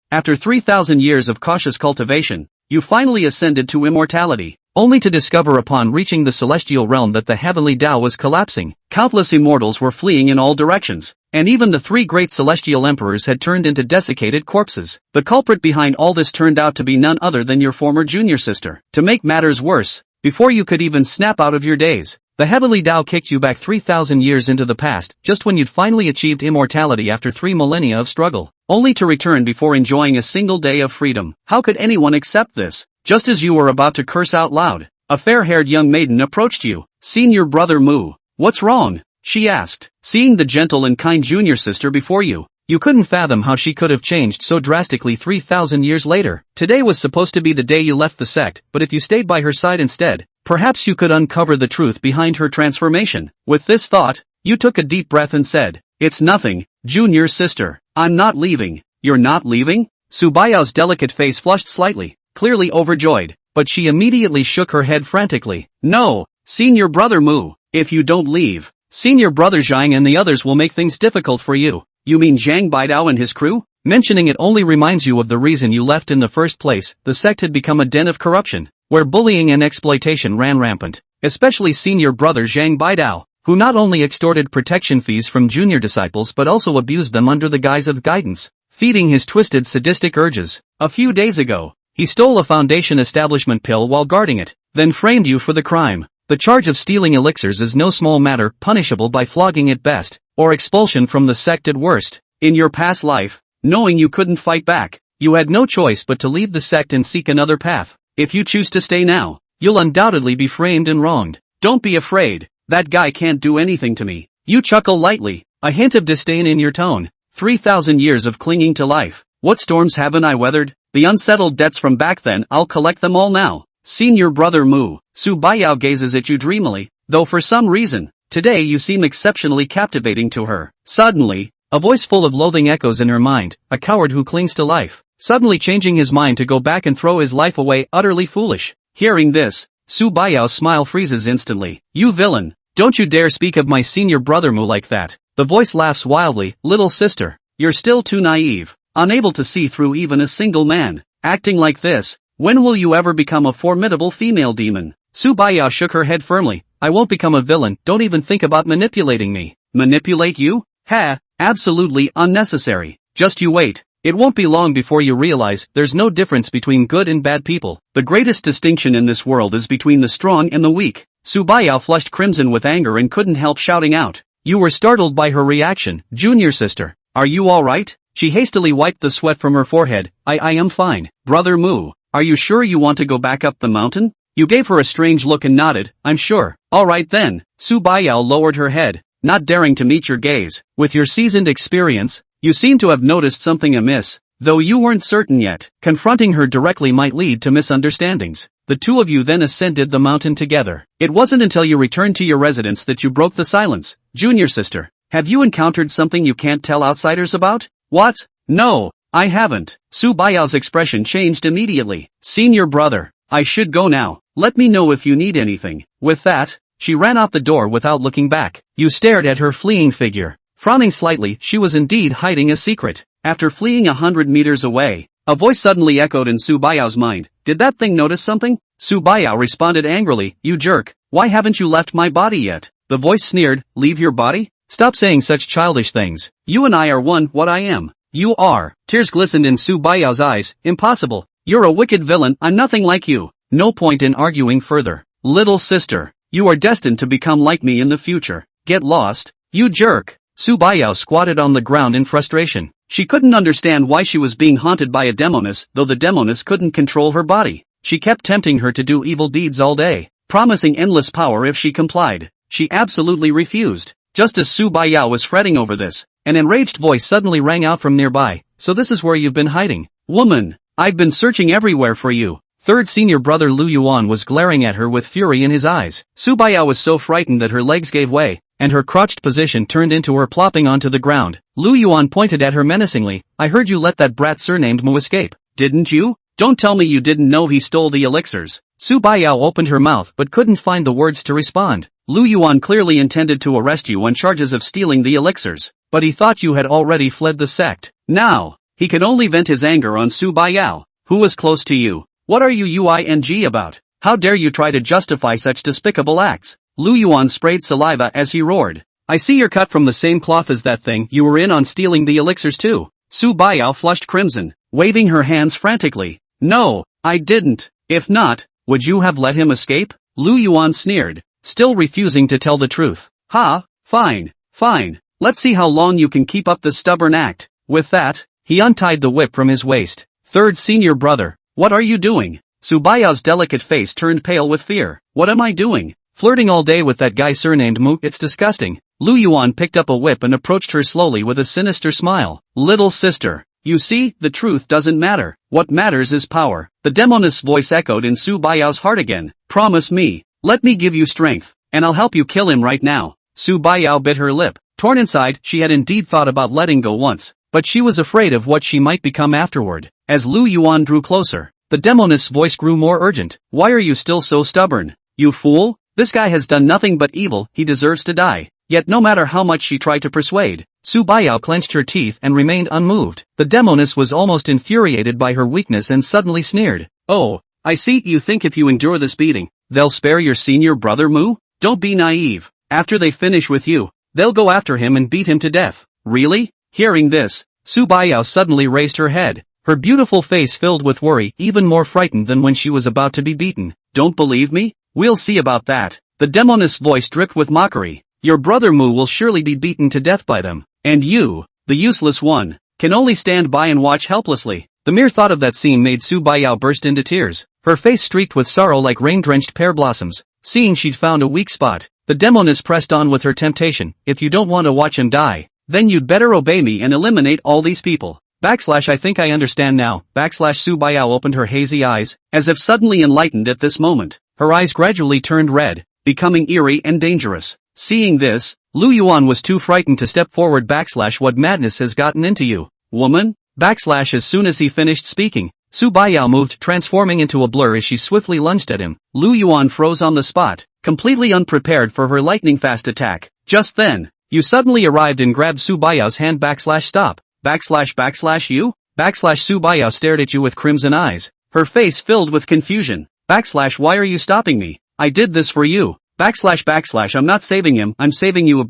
After 3,000 years of cautious cultivation, you finally ascended to immortality, only to discover upon reaching the celestial realm that the heavenly Tao was collapsing. Countless immortals were fleeing in all directions, and even the three great celestial emperors had turned into desiccated corpses. The culprit behind all this turned out to be none other than your former junior sister. To make matters worse, before you could even snap out of your daze, the heavenly Tao kicked you back 3,000 years into the past, just when you'd finally achieved immortality after 3 millennia of struggle, only to return before enjoying a single day of freedom. How could anyone accept this? Just as you were about to curse out loud, a fair-haired young maiden approached you. "Senior brother Mu, what's wrong?" she asked. Seeing the gentle and kind junior sister before you, you couldn't fathom how she could have changed so drastically 3,000 years later. Today was supposed to be the day you left the sect, but if you stayed by her side instead, perhaps you could uncover the truth behind her transformation. With this thought, you took a deep breath and said, "It's nothing, junior sister. I'm not leaving." "You're not leaving?" Subayao's delicate face flushed slightly, clearly overjoyed, but she immediately shook her head frantically. "No, senior brother Mu, if you don't leave, senior brother Zhang and the others will make things difficult for you." "You mean Zhang Baidao and his crew?" Mentioning it only reminds you of the reason you left in the first place. The sect had become a den of corruption, where bullying and exploitation ran rampant, especially senior brother Zhang Baidao, who not only extorted protection fees from junior disciples but also abused them under the guise of guidance, feeding his twisted sadistic urges. A few days ago, he stole a foundation establishment pill while guarding it, then framed you for the crime. The charge of stealing elixirs is no small matter, punishable by flogging at best, or expulsion from the sect at worst. In your past life, knowing you couldn't fight back, you had no choice but to leave the sect and seek another path. If you choose to stay now, you'll undoubtedly be framed and wronged. Don't be afraid, that guy can't do anything to me. You chuckle lightly, a hint of disdain in your tone. 3,000 years of clinging to life. What storms haven't I weathered? The unsettled debts from back then, I'll collect them all now. Senior brother Mu, Subayao gazes at you dreamily, though for some reason, today you seem exceptionally captivating to her. Suddenly, a voice full of loathing echoes in her mind, a coward who clings to life, suddenly changing his mind to go back and throw his life away, utterly foolish. Hearing this, Subayao's smile freezes instantly. "You villain, don't you dare speak of my senior brother Mu like that." The voice laughs wildly. "Little sister, you're still too naive, unable to see through even a single man. Acting like this, when will you ever become a formidable female demon?" Subayao shook her head firmly. "I won't become a villain, don't even think about manipulating me." "Manipulate you? Ha, absolutely unnecessary. Just you wait. It won't be long before you realize there's no difference between good and bad people. The greatest distinction in this world is between the strong and the weak." Subayao flushed crimson with anger and couldn't help shouting out. You were startled by her reaction. "Junior sister, are you alright?" She hastily wiped the sweat from her forehead. I am fine. "Brother Mu, are you sure you want to go back up the mountain?" You gave her a strange look and nodded. "I'm sure." "Alright then." Subayao lowered her head, not daring to meet your gaze. "With your seasoned experience, you seem to have noticed something amiss, though you weren't certain yet." Confronting her directly might lead to misunderstandings. The two of you then ascended the mountain together. It wasn't until you returned to your residence that you broke the silence. "Junior sister, have you encountered something you can't tell outsiders about?" "What? No, I haven't." Subayao's expression changed immediately. "Senior brother, I should go now. Let me know if you need anything." With that, she ran out the door without looking back. You stared at her fleeing figure. Frowning slightly, she was indeed hiding a secret. After fleeing 100 meters away, a voice suddenly echoed in Subayao's mind. "Did that thing notice something?" Subayao responded angrily. "You jerk, why haven't you left my body yet?" The voice sneered. "Leave your body? Stop saying such childish things. You and I are one. What I am, you are." Tears glistened in Subayao's eyes. "Impossible. You're a wicked villain. I'm nothing like you. No point in arguing further. Little sister, you are destined to become like me in the future. Get lost, you jerk." Subayao squatted on the ground in frustration. She couldn't understand why she was being haunted by a demoness, though the demoness couldn't control her body. She kept tempting her to do evil deeds all day, promising endless power if she complied. She absolutely refused. Just as Subayao was fretting over this, an enraged voice suddenly rang out from nearby. "So this is where you've been hiding? Woman, I've been searching everywhere for you." Third senior brother Lu Yuan was glaring at her with fury in his eyes. Subayao was so frightened that her legs gave way, and her crouched position turned into her plopping onto the ground. Lu Yuan pointed at her menacingly. "I heard you let that brat surnamed Mu escape, didn't you? Don't tell me you didn't know he stole the elixirs." Subayao opened her mouth but couldn't find the words to respond. "Lu Yuan clearly intended to arrest you on charges of stealing the elixirs, but he thought you had already fled the sect. Now, He could only vent his anger on Su Baiyao, who was close to you. What are you uing about? How dare you try to justify such despicable acts? Lu Yuan sprayed saliva as he roared. I see you're cut from the same cloth as that thing you were in on stealing the elixirs too. Su Baiyao flushed crimson, waving her hands frantically. No, I didn't. If not, would you have let him escape? Lu Yuan sneered, still refusing to tell the truth. Ha, fine, fine. Let's see how long you can keep up this stubborn act. With that, he untied the whip from his waist. Third senior brother, what are you doing? Su Baiyao's delicate face turned pale with fear. What am I doing? Flirting all day with that guy surnamed Mu, it's disgusting. Lu Yuan picked up a whip and approached her slowly with a sinister smile. Little sister, you see, the truth doesn't matter. What matters is power. The demonist's voice echoed in Su Baiyao's heart again. Promise me. Let me give you strength, and I'll help you kill him right now. Su Baiyao bit her lip. Torn inside, she had indeed thought about letting go once, but she was afraid of what she might become afterward. As Lu Yuan drew closer, the demonist's voice grew more urgent. Why are you still so stubborn? You fool! This guy has done nothing but evil, he deserves to die. Yet no matter how much she tried to persuade, Su Baiyao clenched her teeth and remained unmoved. The demoness was almost infuriated by her weakness and suddenly sneered. Oh, I see, you think if you endure this beating, they'll spare your senior brother Mu? Don't be naive. After they finish with you, they'll go after him and beat him to death. Really? Hearing this, Su Baiyao suddenly raised her head, her beautiful face filled with worry, even more frightened than when she was about to be beaten. Don't believe me? We'll see about that. The demonist's voice dripped with mockery. Your brother Mu will surely be beaten to death by them. And you, the useless one, can only stand by and watch helplessly. The mere thought of that scene made Su Baiyao burst into tears, her face streaked with sorrow like rain-drenched pear blossoms. Seeing she'd found a weak spot, the demoness pressed on with her temptation. If you don't want to watch him die, then you'd better obey me and eliminate all these people. I think I understand now. Su Baiyao opened her hazy eyes, as if suddenly enlightened at this moment. Her eyes gradually turned red, becoming eerie and dangerous. Seeing this, Lu Yuan was too frightened to step forward. What madness has gotten into you, woman? As soon as he finished speaking, Su Baiyao moved, transforming into a blur as she swiftly lunged at him. Lu Yuan froze on the spot, completely unprepared for her lightning-fast attack. Just then, you suddenly arrived and grabbed Su Baiyao's hand. Stop. You? Su Baiyao stared at you with crimson eyes, her face filled with confusion. Why are you stopping me? I did this for you. I'm not saving him, I'm saving you.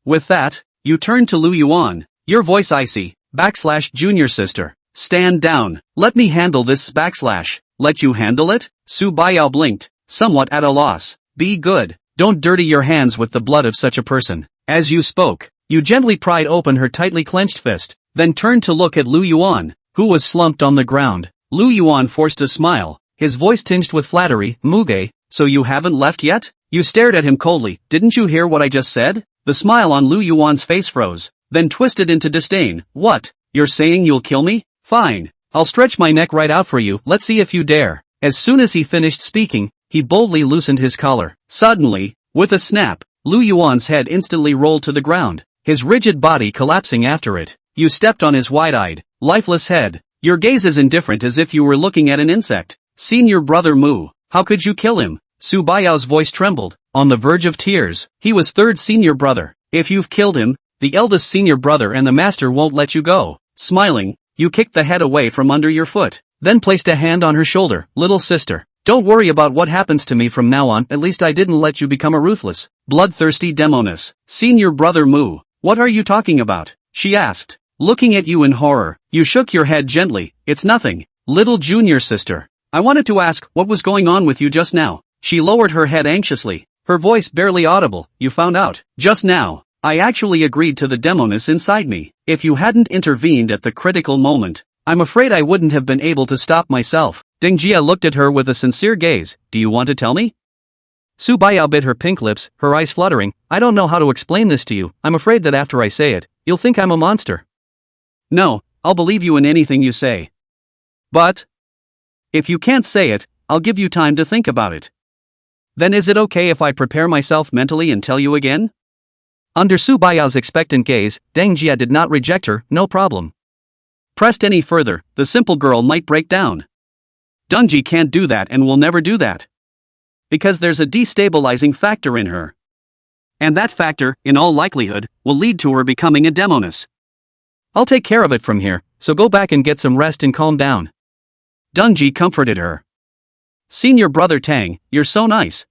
With that, you turned to Lu Yuan, your voice icy. Junior sister, stand down. Let me handle this. Let you handle it? Su Baiyao blinked, somewhat at a loss. Be good. Don't dirty your hands with the blood of such a person. As you spoke, you gently pried open her tightly clenched fist, then turned to look at Lu Yuan, who was slumped on the ground. Lu Yuan forced a smile, his voice tinged with flattery. Muge, so you haven't left yet? You stared at him coldly. Didn't you hear what I just said? The smile on Lu Yuan's face froze, then twisted into disdain. What? You're saying you'll kill me? Fine. I'll stretch my neck right out for you. Let's see if you dare. As soon as he finished speaking, he boldly loosened his collar. Suddenly, with a snap, Lu Yuan's head instantly rolled to the ground, his rigid body collapsing after it. You stepped on his wide-eyed, lifeless head, your gaze as indifferent as if you were looking at an insect. Senior brother Mu, how could you kill him? Su Baiyao's voice trembled, on the verge of tears. He was third senior brother. If you've killed him, the eldest senior brother and the master won't let you go. Smiling, you kicked the head away from under your foot, then placed a hand on her shoulder. Little sister, don't worry about what happens to me from now on. At least I didn't let you become a ruthless, bloodthirsty demoness. Senior brother Mu, what are you talking about? She asked, looking at you in horror. You shook your head gently. It's nothing. Little junior sister, I wanted to ask, what was going on with you just now? She lowered her head anxiously, her voice barely audible. You found out. Just now, I actually agreed to the demoness inside me. If you hadn't intervened at the critical moment, I'm afraid I wouldn't have been able to stop myself. Deng Jia looked at her with a sincere gaze. Do you want to tell me? Su Baiyao bit her pink lips, her eyes fluttering. I don't know how to explain this to you. I'm afraid that after I say it, you'll think I'm a monster. No, I'll believe you in anything you say. But if you can't say it, I'll give you time to think about it. Then is it okay if I prepare myself mentally and tell you again? Under Su Baiyao's expectant gaze, Deng Jia did not reject her. No problem. Pressed any further, the simple girl might break down. Dungji can't do that and will never do that. Because there's a destabilizing factor in her. And that factor, in all likelihood, will lead to her becoming a demoness. I'll take care of it from here. so go back and get some rest and calm down. Dungji comforted her. Senior brother Tang, you're so nice.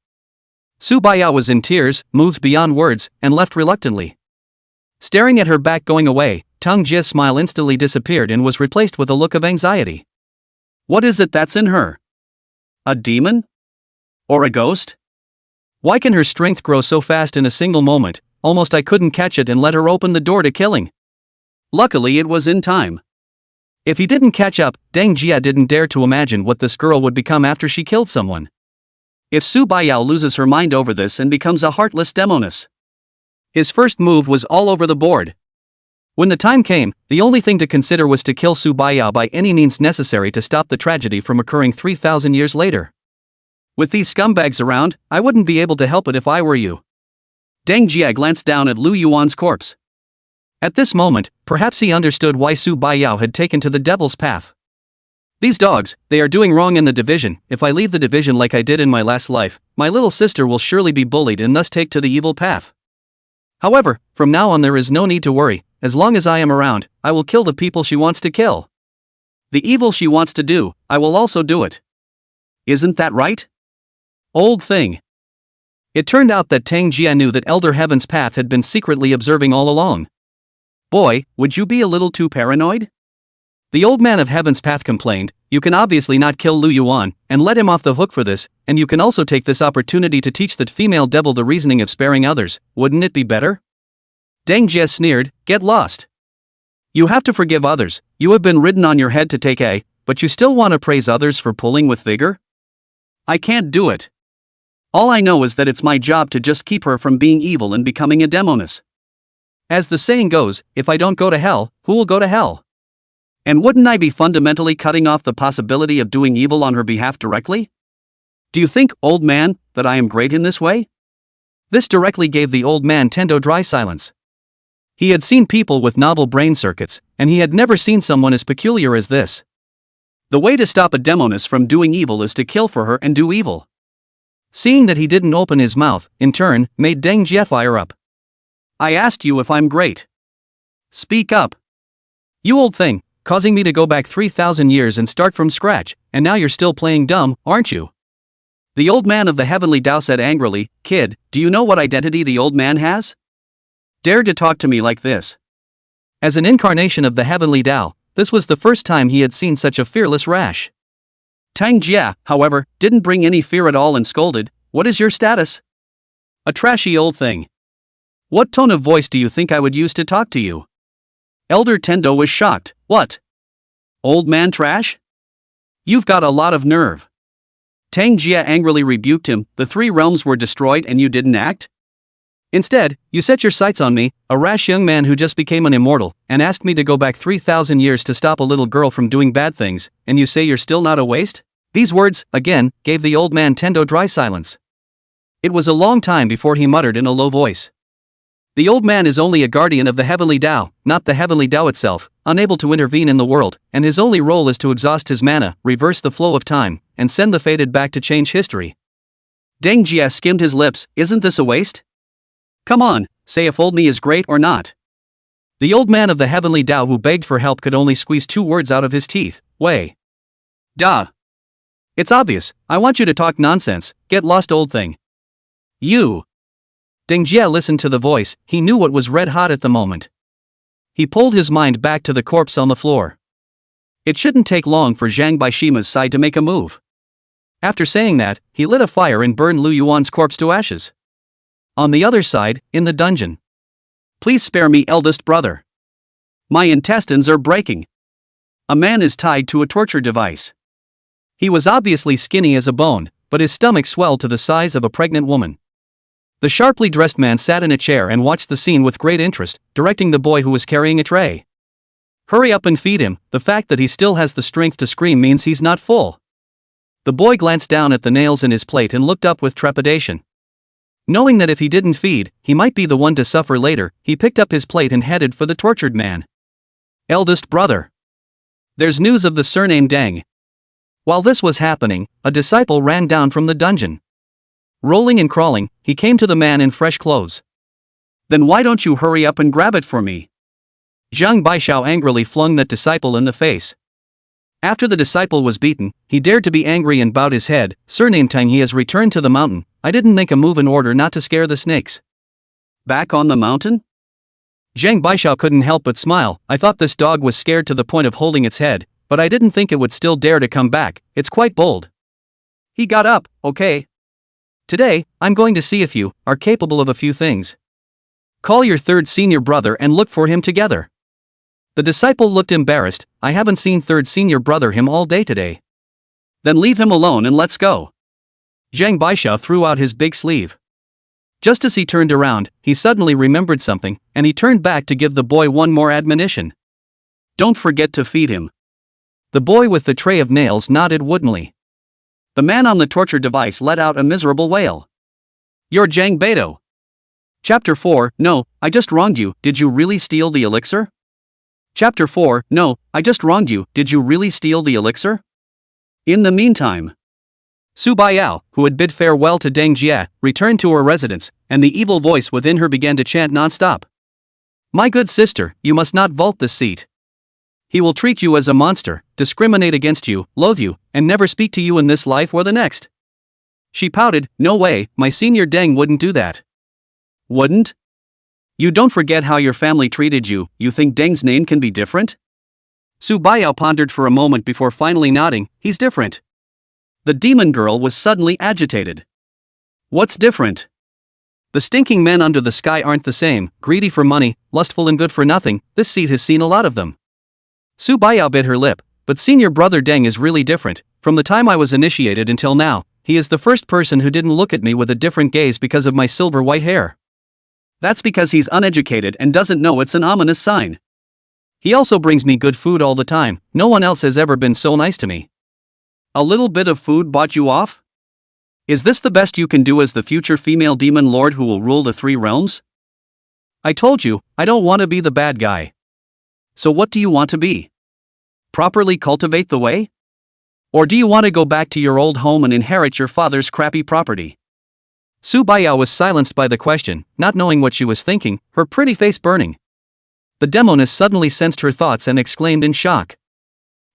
Su Baiyao was in tears, moved beyond words, and left reluctantly. Staring at her back going away, Tang Jia's smile instantly disappeared and was replaced with a look of anxiety. What is it that's in her? A demon? Or a ghost? Why can her strength grow so fast in a single moment? Almost I couldn't catch it and let her open the door to killing. Luckily it was in time. If he didn't catch up, Deng Jia didn't dare to imagine what this girl would become after she killed someone. If Su Baiyao loses her mind over this and becomes a heartless demoness. His first move was all over the board. When the time came, the only thing to consider was to kill Su Baiyao by any means necessary to stop the tragedy from occurring 3,000 years later. With these scumbags around, I wouldn't be able to help it if I were you. Deng Jia glanced down at Lu Yuan's corpse. At this moment, perhaps he understood why Su Baiyao had taken to the devil's path. These dogs, they are doing wrong in the division. If I leave the division like I did in my last life, my little sister will surely be bullied and thus take to the evil path. However, from now on there is no need to worry. As long as I am around, I will kill the people she wants to kill. The evil she wants to do, I will also do it. Isn't that right? Old thing. It turned out that Tang Jia knew that Elder Heaven's path had been secretly observing all along. Boy, would you be a little too paranoid? The old man of Heaven's path complained, you can obviously not kill Lu Yuan, and let him off the hook for this, and you can also take this opportunity to teach that female devil the reasoning of sparing others, wouldn't it be better? Deng Jia sneered, get lost. You have to forgive others, you have been ridden on your head to take a, but you still want to praise others for pulling with vigor? I can't do it. All I know is that it's my job to just keep her from being evil and becoming a demoness. As the saying goes, if I don't go to hell, who will go to hell? And wouldn't I be fundamentally cutting off the possibility of doing evil on her behalf directly? Do you think, old man, that I am great in this way? This directly gave the old man Tendo dry silence. He had seen people with novel brain circuits, and he had never seen someone as peculiar as this. The way to stop a demoness from doing evil is to kill for her and do evil. Seeing that he didn't open his mouth, in turn, made Deng Jia fire up. I asked you if I'm great. Speak up. You old thing, causing me to go back 3,000 years and start from scratch, and now you're still playing dumb, aren't you? The old man of the heavenly Tao said angrily, kid, do you know what identity the old man has? Dared to talk to me like this. As an incarnation of the heavenly Tao, this was the first time he had seen such a fearless rash. Tang Jia, however, didn't bring any fear at all and scolded, what is your status? A trashy old thing. What tone of voice do you think I would use to talk to you? Elder Tendo was shocked, what? Old man trash? You've got a lot of nerve. Tang Jia angrily rebuked him, the three realms were destroyed and you didn't act? Instead, you set your sights on me, a rash young man who just became an immortal, and asked me to go back 3,000 years to stop a little girl from doing bad things, and you say you're still not a waste? These words, again, gave the old man Tendo dry silence. It was a long time before he muttered in a low voice. The old man is only a guardian of the heavenly Tao, not the heavenly Tao itself, unable to intervene in the world, and his only role is to exhaust his mana, reverse the flow of time, and send the fated back to change history. Deng Jia skimmed his lips, isn't this a waste? Come on, say if old me is great or not. The old man of the heavenly Tao who begged for help could only squeeze two words out of his teeth, way. Duh. It's obvious, I want you to talk nonsense, get lost old thing. You. Deng Jia listened to the voice, he knew what was red hot at the moment. He pulled his mind back to the corpse on the floor. It shouldn't take long for Zhang Baishima's side to make a move. After saying that, he lit a fire and burned Lu Yuan's corpse to ashes. On the other side, in the dungeon. Please spare me, eldest brother. My intestines are breaking. A man is tied to a torture device. He was obviously skinny as a bone, but his stomach swelled to the size of a pregnant woman. The sharply dressed man sat in a chair and watched the scene with great interest, directing the boy who was carrying a tray. Hurry up and feed him, the fact that he still has the strength to scream means he's not full. The boy glanced down at the nails in his plate and looked up with trepidation. Knowing that if he didn't feed, he might be the one to suffer later, he picked up his plate and headed for the tortured man. Eldest brother. There's news of the surname Deng. While this was happening, a disciple ran down from the dungeon. Rolling and crawling, he came to the man in fresh clothes. Then why don't you hurry up and grab it for me? Zhang Baishao angrily flung that disciple in the face. After the disciple was beaten, he dared to be angry and bowed his head. Surname Tang, he has returned to the mountain. I didn't make a move in order not to scare the snakes. Back on the mountain? Zhang Baishao couldn't help but smile. I thought this dog was scared to the point of holding its head, but I didn't think it would still dare to come back. It's quite bold. He got up. Okay. Today, I'm going to see if you are capable of a few things. Call your third senior brother and look for him together. The disciple looked embarrassed. I haven't seen third senior brother him all day today. Then leave him alone and let's go. Zhang Baishao threw out his big sleeve. Just as he turned around, he suddenly remembered something, and he turned back to give the boy one more admonition. Don't forget to feed him. The boy with the tray of nails nodded woodenly. The man on the torture device let out a miserable wail. You're Zhang Beidou. Chapter 4, No, I just wronged you. Did you really steal the elixir? Chapter 4, No, I just wronged you. Did you really steal the elixir? In the meantime, Su Baiyao, who had bid farewell to Deng Jie, returned to her residence, and the evil voice within her began to chant non-stop. My good sister, you must not vault this seat. He will treat you as a monster, discriminate against you, loathe you, and never speak to you in this life or the next. She pouted. No way, my senior Deng wouldn't do that. Wouldn't? You don't forget how your family treated you. You think Deng's name can be different? Su Baiyao pondered for a moment before finally nodding. He's different. The demon girl was suddenly agitated. What's different? The stinking men under the sky aren't the same, greedy for money, lustful and good for nothing. This seat has seen a lot of them. Su Baiyao bit her lip, but senior brother Deng is really different. From the time I was initiated until now, he is the first person who didn't look at me with a different gaze because of my silver white hair. That's because he's uneducated and doesn't know it's an ominous sign. He also brings me good food all the time. No one else has ever been so nice to me. A little bit of food bought you off? Is this the best you can do as the future female demon lord who will rule the 3 realms? I told you, I don't want to be the bad guy. So what do you want to be? Properly cultivate the way? Or do you want to go back to your old home and inherit your father's crappy property? Su Baiyao was silenced by the question, not knowing what she was thinking, her pretty face burning. The demoness suddenly sensed her thoughts and exclaimed in shock.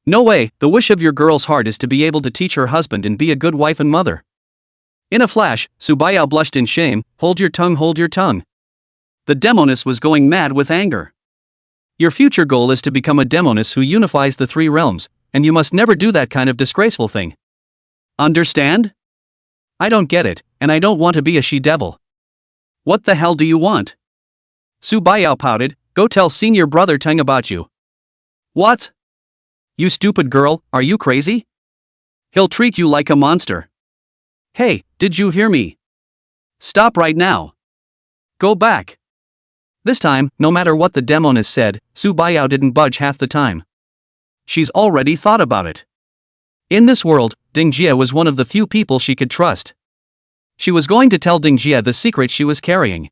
No way, the wish of your girl's heart is to be able to teach her husband and be a good wife and mother. In a flash, Su Baiyao blushed in shame. Hold your tongue, hold your tongue. The demoness was going mad with anger. Your future goal is to become a demoness who unifies the 3 realms, and you must never do that kind of disgraceful thing. Understand? I don't get it, and I don't want to be a she-devil. What the hell do you want? Su Baiyao pouted. Go tell senior brother Teng about you. What? You stupid girl, are you crazy? He'll treat you like a monster. Hey, did you hear me? Stop right now. Go back. This time, no matter what the demoness said, Su Baiyao didn't budge half the time. She's already thought about it. In this world, Deng Jie was one of the few people she could trust. She was going to tell Deng Jie the secret she was carrying.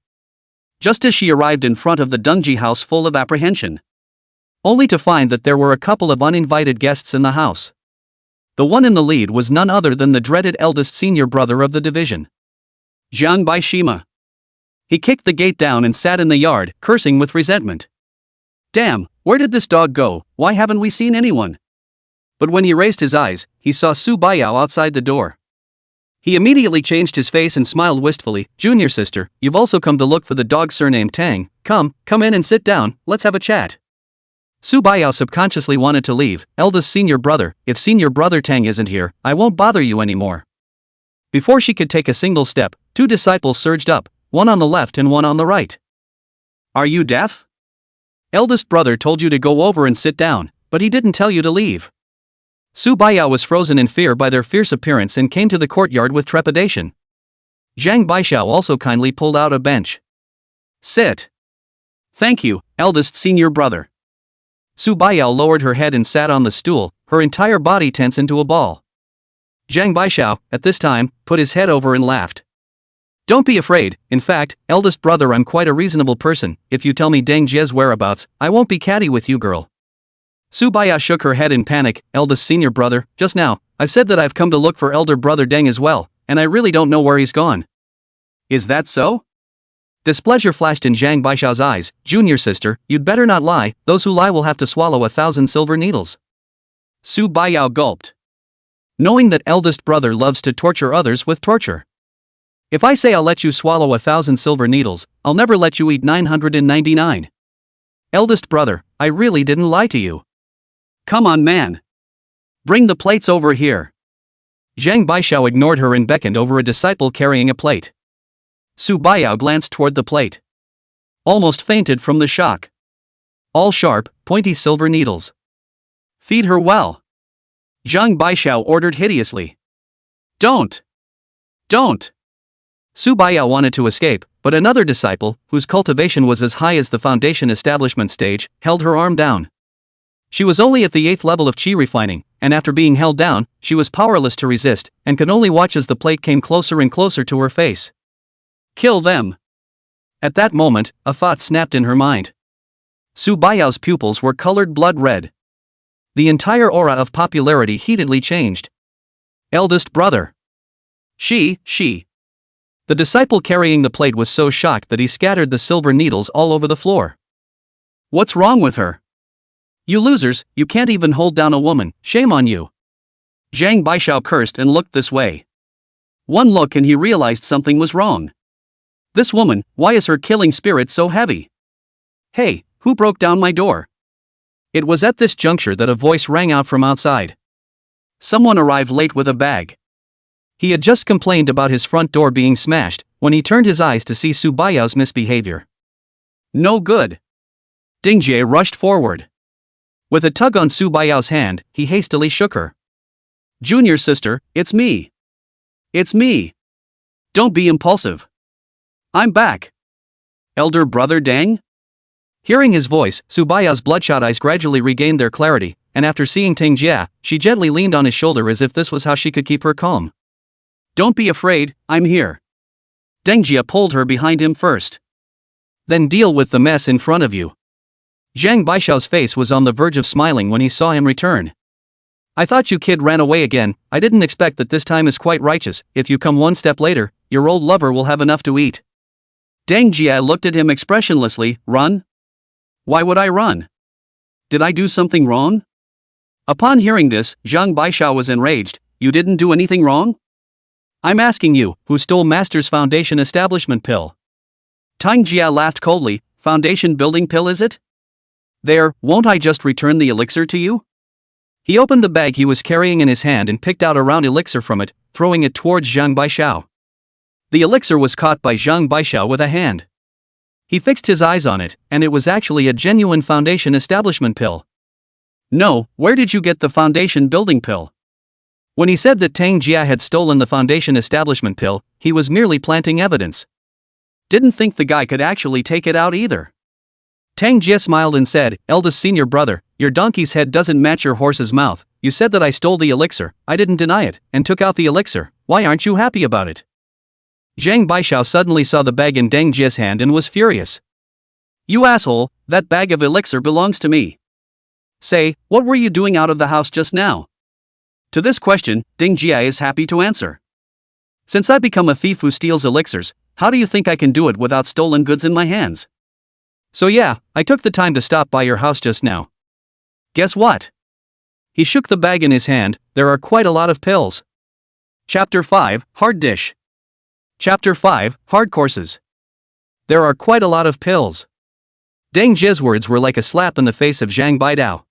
Just as she arrived in front of the Dengji house full of apprehension, only to find that there were a couple of uninvited guests in the house. The one in the lead was none other than the dreaded eldest senior brother of the division, Jiang Baishima. He kicked the gate down and sat in the yard, cursing with resentment. Damn, where did this dog go? Why haven't we seen anyone? But when he raised his eyes, he saw Su Baiyao outside the door. He immediately changed his face and smiled wistfully. Junior sister, you've also come to look for the dog surnamed Tang. Come in and sit down, let's have a chat. Su Baiyao subconsciously wanted to leave. Eldest senior brother, if senior brother Tang isn't here, I won't bother you anymore. Before she could take a single step, 2 disciples surged up, one on the left and one on the right. Are you deaf? Eldest brother told you to go over and sit down, but he didn't tell you to leave. Su Baiyao was frozen in fear by their fierce appearance and came to the courtyard with trepidation. Zhang Baishao also kindly pulled out a bench. Sit. Thank you, eldest senior brother. Su Baiyao lowered her head and sat on the stool, her entire body tense into a ball. Zhang Baishao, at this time, put his head over and laughed. Don't be afraid. In fact, eldest brother, I'm quite a reasonable person. If you tell me Deng Jie's whereabouts, I won't be catty with you, girl. Su Baiyao shook her head in panic. Eldest senior brother, just now, I've said that I've come to look for elder brother Deng as well, and I really don't know where he's gone. Is that so? Displeasure flashed in Zhang Baishao's eyes. Junior sister, you'd better not lie, those who lie will have to swallow 1,000 silver needles. Su Baiyao gulped. Knowing that eldest brother loves to torture others with torture. If I say I'll let you swallow 1,000 silver needles, I'll never let you eat 999. Eldest brother, I really didn't lie to you. Come on, man. Bring the plates over here. Zhang Baishao ignored her and beckoned over a disciple carrying a plate. Su Baiyao glanced toward the plate. Almost fainted from the shock. All sharp, pointy silver needles. Feed her well. Zhang Baishao ordered hideously. Don't. Don't. Su Baiyao wanted to escape, but another disciple, whose cultivation was as high as the foundation establishment stage, held her arm down. She was only at the 8th level of qi refining, and after being held down, she was powerless to resist, and could only watch as the plate came closer and closer to her face. Kill them. At that moment, a thought snapped in her mind. Su Baiyao's pupils were colored blood red. The entire aura of popularity heatedly changed. Eldest brother. She. The disciple carrying the plate was so shocked that he scattered the silver needles all over the floor. What's wrong with her? You losers, you can't even hold down a woman, shame on you. Zhang Baishao cursed and looked this way. One look and he realized something was wrong. This woman, why is her killing spirit so heavy? Hey, who broke down my door? It was at this juncture that a voice rang out from outside. Someone arrived late with a bag. He had just complained about his front door being smashed, when he turned his eyes to see Su Baiyao's misbehavior. No good. Ding Jie rushed forward. With a tug on Su Baiyao's hand, he hastily shook her. Junior sister, it's me. It's me. Don't be impulsive. I'm back. Elder brother Dang? Hearing his voice, Su Baiyao's bloodshot eyes gradually regained their clarity, and after seeing Ting Jia, she gently leaned on his shoulder as if this was how she could keep her calm. Don't be afraid, I'm here. Deng Jia pulled her behind him first. Then deal with the mess in front of you. Zhang Baishao's face was on the verge of smiling when he saw him return. I thought you kid ran away again, I didn't expect that this time is quite righteous, if you come one step later, your old lover will have enough to eat. Deng Jia looked at him expressionlessly. Run? Why would I run? Did I do something wrong? Upon hearing this, Zhang Baishao was enraged. You didn't do anything wrong? I'm asking you, who stole Master's Foundation Establishment Pill? Tang Jia laughed coldly. Foundation building pill is it? There, won't I just return the elixir to you? He opened the bag he was carrying in his hand and picked out a round elixir from it, throwing it towards Zhang Baishao. The elixir was caught by Zhang Baishao with a hand. He fixed his eyes on it, and it was actually a genuine foundation establishment pill. No, where did you get the foundation building pill? When he said that Tang Jia had stolen the foundation establishment pill, he was merely planting evidence. Didn't think the guy could actually take it out either. Tang Jia smiled and said, Eldest senior brother, your donkey's head doesn't match your horse's mouth. You said that I stole the elixir, I didn't deny it, and took out the elixir. Why aren't you happy about it? Zhang Baishao suddenly saw the bag in Deng Jia's hand and was furious. You asshole, that bag of elixir belongs to me. Say, what were you doing out of the house just now? To this question, Deng Jia is happy to answer. Since I become a thief who steals elixirs, how do you think I can do it without stolen goods in my hands? So yeah, I took the time to stop by your house just now. Guess what? He shook the bag in his hand. There are quite a lot of pills. Chapter 5, Hard Dish. Chapter 5, Hard Courses. There are quite a lot of pills. Deng Jia's words were like a slap in the face of Zhang Baidao.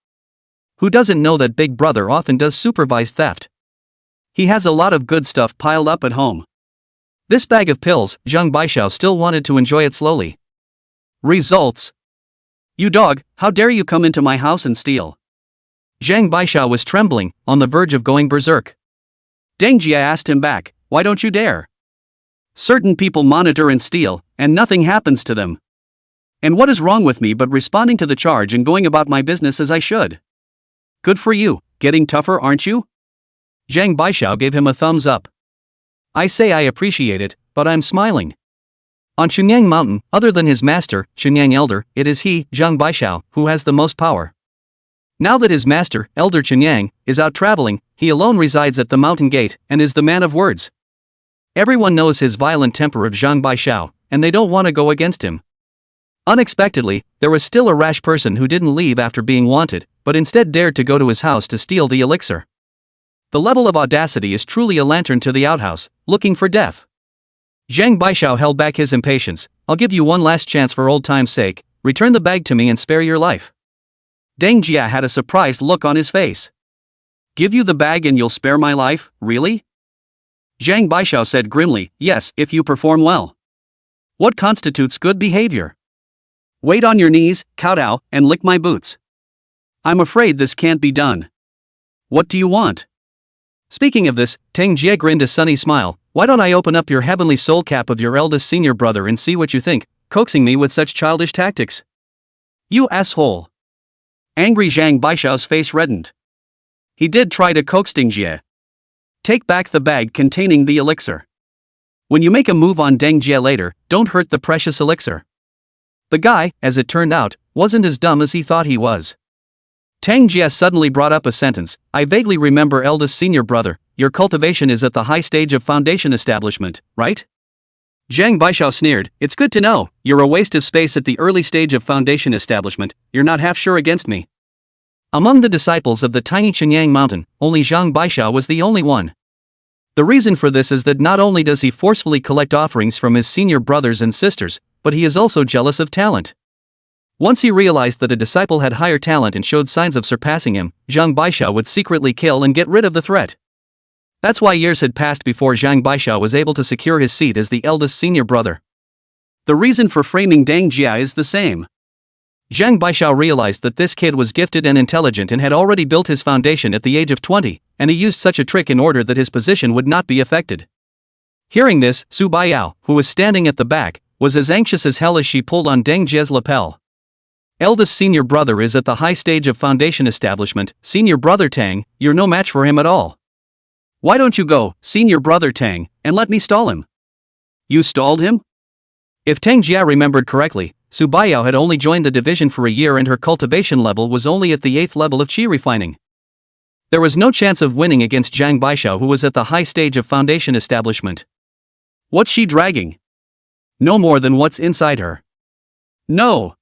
Who doesn't know that Big Brother often does supervised theft? He has a lot of good stuff piled up at home. This bag of pills, Zhang Baishao still wanted to enjoy it slowly. Results. You dog, how dare you come into my house and steal? Zhang Baishao was trembling, on the verge of going berserk. Deng Jia asked him back, why don't you dare? Certain people monitor and steal, and nothing happens to them. And what is wrong with me but responding to the charge and going about my business as I should? Good for you, getting tougher aren't you? Zhang Baishao gave him a thumbs up. I say I appreciate it, but I'm smiling. On Chunyang Mountain, other than his master, Chunyang Elder, it is he, Zhang Baishao, who has the most power. Now that his master, Elder Chunyang, is out traveling, he alone resides at the mountain gate, and is the man of words. Everyone knows his violent temper of Zhang Baishao, and they don't want to go against him. Unexpectedly, there was still a rash person who didn't leave after being wanted, but instead dared to go to his house to steal the elixir. The level of audacity is truly a lantern to the outhouse, looking for death. Zhang Baishao held back his impatience. I'll give you one last chance for old time's sake, return the bag to me and spare your life. Deng Jia had a surprised look on his face. Give you the bag and you'll spare my life, really? Zhang Baishao said grimly, yes, if you perform well. What constitutes good behavior? Wait on your knees, kowtow, and lick my boots. I'm afraid this can't be done. What do you want? Speaking of this, Teng Jie grinned a sunny smile. Why don't I open up your heavenly soul cap of your eldest senior brother and see what you think, coaxing me with such childish tactics? You asshole. Angry Zhang Baishao's face reddened. He did try to coax Deng Jie. Take back the bag containing the elixir. When you make a move on Deng Jie later, don't hurt the precious elixir. The guy, as it turned out, wasn't as dumb as he thought he was. Teng Jie suddenly brought up a sentence. I vaguely remember eldest senior brother, your cultivation is at the high stage of foundation establishment, right? Zhang Baishao sneered, it's good to know, you're a waste of space at the early stage of foundation establishment, you're not half sure against me. Among the disciples of the tiny Chenyang mountain, only Zhang Baishao was the only one. The reason for this is that not only does he forcefully collect offerings from his senior brothers and sisters, but he is also jealous of talent. Once he realized that a disciple had higher talent and showed signs of surpassing him, Zhang Baishao would secretly kill and get rid of the threat. That's why years had passed before Zhang Baishao was able to secure his seat as the eldest senior brother. The reason for framing Deng Jia is the same. Zhang Baishao realized that this kid was gifted and intelligent and had already built his foundation at the age of 20, and he used such a trick in order that his position would not be affected. Hearing this, Su Baiyao, who was standing at the back, was as anxious as hell as she pulled on Deng Jia's lapel. Eldest senior brother is at the high stage of foundation establishment, senior brother Tang, you're no match for him at all. Why don't you go, senior brother Tang, and let me stall him? You stalled him? If Teng Jia remembered correctly, Su Baiyao had only joined the division for a year and her cultivation level was only at the 8th level of qi refining. There was no chance of winning against Zhang Baishao, who was at the high stage of foundation establishment. What's she dragging? No more than what's inside her. No.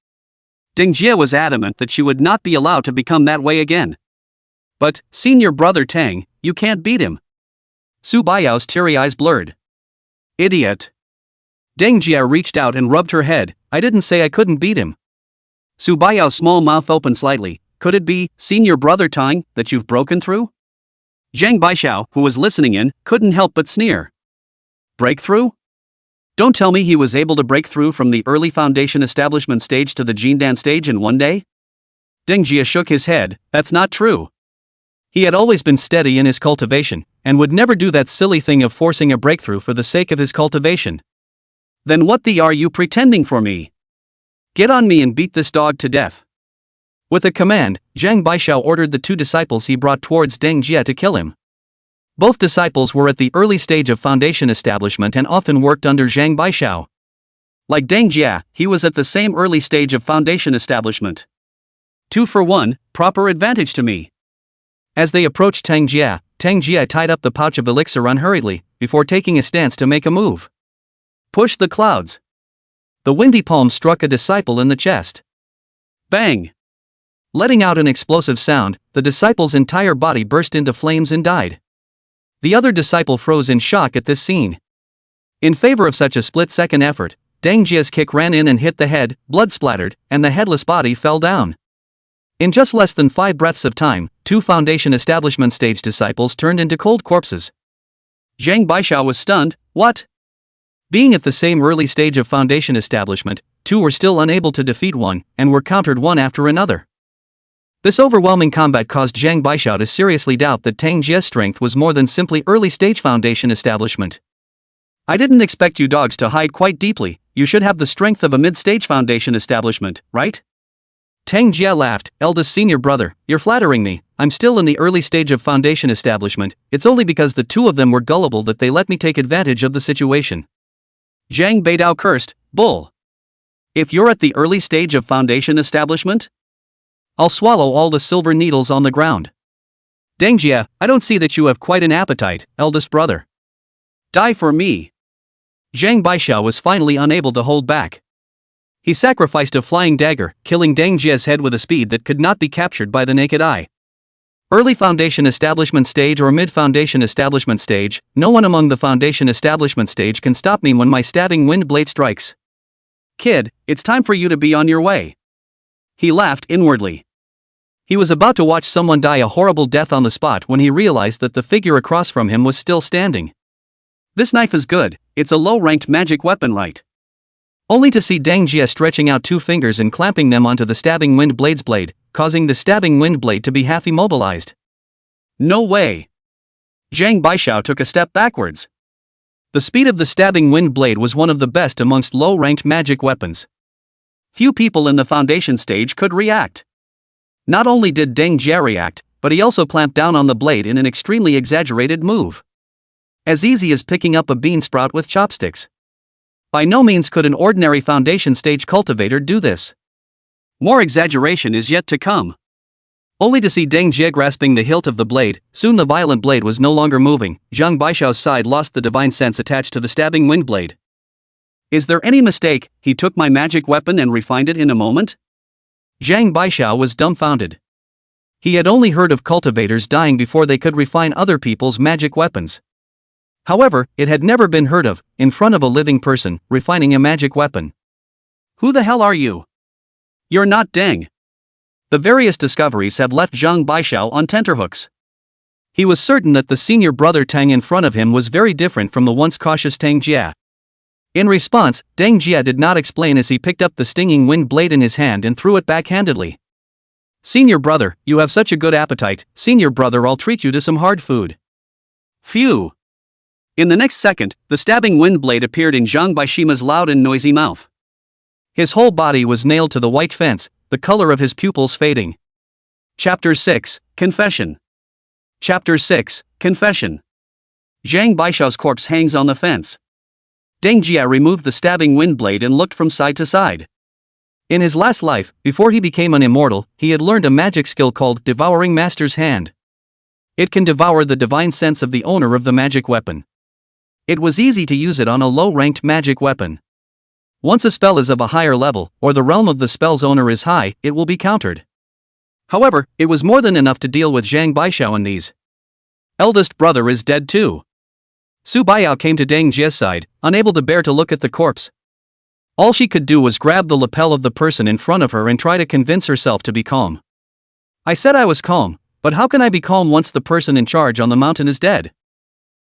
Deng Jia was adamant that she would not be allowed to become that way again. But, senior brother Tang, you can't beat him. Su Baiyao's teary eyes blurred. Idiot. Deng Jia reached out and rubbed her head. I didn't say I couldn't beat him. Su Baiyao's small mouth opened slightly. Could it be, senior brother Tang, that you've broken through? Zhang Baishao, who was listening in, couldn't help but sneer. Breakthrough? Don't tell me he was able to break through from the early foundation establishment stage to the Jindan stage in one day? Deng Jia shook his head. That's not true. He had always been steady in his cultivation, and would never do that silly thing of forcing a breakthrough for the sake of his cultivation. Then what are you pretending for me? Get on me and beat this dog to death. With a command, Zhang Baishao ordered the two disciples he brought towards Deng Jia to kill him. Both disciples were at the early stage of foundation establishment and often worked under Zhang Baishao. Like Deng Jia, he was at the same early stage of foundation establishment. 2 for 1, proper advantage to me. As they approached Teng Jia tied up the pouch of elixir unhurriedly, before taking a stance to make a move. Push the clouds. The windy palm struck a disciple in the chest. Bang! Letting out an explosive sound, the disciple's entire body burst into flames and died. The other disciple froze in shock at this scene. In favor of such a split-second effort, Deng Jia's kick ran in and hit the head, blood splattered, and the headless body fell down. In just less than 5 breaths of time, 2 foundation establishment stage disciples turned into cold corpses. Zhang Baishao was stunned. What? Being at the same early stage of foundation establishment, 2 were still unable to defeat one, and were countered one after another. This overwhelming combat caused Zhang Baishao to seriously doubt that Teng Jia's strength was more than simply early-stage foundation establishment. I didn't expect you dogs to hide quite deeply, you should have the strength of a mid-stage foundation establishment, right? Teng Jia laughed. Eldest senior brother, you're flattering me, I'm still in the early stage of foundation establishment, it's only because the 2 of them were gullible that they let me take advantage of the situation. Zhang Beidao cursed. Bull. If you're at the early stage of foundation establishment? I'll swallow all the silver needles on the ground. Deng Jia, I don't see that you have quite an appetite, eldest brother. Die for me. Zhang Baishao was finally unable to hold back. He sacrificed a flying dagger, killing Deng Jie's head with a speed that could not be captured by the naked eye. Early foundation establishment stage or mid-foundation establishment stage, no one among the foundation establishment stage can stop me when my stabbing wind blade strikes. Kid, it's time for you to be on your way. He laughed inwardly. He was about to watch someone die a horrible death on the spot when he realized that the figure across from him was still standing. This knife is good, it's a low-ranked magic weapon, right? Only to see Deng Jie stretching out two fingers and clamping them onto the stabbing wind blade's blade, causing the stabbing wind blade to be half immobilized. No way! Zhang Baishao took a step backwards. The speed of the stabbing wind blade was one of the best amongst low-ranked magic weapons. Few people in the foundation stage could react. Not only did Deng Jie react, but he also clamped down on the blade in an extremely exaggerated move. As easy as picking up a bean sprout with chopsticks. By no means could an ordinary foundation stage cultivator do this. More exaggeration is yet to come. Only to see Deng Jie grasping the hilt of the blade, soon the violent blade was no longer moving. Zhang Baishao's side lost the divine sense attached to the stabbing wind blade. Is there any mistake? He took my magic weapon and refined it in a moment? Zhang Baishao was dumbfounded. He had only heard of cultivators dying before they could refine other people's magic weapons. However, it had never been heard of, in front of a living person, refining a magic weapon. Who the hell are you? You're not Deng. The various discoveries had left Zhang Baishao on tenterhooks. He was certain that the senior brother Tang in front of him was very different from the once cautious Deng Jie. In response, Deng Jie did not explain as he picked up the stinging wind blade in his hand and threw it backhandedly. Senior brother, you have such a good appetite. Senior brother, I'll treat you to some hard food. Phew. In the next second, the stabbing wind blade appeared in Zhang Baishima's loud and noisy mouth. His whole body was nailed to the white fence, the color of his pupils fading. Chapter 6, Confession. Chapter 6, Confession. Zhang Baishao's corpse hangs on the fence. Deng Jie removed the stabbing wind blade and looked from side to side. In his last life, before he became an immortal, he had learned a magic skill called Devouring Master's Hand. It can devour the divine sense of the owner of the magic weapon. It was easy to use it on a low-ranked magic weapon. Once a spell is of a higher level, or the realm of the spell's owner is high, it will be countered. However, it was more than enough to deal with Zhang Baishao and these. Eldest brother is dead too. Su Baiyao came to Deng Jie's side, unable to bear to look at the corpse. All she could do was grab the lapel of the person in front of her and try to convince herself to be calm. I said I was calm, but how can I be calm once the person in charge on the mountain is dead?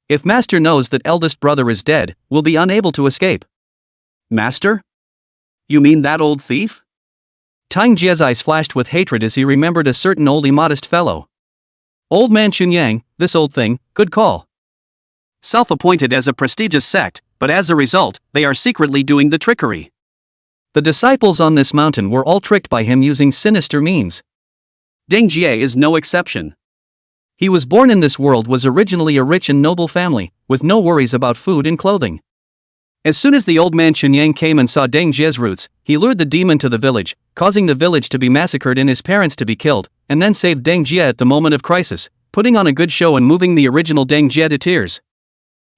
If Master knows that eldest brother is dead, we'll be unable to escape. Master? You mean that old thief? Deng Jie's eyes flashed with hatred as he remembered a certain old immodest fellow. Old man Chunyang, this old thing, good call. Self-appointed as a prestigious sect, but as a result, they are secretly doing the trickery. The disciples on this mountain were all tricked by him using sinister means. Deng Jie is no exception. He was born in this world, was originally a rich and noble family, with no worries about food and clothing. As soon as the old man Chunyang came and saw Deng Jie's roots, he lured the demon to the village, causing the village to be massacred and his parents to be killed, and then saved Deng Jie at the moment of crisis, putting on a good show and moving the original Deng Jie to tears.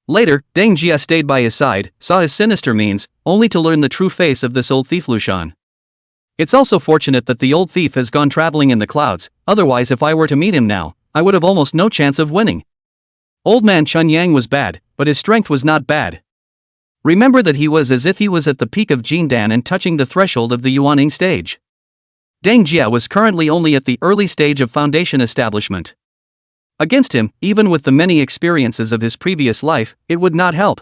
Later, Deng Jie stayed by his side, saw his sinister means, only to learn the true face of this old thief Lushan. It's also fortunate that the old thief has gone traveling in the clouds, otherwise if I were to meet him now, I would have almost no chance of winning. Old man Chunyang was bad, but his strength was not bad. Remember that he was as if he was at the peak of Jindan and touching the threshold of the Yuaning stage. Deng Jie was currently only at the early stage of foundation establishment. Against him, even with the many experiences of his previous life, it would not help.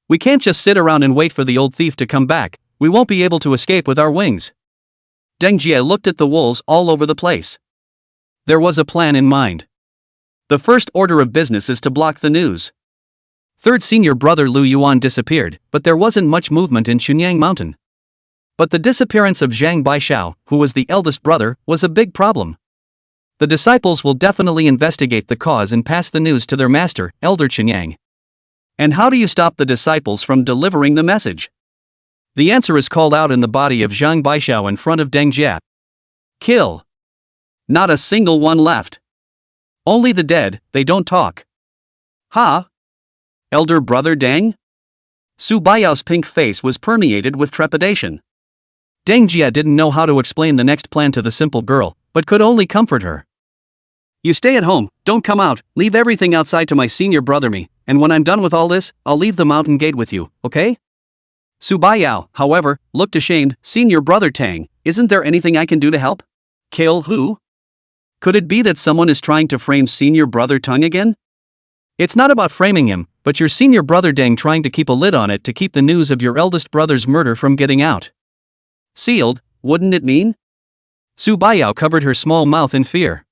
We can't just sit around and wait for the old thief to come back, we won't be able to escape with our wings. Deng Jie looked at the wolves all over the place. There was a plan in mind. The first order of business is to block the news. Third senior brother Lu Yuan disappeared, but there wasn't much movement in Chunyang Mountain. But the disappearance of Zhang Baishao, who was the eldest brother, was a big problem. The disciples will definitely investigate the cause and pass the news to their master, Elder Chunyang. And how do you stop the disciples from delivering the message? The answer is called out in the body of Zhang Baishao in front of Deng Jie. Kill. Not a single one left. Only the dead, they don't talk. Ha? Elder brother Deng? Su Baiyao's pink face was permeated with trepidation. Deng Jia didn't know how to explain the next plan to the simple girl, but could only comfort her. You stay at home, don't come out, leave everything outside to my senior brother me, and when I'm done with all this, I'll leave the mountain gate with you, okay? Su Baiyao, however, looked ashamed. Senior brother Tang, isn't there anything I can do to help? Kill who? Could it be that someone is trying to frame senior brother Tang again? It's not about framing him, but your senior brother Deng trying to keep a lid on it to keep the news of your eldest brother's murder from getting out. Sealed, wouldn't it mean? Su Baiyao covered her small mouth in fear.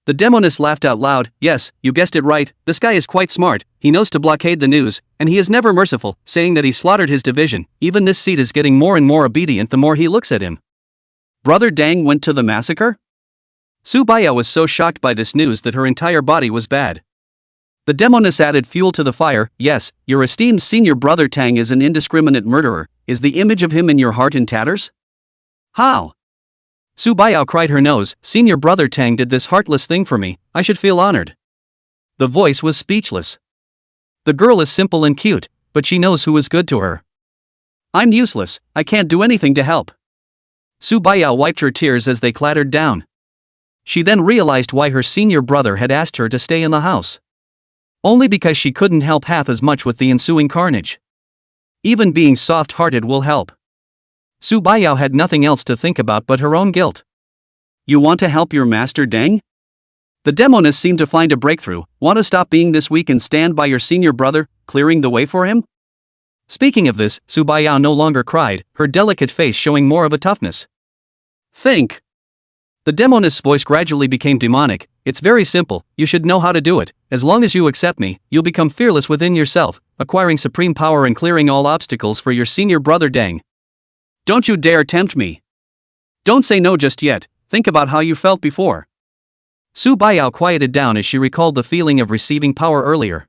The demoness laughed out loud. Yes, you guessed it right, this guy is quite smart, he knows to blockade the news, and he is never merciful, saying that he slaughtered his division. Even this seed is getting more and more obedient the more he looks at him. Brother Deng went to the massacre? Su Baiyao was so shocked by this news that her entire body was bad. The demoness added fuel to the fire. Yes, your esteemed senior brother Tang is an indiscriminate murderer. Is the image of him in your heart in tatters? How? Su Baiyao cried her nose. Senior brother Tang did this heartless thing for me, I should feel honored. The voice was speechless. The girl is simple and cute, but she knows who is good to her. I'm useless, I can't do anything to help. Su Baiyao wiped her tears as they clattered down. She then realized why her senior brother had asked her to stay in the house. Only because she couldn't help half as much with the ensuing carnage. Even being soft-hearted will help. Su Baiyao had nothing else to think about but her own guilt. You want to help your master Deng? The demoness seemed to find a breakthrough. Want to stop being this weak and stand by your senior brother, clearing the way for him? Speaking of this, Su Baiyao no longer cried, her delicate face showing more of a toughness. Think. The demoness' voice gradually became demonic. It's very simple, you should know how to do it. As long as you accept me, you'll become fearless within yourself, acquiring supreme power and clearing all obstacles for your senior brother Deng. Don't you dare tempt me. Don't say no just yet, think about how you felt before. Su Baiyao quieted down as she recalled the feeling of receiving power earlier.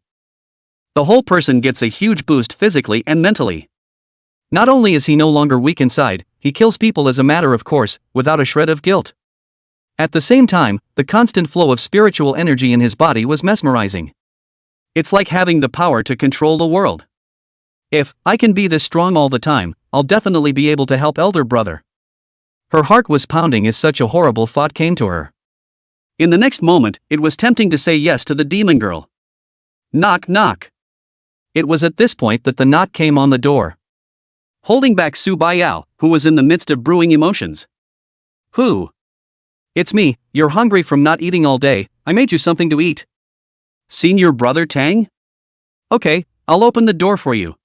The whole person gets a huge boost physically and mentally. Not only is he no longer weak inside, he kills people as a matter of course, without a shred of guilt. At the same time, the constant flow of spiritual energy in his body was mesmerizing. It's like having the power to control the world. If I can be this strong all the time, I'll definitely be able to help elder brother. Her heart was pounding as such a horrible thought came to her. In the next moment, it was tempting to say yes to the demon girl. Knock knock. It was at this point that the knock came on the door. Holding back Su Baiyao, who was in the midst of brewing emotions. Who? It's me, you're hungry from not eating all day, I made you something to eat. Senior brother Tang? Okay, I'll open the door for you.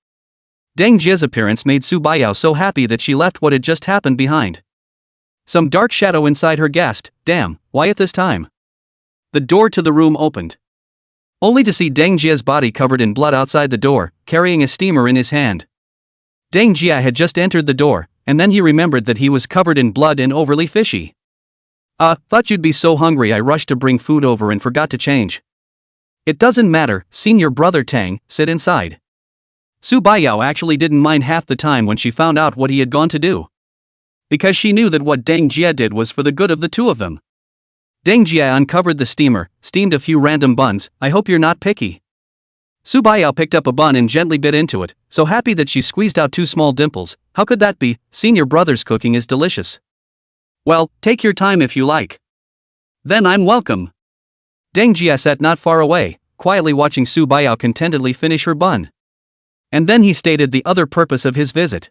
Deng Jia's appearance made Su Baiyao so happy that she left what had just happened behind. Some dark shadow inside her gasped, damn, why at this time? The door to the room opened. Only to see Deng Jia's body covered in blood outside the door, carrying a steamer in his hand. Deng Jia had just entered the door, and then he remembered that he was covered in blood and overly fishy. Thought you'd be so hungry I rushed to bring food over and forgot to change. It doesn't matter, senior brother Tang, sit inside. Su Baiyao actually didn't mind half the time when she found out what he had gone to do. Because she knew that what Deng Jia did was for the good of the two of them. Deng Jia uncovered the steamer, steamed a few random buns. I hope you're not picky. Su Baiyao picked up a bun and gently bit into it, so happy that she squeezed out 2 small dimples. How could that be? Senior brother's cooking is delicious. Well, take your time if you like. Then I'm welcome. Deng Jia sat not far away, quietly watching Su Baiyao contentedly finish her bun. And then he stated the other purpose of his visit.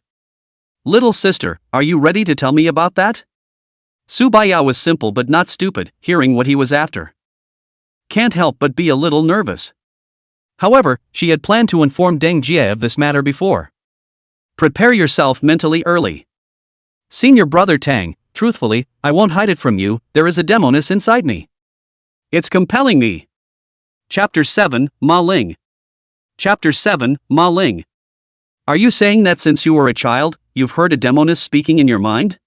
Little sister, are you ready to tell me about that? Su Baiyao was simple but not stupid, hearing what he was after. Can't help but be a little nervous. However, she had planned to inform Deng Jia of this matter before. Prepare yourself mentally early. Senior brother Tang, truthfully, I won't hide it from you, there is a demoness inside me. It's compelling me. Chapter 7, Ma Ling. Chapter 7, Ma Ling. Are you saying that since you were a child, you've heard a demoness speaking in your mind?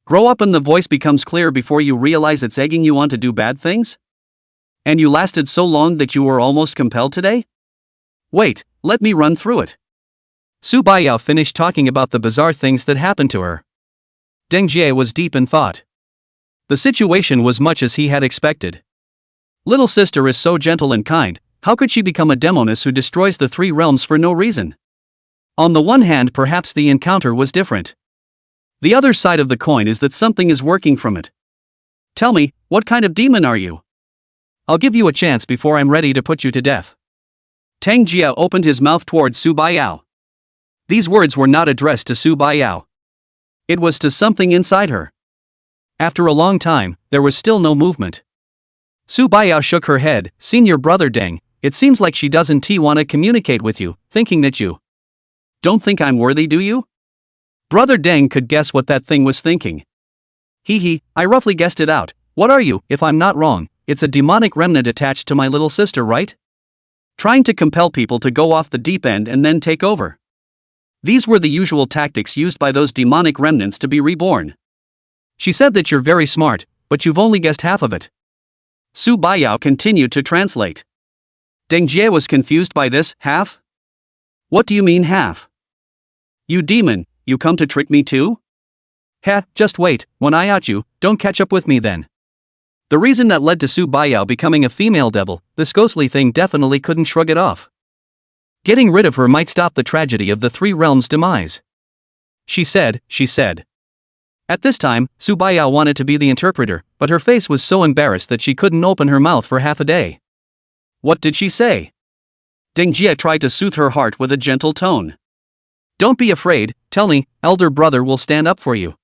Grow up and the voice becomes clear before you realize it's egging you on to do bad things? And you lasted so long that you were almost compelled today? Wait, let me run through it. Su Baiyao finished talking about the bizarre things that happened to her. Deng Jia was deep in thought. The situation was much as he had expected. Little sister is so gentle and kind, how could she become a demoness who destroys the 3 realms for no reason? On the one hand, perhaps the encounter was different. The other side of the coin is that something is working from it. Tell me, what kind of demon are you? I'll give you a chance before I'm ready to put you to death. Tang Jia opened his mouth towards Su Baiyao. These words were not addressed to Su Baiyao. It was to something inside her. After a long time, there was still no movement. Su Baiyao shook her head. Senior brother Deng, it seems like she doesn't want to communicate with you, thinking that you don't think I'm worthy, do you? Brother Deng could guess what that thing was thinking. I roughly guessed it out. What are you, if I'm not wrong? It's a demonic remnant attached to my little sister, right? Trying to compel people to go off the deep end and then take over. These were the usual tactics used by those demonic remnants to be reborn. She said that you're very smart, but you've only guessed half of it. Su Baiyao continued to translate. Deng Jie was confused by this. Half? What do you mean half? You demon, you come to trick me too? Just wait, when I out you, don't catch up with me then. The reason that led to Su Baiyao becoming a female devil, this ghostly thing definitely couldn't shrug it off. Getting rid of her might stop the tragedy of the three realms' demise. She said. At this time, Su Baiyao wanted to be the interpreter, but her face was so embarrassed that she couldn't open her mouth for half a day. What did she say? Deng Jie tried to soothe her heart with a gentle tone. Don't be afraid, tell me, elder brother will stand up for you.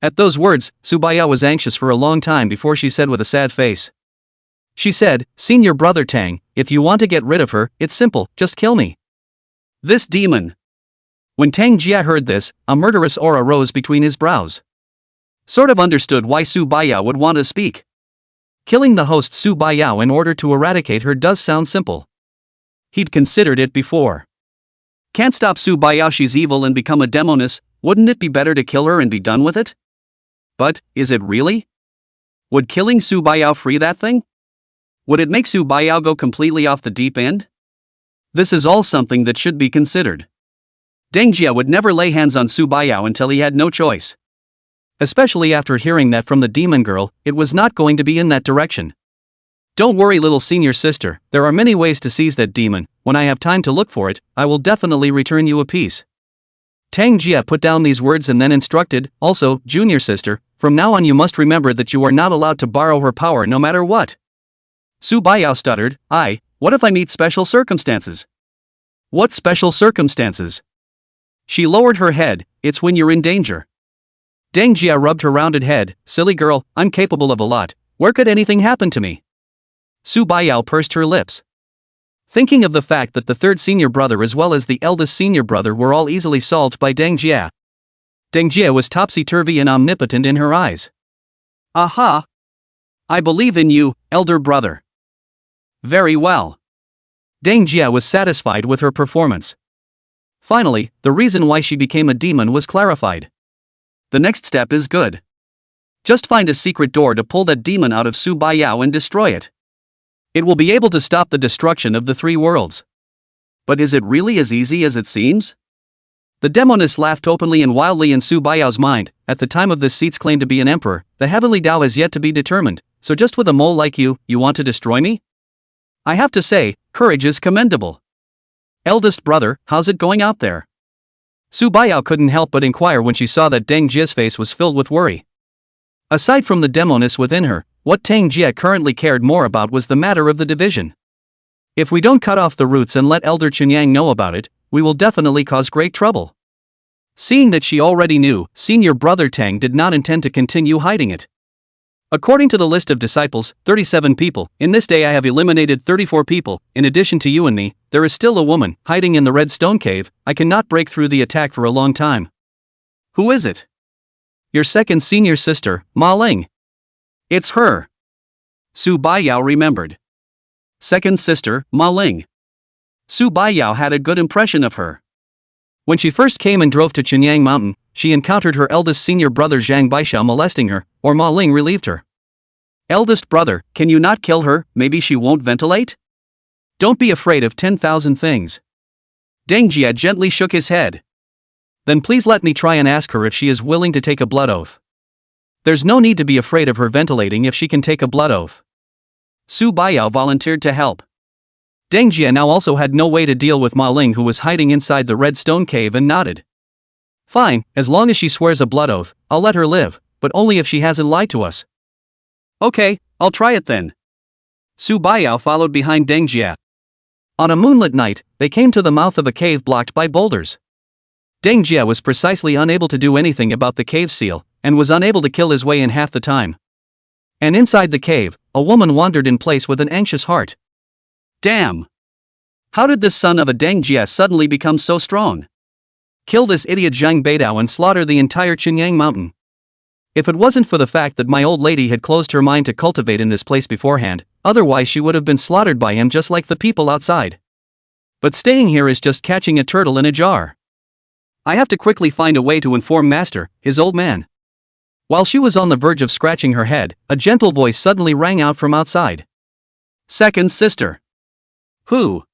At those words, Su Baiyao was anxious for a long time before she said with a sad face. She said, Senior brother Tang, if you want to get rid of her, it's simple, just kill me. This demon. When Tang Jia heard this, a murderous aura rose between his brows. Sort of understood why Su Baiyao would want to speak. Killing the host Su Baiyao in order to eradicate her does sound simple. He'd considered it before. Can't stop Su Baiyao, she's evil and become a demoness, wouldn't it be better to kill her and be done with it? But, is it really? Would killing Su Baiyao free that thing? Would it make Su Baiyao go completely off the deep end? This is all something that should be considered. Deng Jia would never lay hands on Su Baiyao until he had no choice. Especially after hearing that from the demon girl, it was not going to be in that direction. Don't worry, little senior sister, there are many ways to seize that demon. When I have time to look for it, I will definitely return you a piece. Tang Jia put down these words and then instructed, also, junior sister, from now on you must remember that you are not allowed to borrow her power no matter what. Su Baiyao stuttered, what if I meet special circumstances? What special circumstances? She lowered her head, it's when you're in danger. Deng Jia rubbed her rounded head, silly girl, I'm capable of a lot, where could anything happen to me? Su Baiyao pursed her lips. Thinking of the fact that the third senior brother as well as the eldest senior brother were all easily solved by Deng Jia. Deng Jia was topsy-turvy and omnipotent in her eyes. Aha! I believe in you, elder brother. Very well. Deng Jia was satisfied with her performance. Finally, the reason why she became a demon was clarified. The next step is good. Just find a secret door to pull that demon out of Su Baiyao and destroy it. It will be able to stop the destruction of the three worlds. But is it really as easy as it seems? The demoness laughed openly and wildly in Su Baiyao's mind. At the time of this seat's claim to be an emperor, the heavenly Tao has yet to be determined, so just with a mole like you want to destroy me? I have to say, courage is commendable. Eldest brother, how's it going out there? Su Baiyao couldn't help but inquire when she saw that Deng Jia's face was filled with worry. Aside from the demoness within her, what Tang Jia currently cared more about was the matter of the division. If we don't cut off the roots and let Elder Chunyang know about it, we will definitely cause great trouble. Seeing that she already knew, senior brother Tang did not intend to continue hiding it. According to the list of disciples, 37 people, in this day I have eliminated 34 people, in addition to you and me, there is still a woman, hiding in the red stone cave, I cannot break through the attack for a long time. Who is it? Your second senior sister, Ma Ling. It's her. Su Baiyao remembered. Second sister, Ma Ling. Su Baiyao had a good impression of her. When she first came and drove to Chunyang Mountain, she encountered her eldest senior brother Zhang Baishao molesting her, or Ma Ling relieved her. Eldest brother, can you not kill her, maybe she won't ventilate? Don't be afraid of 10,000 things. Deng Jia gently shook his head. Then please let me try and ask her if she is willing to take a blood oath. There's no need to be afraid of her ventilating if she can take a blood oath. Su Baiyao volunteered to help. Deng Jie now also had no way to deal with Ma Ling, who was hiding inside the red stone cave, and nodded. Fine, as long as she swears a blood oath, I'll let her live, but only if she hasn't lied to us. Okay, I'll try it then. Su Baiyao followed behind Deng Jie. On a moonlit night, they came to the mouth of a cave blocked by boulders. Deng Jie was precisely unable to do anything about the cave seal, and was unable to kill his way in half the time. And inside the cave, a woman wandered in place with an anxious heart. Damn! How did this son of a Deng Jie suddenly become so strong? Kill this idiot Zhang Beidao and slaughter the entire Qinyang mountain. If it wasn't for the fact that my old lady had closed her mind to cultivate in this place beforehand, otherwise she would have been slaughtered by him just like the people outside. But staying here is just catching a turtle in a jar. I have to quickly find a way to inform Master, his old man. While she was on the verge of scratching her head, a gentle voice suddenly rang out from outside. Second sister. Who?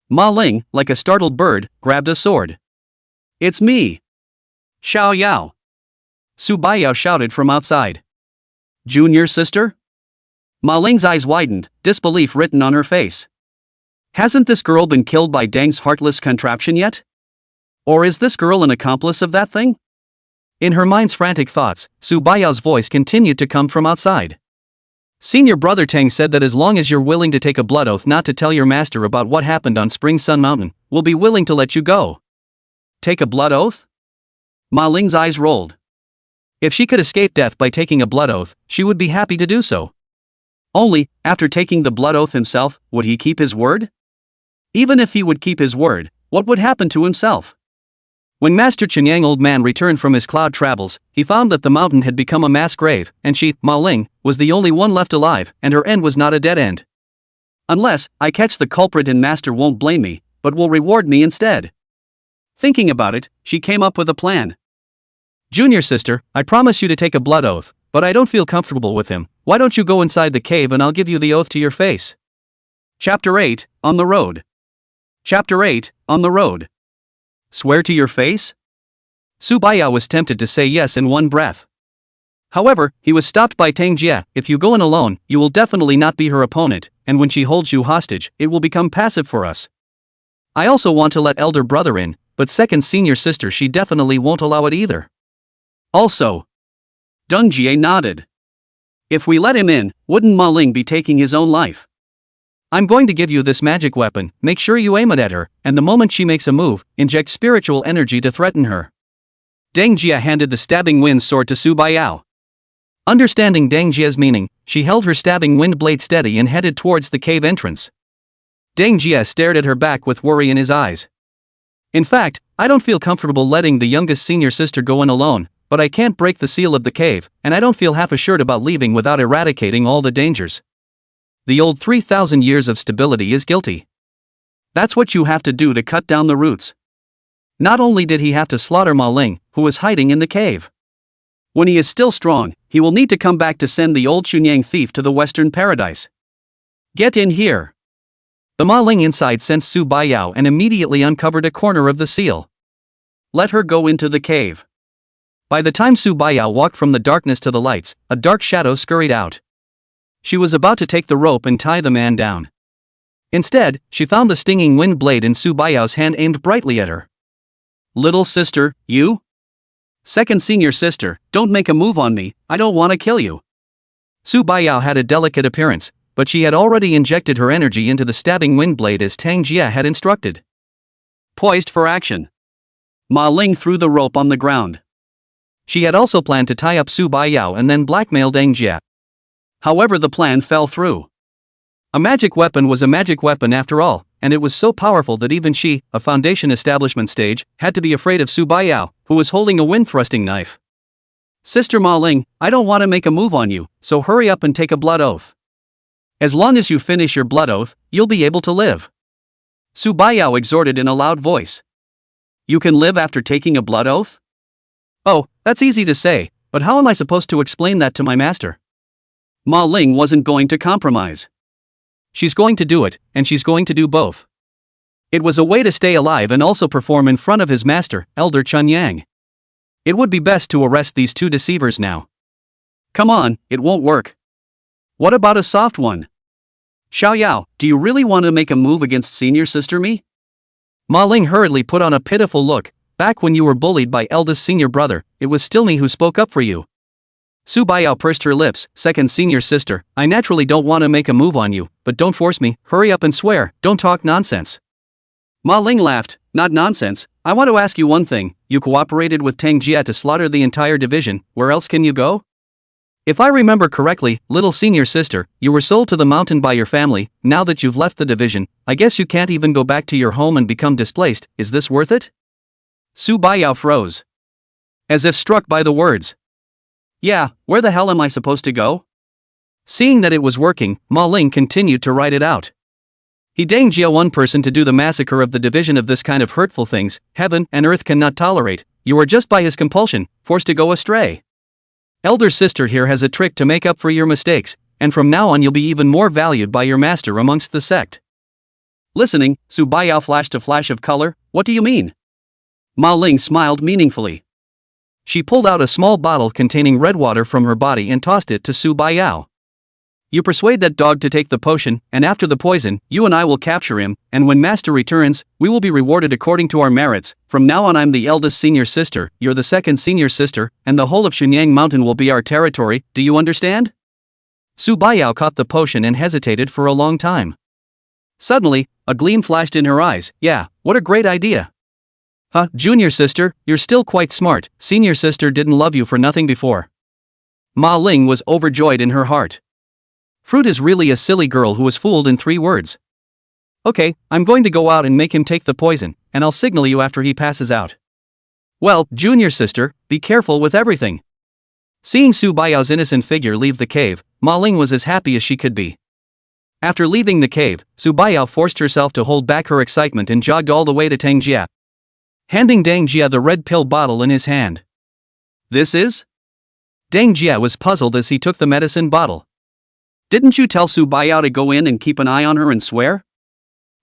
Ma Ling, like a startled bird, grabbed a sword. It's me. Xiao Yao. Su Baiyao shouted from outside. Junior sister? Ma Ling's eyes widened, disbelief written on her face. Hasn't this girl been killed by Deng's heartless contraption yet? Or is this girl an accomplice of that thing? In her mind's frantic thoughts, Su Baiyao's voice continued to come from outside. Senior brother Tang said that as long as you're willing to take a blood oath not to tell your master about what happened on Spring Sun Mountain, we'll be willing to let you go. Take a blood oath? Ma Ling's eyes rolled. If she could escape death by taking a blood oath, she would be happy to do so. Only, after taking the blood oath himself, would he keep his word? Even if he would keep his word, what would happen to himself? When Master Qinyang old man returned from his cloud travels, he found that the mountain had become a mass grave, and she, Ma Ling, was the only one left alive, and her end was not a dead end. Unless I catch the culprit and Master won't blame me, but will reward me instead. Thinking about it, she came up with a plan. Junior sister, I promise you to take a blood oath, but I don't feel comfortable with him. Why don't you go inside the cave and I'll give you the oath to your face. Chapter 8, On the Road. Chapter 8, On the Road. Swear to your face? Su Baiyao was tempted to say yes in one breath. However, he was stopped by Tang Jie. If you go in alone, you will definitely not be her opponent, and when she holds you hostage, it will become passive for us. I also want to let elder brother in, but second senior sister she definitely won't allow it either. Also. Deng Jie nodded. If we let him in, wouldn't Ma Ling be taking his own life? I'm going to give you this magic weapon, make sure you aim it at her, and the moment she makes a move, inject spiritual energy to threaten her. Deng Jie handed the stabbing wind sword to Su Baiyao. Understanding Deng Jie's meaning, she held her stabbing wind blade steady and headed towards the cave entrance. Deng Jie stared at her back with worry in his eyes. In fact, I don't feel comfortable letting the youngest senior sister go in alone, but I can't break the seal of the cave, and I don't feel half assured about leaving without eradicating all the dangers. The old 3,000 years of stability is guilty. That's what you have to do to cut down the roots. Not only did he have to slaughter Ma Ling, who was hiding in the cave. When he is still strong, he will need to come back to send the old Qinyang thief to the Western Paradise. Get in here. The Ma Ling inside sensed Su Baiyao and immediately uncovered a corner of the seal. Let her go into the cave. By the time Su Baiyao walked from the darkness to the lights, a dark shadow scurried out. She was about to take the rope and tie the man down. Instead, she found the stinging wind blade in Su Baiyao's hand aimed brightly at her. Little sister, you? Second senior sister, don't make a move on me, I don't want to kill you. Su Baiyao had a delicate appearance, but she had already injected her energy into the stabbing wind blade as Tang Jie had instructed. Poised for action. Ma Ling threw the rope on the ground. She had also planned to tie up Su Baiyao and then blackmail Deng Jie. However, the plan fell through. A magic weapon was a magic weapon after all, and it was so powerful that even she, a foundation establishment stage, had to be afraid of Su Baiyao, who was holding a wind-thrusting knife. Sister Ma Ling, I don't want to make a move on you, so hurry up and take a blood oath. As long as you finish your blood oath, you'll be able to live. Su Baiyao exhorted in a loud voice. You can live after taking a blood oath? Oh, that's easy to say, but how am I supposed to explain that to my master? Ma Ling wasn't going to compromise. She's going to do it, and she's going to do both. It was a way to stay alive and also perform in front of his master, Elder Qinyang. It would be best to arrest these two deceivers now. Come on, it won't work. What about a soft one? Xiao Yao, do you really want to make a move against senior sister me? Ma Ling hurriedly put on a pitiful look. Back when you were bullied by eldest senior brother, it was still me who spoke up for you. Su Baiyao pursed her lips. Second senior sister, I naturally don't want to make a move on you, but don't force me. Hurry up and swear, don't talk nonsense. Ma Ling laughed. Not nonsense. I want to ask you one thing. You cooperated with Tang Jia to slaughter the entire division. Where else can you go? If I remember correctly, little senior sister, you were sold to the mountain by your family. Now that you've left the division, I guess you can't even go back to your home and become displaced. Is this worth it? Su Baiyao froze, as if struck by the words. Yeah, where the hell am I supposed to go? Seeing that it was working, Ma Ling continued to write it out. He Dang Jia one person to do the massacre of the division of this kind of hurtful things, heaven and earth cannot tolerate. You are just by his compulsion, forced to go astray. Elder sister here has a trick to make up for your mistakes, and from now on you'll be even more valued by your master amongst the sect. Listening, Su Baiyao flashed a flash of color. What do you mean? Ma Ling smiled meaningfully. She pulled out a small bottle containing red water from her body and tossed it to Su Baiyao. You persuade that dog to take the potion, and after the poison, you and I will capture him, and when master returns, we will be rewarded according to our merits. From now on I'm the eldest senior sister, you're the second senior sister, and the whole of Shenyang Mountain will be our territory, do you understand? Su Baiyao caught the potion and hesitated for a long time. Suddenly, a gleam flashed in her eyes. Yeah, what a great idea. Huh, junior sister, you're still quite smart. Senior sister didn't love you for nothing before. Ma Ling was overjoyed in her heart. Fruit is really a silly girl who was fooled in 3 words. Okay, I'm going to go out and make him take the poison, and I'll signal you after he passes out. Well, junior sister, be careful with everything. Seeing Su Baiyao's innocent figure leave the cave, Ma Ling was as happy as she could be. After leaving the cave, Su Baiyao forced herself to hold back her excitement and jogged all the way to Tang Jia, handing Dang Jia the red pill bottle in his hand. This is? Dang Jia was puzzled as he took the medicine bottle. Didn't you tell Su Baiyao to go in and keep an eye on her and swear?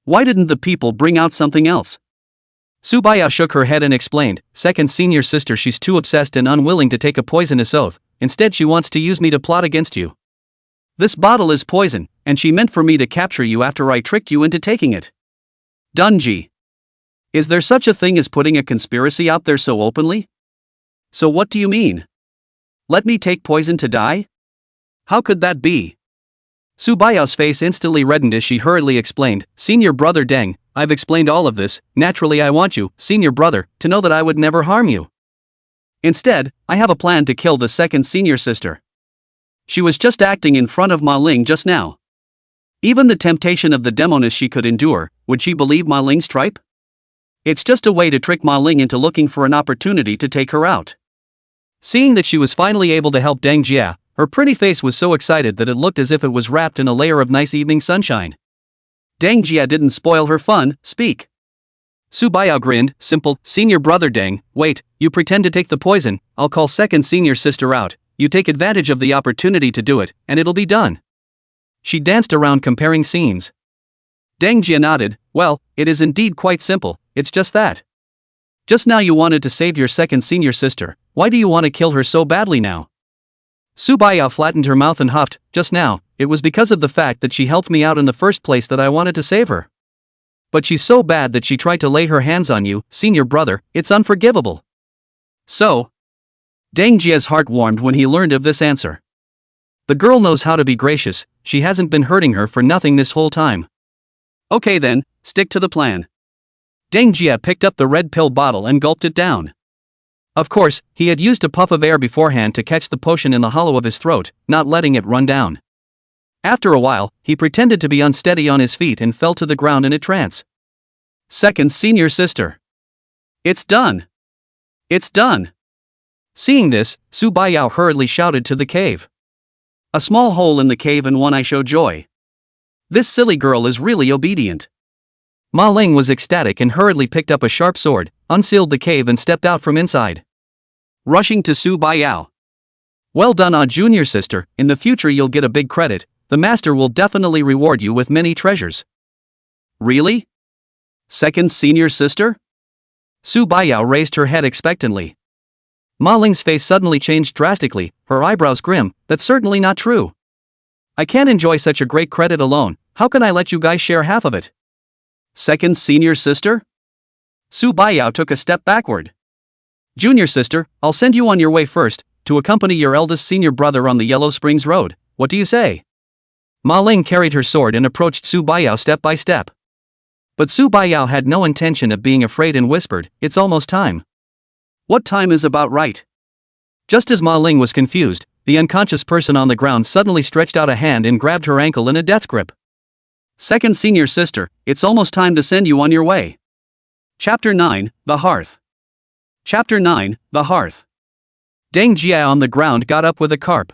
Why didn't the people bring out something else? Su Baiyao shook her head and explained, second senior sister, she's too obsessed and unwilling to take a poisonous oath. Instead she wants to use me to plot against you. This bottle is poison, and she meant for me to capture you after I tricked you into taking it. Dunji. Is there such a thing as putting a conspiracy out there so openly? So what do you mean? Let me take poison to die? How could that be? Su Baiyao's face instantly reddened as she hurriedly explained, Senior brother Deng, I've explained all of this. Naturally I want you, senior brother, to know that I would never harm you. Instead, I have a plan to kill the second senior sister. She was just acting in front of Ma Ling just now. Even the temptation of the demoness she could endure, would she believe Ma Ling's tripe? It's just a way to trick Ma Ling into looking for an opportunity to take her out. Seeing that she was finally able to help Deng Jia, her pretty face was so excited that it looked as if it was wrapped in a layer of nice evening sunshine. Deng Jia didn't spoil her fun, speak. Su Baiyao grinned, simple, senior brother Deng, wait, you pretend to take the poison, I'll call second senior sister out, you take advantage of the opportunity to do it, and it'll be done. She danced around comparing scenes. Deng Jia nodded, well, it is indeed quite simple, it's just that. Just now you wanted to save your second senior sister, why do you want to kill her so badly now? Su Baiyao flattened her mouth and huffed, just now, it was because of the fact that she helped me out in the first place that I wanted to save her. But she's so bad that she tried to lay her hands on you, senior brother, it's unforgivable. So? Deng Jia's heart warmed when he learned of this answer. The girl knows how to be gracious, she hasn't been hurting her for nothing this whole time. Okay then, stick to the plan. Deng Jia picked up the red pill bottle and gulped it down. Of course, he had used a puff of air beforehand to catch the potion in the hollow of his throat, not letting it run down. After a while, he pretended to be unsteady on his feet and fell to the ground in a trance. Second senior sister. It's done. It's done. Seeing this, Su Baiyao hurriedly shouted to the cave. A small hole in the cave and one I show joy. This silly girl is really obedient. Ma Ling was ecstatic and hurriedly picked up a sharp sword, unsealed the cave and stepped out from inside. Rushing to Su Baiyao. Well done, junior sister, in the future you'll get a big credit, the master will definitely reward you with many treasures. Really? Second senior sister? Su Baiyao raised her head expectantly. Ma Ling's face suddenly changed drastically, her eyebrows grim, that's certainly not true. I can't enjoy such a great credit alone, How can I let you guys share half of it? Second senior sister? Su Baiyao took a step backward. Junior sister, I'll send you on your way first, to accompany your eldest senior brother on the Yellow Springs Road. What do you say? Ma Ling carried her sword and approached Su Baiyao step by step. But Su Baiyao had no intention of being afraid and whispered, "It's almost time." What time is about right? Just as Ma Ling was confused, the unconscious person on the ground suddenly stretched out a hand and grabbed her ankle in a death grip. Second senior sister, it's almost time to send you on your way. Chapter 9, The Hearth. Chapter 9, The Hearth. Deng Jia on the ground got up with a carp.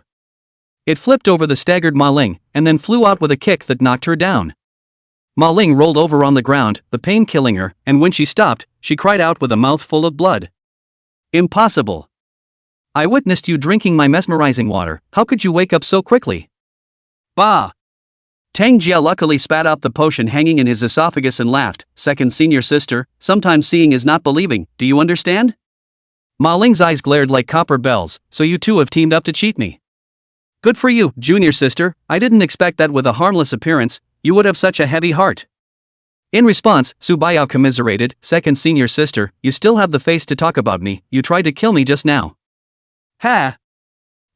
It flipped over the staggered Ma Ling, and then flew out with a kick that knocked her down. Ma Ling rolled over on the ground, the pain killing her, and when she stopped, she cried out with a mouth full of blood. Impossible. I witnessed you drinking my mesmerizing water, how could you wake up so quickly? Bah! Deng Jia luckily spat out the potion hanging in his esophagus and laughed. Second senior sister, sometimes seeing is not believing, do you understand? Ma Ling's eyes glared like copper bells, so you two have teamed up to cheat me. Good for you, junior sister, I didn't expect that with a harmless appearance, you would have such a heavy heart. In response, Su Baiyao commiserated, second senior sister, you still have the face to talk about me, you tried to kill me just now. Ha!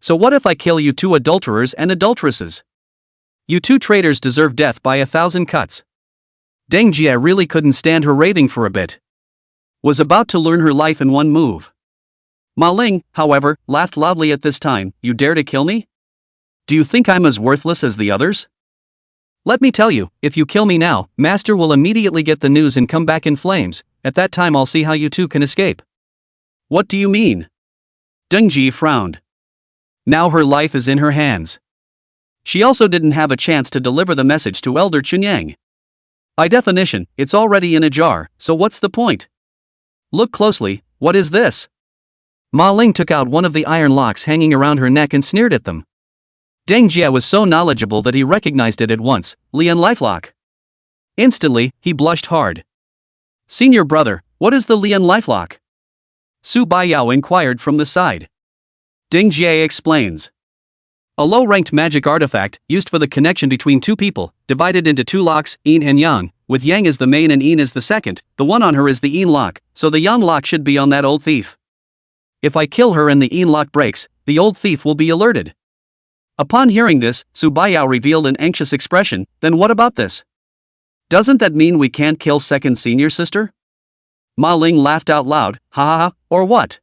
So what if I kill you two adulterers and adulteresses? You two traitors deserve death by 1,000 cuts. Deng Jia really couldn't stand her raving for a bit. Was about to learn her life in one move. Ma Ling, however, laughed loudly at this time, you dare to kill me? Do you think I'm as worthless as the others? Let me tell you, if you kill me now, Master will immediately get the news and come back in flames, at that time I'll see how you two can escape. What do you mean? Deng Ji frowned. Now her life is in her hands. She also didn't have a chance to deliver the message to Elder Chunyang. By definition, it's already in a jar, so what's the point? Look closely, what is this? Ma Ling took out one of the iron locks hanging around her neck and sneered at them. Deng Jia was so knowledgeable that he recognized it at once, Lian Lifelock. Instantly, he blushed hard. Senior brother, what is the Lian Lifelock? Su Baiyao inquired from the side. Deng Jia explains. A low-ranked magic artifact, used for the connection between two people, divided into two locks, yin and yang, with yang as the main and yin as the second, the one on her is the yin lock, so the yang lock should be on that old thief. If I kill her and the yin lock breaks, the old thief will be alerted. Upon hearing this, Su Baiyao revealed an anxious expression, then what about this? Doesn't that mean we can't kill second senior sister? Ma Ling laughed out loud, ha ha ha, or what?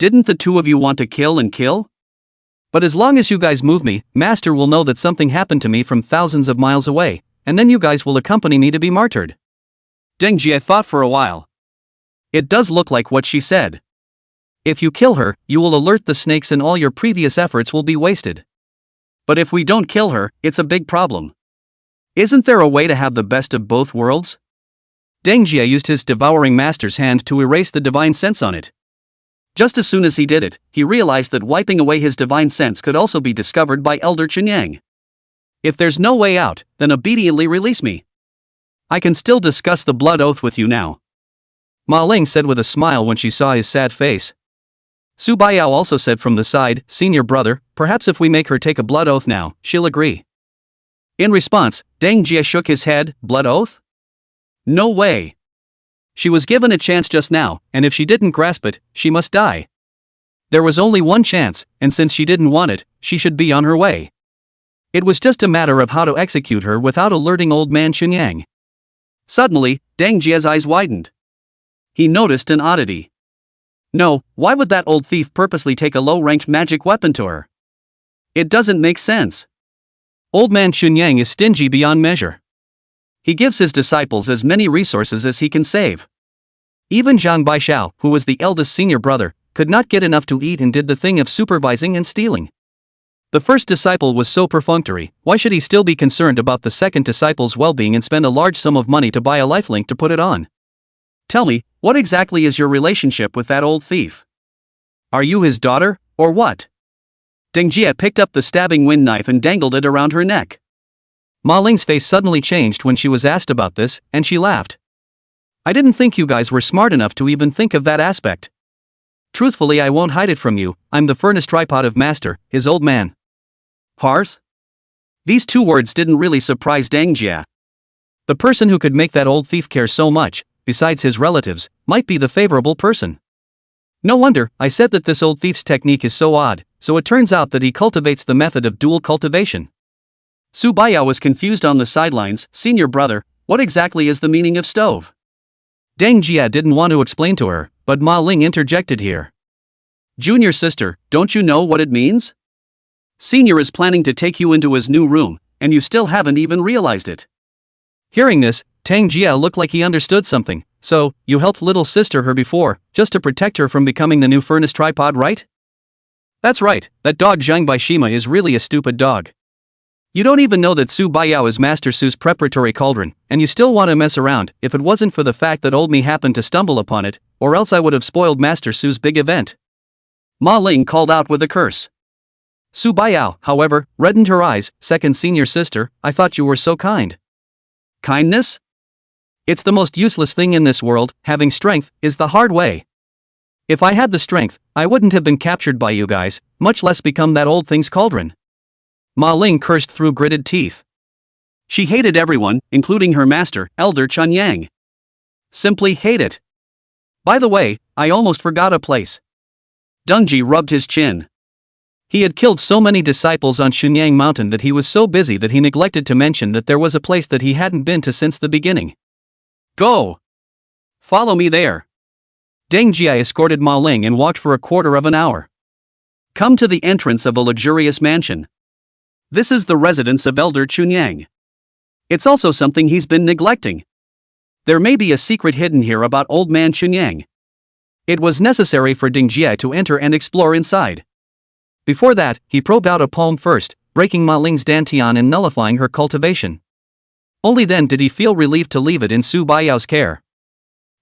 Didn't the two of you want to kill and kill? But as long as you guys move me, Master will know that something happened to me from thousands of miles away, and then you guys will accompany me to be martyred. Deng Jia thought for a while. It does look like what she said. If you kill her, you will alert the snakes and all your previous efforts will be wasted. But if we don't kill her, it's a big problem. Isn't there a way to have the best of both worlds? Deng Jia used his devouring master's hand to erase the divine sense on it. Just as soon as he did it, he realized that wiping away his divine sense could also be discovered by Elder Chunyang. If there's no way out, then obediently release me. I can still discuss the blood oath with you now. Ma Ling said with a smile when she saw his sad face. Su Baiyao also said from the side, senior brother, perhaps if we make her take a blood oath now, she'll agree. In response, Deng Jia shook his head, blood oath? No way. She was given a chance just now, and if she didn't grasp it, she must die. There was only one chance, and since she didn't want it, she should be on her way. It was just a matter of how to execute her without alerting old man Chunyang. Suddenly, Deng Jia's eyes widened. He noticed an oddity. No, why would that old thief purposely take a low-ranked magic weapon to her? It doesn't make sense. Old man Chunyang is stingy beyond measure. He gives his disciples as many resources as he can save. Even Zhang Baishao, who was the eldest senior brother, could not get enough to eat and did the thing of supervising and stealing. The first disciple was so perfunctory, why should he still be concerned about the second disciple's well-being and spend a large sum of money to buy a lifelink to put it on? Tell me, what exactly is your relationship with that old thief? Are you his daughter, or what? Deng Jia picked up the stabbing wind knife and dangled it around her neck. Ma Ling's face suddenly changed when she was asked about this, and she laughed. I didn't think you guys were smart enough to even think of that aspect. Truthfully, I won't hide it from you, I'm the furnace tripod of Master, his old man. Hearth? These two words didn't really surprise Deng Jia. The person who could make that old thief care so much, besides his relatives, might be the favorable person. No wonder, I said that this old thief's technique is so odd, so it turns out that he cultivates the method of dual cultivation. Su Baiyao was confused on the sidelines. Senior brother, what exactly is the meaning of stove? Deng Jia didn't want to explain to her, but Ma Ling interjected here. Junior sister, don't you know what it means? Senior is planning to take you into his new room, and you still haven't even realized it. Hearing this, Deng Jia looked like he understood something. So, you helped little sister her before, just to protect her from becoming the new furnace tripod, right? That's right, that dog Zhang Bai Shima is really a stupid dog. You don't even know that Su Baiyao is Master Su's preparatory cauldron, and you still want to mess around. If it wasn't for the fact that old me happened to stumble upon it, or else I would have spoiled Master Su's big event. Ma Ling called out with a curse. Su Baiyao, however, reddened her eyes. Second senior sister, I thought you were so kind. Kindness? It's the most useless thing in this world. Having strength is the hard way. If I had the strength, I wouldn't have been captured by you guys, much less become that old thing's cauldron. Ma Ling cursed through gritted teeth. She hated everyone, including her master, Elder Chun Yang. Simply hate it. By the way, I almost forgot a place. Dungji rubbed his chin. He had killed so many disciples on Xunyang Mountain that he was so busy that he neglected to mention that there was a place that he hadn't been to since the beginning. Go! Follow me there. Deng Jia escorted Ma Ling and walked for a quarter of an hour. Come to the entrance of a luxurious mansion. This is the residence of Elder Chunyang. It's also something he's been neglecting. There may be a secret hidden here about old man Chunyang. It was necessary for Deng Jia to enter and explore inside. Before that, he probed out a palm first, breaking Ma Ling's dantian and nullifying her cultivation. Only then did he feel relieved to leave it in Su Baiyao's care.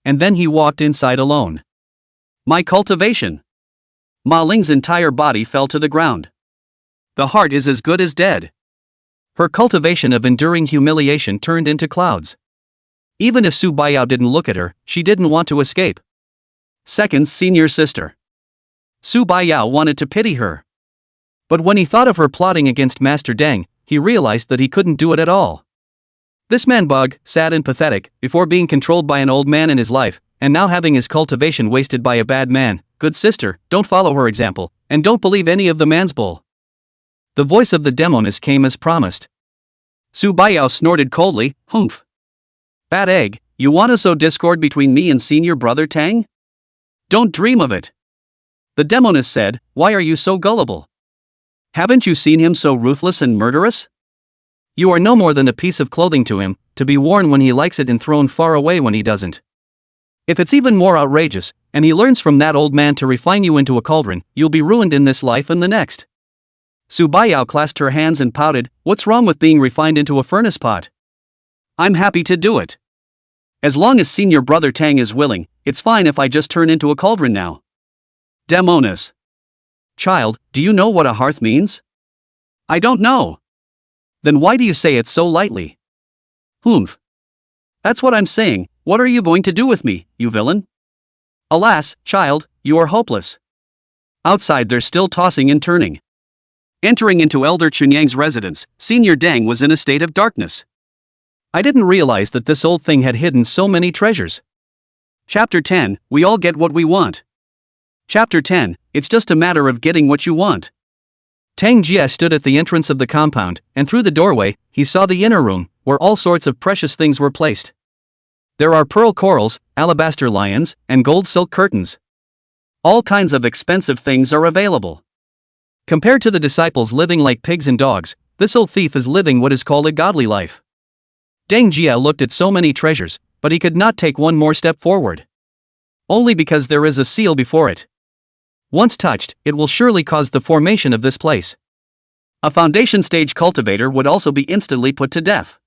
And then he walked inside alone. My cultivation. Ma Ling's entire body fell to the ground. The heart is as good as dead. Her cultivation of enduring humiliation turned into clouds. Even if Su Baiyao didn't look at her, she didn't want to escape. Second senior sister. Su Baiyao wanted to pity her. But when he thought of her plotting against Master Deng, he realized that he couldn't do it at all. This man bug, sad and pathetic, before being controlled by an old man in his life, and now having his cultivation wasted by a bad man. Good sister, don't follow her example, and don't believe any of the man's bull. The voice of the demoness came as promised. Su Baiyao snorted coldly, humph. Bad egg, you want to sow discord between me and senior brother Tang? Don't dream of it. The demoness said, why are you so gullible? Haven't you seen him so ruthless and murderous? You are no more than a piece of clothing to him, to be worn when he likes it and thrown far away when he doesn't. If it's even more outrageous, and he learns from that old man to refine you into a cauldron, you'll be ruined in this life and the next. Su Baiyao clasped her hands and pouted, what's wrong with being refined into a furnace pot? I'm happy to do it. As long as senior brother Tang is willing, it's fine if I just turn into a cauldron now. Demoness. Child, do you know what a hearth means? I don't know. Then why do you say it so lightly? Humph. That's what I'm saying. What are you going to do with me, you villain? Alas, child, you are hopeless. Outside they're still tossing and turning. Entering into Elder Chunyang's residence, Senior Deng was in a state of darkness. I didn't realize that this old thing had hidden so many treasures. Chapter 10, we all get what we want. Chapter 10, it's just a matter of getting what you want. Tang Jia stood at the entrance of the compound, and through the doorway, he saw the inner room, where all sorts of precious things were placed. There are pearl corals, alabaster lions, and gold silk curtains. All kinds of expensive things are available. Compared to the disciples living like pigs and dogs, this old thief is living what is called a godly life. Deng Jia looked at so many treasures, but he could not take one more step forward. Only because there is a seal before it. Once touched, it will surely cause the formation of this place. A foundation stage cultivator would also be instantly put to death.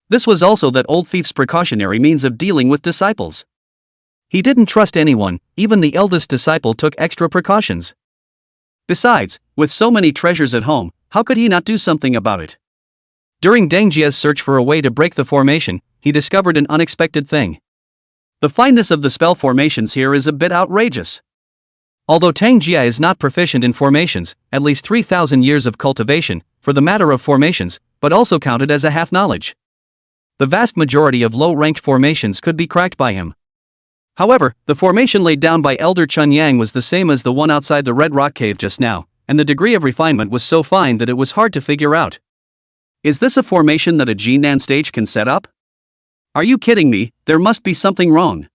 This was also that old thief's precautionary means of dealing with disciples. He didn't trust anyone, even the eldest disciple took extra precautions. Besides, with so many treasures at home, how could he not do something about it? During Deng Jia's search for a way to break the formation, he discovered an unexpected thing. The fineness of the spell formations here is a bit outrageous. Although Tang Jia is not proficient in formations, at least 3,000 years of cultivation, for the matter of formations, but also counted as a half-knowledge. The vast majority of low-ranked formations could be cracked by him. However, the formation laid down by Elder Chun Yang was the same as the one outside the Red Rock Cave just now, and the degree of refinement was so fine that it was hard to figure out. Is this a formation that a Jinan stage can set up? Are you kidding me? There must be something wrong.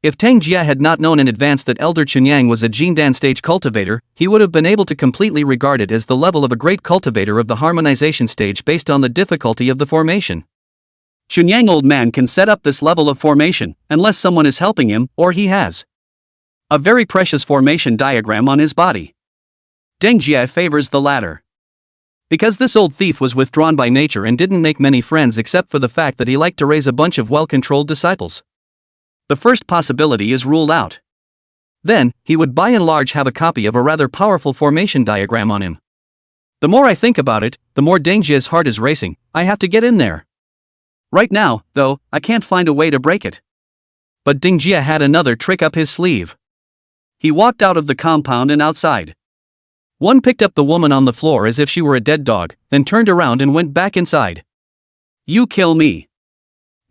If Tang Jia had not known in advance that Elder Chunyang was a Jindan stage cultivator, he would have been able to completely regard it as the level of a great cultivator of the harmonization stage based on the difficulty of the formation. Chunyang old man can set up this level of formation, unless someone is helping him, or he has a very precious formation diagram on his body. Deng Jia favors the latter. Because this old thief was withdrawn by nature and didn't make many friends except for the fact that he liked to raise a bunch of well-controlled disciples. The first possibility is ruled out. Then, he would by and large have a copy of a rather powerful formation diagram on him. The more I think about it, the more Deng Jia's heart is racing. I have to get in there. Right now, though, I can't find a way to break it. But Deng Jia had another trick up his sleeve. He walked out of the compound and outside. One picked up the woman on the floor as if she were a dead dog, then turned around and went back inside. You kill me.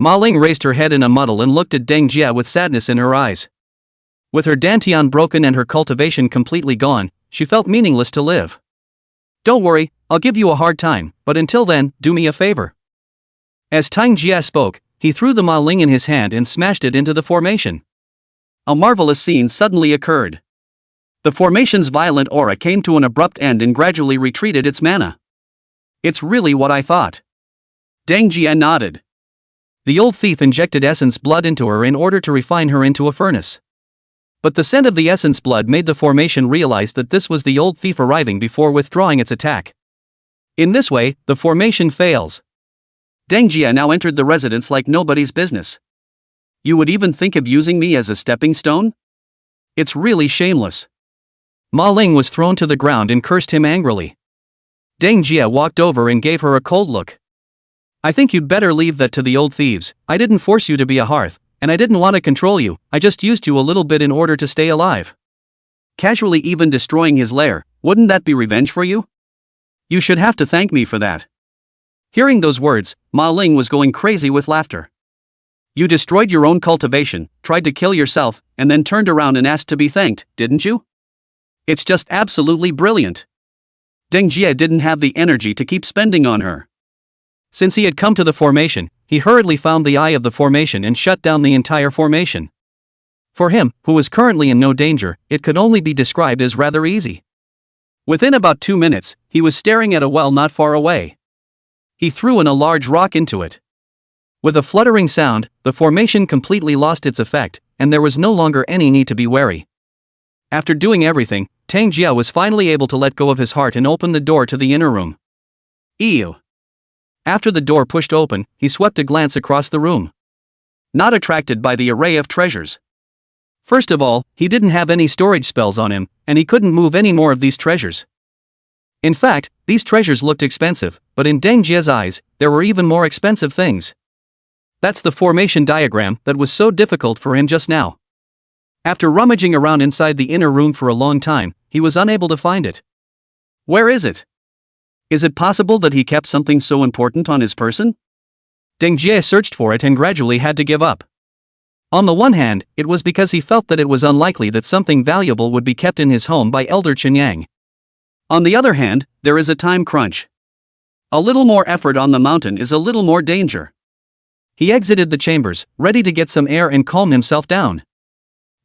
Ma Ling raised her head in a muddle and looked at Deng Jia with sadness in her eyes. With her dantian broken and her cultivation completely gone, she felt meaningless to live. Don't worry, I'll give you a hard time, but until then, do me a favor. As Deng Jia spoke, he threw the Ma Ling in his hand and smashed it into the formation. A marvelous scene suddenly occurred. The formation's violent aura came to an abrupt end and gradually retreated its mana. It's really what I thought. Deng Jia nodded. The old thief injected essence blood into her in order to refine her into a furnace. But the scent of the essence blood made the formation realize that this was the old thief arriving before withdrawing its attack. In this way, the formation fails. Deng Jia now entered the residence like nobody's business. You would even think of using me as a stepping stone? It's really shameless. Ma Ling was thrown to the ground and cursed him angrily. Deng Jia walked over and gave her a cold look. I think you'd better leave that to the old thieves. I didn't force you to be a hearth, and I didn't want to control you, I just used you a little bit in order to stay alive. Casually even destroying his lair, wouldn't that be revenge for you? You should have to thank me for that. Hearing those words, Ma Ling was going crazy with laughter. You destroyed your own cultivation, tried to kill yourself, and then turned around and asked to be thanked, didn't you? It's just absolutely brilliant. Deng Jia didn't have the energy to keep spending on her. Since he had come to the formation, he hurriedly found the eye of the formation and shut down the entire formation. For him, who was currently in no danger, it could only be described as rather easy. Within about 2 minutes, he was staring at a well not far away. He threw in a large rock into it. With a fluttering sound, the formation completely lost its effect, and there was no longer any need to be wary. After doing everything, Deng Jia was finally able to let go of his heart and open the door to the inner room. Ew. After the door pushed open, he swept a glance across the room. Not attracted by the array of treasures. First of all, he didn't have any storage spells on him, and he couldn't move any more of these treasures. In fact, these treasures looked expensive, but in Deng Jia's eyes, there were even more expensive things. That's the formation diagram that was so difficult for him just now. After rummaging around inside the inner room for a long time, he was unable to find it. Where is it? Is it possible that he kept something so important on his person? Deng Jia searched for it and gradually had to give up. On the one hand, it was because he felt that it was unlikely that something valuable would be kept in his home by Elder Chunyang. On the other hand, there is a time crunch. A little more effort on the mountain is a little more danger. He exited the chambers, ready to get some air and calm himself down.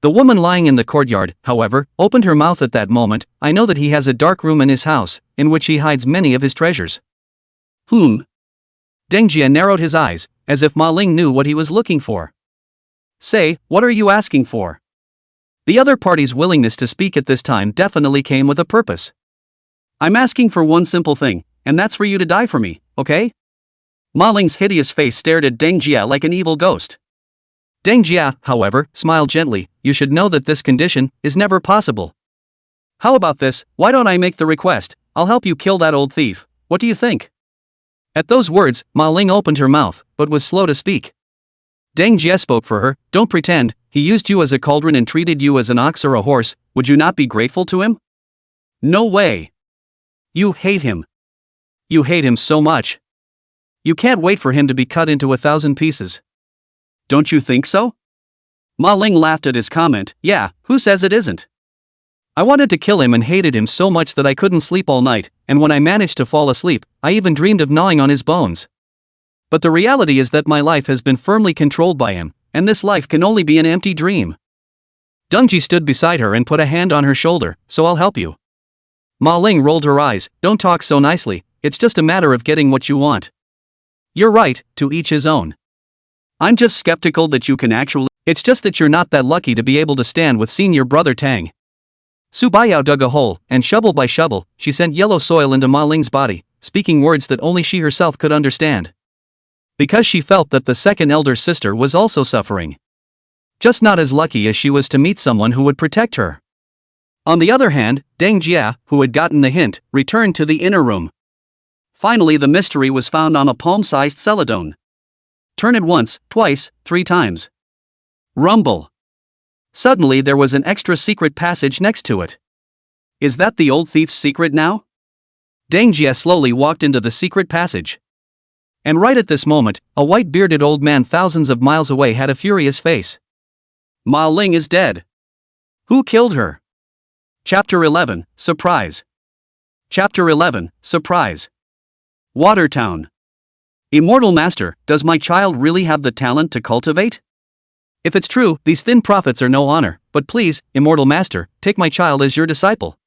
The woman lying in the courtyard, however, opened her mouth at that moment. I know that he has a dark room in his house, in which he hides many of his treasures. Deng Jia narrowed his eyes, as if Ma Ling knew what he was looking for. Say, what are you asking for? The other party's willingness to speak at this time definitely came with a purpose. I'm asking for one simple thing, and that's for you to die for me, okay? Ma Ling's hideous face stared at Deng Jia like an evil ghost. Deng Jia, however, smiled gently. You should know that this condition is never possible. How about this? Why don't I make the request? I'll help you kill that old thief. What do you think? At those words, Ma Ling opened her mouth, but was slow to speak. Deng Jia spoke for her. Don't pretend. He used you as a cauldron and treated you as an ox or a horse. Would you not be grateful to him? No way. You hate him. You hate him so much. You can't wait for him to be cut into 1,000 pieces. Don't you think so? Ma Ling laughed at his comment. Yeah, who says it isn't? I wanted to kill him and hated him so much that I couldn't sleep all night, and when I managed to fall asleep, I even dreamed of gnawing on his bones. But the reality is that my life has been firmly controlled by him, and this life can only be an empty dream. Dungji stood beside her and put a hand on her shoulder. So I'll help you. Ma Ling rolled her eyes. Don't talk so nicely, it's just a matter of getting what you want. You're right, to each his own. I'm just skeptical that you can actually. It's just that you're not that lucky to be able to stand with senior brother Tang. Su Baiyao dug a hole, and shovel by shovel, she sent yellow soil into Ma Ling's body, speaking words that only she herself could understand. Because she felt that the second elder sister was also suffering. Just not as lucky as she was to meet someone who would protect her. On the other hand, Deng Jia, who had gotten the hint, returned to the inner room. Finally the mystery was found on a palm-sized celadone. Turn it once, twice, 3 times. Rumble. Suddenly there was an extra secret passage next to it. Is that the old thief's secret now? Deng Jia slowly walked into the secret passage. And right at this moment, a white-bearded old man thousands of miles away had a furious face. Ma Ling is dead. Who killed her? Chapter 11, Surprise. Chapter 11, Surprise. Watertown. Immortal Master, does my child really have the talent to cultivate? If it's true, these thin prophets are no honor, but please, Immortal Master, take my child as your disciple.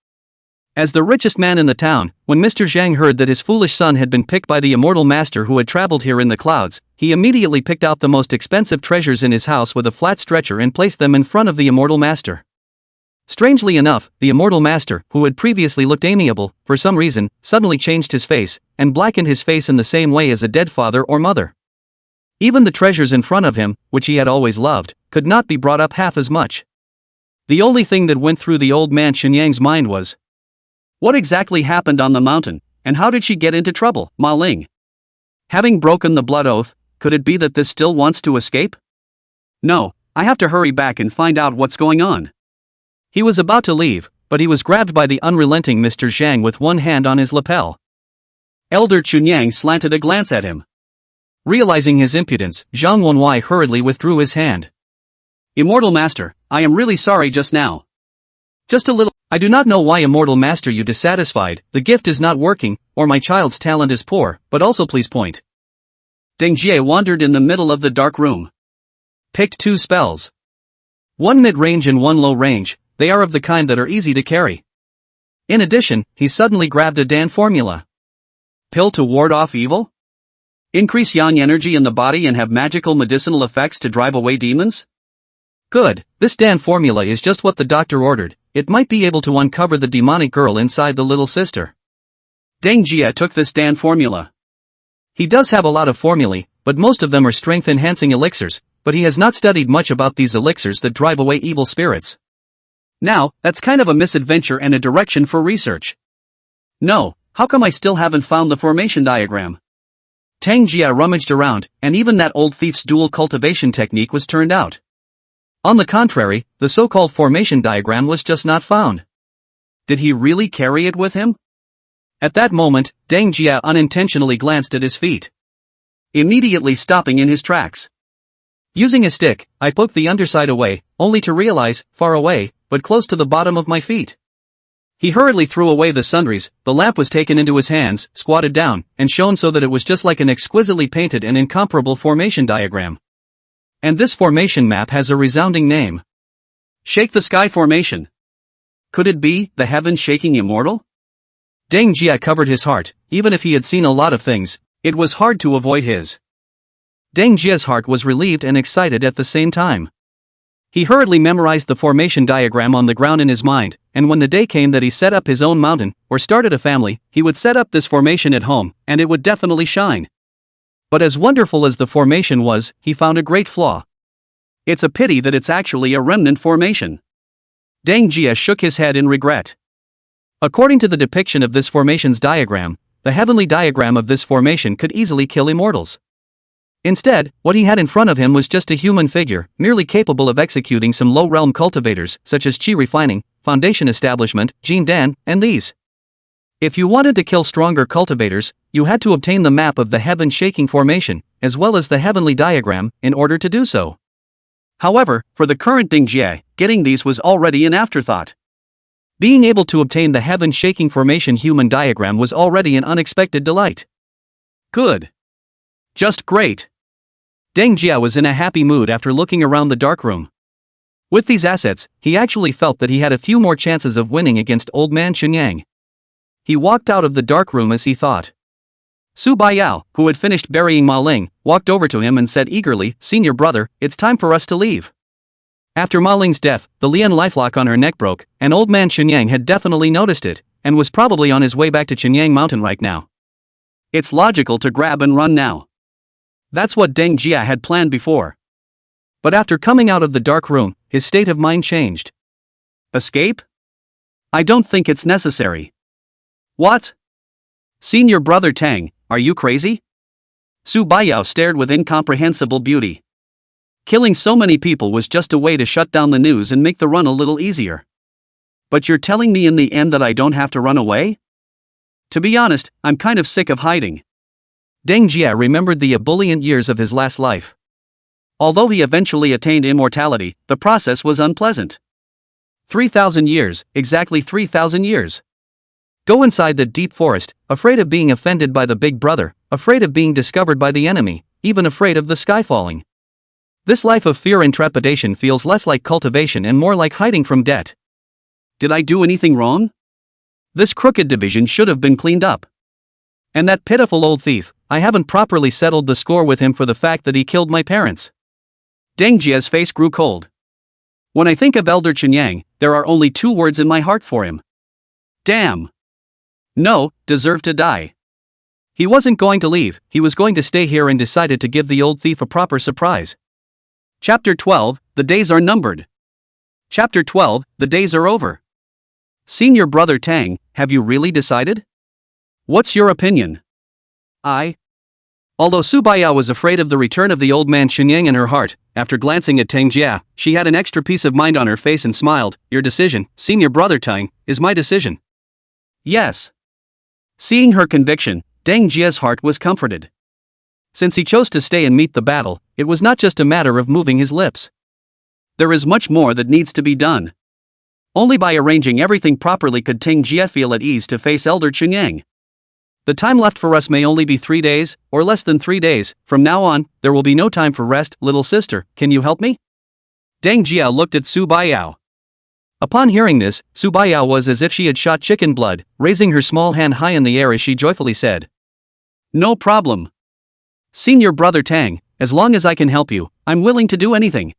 As the richest man in the town, when Mr. Zhang heard that his foolish son had been picked by the Immortal Master who had traveled here in the clouds, he immediately picked out the most expensive treasures in his house with a flat stretcher and placed them in front of the Immortal Master. Strangely enough, the Immortal Master, who had previously looked amiable, for some reason, suddenly changed his face, and blackened his face in the same way as a dead father or mother. Even the treasures in front of him, which he had always loved, could not be brought up half as much. The only thing that went through the old man Xinyang's mind was, what exactly happened on the mountain, and how did she get into trouble, Ma Ling? Having broken the blood oath, could it be that this still wants to escape? No, I have to hurry back and find out what's going on. He was about to leave, but he was grabbed by the unrelenting Mr. Zhang with one hand on his lapel. Elder Chunyang slanted a glance at him. Realizing his impudence, Zhang Wenwei hurriedly withdrew his hand. Immortal Master, I am really sorry just now. Just a little. I do not know why Immortal Master you dissatisfied, the gift is not working, or my child's talent is poor, but also please point. Deng Jie wandered in the middle of the dark room. Picked 2 spells. One mid-range and one low-range, they are of the kind that are easy to carry. In addition, he suddenly grabbed a Dan formula. Pill to ward off evil? Increase yang energy in the body and have magical medicinal effects to drive away demons? Good, this Dan formula is just what the doctor ordered, it might be able to uncover the demonic girl inside the little sister. Deng Jia took this Dan formula. He does have a lot of formulae, but most of them are strength-enhancing elixirs, but he has not studied much about these elixirs that drive away evil spirits. Now, that's kind of a misadventure and a direction for research. No, how come I still haven't found the formation diagram? Tang Jia rummaged around, and even that old thief's dual cultivation technique was turned out. On the contrary, the so-called formation diagram was just not found. Did he really carry it with him? At that moment, Deng Jia unintentionally glanced at his feet. Immediately stopping in his tracks. Using a stick, I poked the underside away, only to realize, far away, but close to the bottom of my feet. He hurriedly threw away the sundries, the lamp was taken into his hands, squatted down, and shown so that it was just like an exquisitely painted and incomparable formation diagram. And this formation map has a resounding name. Shake the Sky Formation. Could it be, the heaven-shaking immortal? Deng Jia covered his heart, even if he had seen a lot of things, it was hard to avoid his. Deng Jia's heart was relieved and excited at the same time. He hurriedly memorized the formation diagram on the ground in his mind, and when the day came that he set up his own mountain, or started a family, he would set up this formation at home, and it would definitely shine. But as wonderful as the formation was, he found a great flaw. It's a pity that it's actually a remnant formation. Deng Jia shook his head in regret. According to the depiction of this formation's diagram, the heavenly diagram of this formation could easily kill immortals. Instead, what he had in front of him was just a human figure, merely capable of executing some low-realm cultivators, such as qi refining, foundation establishment, Jin Dan, and these. If you wanted to kill stronger cultivators, you had to obtain the map of the heaven-shaking formation, as well as the heavenly diagram, in order to do so. However, for the current Ding Jie, getting these was already an afterthought. Being able to obtain the heaven-shaking formation human diagram was already an unexpected delight. Good. Just great. Deng Jie was in a happy mood after looking around the dark room. With these assets, he actually felt that he had a few more chances of winning against old man Shenyang. He walked out of the dark room as he thought. Su Baiyao, who had finished burying Ma Ling, walked over to him and said eagerly, "Senior brother, it's time for us to leave." After Ma Ling's death, the Lian lifelock on her neck broke, and old man Shenyang had definitely noticed it, and was probably on his way back to Shenyang Mountain right now. It's logical to grab and run now. That's what Deng Jie had planned before. But after coming out of the dark room, his state of mind changed. Escape? I don't think it's necessary. What? Senior brother Tang, are you crazy? Su Baiyao stared with incomprehensible beauty. Killing so many people was just a way to shut down the news and make the run a little easier. But you're telling me in the end that I don't have to run away? To be honest, I'm kind of sick of hiding. Deng Jie remembered the ebullient years of his last life. Although he eventually attained immortality, the process was unpleasant. 3,000 years, exactly 3,000 years. Go inside the deep forest, afraid of being offended by the big brother, afraid of being discovered by the enemy, even afraid of the sky falling. This life of fear and trepidation feels less like cultivation and more like hiding from debt. Did I do anything wrong? This crooked division should have been cleaned up. And that pitiful old thief, I haven't properly settled the score with him for the fact that he killed my parents. Deng Jie's face grew cold. When I think of Elder Shenyang, there are only two words in my heart for him. Damn. No, deserve to die. He wasn't going to leave, he was going to stay here and decided to give the old thief a proper surprise. Chapter 12, The Days Are Numbered. Chapter 12, The Days Are Over. Senior brother Tang, have you really decided? What's your opinion? Although Su Baiyao was afraid of the return of the old man Shenyang in her heart, after glancing at Tang Jie, she had an extra peace of mind on her face and smiled. Your decision, senior brother Tang, is my decision. Yes. Seeing her conviction, Deng Jie's heart was comforted. Since he chose to stay and meet the battle, it was not just a matter of moving his lips. There is much more that needs to be done. Only by arranging everything properly could Deng Jie feel at ease to face Elder Shenyang. The time left for us may only be 3 days, or less than 3 days. From now on, there will be no time for rest. Little sister, can you help me? Deng Jie looked at Su Baiyao. Upon hearing this, Su Baiyao was as if she had shot chicken blood, raising her small hand high in the air as she joyfully said. No problem. Senior brother Tang, as long as I can help you, I'm willing to do anything.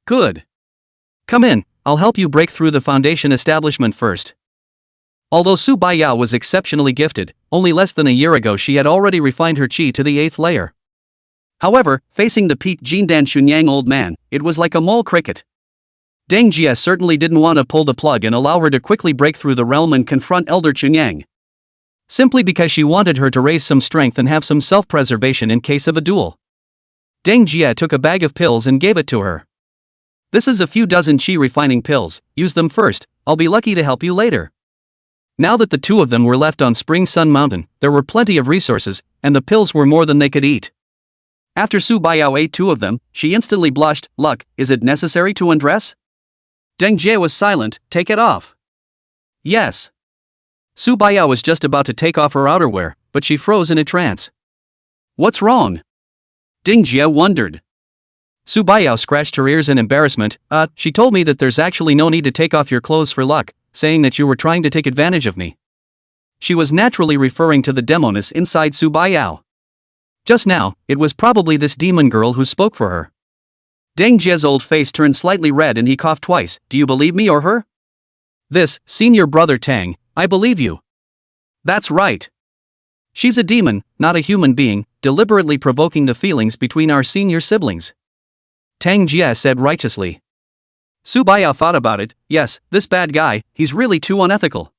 Good. Come in, I'll help you break through the foundation establishment first. Although Su Baiyao was exceptionally gifted, only less than a year ago she had already refined her qi to the 8th layer. However, facing the peaked Jindan Shenyang old man, it was like a mole cricket. Deng Jie certainly didn't want to pull the plug and allow her to quickly break through the realm and confront Elder Shenyang. Simply because she wanted her to raise some strength and have some self-preservation in case of a duel. Deng Jie took a bag of pills and gave it to her. This is a few dozen qi refining pills, use them first, I'll be lucky to help you later. Now that the two of them were left on Spring Sun Mountain, there were plenty of resources, and the pills were more than they could eat. After Su Baiyao ate 2 of them, she instantly blushed. Luck, is it necessary to undress? Deng Jie was silent. Take it off. Yes. Su Baiyao was just about to take off her outerwear, but she froze in a trance. What's wrong? Deng Jie wondered. Su Baiyao scratched her ears in embarrassment. She told me that there's actually no need to take off your clothes for luck, saying that you were trying to take advantage of me. She was naturally referring to the demoness inside Su Baiyao. Just now, it was probably this demon girl who spoke for her. Deng Jie's old face turned slightly red and he coughed twice. Do you believe me or her? This, senior brother Tang, I believe you. That's right. She's a demon, not a human being, deliberately provoking the feelings between our senior siblings. Tang Jie said righteously. Su Baiyao thought about it. Yes, this bad guy, he's really too unethical.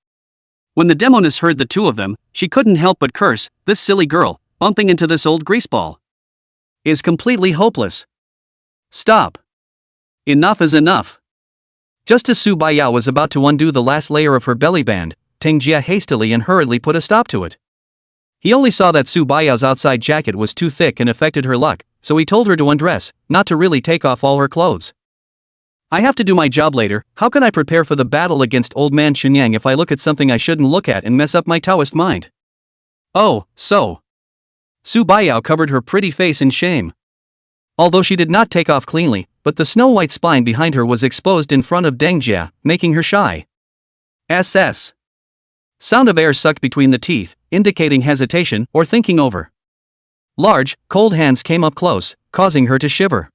When the demoness heard the 2 of them, she couldn't help but curse. This silly girl, bumping into this old greaseball, is completely hopeless. Stop. Enough is enough. Just as Su Baiyao was about to undo the last layer of her belly band, Tang Jia hastily and hurriedly put a stop to it. He only saw that Su Baiyao's outside jacket was too thick and affected her luck, so he told her to undress, not to really take off all her clothes. I have to do my job later. How can I prepare for the battle against old man Chunyang if I look at something I shouldn't look at and mess up my Taoist mind? Oh, so. Su Baiyao covered her pretty face in shame. Although she did not take off cleanly, but the snow-white spine behind her was exposed in front of Deng Jia, making her shy. SS. Sound of air sucked between the teeth, indicating hesitation or thinking over. Large, cold hands came up close, causing her to shiver.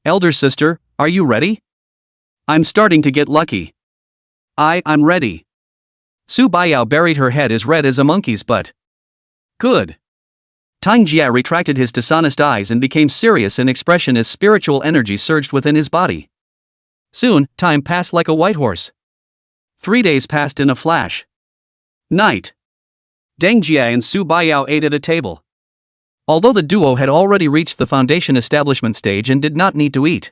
Elder sister, are you ready? I'm starting to get lucky. I'm ready. Su Baiyao buried her head as red as a monkey's butt. Good. Tang Jia retracted his dishonest eyes and became serious in expression as spiritual energy surged within his body. Soon, time passed like a white horse. 3 days passed in a flash. Night. Deng Jia and Su Baiyao ate at a table. Although the duo had already reached the foundation establishment stage and did not need to eat.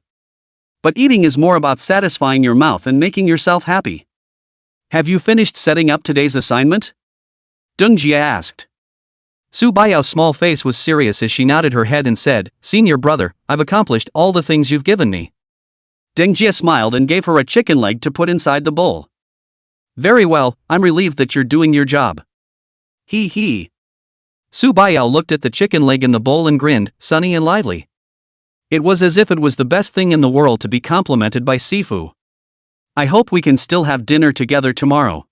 But eating is more about satisfying your mouth and making yourself happy. Have you finished setting up today's assignment? Deng Jia asked. Su Baiyao's small face was serious as she nodded her head and said, Senior brother, I've accomplished all the things you've given me. Deng Jia smiled and gave her a chicken leg to put inside the bowl. Very well, I'm relieved that you're doing your job. Hee hee. Su Baiyao looked at the chicken leg in the bowl and grinned, sunny and lively. It was as if it was the best thing in the world to be complimented by Sifu. I hope we can still have dinner together tomorrow.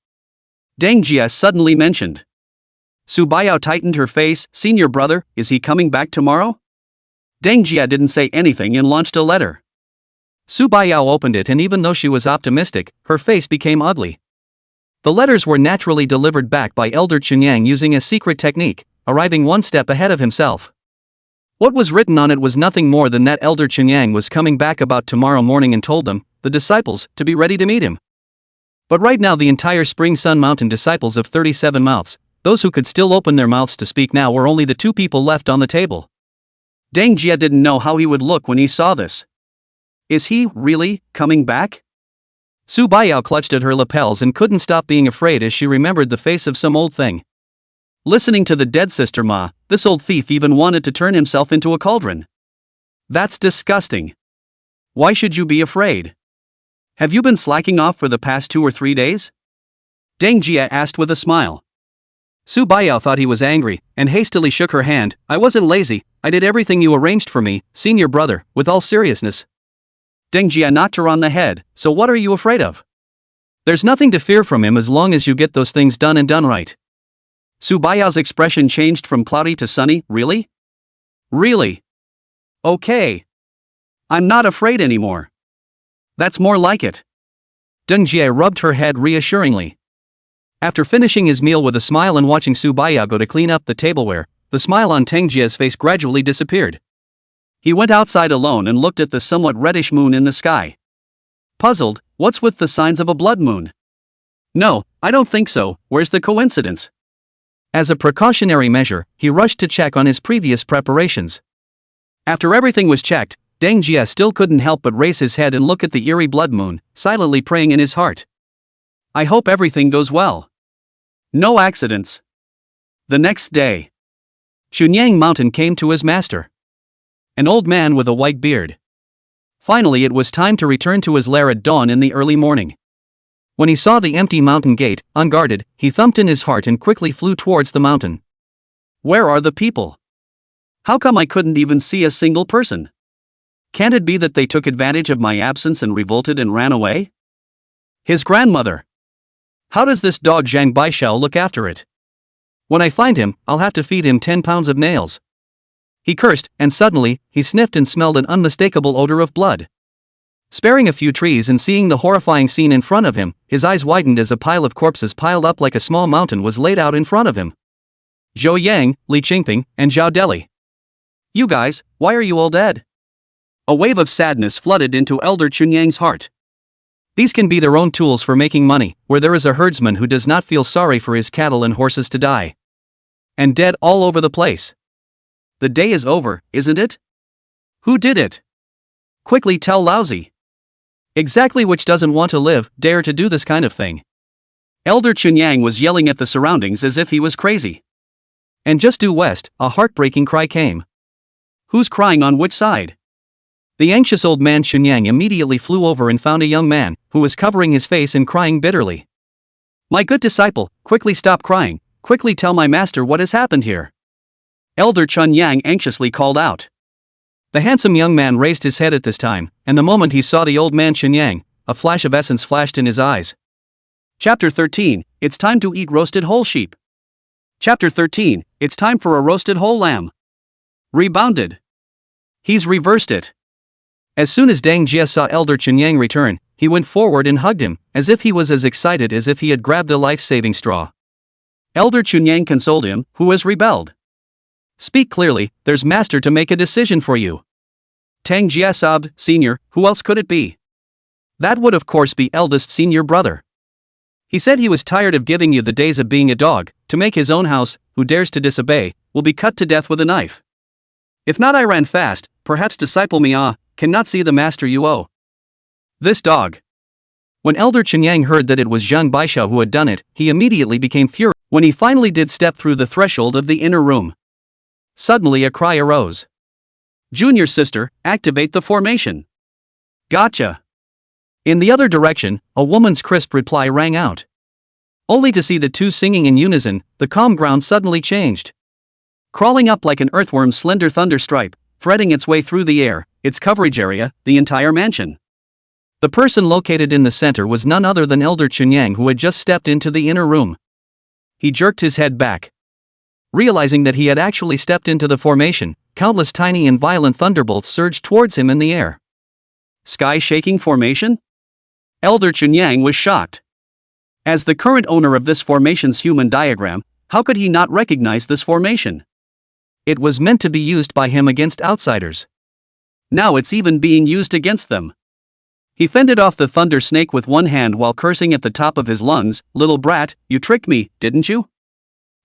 Deng Jia suddenly mentioned. Su Baiyao tightened her face. Senior brother, is he coming back tomorrow? Deng Jia didn't say anything and launched a letter. Su Baiyao opened it, and even though she was optimistic, her face became ugly. The letters were naturally delivered back by Elder Chunyang using a secret technique, arriving one step ahead of himself. What was written on it was nothing more than that Elder Chunyang was coming back about tomorrow morning and told them, the disciples, to be ready to meet him. But right now the entire Spring Sun Mountain disciples of 37 mouths, those who could still open their mouths to speak now, were only the 2 people left on the table. Deng Jia didn't know how he would look when he saw this. Is he really coming back? Su Baiyao clutched at her lapels and couldn't stop being afraid as she remembered the face of some old thing. Listening to the dead sister Ma, this old thief even wanted to turn himself into a cauldron. That's disgusting. Why should you be afraid? Have you been slacking off for the past 2 or 3 days? Deng Jia asked with a smile. Su Baiyao thought he was angry, and hastily shook her hand. I wasn't lazy, I did everything you arranged for me, senior brother, with all seriousness. Deng Jia knocked her on the head. So what are you afraid of? There's nothing to fear from him as long as you get those things done and done right. Su Baiyao's expression changed from cloudy to sunny. Really? Really? Okay. I'm not afraid anymore. That's more like it. Deng Jia rubbed her head reassuringly. After finishing his meal with a smile and watching Su Baiyao go to clean up the tableware, the smile on Deng Jia's face gradually disappeared. He went outside alone and looked at the somewhat reddish moon in the sky. Puzzled, what's with the signs of a blood moon? No, I don't think so. Where's the coincidence? As a precautionary measure, he rushed to check on his previous preparations. After everything was checked, Deng Jia still couldn't help but raise his head and look at the eerie blood moon, silently praying in his heart. I hope everything goes well. No accidents. The next day, Chunyang Mountain came to his master. An old man with a white beard. Finally it was time to return to his lair at dawn in the early morning. When he saw the empty mountain gate, unguarded, he thumped in his heart and quickly flew towards the mountain. Where are the people? How come I couldn't even see a single person? Can't it be that they took advantage of my absence and revolted and ran away? His grandmother. How does this dog Zhang Baishao look after it? When I find him, I'll have to feed him 10 pounds of nails. He cursed, and suddenly, he sniffed and smelled an unmistakable odor of blood. Sparing a few trees and seeing the horrifying scene in front of him, his eyes widened as a pile of corpses piled up like a small mountain was laid out in front of him. Zhou Yang, Li Qingping, and Zhao Deli. You guys, why are you all dead? A wave of sadness flooded into Elder Chunyang's heart. These can be their own tools for making money, where there is a herdsman who does not feel sorry for his cattle and horses to die. And dead all over the place. The day is over, isn't it? Who did it? Quickly tell Lousy. Exactly which doesn't want to live, dare to do this kind of thing. Elder Chunyang was yelling at the surroundings as if he was crazy. And just due west, a heartbreaking cry came. Who's crying on which side? The anxious old man Chunyang immediately flew over and found a young man, who was covering his face and crying bitterly. My good disciple, quickly stop crying, quickly tell my master what has happened here. Elder Chunyang anxiously called out. The handsome young man raised his head at this time, and the moment he saw the old man Chunyang, a flash of essence flashed in his eyes. Chapter 13, It's time to eat roasted whole sheep. Chapter 13, It's time for a roasted whole lamb. Rebounded. He's reversed it. As soon as Dang Jia saw Elder Chunyang return, he went forward and hugged him, as if he was as excited as if he had grabbed a life-saving straw. Elder Chunyang consoled him, who has rebelled. Speak clearly, there's master to make a decision for you. Tang Jia sobbed, Senior, who else could it be? That would of course be eldest senior brother. He said he was tired of giving you the days of being a dog, to make his own house, who dares to disobey, will be cut to death with a knife. If not I ran fast, perhaps disciple Mia, cannot see the master you owe. This dog. When Elder Chunyang heard that it was Zhang Baishao who had done it, he immediately became furious when he finally did step through the threshold of the inner room. Suddenly a cry arose. Junior sister, activate the formation. Gotcha. In the other direction, a woman's crisp reply rang out. Only to see the two singing in unison, the calm ground suddenly changed. Crawling up like an earthworm's slender thunder stripe, threading its way through the air, its coverage area, the entire mansion. The person located in the center was none other than Elder Chunyang, who had just stepped into the inner room. He jerked his head back. Realizing that he had actually stepped into the formation, countless tiny and violent thunderbolts surged towards him in the air. Sky-shaking formation? Elder Chunyang was shocked. As the current owner of this formation's human diagram, how could he not recognize this formation? It was meant to be used by him against outsiders. Now it's even being used against them. He fended off the thunder snake with one hand while cursing at the top of his lungs, Little brat, you tricked me, didn't you?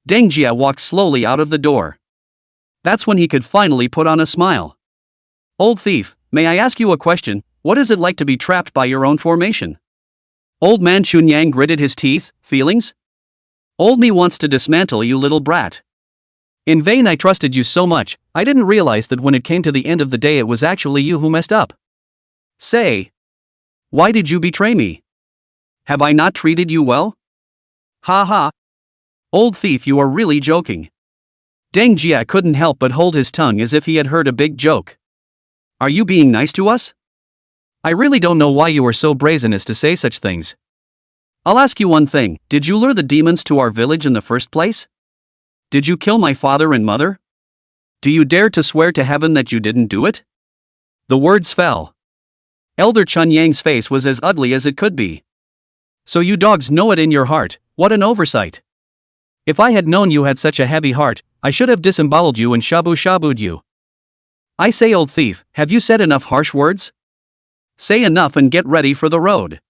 Deng Jia walked slowly out of the door. That's when he could finally put on a smile. Old thief, may I ask you a question, what is it like to be trapped by your own formation? Old man Chunyang gritted his teeth, feelings? Old me wants to dismantle you, little brat. In vain I trusted you so much, I didn't realize that when it came to the end of the day it was actually you who messed up. Say. Why did you betray me? Have I not treated you well? Ha ha. Old thief, you are really joking. Deng Jia couldn't help but hold his tongue as if he had heard a big joke. Are you being nice to us? I really don't know why you are so brazen as to say such things. I'll ask you one thing, did you lure the demons to our village in the first place? Did you kill my father and mother? Do you dare to swear to heaven that you didn't do it? The words fell. Elder Chunyang's face was as ugly as it could be. So you dogs know it in your heart, what an oversight. If I had known you had such a heavy heart, I should have disemboweled you and shabu-shabu'd you. I say, old thief, have you said enough harsh words? Say enough and get ready for the road.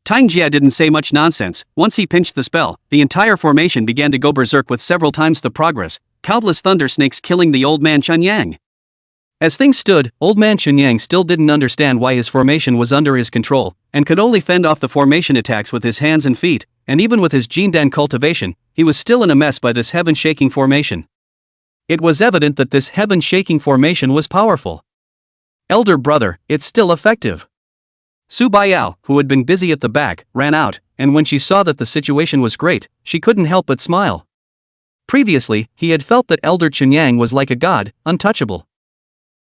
Tang Jia didn't say much nonsense. Once he pinched the spell, the entire formation began to go berserk with several times the progress, countless thunder snakes killing the old man Chunyang. As things stood, old man Chunyang still didn't understand why his formation was under his control, and could only fend off the formation attacks with his hands and feet, and even with his Jindan cultivation, he was still in a mess by this heaven-shaking formation. It was evident that this heaven-shaking formation was powerful. Elder brother, it's still effective. Su Baiyao, who had been busy at the back, ran out, and when she saw that the situation was great, she couldn't help but smile. Previously, he had felt that Elder Chunyang was like a god, untouchable.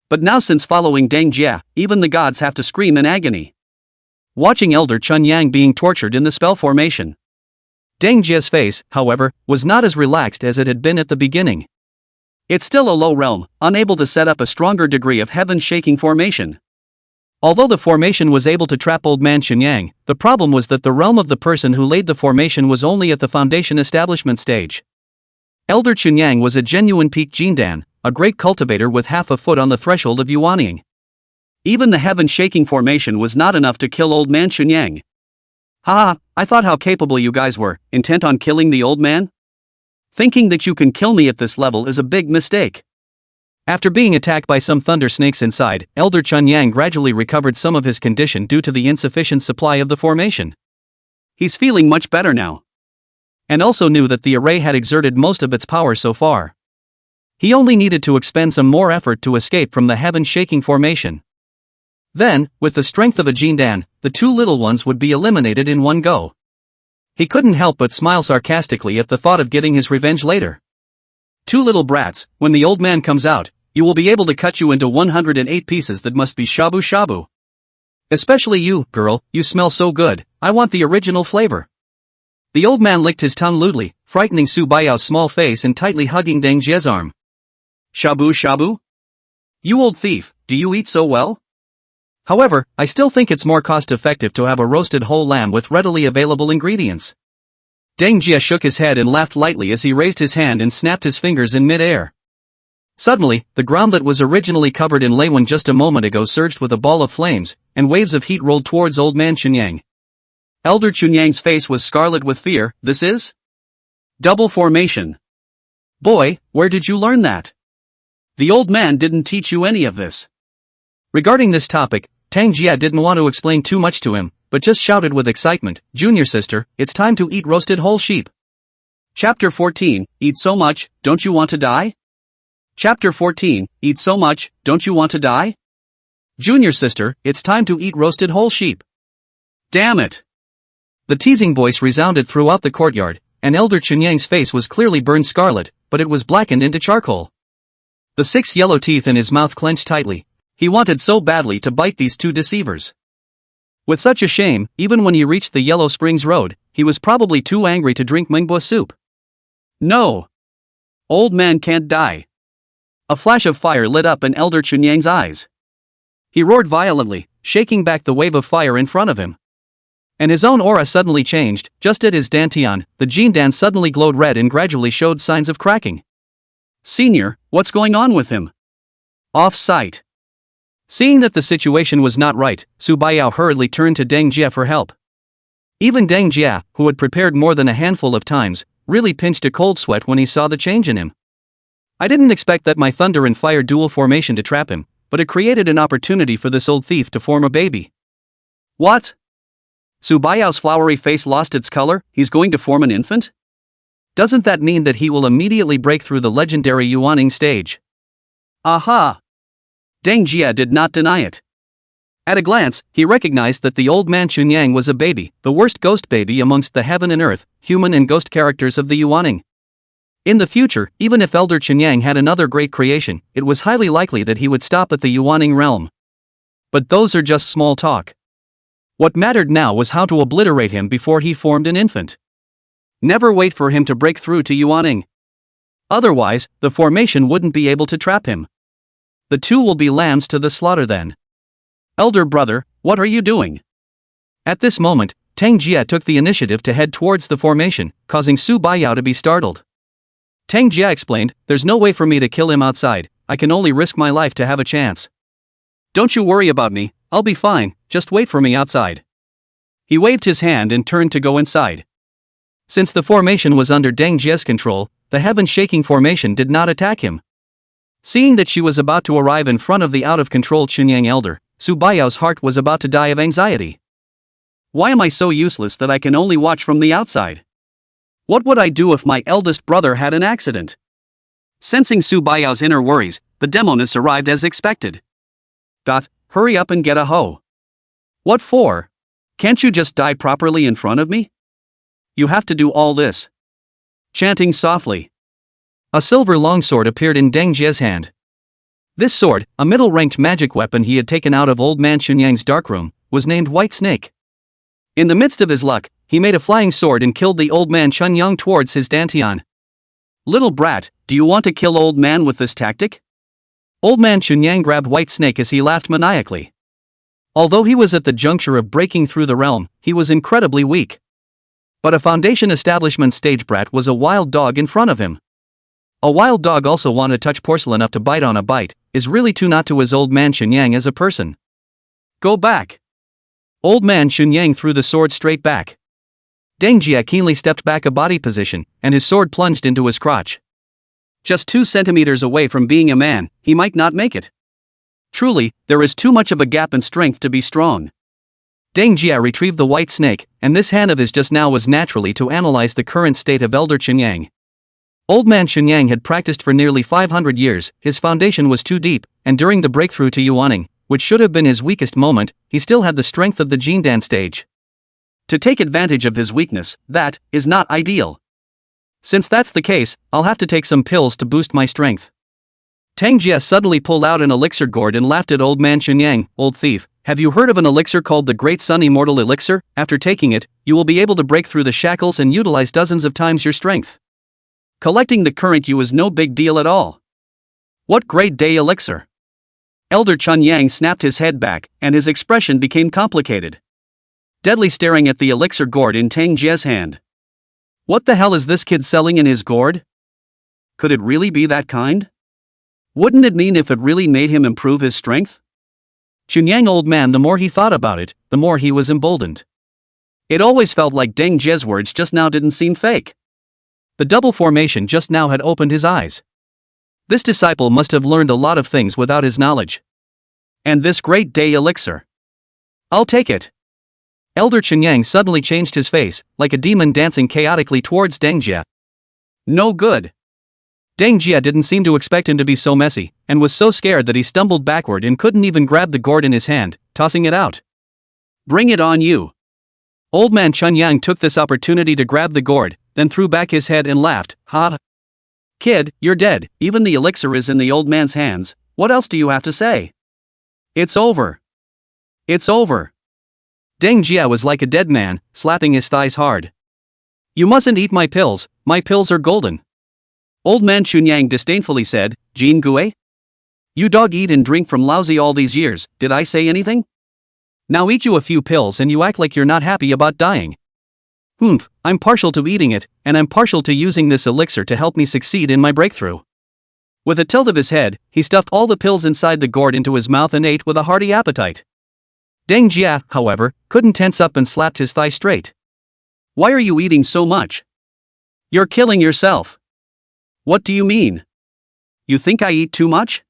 But now since following Deng Jia, even the gods have to scream in agony. Watching Elder Chunyang being tortured in the spell formation. Deng Jia's face, however, was not as relaxed as it had been at the beginning. It's still a low realm, unable to set up a stronger degree of heaven-shaking formation. Although the formation was able to trap old man Chunyang, the problem was that the realm of the person who laid the formation was only at the foundation establishment stage. Elder Chunyang was a genuine peak Jindan, a great cultivator with half a foot on the threshold of Yuanying. Even the heaven-shaking formation was not enough to kill old man Chunyang. Ha ha, I thought how capable you guys were, intent on killing the old man? Thinking that you can kill me at this level is a big mistake. After being attacked by some thunder snakes inside, Elder Chunyang gradually recovered some of his condition due to the insufficient supply of the formation. He's feeling much better now. and also knew that the array had exerted most of its power so far. He only needed to expend some more effort to escape from the heaven-shaking formation. Then, with the strength of a Jindan, the two little ones would be eliminated in one go. He couldn't help but smile sarcastically at the thought of getting his revenge later. Two little brats, when the old man comes out, you will be able to cut you into 108 pieces that must be shabu shabu. Especially you, girl, you smell so good, I want the original flavor. The old man licked his tongue lewdly, frightening Su Baiyao's small face and tightly hugging Deng Jie's arm. Shabu shabu? You old thief, do you eat so well? However, I still think it's more cost-effective to have a roasted whole lamb with readily available ingredients. Deng Jie shook his head and laughed lightly as he raised his hand and snapped his fingers in mid-air. Suddenly, the ground that was originally covered in Leiwan just a moment ago surged with a ball of flames, and waves of heat rolled towards old man Chunyang. Elder Chunyang's face was scarlet with fear. This is double formation. Boy, where did you learn that? The old man didn't teach you any of this. Regarding this topic, Tang Jia didn't want to explain too much to him, but just shouted with excitement, Junior sister, it's time to eat roasted whole sheep. Chapter 14, Eat so much, don't you want to die? Chapter 14, Eat so much, don't you want to die? Junior sister, it's time to eat roasted whole sheep. Damn it! The teasing voice resounded throughout the courtyard, and Elder Chunyang's face was clearly burned scarlet, but it was blackened into charcoal. The 6 yellow teeth in his mouth clenched tightly. He wanted so badly to bite these two deceivers. With such a shame, even when he reached the Yellow Springs Road, he was probably too angry to drink manhwa soup. No! Old man can't die. A flash of fire lit up in Elder Chunyang's eyes. He roared violently, shaking back the wave of fire in front of him. And his own aura suddenly changed. Just at his dantian, the Jindan suddenly glowed red and gradually showed signs of cracking. Senior, what's going on with him? Off sight. Seeing that the situation was not right, Su Baiyao hurriedly turned to Deng Jie for help. Even Deng Jie, who had prepared more than a handful of times, really pinched a cold sweat when he saw the change in him. I didn't expect that my thunder and fire dual formation to trap him, but it created an opportunity for this old thief to form a baby. What? Su Baiyao's flowery face lost its color. He's going to form an infant? Doesn't that mean that he will immediately break through the legendary Yuaning stage? Aha! Deng Jie did not deny it. At a glance, he recognized that the old man Chunyang was a baby, the worst ghost baby amongst the heaven and earth, human and ghost characters of the Yuaning. In the future, even if Elder Chunyang had another great creation, it was highly likely that he would stop at the Yuaning realm. But those are just small talk. What mattered now was how to obliterate him before he formed an infant. Never wait for him to break through to Yuaning. Otherwise, the formation wouldn't be able to trap him. The two will be lambs to the slaughter then. Elder brother, what are you doing? At this moment, Tang Jie took the initiative to head towards the formation, causing Su Baiyao to be startled. Tang Jie explained, there's no way for me to kill him outside, I can only risk my life to have a chance. Don't you worry about me, I'll be fine, just wait for me outside. He waved his hand and turned to go inside. Since the formation was under Deng Jie's control, the heaven-shaking formation did not attack him. Seeing that she was about to arrive in front of the out-of-control Chunyang elder, Su Baiyao's heart was about to die of anxiety. Why am I so useless that I can only watch from the outside? What would I do if my eldest brother had an accident? Sensing Su Baiyao's inner worries, the demoness arrived as expected. Hurry up and get a hoe. What for? Can't you just die properly in front of me? You have to do all this. Chanting softly. A silver longsword appeared in Deng Jie's hand. This sword, a middle-ranked magic weapon he had taken out of old man Chunyang's darkroom, was named White Snake. In the midst of his luck, he made a flying sword and killed the old man Chunyang towards his dantian. Little brat, do you want to kill old man with this tactic? Old man Chunyang grabbed White Snake as he laughed maniacally. Although he was at the juncture of breaking through the realm, he was incredibly weak. But a foundation establishment stage brat was a wild dog in front of him. A wild dog also want to touch porcelain up to bite on a bite, is really too not to his old man Chunyang as a person. Go back. Old man Chunyang threw the sword straight back. Deng Jie keenly stepped back a body position, and his sword plunged into his crotch. Just 2 centimeters away from being a man, he might not make it. Truly, there is too much of a gap in strength to be strong. Deng Jia retrieved the white snake, and this hand of his just now was naturally to analyze the current state of Elder Qinyang. Old man Qinyang had practiced for nearly 500 years, his foundation was too deep, and during the breakthrough to Yuaning, which should have been his weakest moment, he still had the strength of the Jindan stage. To take advantage of his weakness, that is not ideal. Since that's the case, I'll have to take some pills to boost my strength. Tang Jia suddenly pulled out an elixir gourd and laughed at old man Qinyang. Old thief, have you heard of an elixir called the Great Sun Immortal Elixir? After taking it, you will be able to break through the shackles and utilize dozens of times your strength. Collecting the current you is no big deal at all. What great day elixir! Elder Qinyang snapped his head back, and his expression became complicated. Deadly staring at the elixir gourd in Tang Jia's hand. What the hell is this kid selling in his gourd? Could it really be that kind? Wouldn't it mean if it really made him improve his strength? Qinyang old man, the more he thought about it, the more he was emboldened. It always felt like Deng Jie's words just now didn't seem fake. The double formation just now had opened his eyes. This disciple must have learned a lot of things without his knowledge. And this great day elixir. I'll take it. Elder Qinyang suddenly changed his face, like a demon dancing chaotically towards Deng Jia. No good. Deng Jia didn't seem to expect him to be so messy, and was so scared that he stumbled backward and couldn't even grab the gourd in his hand, tossing it out. Bring it on you. Old man Qinyang took this opportunity to grab the gourd, then threw back his head and laughed. Ha! Kid, you're dead, even the elixir is in the old man's hands, what else do you have to say? It's over. It's over. Deng Jia was like a dead man, slapping his thighs hard. You mustn't eat my pills are golden. Old man Qinyang disdainfully said, Jin Gue? You dog eat and drink from lousy all these years, did I say anything? Now eat you a few pills and you act like you're not happy about dying. Humph, I'm partial to eating it, and I'm partial to using this elixir to help me succeed in my breakthrough. With a tilt of his head, he stuffed all the pills inside the gourd into his mouth and ate with a hearty appetite. Deng Jia, however, couldn't tense up and slapped his thigh straight. Why are you eating so much? You're killing yourself. What do you mean? You think I eat too much?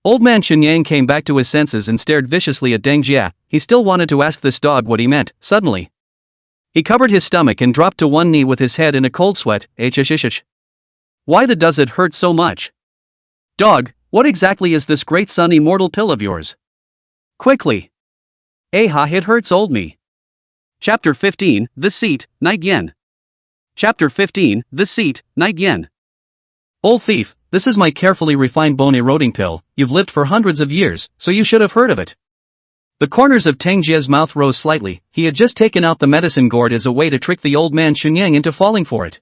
Old man Qinyang came back to his senses and stared viciously at Deng Jia. He still wanted to ask this dog what he meant. Suddenly, he covered his stomach and dropped to one knee with his head in a cold sweat. Why does it hurt so much? Dog, what exactly is this Great Sun Immortal pill of yours? Quickly. It hurts old me. Chapter 15, The Seat, Night Yen. Chapter 15, The Seat, Night Yen. Old thief, this is my carefully refined bone-eroding pill. You've lived for hundreds of years, so you should have heard of it. The corners of Tang Jia's mouth rose slightly. He had just taken out the medicine gourd as a way to trick the old man Qinyang into falling for it.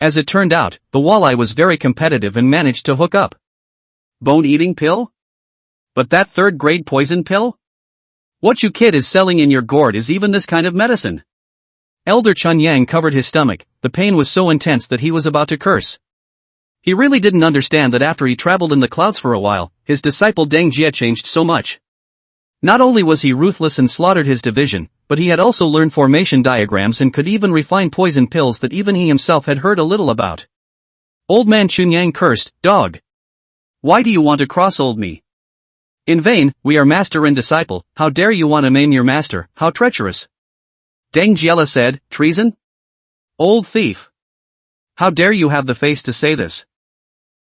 As it turned out, the walleye was very competitive and managed to hook up. Bone-eating pill? But that third-grade poison pill? What you kid is selling in your gourd is even this kind of medicine. Elder Qinyang covered his stomach. The pain was so intense that he was about to curse. He really didn't understand that after he traveled in the clouds for a while, his disciple Deng Jia changed so much. Not only was he ruthless and slaughtered his division, but he had also learned formation diagrams and could even refine poison pills that even he himself had heard a little about. Old man Qinyang cursed, Dog! Why do you want to cross-old me? In vain, we are master and disciple. How dare you want to maim your master, how treacherous! Deng Jia said, Treason? Old thief! How dare you have the face to say this?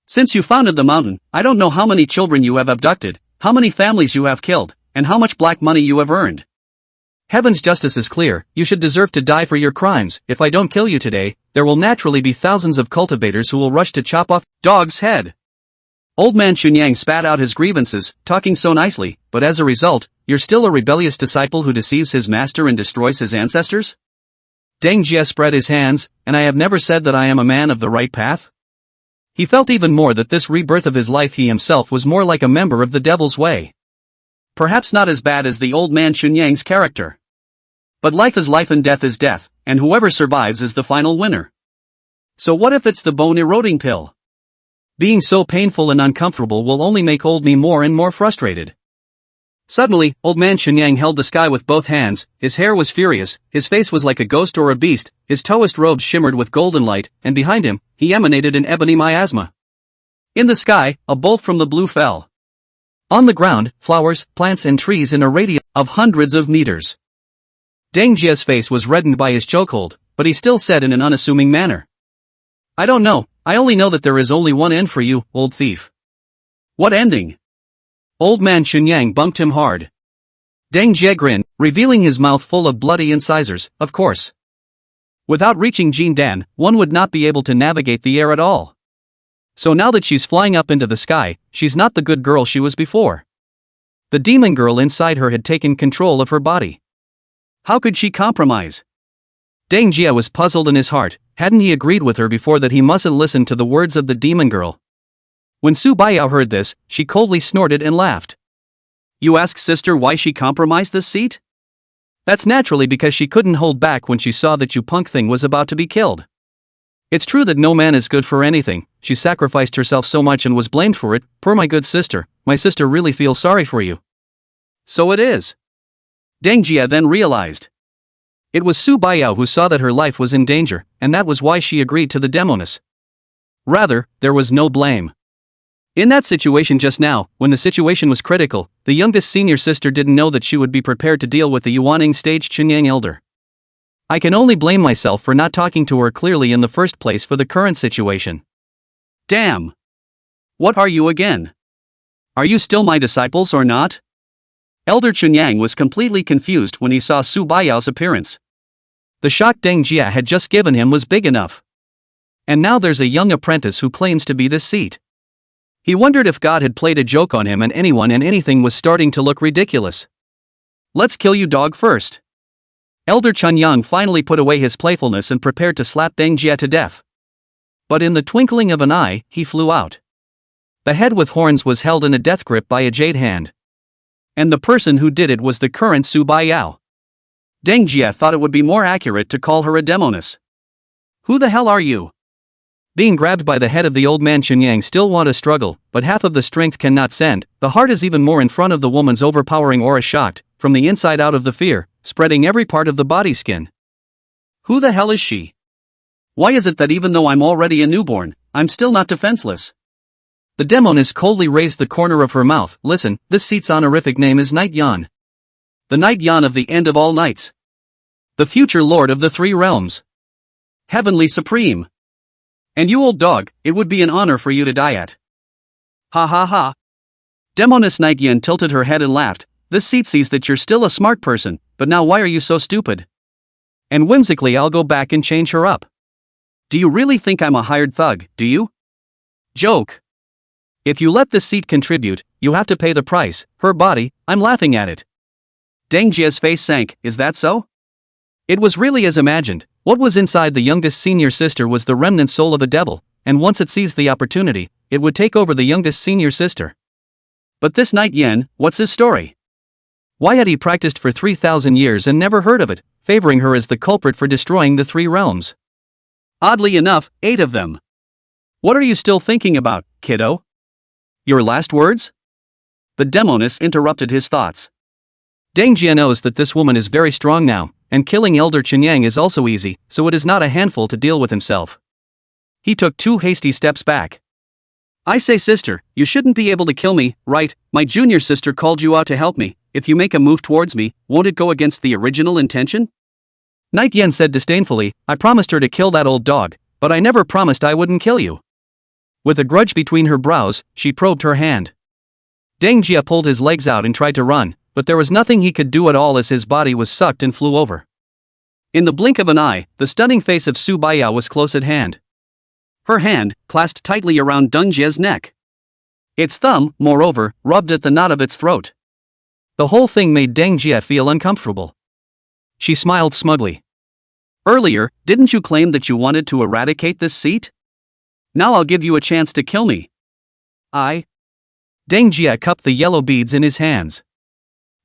Since you founded the mountain, I don't know how many children you have abducted, how many families you have killed, and how much black money you have earned. Heaven's justice is clear, you should deserve to die for your crimes. If I don't kill you today, there will naturally be thousands of cultivators who will rush to chop off Dog's head. Old man Qinyang spat out his grievances, talking so nicely, but as a result, you're still a rebellious disciple who deceives his master and destroys his ancestors? Deng Jia spread his hands, and I have never said that I am a man of the right path? He felt even more that this rebirth of his life he himself was more like a member of the devil's way. Perhaps not as bad as the old man Qinyang's character. But life is life and death is death, and whoever survives is the final winner. So what if it's the bone-eroding pill? Being so painful and uncomfortable will only make old me more and more frustrated. Suddenly, old man Qinyang held the sky with both hands. His hair was furious, his face was like a ghost or a beast, his Taoist robes shimmered with golden light, and behind him, he emanated an ebony miasma. In the sky, a bolt from the blue fell. On the ground, flowers, plants and trees in a radius of hundreds of meters. Deng Jia's face was reddened by his chokehold, but he still said in an unassuming manner. I don't know, I only know that there is only one end for you, old thief. What ending? Old man Chunyang bumped him hard. Deng Jie grinned, revealing his mouth full of bloody incisors, of course. Without reaching Jindan, one would not be able to navigate the air at all. So now that she's flying up into the sky, she's not the good girl she was before. The demon girl inside her had taken control of her body. How could she compromise? Deng Jie was puzzled in his heart. Hadn't he agreed with her before that he mustn't listen to the words of the demon girl? When Su Baiyao heard this, she coldly snorted and laughed. You ask sister why she compromised this seat? That's naturally because she couldn't hold back when she saw that you punk thing was about to be killed. It's true that no man is good for anything. She sacrificed herself so much and was blamed for it. Poor my good sister, my sister really feels sorry for you. So it is. Deng Jie then realized. It was Su Baiyao who saw that her life was in danger, and that was why she agreed to the demoness. Rather, there was no blame. In that situation just now, when the situation was critical, the youngest senior sister didn't know that she would be prepared to deal with the Yuaning stage Chunyang elder. I can only blame myself for not talking to her clearly in the first place for the current situation. Damn! What are you again? Are you still my disciples or not? Elder Chunyang was completely confused when he saw Su Baiyao's appearance. The shock Deng Jie had just given him was big enough. And now there's a young apprentice who claims to be this seat. He wondered if God had played a joke on him and anyone and anything was starting to look ridiculous. Let's kill you dog first. Elder Chunyang finally put away his playfulness and prepared to slap Deng Jie to death. But in the twinkling of an eye, he flew out. The head with horns was held in a death grip by a jade hand. And the person who did it was the current Su Baiyao. Deng Jie thought it would be more accurate to call her a demoness. Who the hell are you? Being grabbed by the head of the old man Chunyang still want to struggle, but half of the strength cannot send. The heart is even more in front of the woman's overpowering aura, shocked, from the inside out of the fear, spreading every part of the body skin. Who the hell is she? Why is it that even though I'm already a newborn, I'm still not defenseless? The demoness coldly raised the corner of her mouth. Listen, this seat's honorific name is Night Yan. The Night Yan of the end of all nights. The future lord of the three realms. Heavenly Supreme. And you old dog, it would be an honor for you to die at. Ha ha ha. Demoness Night Yan tilted her head and laughed. This seat sees that you're still a smart person, but now why are you so stupid? And whimsically I'll go back and change her up. Do you really think I'm a hired thug, do you? Joke. If you let this seat contribute, you have to pay the price. Her body, I'm laughing at it. Deng Jie's face sank. Is that so? It was really as imagined. What was inside the youngest senior sister was the remnant soul of a devil, and once it seized the opportunity, it would take over the youngest senior sister. But this Night Yan, what's his story? Why had he practiced for 3,000 years and never heard of it, favoring her as the culprit for destroying the three realms? Oddly enough, 8 of them. What are you still thinking about, kiddo? Your last words? The demoness interrupted his thoughts. Deng Jie knows that this woman is very strong now, and killing Elder Chunyang is also easy, so it is not a handful to deal with himself. He took 2 hasty steps back. I say sister, you shouldn't be able to kill me, right? My junior sister called you out to help me. If you make a move towards me, won't it go against the original intention? Night Yan said disdainfully, I promised her to kill that old dog, but I never promised I wouldn't kill you. With a grudge between her brows, she probed her hand. Deng Jie pulled his legs out and tried to run, but there was nothing he could do at all as his body was sucked and flew over. In the blink of an eye, the stunning face of Su Baiyao was close at hand. Her hand, clasped tightly around Deng Jie's neck. Its thumb, moreover, rubbed at the knot of its throat. The whole thing made Deng Jie feel uncomfortable. She smiled smugly. Earlier, didn't you claim that you wanted to eradicate this seat? Now I'll give you a chance to kill me. Deng Jie cupped the yellow beads in his hands.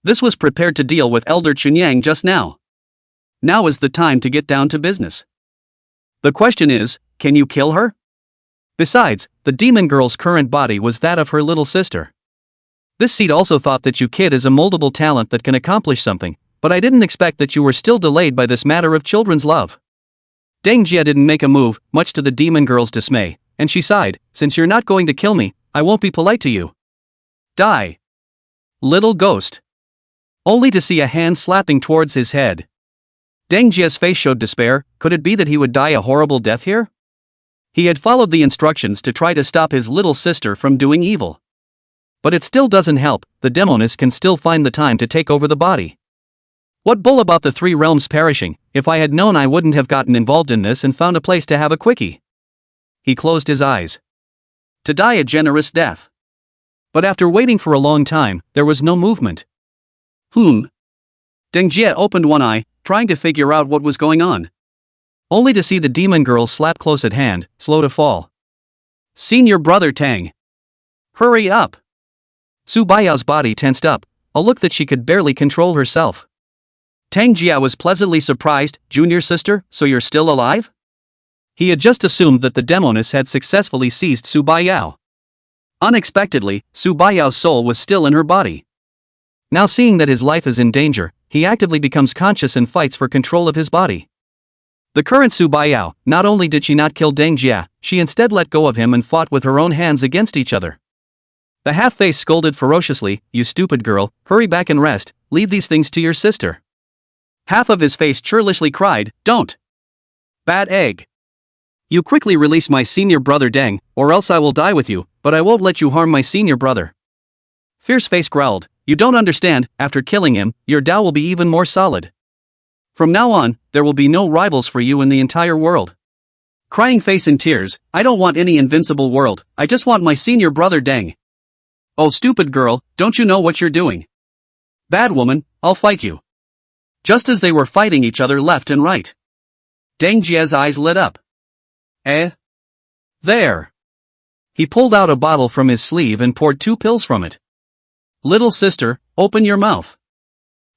This was prepared to deal with Elder Chunyang just now. Now is the time to get down to business. The question is, can you kill her? Besides, the demon girl's current body was that of her little sister. This seat also thought that you kid is a moldable talent that can accomplish something, but I didn't expect that you were still delayed by this matter of children's love. Deng Jie didn't make a move, much to the demon girl's dismay, and she sighed, since you're not going to kill me, I won't be polite to you. Die. Little ghost. Only to see a hand slapping towards his head. Deng Jie's face showed despair. Could it be that he would die a horrible death here? He had followed the instructions to try to stop his little sister from doing evil. But it still doesn't help, the demoness can still find the time to take over the body. What bull about the three realms perishing? If I had known, I wouldn't have gotten involved in this and found a place to have a quickie. He closed his eyes. To die a generous death. But after waiting for a long time, there was no movement. Deng Jie opened one eye, trying to figure out what was going on. Only to see the demon girl slap close at hand, slow to fall. Senior brother Tang. Hurry up. Su Baiyao's body tensed up, a look that she could barely control herself. Tang Jia was pleasantly surprised. Junior sister, so you're still alive? He had just assumed that the demoness had successfully seized Su Baiyao. Unexpectedly, Su Baiyao's soul was still in her body. Now seeing that his life is in danger, he actively becomes conscious and fights for control of his body. The current Su Baiyao, not only did she not kill Deng Jia, she instead let go of him and fought with her own hands against each other. The half-face scolded ferociously, "You stupid girl, hurry back and rest, leave these things to your sister." Half of his face churlishly cried, "Don't! Bad egg! You quickly release my senior brother Deng, or else I will die with you, but I won't let you harm my senior brother." Fierce face growled, "You don't understand, after killing him, your Tao will be even more solid. From now on, there will be no rivals for you in the entire world." Crying face in tears, "I don't want any invincible world, I just want my senior brother Deng." "Oh stupid girl, don't you know what you're doing? Bad woman, I'll fight you." Just as they were fighting each other left and right, Deng Jie's eyes lit up. There. He pulled out a bottle from his sleeve and poured 2 pills from it. "Little sister, open your mouth."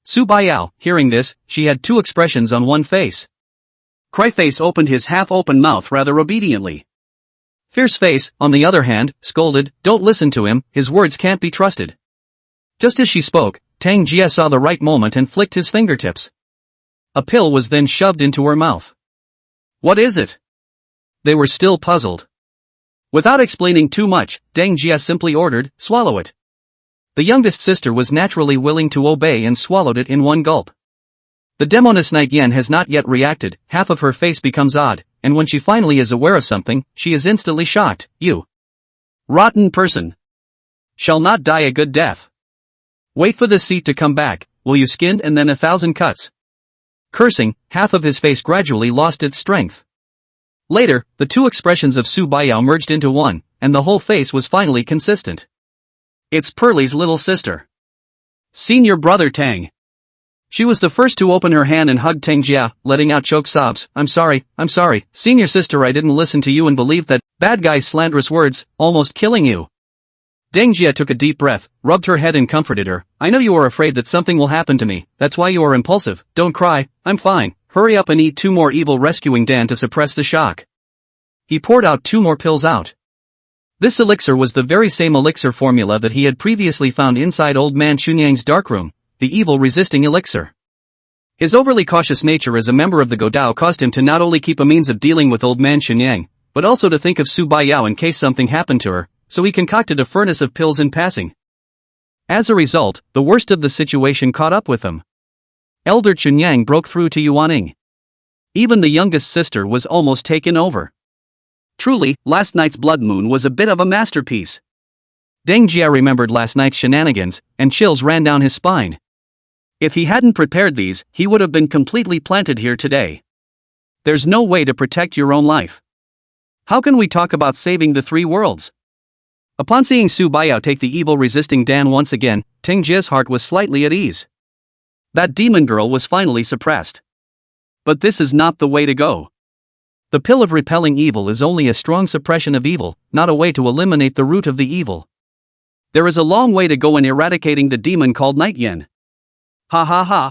Su Baiyao, hearing this, she had 2 expressions on one face. Cryface opened his half-open mouth rather obediently. Fierce face, on the other hand, scolded, "Don't listen to him, his words can't be trusted." Just as she spoke, Tang Jie saw the right moment and flicked his fingertips. A pill was then shoved into her mouth. "What is it?" They were still puzzled. Without explaining too much, Deng Jie simply ordered, "Swallow it." The youngest sister was naturally willing to obey and swallowed it in one gulp. The demoness Night Yen has not yet reacted, half of her face becomes odd, and when she finally is aware of something, she is instantly shocked. "You rotten person shall not die a good death. Wait for the seat to come back, will you skinned and then 1,000 cuts." Cursing, half of his face gradually lost its strength. Later, the 2 expressions of Su Baiyao merged into one, and the whole face was finally consistent. It's Pearlie's little sister. Senior brother Tang. She was the first to open her hand and hug Tang Jia, letting out choked sobs. I'm sorry, senior sister, I didn't listen to you and believed that bad guy's slanderous words, almost killing you." Deng Jia took a deep breath, rubbed her head and comforted her. "I know you are afraid that something will happen to me, that's why you are impulsive. Don't cry, I'm fine. Hurry up and eat 2 more evil rescuing Dan to suppress the shock." He poured out 2 more pills out. This elixir was the very same elixir formula that he had previously found inside Old Man Chunyang's darkroom, the evil-resisting elixir. His overly cautious nature as a member of the Godao caused him to not only keep a means of dealing with Old Man Chunyang, but also to think of Su Baiyao in case something happened to her, so he concocted a furnace of pills in passing. As a result, the worst of the situation caught up with him. Elder Chunyang broke through to Yuaning. Even the youngest sister was almost taken over. Truly, last night's blood moon was a bit of a masterpiece. Deng Jia remembered last night's shenanigans, and chills ran down his spine. If he hadn't prepared these, he would have been completely planted here today. There's no way to protect your own life. How can we talk about saving the 3 worlds? Upon seeing Su Baiyao take the evil-resisting Dan once again, Deng Jia's heart was slightly at ease. That demon girl was finally suppressed. But this is not the way to go. The pill of repelling evil is only a strong suppression of evil, not a way to eliminate the root of the evil. There is a long way to go in eradicating the demon called Night Yen. Ha ha ha.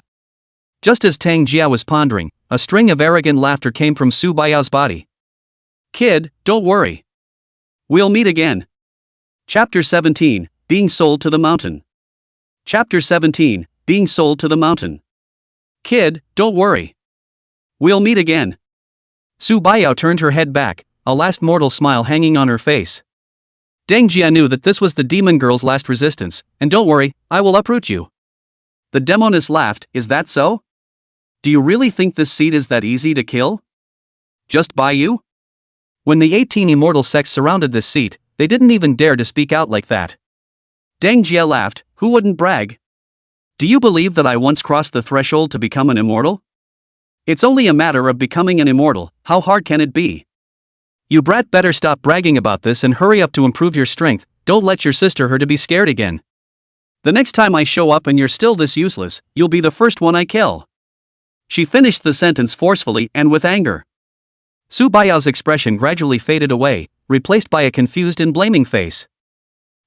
Just as Tang Jia was pondering, a string of arrogant laughter came from Su Baiyao's body. "Kid, don't worry. We'll meet again." Chapter 17, Being Sold to the Mountain. Chapter 17, Being Sold to the Mountain. "Kid, don't worry. We'll meet again." Su Baiyao turned her head back, a last mortal smile hanging on her face. Deng Jia knew that this was the demon girl's last resistance, and don't worry, I will uproot you. The demoness laughed, "Is that so?" Do you really think this seed is that easy to kill? Just by you? When the 18 immortal sects surrounded this seat, they didn't even dare to speak out like that. Deng Jia laughed. Who wouldn't brag? Do you believe that I once crossed the threshold to become an immortal? It's only a matter of becoming an immortal. How hard can it be? You brat better stop bragging about this and hurry up to improve your strength. Don't let your sister her to be scared again. The next time I show up and you're still this useless, you'll be the first one I kill. She finished the sentence forcefully and with anger. Su Baiyao's expression gradually faded away, replaced by a confused and blaming face.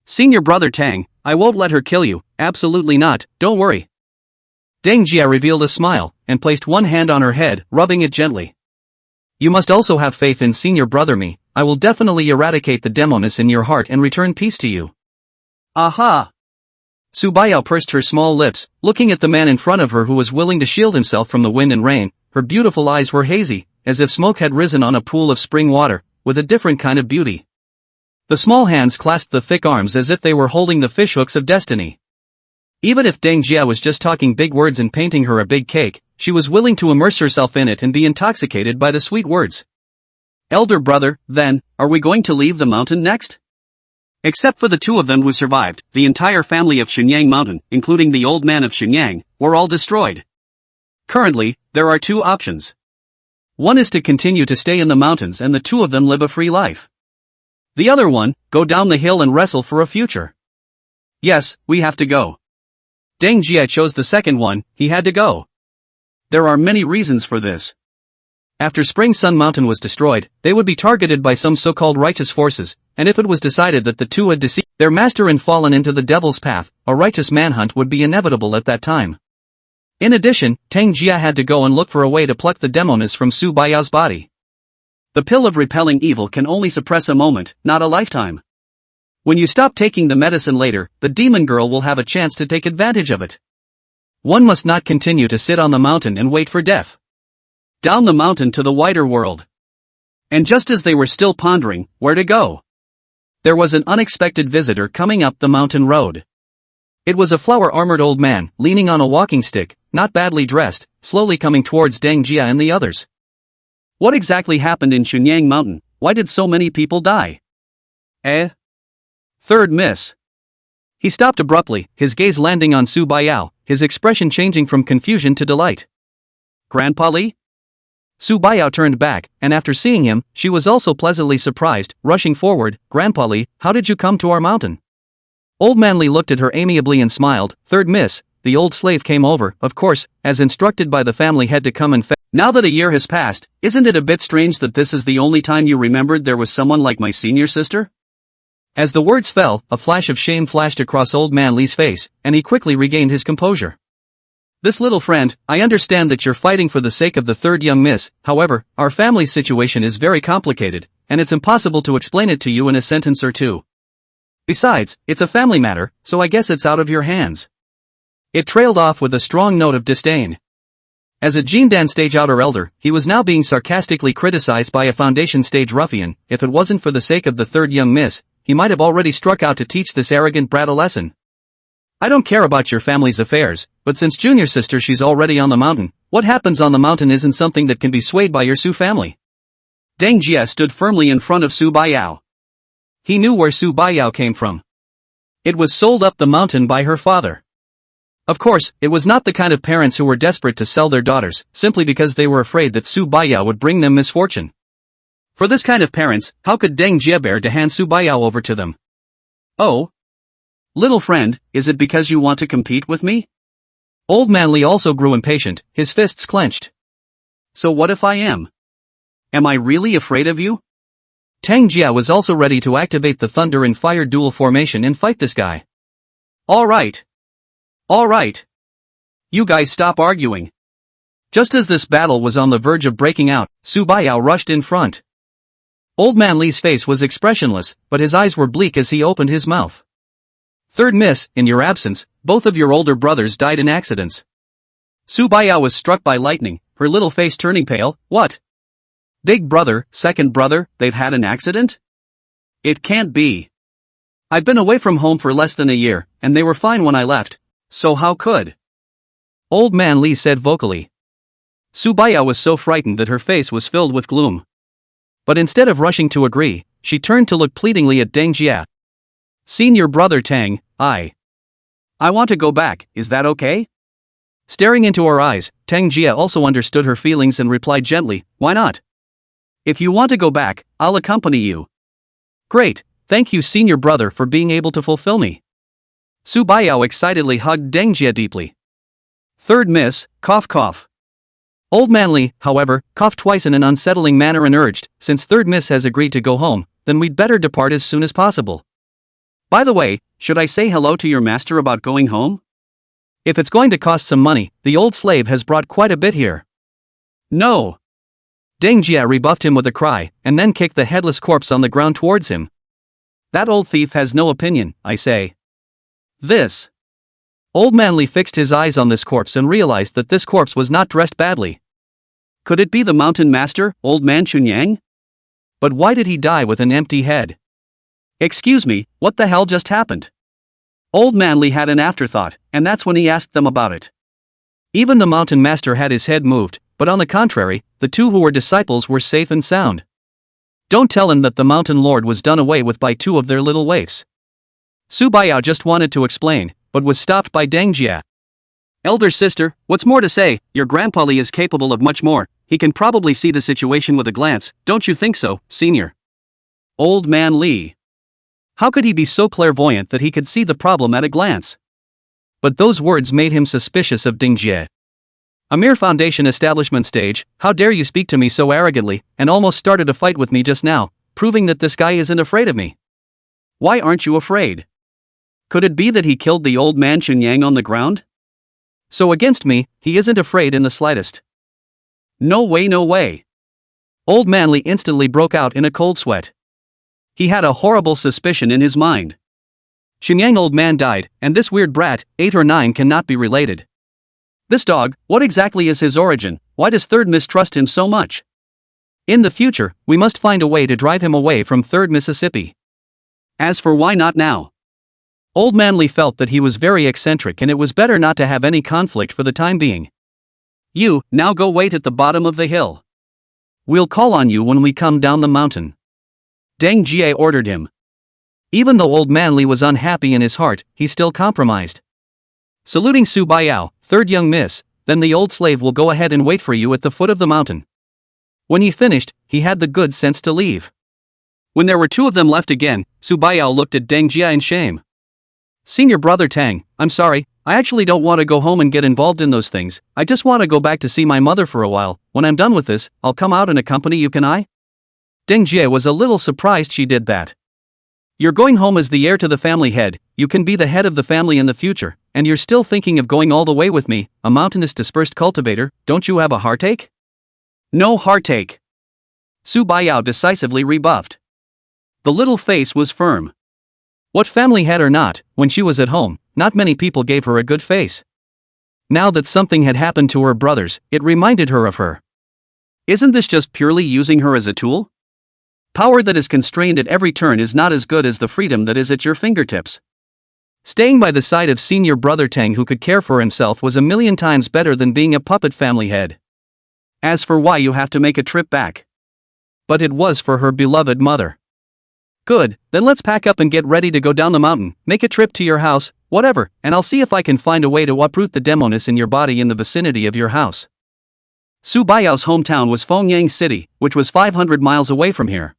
Senior brother Tang, I won't let her kill you, absolutely not, don't worry. Deng Jia revealed a smile, and placed one hand on her head, rubbing it gently. You must also have faith in senior brother me. I will definitely eradicate the demoness in your heart and return peace to you. Aha! Su Baiyao pursed her small lips, looking at the man in front of her who was willing to shield himself from the wind and rain. Her beautiful eyes were hazy, as if smoke had risen on a pool of spring water, with a different kind of beauty. The small hands clasped the thick arms as if they were holding the fishhooks of destiny. Even if Deng Jia was just talking big words and painting her a big cake, she was willing to immerse herself in it and be intoxicated by the sweet words. Elder brother, then, are we going to leave the mountain next? Except for the two of them who survived, the entire family of Xunyang Mountain, including the old man of Xunyang, were all destroyed. Currently, there are two options. One is to continue to stay in the mountains and the two of them live a free life. The other one, go down the hill and wrestle for a future. Yes, we have to go. Deng Jia chose the second one, he had to go. There are many reasons for this. After Spring Sun Mountain was destroyed, they would be targeted by some so-called righteous forces, and if it was decided that the two had deceived their master and fallen into the devil's path, a righteous manhunt would be inevitable at that time. In addition, Deng Jia had to go and look for a way to pluck the demoness from Su Baiyao's body. The pill of repelling evil can only suppress a moment, not a lifetime. When you stop taking the medicine later, the demon girl will have a chance to take advantage of it. One must not continue to sit on the mountain and wait for death. Down the mountain to the wider world. And just as they were still pondering where to go, there was an unexpected visitor coming up the mountain road. It was a flower-armored old man, leaning on a walking stick, not badly dressed, slowly coming towards Deng Jia and the others. What exactly happened in Xunyang Mountain? Why did so many people die? Third miss. He stopped abruptly, his gaze landing on Su Baiyao, his expression changing from confusion to delight. Grandpa Li? Su Baiyao turned back, and after seeing him, she was also pleasantly surprised, rushing forward. Grandpa Li, how did you come to our mountain? Old Man Li looked at her amiably and smiled. Third miss, the old slave came over, of course, as instructed by the family head to come and fetch. Now that a year has passed, isn't it a bit strange that this is the only time you remembered there was someone like my senior sister? As the words fell, a flash of shame flashed across Old Man Li's face, and he quickly regained his composure. This little friend, I understand that you're fighting for the sake of the third young miss, however, our family's situation is very complicated, and it's impossible to explain it to you in a sentence or two. Besides, it's a family matter, so I guess it's out of your hands. It trailed off with a strong note of disdain. As a Jindan stage outer elder, he was now being sarcastically criticized by a foundation stage ruffian. If it wasn't for the sake of the third young miss, he might have already struck out to teach this arrogant brat a lesson. I don't care about your family's affairs, but since junior sister she's already on the mountain, what happens on the mountain isn't something that can be swayed by your Su family. Deng Jia stood firmly in front of Su Baiyao. He knew where Su Baiyao came from. It was sold up the mountain by her father. Of course, it was not the kind of parents who were desperate to sell their daughters, simply because they were afraid that Su Baiyao would bring them misfortune. For this kind of parents, how could Deng Jia bear to hand Su Baiyao over to them? Oh? Little friend, is it because you want to compete with me? Old Man Li also grew impatient, his fists clenched. So what if I am? Am I really afraid of you? Deng Jia was also ready to activate the thunder and fire duel formation and fight this guy. Alright. Alright. You guys stop arguing. Just as this battle was on the verge of breaking out, Su Baiyao rushed in front. Old Man Li's face was expressionless, but his eyes were bleak as he opened his mouth. Third miss, in your absence, both of your older brothers died in accidents. Su Baiyao was struck by lightning, her little face turning pale. What? Big brother, second brother, they've had an accident? It can't be. I've been away from home for less than a year, and they were fine when I left, so how could? Old Man Li said vocally. Su Baiyao was so frightened that her face was filled with gloom. But instead of rushing to agree, she turned to look pleadingly at Deng Jia. Senior brother Tang, I want to go back, is that okay? Staring into her eyes, Tang Jia also understood her feelings and replied gently, why not? If you want to go back, I'll accompany you. Great, thank you senior brother for being able to fulfill me. Su Baiyao excitedly hugged Deng Jia deeply. Third miss, cough cough. Old Man Li, however, coughed twice in an unsettling manner and urged, since third miss has agreed to go home, then we'd better depart as soon as possible. By the way, should I say hello to your master about going home? If it's going to cost some money, the old slave has brought quite a bit here. No. Deng Jia rebuffed him with a cry, and then kicked the headless corpse on the ground towards him. That old thief has no opinion, I say. This. Old Man Li fixed his eyes on this corpse and realized that this corpse was not dressed badly. Could it be the mountain master, Old Man Chunyang? But why did he die with an empty head? Excuse me, what the hell just happened? Old Man Li had an afterthought, and that's when he asked them about it. Even the mountain master had his head moved, but on the contrary, the two who were disciples were safe and sound. Don't tell him that the mountain lord was done away with by two of their little waifs. Su Baiyao just wanted to explain, but was stopped by Deng Jia. Elder sister, what's more to say, your grandpa Li is capable of much more, he can probably see the situation with a glance, don't you think so, senior? Old Man Li. How could he be so clairvoyant that he could see the problem at a glance? But those words made him suspicious of Deng Jia. A mere foundation establishment stage, how dare you speak to me so arrogantly, and almost started a fight with me just now, proving that this guy isn't afraid of me. Why aren't you afraid? Could it be that he killed the old man Chunyang on the ground? So against me, he isn't afraid in the slightest. No way, no way. Old Man Li instantly broke out in a cold sweat. He had a horrible suspicion in his mind. Chunyang old man died, and this weird brat, 8 or 9 cannot be related. This dog, what exactly is his origin, why does Third mistrust him so much? In the future, we must find a way to drive him away from Third Mississippi. As for why not now? Old Man Li felt that he was very eccentric and it was better not to have any conflict for the time being. You, now go wait at the bottom of the hill. We'll call on you when we come down the mountain. Deng Jia ordered him. Even though Old Man Li was unhappy in his heart, he still compromised. Saluting Su Baiyao, third young miss, then the old slave will go ahead and wait for you at the foot of the mountain. When he finished, he had the good sense to leave. When there were two of them left again, Su Baiyao looked at Deng Jia in shame. Senior brother Tang, I'm sorry, I actually don't want to go home and get involved in those things, I just want to go back to see my mother for a while, when I'm done with this, I'll come out and accompany you can I? Deng Jia was a little surprised she did that. You're going home as the heir to the family head, you can be the head of the family in the future, and you're still thinking of going all the way with me, a mountainous dispersed cultivator, don't you have a heartache? No heartache. Su Baiyao decisively rebuffed. The little face was firm. What family head or not, when she was at home, not many people gave her a good face. Now that something had happened to her brothers, it reminded her of her. Isn't this just purely using her as a tool? Power that is constrained at every turn is not as good as the freedom that is at your fingertips. Staying by the side of senior brother Tang who could care for himself was a million times better than being a puppet family head. As for why you have to make a trip back. But it was for her beloved mother. Good, then let's pack up and get ready to go down the mountain, make a trip to your house, whatever, and I'll see if I can find a way to uproot the demoness in your body in the vicinity of your house. Su Baiyao's hometown was Fengyang City, which was 500 miles away from here.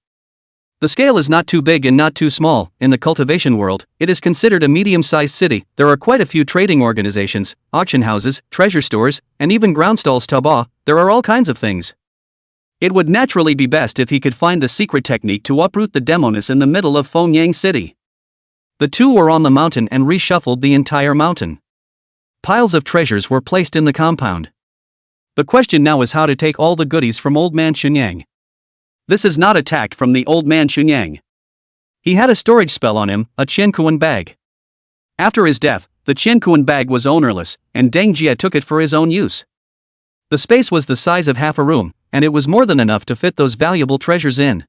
The scale is not too big and not too small. In the cultivation world, it is considered a medium-sized city. There are quite a few trading organizations, auction houses, treasure stores, and even ground stalls. There are all kinds of things. It would naturally be best if he could find the secret technique to uproot the demoness in the middle of Fengyang City. The two were on the mountain and reshuffled the entire mountain. Piles of treasures were placed in the compound. The question now is how to take all the goodies from Old Man Chunyang. This is not a tact from the Old Man Chunyang. He had a storage spell on him, a Qiankuan bag. After his death, the Qiankuan bag was ownerless, and Deng Jia took it for his own use. The space was the size of half a room, and it was more than enough to fit those valuable treasures in.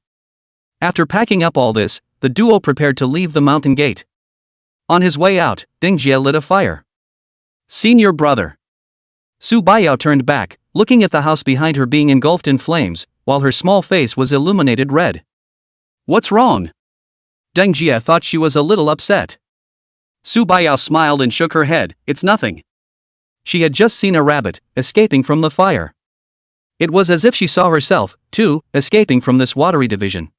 After packing up all this, the duo prepared to leave the mountain gate. On his way out, Deng Jia lit a fire. Senior brother. Su Baiyao turned back, looking at the house behind her being engulfed in flames, while her small face was illuminated red. What's wrong? Deng Jia thought she was a little upset. Su Baiyao smiled and shook her head. It's nothing. She had just seen a rabbit, escaping from the fire. It was as if she saw herself, too, escaping from this watery division.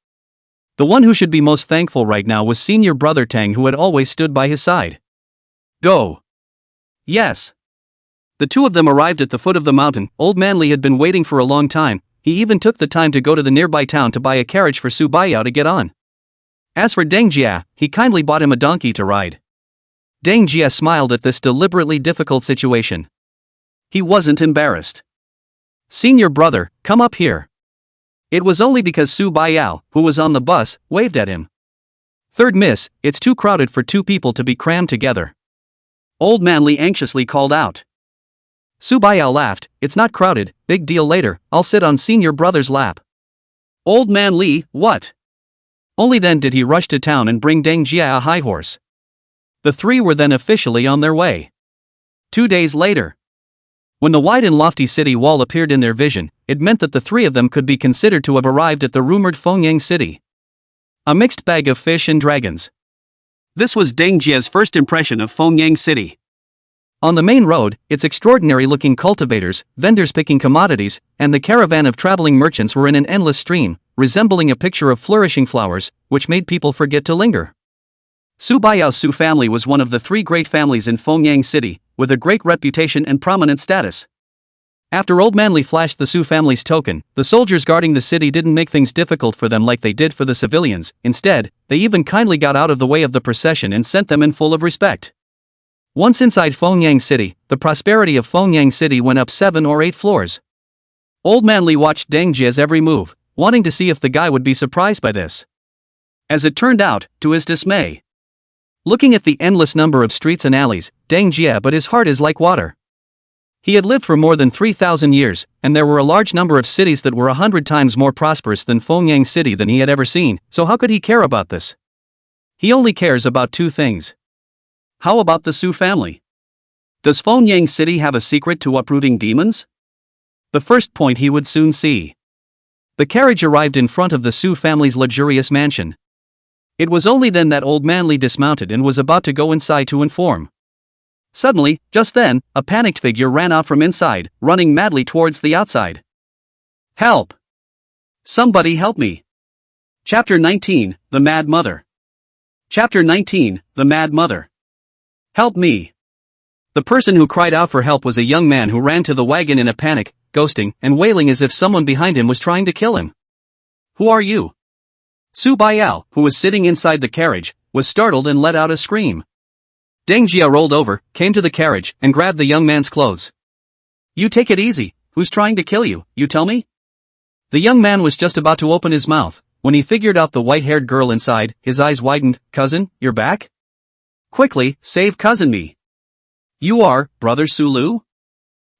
The one who should be most thankful right now was senior brother Tang, who had always stood by his side. Go. Yes. The two of them arrived at the foot of the mountain. Old Man Li had been waiting for a long time. He even took the time to go to the nearby town to buy a carriage for Su Baiyao to get on. As for Deng Jia, he kindly bought him a donkey to ride. Deng Jia smiled at this deliberately difficult situation. He wasn't embarrassed. Senior brother, come up here. It was only because Su Baiyao, who was on the bus, waved at him. Third miss, it's too crowded for two people to be crammed together. Old Man Li anxiously called out. Su Baiyao laughed. It's not crowded, big deal later, I'll sit on senior brother's lap. Old Man Li, what? Only then did he rush to town and bring Deng Jia a high horse. The three were then officially on their way. 2 days later. When the wide and lofty city wall appeared in their vision, it meant that the three of them could be considered to have arrived at the rumored Fengyang city. A mixed bag of fish and dragons. This was Deng Jia's first impression of Fengyang city. On the main road, its extraordinary-looking cultivators, vendors picking commodities, and the caravan of traveling merchants were in an endless stream, resembling a picture of flourishing flowers, which made people forget to linger. Su Baiyao's Su family was one of the three great families in Fengyang city, with a great reputation and prominent status. After Old Man Li flashed the Su family's token, the soldiers guarding the city didn't make things difficult for them like they did for the civilians. Instead, they even kindly got out of the way of the procession and sent them in full of respect. Once inside Fengyang city, the prosperity of Fengyang city went up 7 or 8 floors. Old Man Li watched Deng Jia's every move, wanting to see if the guy would be surprised by this. As it turned out, to his dismay. Looking at the endless number of streets and alleys, Deng Jia, but his heart is like water. He had lived for more than 3,000 years, and there were a large number of cities that were 100 times more prosperous than Fengyang city than he had ever seen, so how could he care about this? He only cares about 2 things. How about the Su family? Does Fengyang city have a secret to uprooting demons? The first point he would soon see. The carriage arrived in front of the Su family's luxurious mansion. It was only then that Old Man Li dismounted and was about to go inside to inform. Suddenly, just then, a panicked figure ran out from inside, running madly towards the outside. Help! Somebody help me! Chapter 19, The Mad Mother. Chapter 19, The Mad Mother. Help me! The person who cried out for help was a young man who ran to the wagon in a panic, ghosting and wailing as if someone behind him was trying to kill him. Who are you? Su Baiyao, who was sitting inside the carriage, was startled and let out a scream. Deng Jia rolled over, came to the carriage, and grabbed the young man's clothes. You take it easy, who's trying to kill you, you tell me? The young man was just about to open his mouth. When he figured out the white-haired girl inside, his eyes widened. Cousin, you're back? Quickly, save cousin me. You are, brother Su Lu?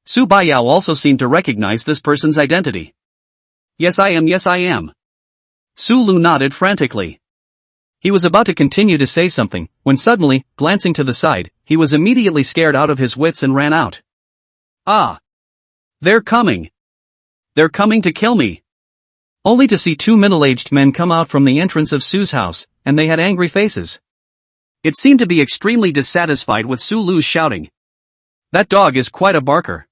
Su Baiyao also seemed to recognize this person's identity. Yes I am. Su Lu nodded frantically. He was about to continue to say something, when suddenly, glancing to the side, he was immediately scared out of his wits and ran out. Ah! They're coming! They're coming to kill me! Only to see 2 middle-aged men come out from the entrance of Su's house, and they had angry faces. It seemed to be extremely dissatisfied with Su Lu's shouting. That dog is quite a barker.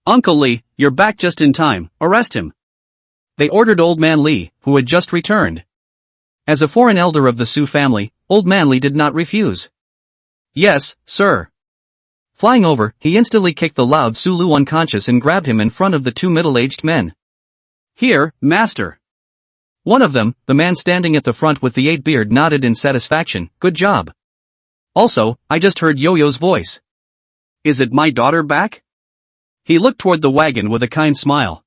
Uncle Li, you're back just in time, arrest him. They ordered Old Man Li, who had just returned. As a foreign elder of the Su family, Old Man Li did not refuse. Yes, sir. Flying over, he instantly kicked the loud Su Lu unconscious and grabbed him in front of the 2 middle-aged men. Here, master. One of them, the man standing at the front with the 8 beard, nodded in satisfaction. Good job. Also, I just heard Yo-Yo's voice. Is it my daughter back? He looked toward the wagon with a kind smile.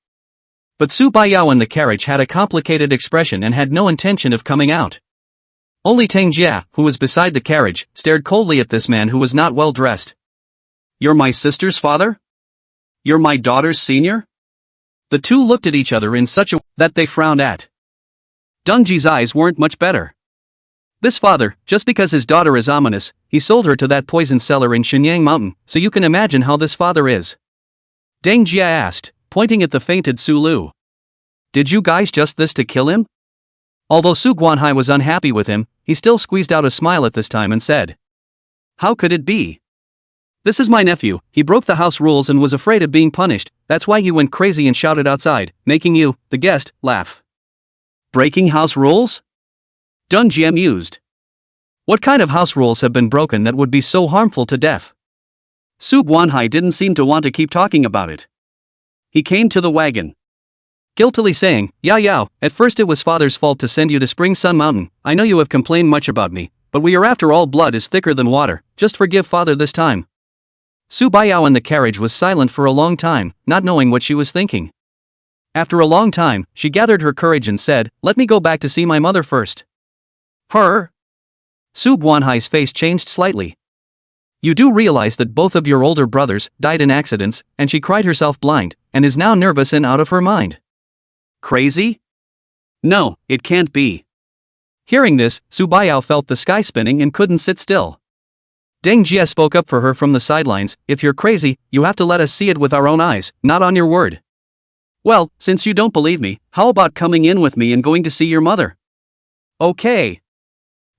But Su Baiyao in the carriage had a complicated expression and had no intention of coming out. Only Teng Jia, who was beside the carriage, stared coldly at this man who was not well dressed. You're my sister's father? You're my daughter's senior? The two looked at each other in such a way that they frowned at. Deng Ji's eyes weren't much better. This father, just because his daughter is ominous, he sold her to that poison seller in Shenyang Mountain, so you can imagine how this father is. Deng Jia asked, pointing at the fainted Su Lu. Did you guys just this to kill him? Although Su Guanhai was unhappy with him, he still squeezed out a smile at this time and said, how could it be? This is my nephew, he broke the house rules and was afraid of being punished, that's why he went crazy and shouted outside, making you, the guest, laugh. Breaking house rules? Deng Jia mused. What kind of house rules have been broken that would be so harmful to deaf? Su Guanhai didn't seem to want to keep talking about it. He came to the wagon, guiltily saying, Yao, at first it was father's fault to send you to Spring Sun Mountain, I know you have complained much about me, but we are after all blood is thicker than water, just forgive father this time. Su Baiyao in the carriage was silent for a long time, not knowing what she was thinking. After a long time, she gathered her courage and said, let me go back to see my mother first. Her? Su Guanhai's face changed slightly. You do realize that both of your older brothers died in accidents, and she cried herself blind, and is now nervous and out of her mind. Crazy? No, it can't be. Hearing this, Su Baiyao felt the sky spinning and couldn't sit still. Deng Jia spoke up for her from the sidelines, if you're crazy, you have to let us see it with our own eyes, not on your word. Well, since you don't believe me, how about coming in with me and going to see your mother? Okay.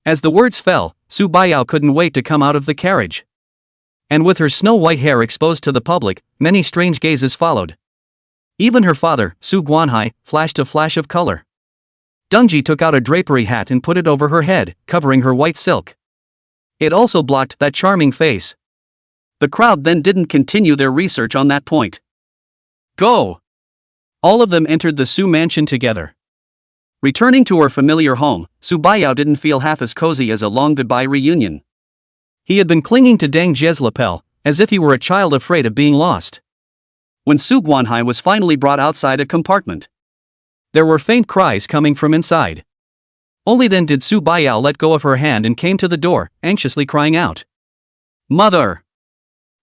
As the words fell, Su Baiyao couldn't wait to come out of the carriage. And with her snow-white hair exposed to the public, many strange gazes followed. Even her father, Su Guanhai, flashed a flash of color. Dengji took out a drapery hat and put it over her head, covering her white silk. It also blocked that charming face. The crowd then didn't continue their research on that point. Go! All of them entered the Su mansion together. Returning to her familiar home, Su Baiyao didn't feel half as cozy as a long goodbye reunion. He had been clinging to Deng Jia's lapel, as if he were a child afraid of being lost. When Su Guanhai was finally brought outside a compartment, there were faint cries coming from inside. Only then did Su Baiyao let go of her hand and came to the door, anxiously crying out. Mother!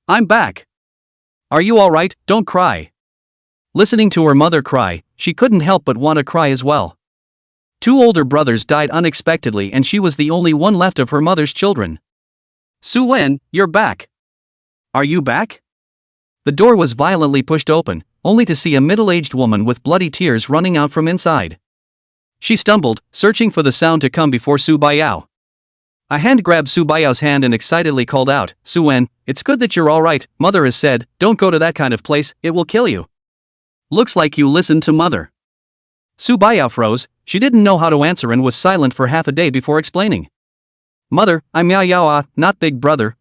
I'm back! Are you alright? Don't cry! Listening to her mother cry, she couldn't help but want to cry as well. 2 older brothers died unexpectedly and she was the only one left of her mother's children. Su Wen, you're back! Are you back? The door was violently pushed open, only to see a middle-aged woman with bloody tears running out from inside. She stumbled, searching for the sound to come before Su Baiyao. A hand grabbed Su Baiyao's hand and excitedly called out, Su Wen, it's good that you're alright, mother has said, don't go to that kind of place, it will kill you. Looks like you listened to mother. Su Baiyao froze, she didn't know how to answer and was silent for half a day before explaining. Mother, I'm Yao, not big brother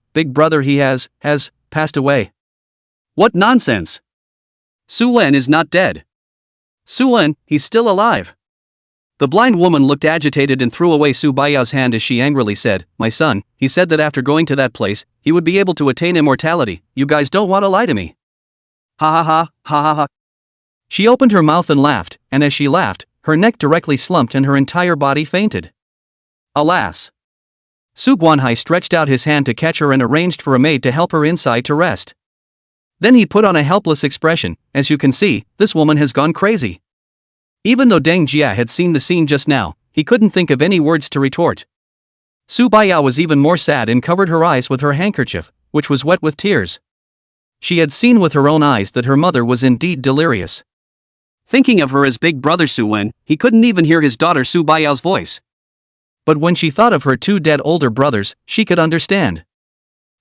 he has passed away. What nonsense! Su Wen is not dead. Su Wen, he's still alive. The blind woman looked agitated and threw away Su Baiyao's hand as she angrily said, my son, he said that after going to that place, he would be able to attain immortality, you guys don't want to lie to me. Ha ha ha, ha ha ha. She opened her mouth and laughed, and as she laughed, her neck directly slumped and her entire body fainted. Alas! Su Guanhai stretched out his hand to catch her and arranged for a maid to help her inside to rest. Then he put on a helpless expression, as you can see, this woman has gone crazy. Even though Deng Jia had seen the scene just now, he couldn't think of any words to retort. Su Baiyao was even more sad and covered her eyes with her handkerchief, which was wet with tears. She had seen with her own eyes that her mother was indeed delirious. Thinking of her as big brother Su Wen, he couldn't even hear his daughter Su Baiyao's voice. But when she thought of her 2 dead older brothers, she could understand.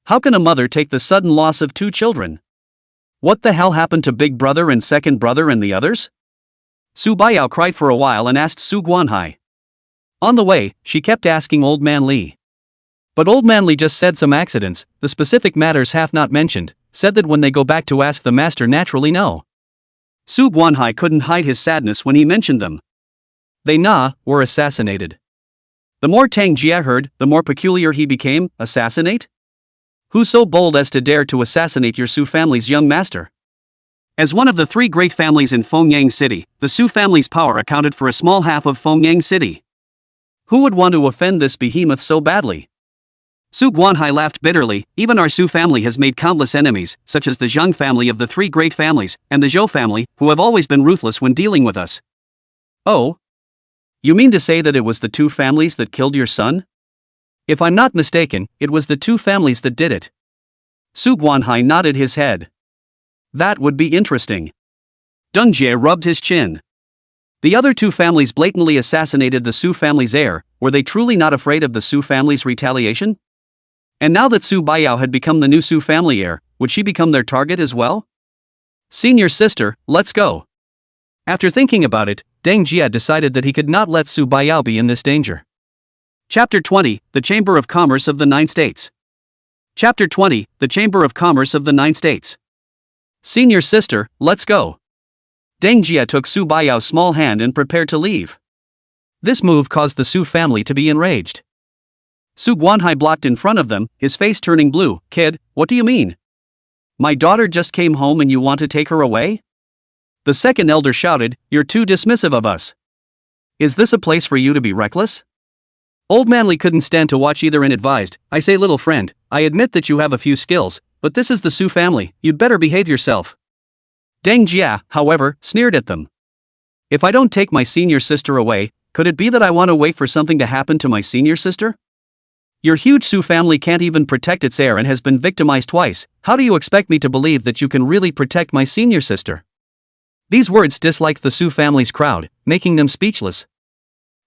How can a mother take the sudden loss of 2 children? What the hell happened to big brother and second brother and the others? Su Baiyao cried for a while and asked Su Guanhai. On the way, she kept asking Old Man Li. But Old Man Li just said some accidents, the specific matters half not mentioned, said that when they go back to ask the master naturally no. Su Guanhai couldn't hide his sadness when he mentioned them. They were assassinated. The more Tang Jia heard, the more peculiar he became, assassinate? Who's so bold as to dare to assassinate your Su family's young master? As one of the 3 great families in Fengyang City, the Su family's power accounted for a small half of Fengyang City. Who would want to offend this behemoth so badly? Su Guanhai laughed bitterly, even our Su family has made countless enemies, such as the Zhang family of the 3 great families, and the Zhou family, who have always been ruthless when dealing with us. Oh? You mean to say that it was the 2 families that killed your son? If I'm not mistaken, it was the 2 families that did it. Su Guanhai nodded his head. That would be interesting. Deng Jie rubbed his chin. The other two families blatantly assassinated the Su family's heir. Were they truly not afraid of the Su family's retaliation? And now that Su Baiyao had become the new Su family heir, would she become their target as well? Senior sister, let's go. After thinking about it, Deng Jie decided that he could not let Su Baiyao be in this danger. Chapter 20, The Chamber of Commerce of the Nine States. Chapter 20, The Chamber of Commerce of the Nine States. Senior sister, let's go. Deng Jie took Su Baiyao's small hand and prepared to leave. This move caused the Su family to be enraged. Su Guanhai blocked in front of them, his face turning blue. Kid, what do you mean? My daughter just came home and you want to take her away? The second elder shouted, you're too dismissive of us. Is this a place for you to be reckless? Old Manly couldn't stand to watch either and advised, I say little friend, I admit that you have a few skills, but this is the Su family, you'd better behave yourself. Deng Jie, however, sneered at them. If I don't take my senior sister away, could it be that I want to wait for something to happen to my senior sister? Your huge Su family can't even protect its heir and has been victimized twice. How do you expect me to believe that you can really protect my senior sister? These words disliked the Su family's crowd, making them speechless.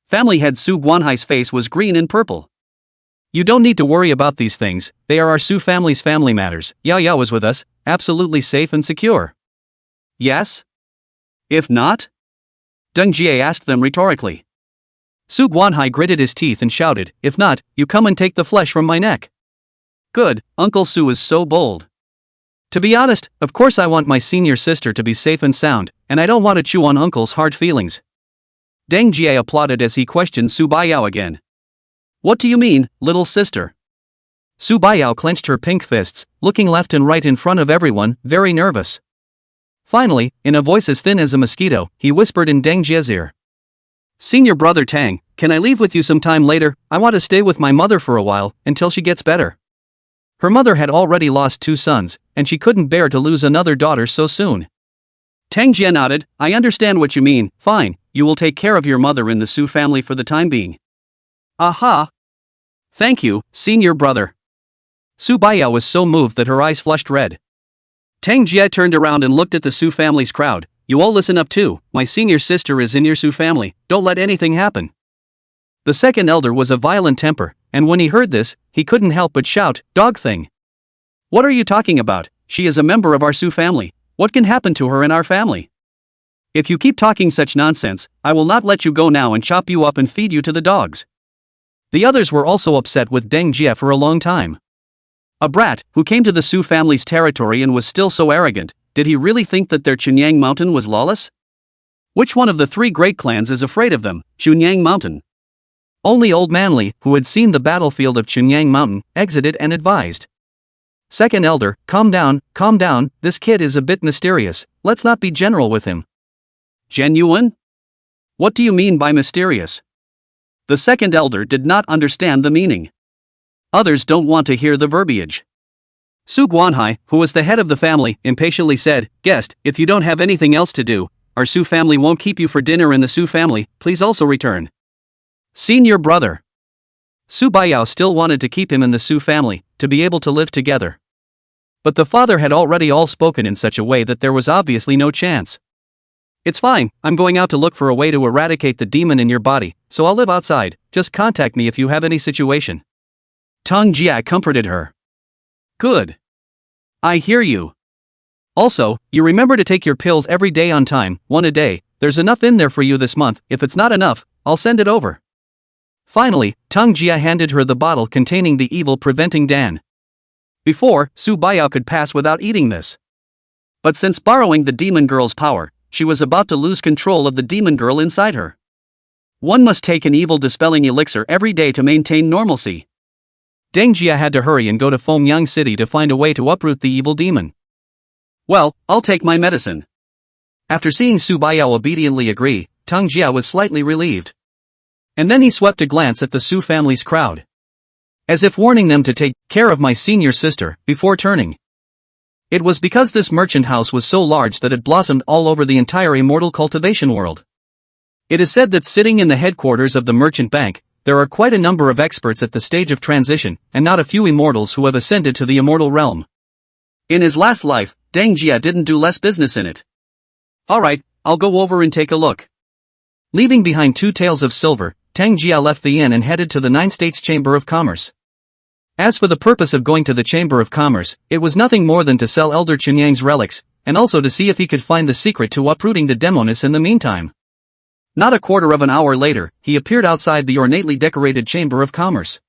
Family head Su Guanhai's face was green and purple. You don't need to worry about these things, they are our Su family's family matters. Yao Yao is with us, absolutely safe and secure. Yes? If not? Deng Jie asked them rhetorically. Su Guanhai gritted his teeth and shouted, if not, you come and take the flesh from my neck. Good, Uncle Su is so bold. To be honest, of course I want my senior sister to be safe and sound, and I don't want to chew on Uncle's hard feelings. Deng Jie applauded as he questioned Su Baiyao again. What do you mean, little sister? Su Baiyao clenched her pink fists, looking left and right in front of everyone, very nervous. Finally, in a voice as thin as a mosquito, he whispered in Deng Jie's ear. Senior brother Tang, can I leave with you some time later? I want to stay with my mother for a while, until she gets better. Her mother had already lost 2 sons, and she couldn't bear to lose another daughter so soon. Tang Jie nodded, I understand what you mean, fine, you will take care of your mother in the Su family for the time being. Aha! Thank you, senior brother. Su Baiyao was so moved that her eyes flushed red. Tang Jie turned around and looked at the Su family's crowd. You all listen up too, my senior sister is in your Su family, don't let anything happen. The second elder was a violent temper, and when he heard this, he couldn't help but shout, dog thing. What are you talking about? She is a member of our Su family, what can happen to her in our family? If you keep talking such nonsense, I will not let you go now and chop you up and feed you to the dogs. The others were also upset with Deng Jie for a long time. A brat, who came to the Su family's territory and was still so arrogant, did he really think that their Chunyang mountain was lawless? Which one of the 3 great clans is afraid of them, Chunyang mountain? Only Old Manly, who had seen the battlefield of Chunyang mountain, exited and advised. Second elder, calm down, this kid is a bit mysterious, let's not be general with him. Genuine? What do you mean by mysterious? The second elder did not understand the meaning. Others don't want to hear the verbiage. Su Guanhai, who was the head of the family, impatiently said, guest, if you don't have anything else to do, our Su family won't keep you for dinner in the Su family, please also return. Senior brother. Su Baiyao still wanted to keep him in the Su family, to be able to live together. But the father had already all spoken in such a way that there was obviously no chance. It's fine, I'm going out to look for a way to eradicate the demon in your body, so I'll live outside, just contact me if you have any situation. Tang Jie comforted her. Good. I hear you. Also, you remember to take your pills every day on time, 1 a day, there's enough in there for you this month, if it's not enough, I'll send it over. Finally, Tang Jie handed her the bottle containing the evil-preventing Dan. Before, Su Baiyao could pass without eating this. But since borrowing the demon girl's power, she was about to lose control of the demon girl inside her. One must take an evil-dispelling elixir every day to maintain normalcy. Deng Jie had to hurry and go to Fengyang City to find a way to uproot the evil demon. Well, I'll take my medicine. After seeing Su Baiyao obediently agree, Tang Jie was slightly relieved. And then he swept a glance at the Su family's crowd. As if warning them to take care of my senior sister, before turning. It was because this merchant house was so large that it blossomed all over the entire immortal cultivation world. It is said that sitting in the headquarters of the merchant bank, there are quite a number of experts at the stage of transition, and not a few immortals who have ascended to the immortal realm. In his last life, Deng Jia didn't do less business in it. Alright, I'll go over and take a look. Leaving behind 2 taels of silver, Deng Jia left the inn and headed to the 9 States Chamber of Commerce. As for the purpose of going to the Chamber of Commerce, it was nothing more than to sell Elder Chunyang's relics, and also to see if he could find the secret to uprooting the demoness in the meantime. Not a quarter of an hour later, he appeared outside the ornately decorated Chamber of Commerce.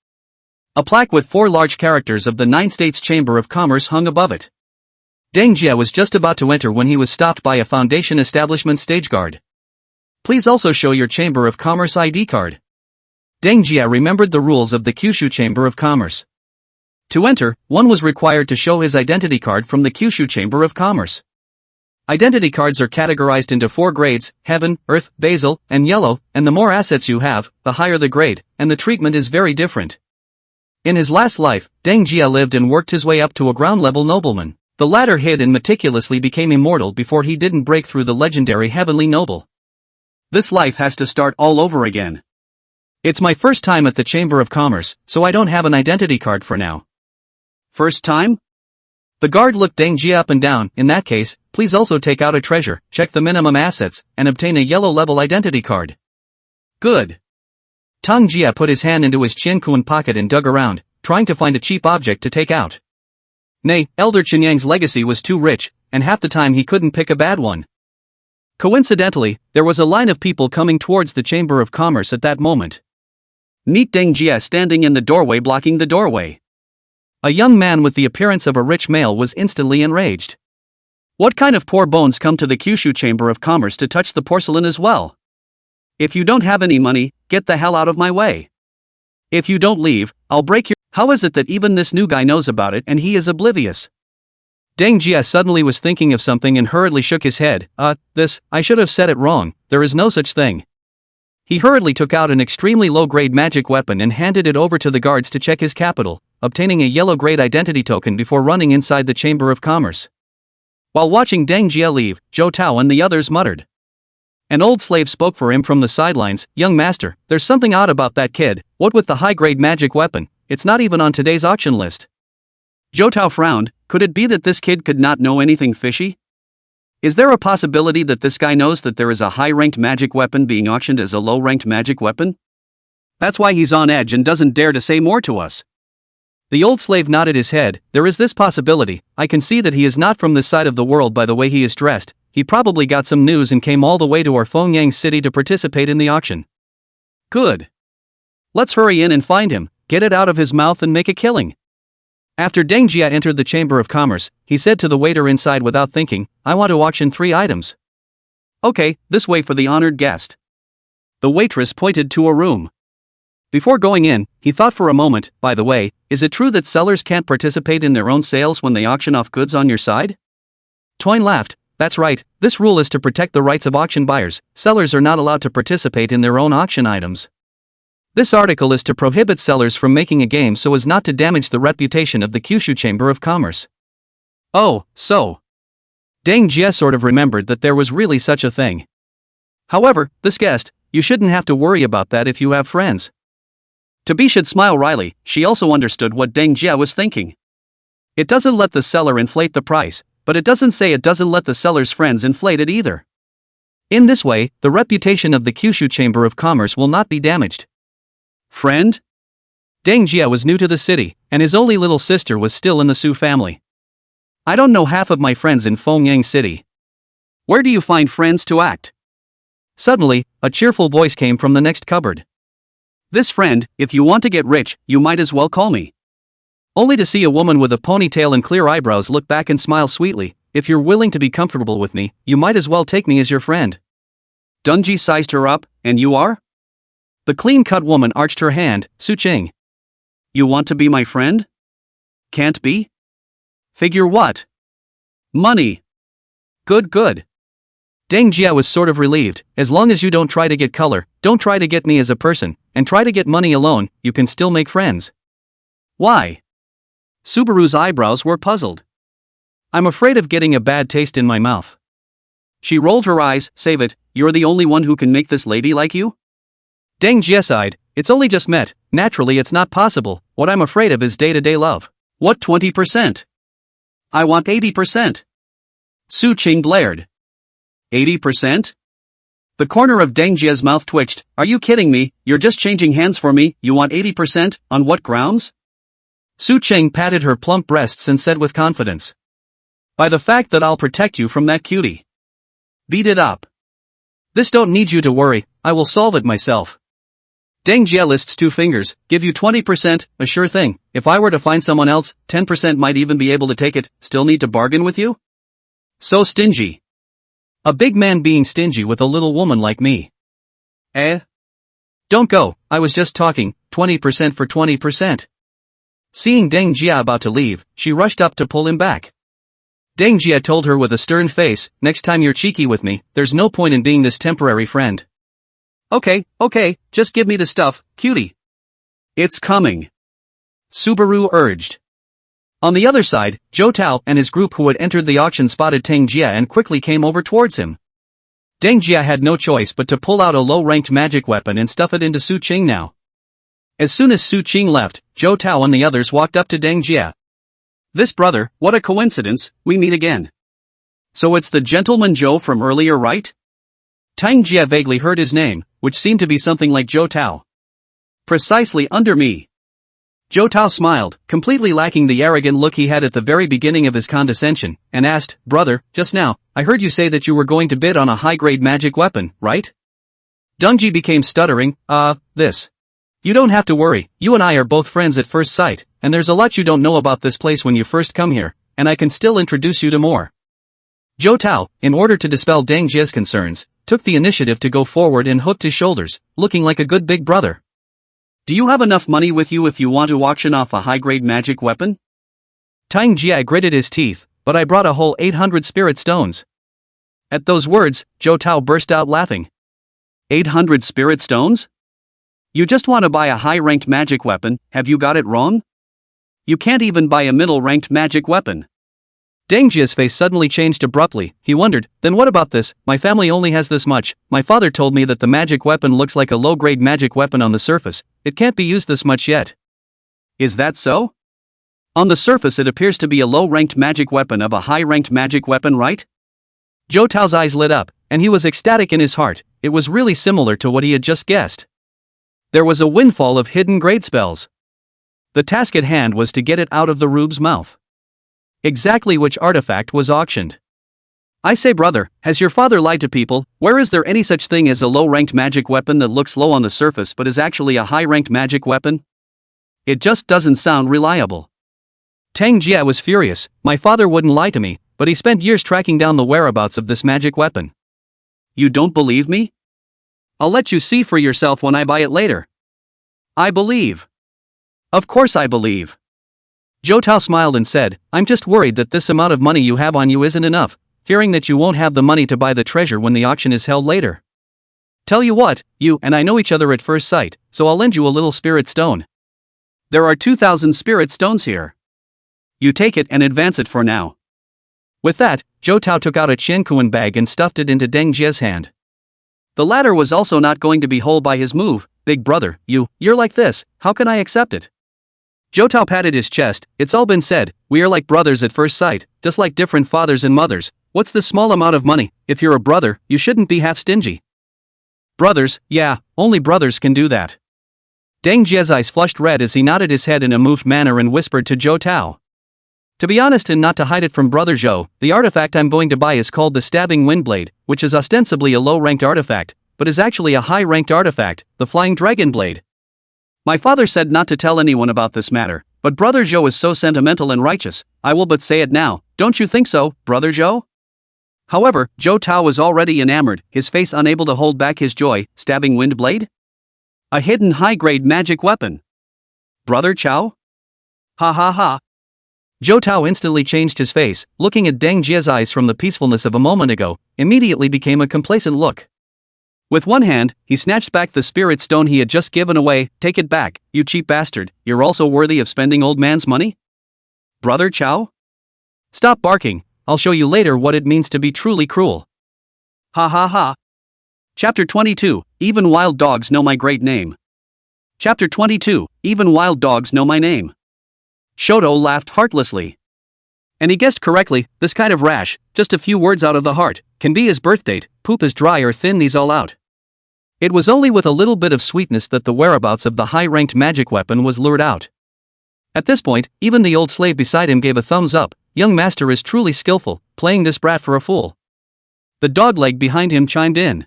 A plaque with 4 large characters of the 9 States Chamber of Commerce hung above it. Deng Jia was just about to enter when he was stopped by a Foundation Establishment stage guard. Please also show your Chamber of Commerce ID card. Deng Jia remembered the rules of the Kyushu Chamber of Commerce. To enter, one was required to show his identity card from the Kyushu Chamber of Commerce. Identity cards are categorized into 4 grades: heaven, earth, basil, and yellow, and the more assets you have, the higher the grade, and the treatment is very different. In his last life, Deng Jia lived and worked his way up to a ground-level nobleman. The latter hid and meticulously became immortal before he didn't break through the legendary heavenly noble. This life has to start all over again. It's my first time at the Chamber of Commerce, so I don't have an identity card for now. First time? The guard looked Deng Jia up and down. In that case, please also take out a treasure, check the minimum assets, and obtain a yellow-level identity card. Good. Deng Jia put his hand into his Qiankuan pocket and dug around, trying to find a cheap object to take out. Nay, Elder Chunyang's legacy was too rich, and half the time he couldn't pick a bad one. Coincidentally, there was a line of people coming towards the Chamber of Commerce at that moment. Meet Deng Jia standing in the doorway blocking the doorway. A young man with the appearance of a rich male was instantly enraged. What kind of poor bones come to the Kyushu Chamber of Commerce to touch the porcelain as well? If you don't have any money, get the hell out of my way. If you don't leave, I'll break your— How is it that even this new guy knows about it and he is oblivious? Deng Jia suddenly was thinking of something and hurriedly shook his head. I should have said it wrong, there is no such thing. He hurriedly took out an extremely low-grade magic weapon and handed it over to the guards to check his capital, obtaining a yellow-grade identity token before running inside the Chamber of Commerce. While watching Deng Jia leave, Zhou Tao and the others muttered. An old slave spoke for him from the sidelines. Young master, there's something odd about that kid. What with the high-grade magic weapon? It's not even on today's auction list. Zhou Tao frowned. Could it be that this kid could not know anything fishy? Is there a possibility that this guy knows that there is a high-ranked magic weapon being auctioned as a low-ranked magic weapon? That's why he's on edge and doesn't dare to say more to us. The old slave nodded his head. There is this possibility. I can see that he is not from this side of the world by the way he is dressed. He probably got some news and came all the way to our Fengyang city to participate in the auction. Good. Let's hurry in and find him, get it out of his mouth and make a killing. After Deng Jia entered the Chamber of Commerce, he said to the waiter inside without thinking, I want to auction 3 items. Okay, this way for the honored guest. The waitress pointed to a room. Before going in, he thought for a moment. By the way, is it true that sellers can't participate in their own sales when they auction off goods on your side? Toyn laughed. That's right, this rule is to protect the rights of auction buyers. Sellers are not allowed to participate in their own auction items. This article is to prohibit sellers from making a game so as not to damage the reputation of the Kyushu Chamber of Commerce. Oh, so. Deng Jia sort of remembered that there was really such a thing. However, this guest, you shouldn't have to worry about that if you have friends. Tabi should smile wryly. She also understood what Deng Jia was thinking. It doesn't let the seller inflate the price, but it doesn't say it doesn't let the seller's friends inflate it either. In this way, the reputation of the Kyushu Chamber of Commerce will not be damaged. Friend? Deng Jia was new to the city, and his only little sister was still in the Su family. I don't know half of my friends in Fengyang City. Where do you find friends to act? Suddenly, a cheerful voice came from the next cupboard. This friend, if you want to get rich, you might as well call me. Only to see a woman with a ponytail and clear eyebrows look back and smile sweetly. If you're willing to be comfortable with me, you might as well take me as your friend. Dunji sized her up. And you are? The clean-cut woman arched her hand. Su Ching. You want to be my friend? Can't be? Figure what? Money. Good. Deng Jia was sort of relieved. As long as you don't try to get color, don't try to get me as a person, and try to get money alone, you can still make friends. Why? Subaru's eyebrows were puzzled. I'm afraid of getting a bad taste in my mouth. She rolled her eyes. Save it, you're the only one who can make this lady like you? Deng Jia sighed. It's only just met, naturally it's not possible. What I'm afraid of is day-to-day love. What 20%? I want 80%. Su Qing glared. 80%? The corner of Deng Jia's mouth twitched. Are you kidding me? You're just changing hands for me, you want 80%? On what grounds? Su Qing patted her plump breasts and said with confidence. By the fact that I'll protect you from that cutie. Beat it up. This don't need you to worry, I will solve it myself. Deng Jia lists 2 fingers, give you 20%, a sure thing. If I were to find someone else, 10% might even be able to take it. Still need to bargain with you? So stingy. A big man being stingy with a little woman like me. Eh? Don't go, I was just talking, 20% for 20%. Seeing Deng Jia about to leave, she rushed up to pull him back. Deng Jia told her with a stern face, next time you're cheeky with me, there's no point in being this temporary friend. Okay, just give me the stuff, cutie. It's coming. Subaru urged. On the other side, Zhou Tao and his group who had entered the auction spotted Deng Jia and quickly came over towards him. Deng Jia had no choice but to pull out a low-ranked magic weapon and stuff it into Su Qing now. As soon as Su Qing left, Zhou Tao and the others walked up to Deng Jia. This brother, what a coincidence, we meet again. So it's the gentleman Zhou from earlier, right? Deng Jia vaguely heard his name, which seemed to be something like Zhou Tao. Precisely under me. Zhou Tao smiled, completely lacking the arrogant look he had at the very beginning of his condescension, and asked, brother, just now, I heard you say that you were going to bid on a high-grade magic weapon, right? Dengji became stuttering, this. You don't have to worry, you and I are both friends at first sight, and there's a lot you don't know about this place when you first come here, and I can still introduce you to more. Zhou Tao, in order to dispel Deng Jia's concerns, took the initiative to go forward and hooked his shoulders, looking like a good big brother. Do you have enough money with you if you want to auction off a high-grade magic weapon? Deng Jia gritted his teeth, but I brought a whole 800 spirit stones. At those words, Zhou Tao burst out laughing. 800 spirit stones? You just want to buy a high-ranked magic weapon, have you got it wrong? You can't even buy a middle-ranked magic weapon. Deng Jia's face suddenly changed abruptly. He wondered, then what about this? My family only has this much. My father told me that the magic weapon looks like a low-grade magic weapon on the surface. It can't be used this much yet. Is that so? On the surface it appears to be a low-ranked magic weapon of a high-ranked magic weapon, right? Zhou Tao's eyes lit up, and he was ecstatic in his heart. It was really similar to what he had just guessed. There was a windfall of hidden grade spells. The task at hand was to get it out of the rube's mouth. Exactly which artifact was auctioned. I say brother, has your father lied to people? Where is there any such thing as a low-ranked magic weapon that looks low on the surface but is actually a high-ranked magic weapon? It just doesn't sound reliable. Deng Jia was furious. My father wouldn't lie to me, but he spent years tracking down the whereabouts of this magic weapon. You don't believe me? I'll let you see for yourself when I buy it later. I believe. Of course I believe. Zhou Tao smiled and said, I'm just worried that this amount of money you have on you isn't enough, fearing that you won't have the money to buy the treasure when the auction is held later. Tell you what, you and I know each other at first sight, so I'll lend you a little spirit stone. There are 2,000 spirit stones here. You take it and advance it for now. With that, Zhou Tao took out a Qiankuan bag and stuffed it into Deng Jia's hand. The latter was also not going to be whole by his move. Big brother, you're like this, how can I accept it? Zhou Tao patted his chest. It's all been said, we are like brothers at first sight, just like different fathers and mothers. What's the small amount of money? If you're a brother, you shouldn't be half stingy. Brothers, yeah, only brothers can do that. Deng Jia's eyes flushed red as he nodded his head in a moved manner and whispered to Zhou Tao. To be honest and not to hide it from brother Zhou, the artifact I'm going to buy is called the Stabbing Windblade, which is ostensibly a low-ranked artifact, but is actually a high-ranked artifact, the Flying Dragon Blade. My father said not to tell anyone about this matter, but brother Zhou is so sentimental and righteous, I will but say it now, don't you think so, brother Zhou? However, Zhou Tao was already enamored, his face unable to hold back his joy. Stabbing Windblade? A hidden high-grade magic weapon. Brother Chao? Ha ha ha. Zhou Tao instantly changed his face, looking at Deng Jia's eyes from the peacefulness of a moment ago, immediately became a complacent look. With one hand, he snatched back the spirit stone he had just given away. Take it back, you cheap bastard, you're also worthy of spending old man's money? Brother Chao? Stop barking, I'll show you later what it means to be truly cruel. Ha ha ha. Chapter 22, Even Wild Dogs Know My Great Name. Chapter 22, Even Wild Dogs Know My Name. Shoto laughed heartlessly. And he guessed correctly, this kind of rash, just a few words out of the heart, can be his birth date, poop is dry or thin these all out. It was only with a little bit of sweetness that the whereabouts of the high-ranked magic weapon was lured out. At this point, even the old slave beside him gave a thumbs up. Young master is truly skillful, playing this brat for a fool. The dogleg behind him chimed in.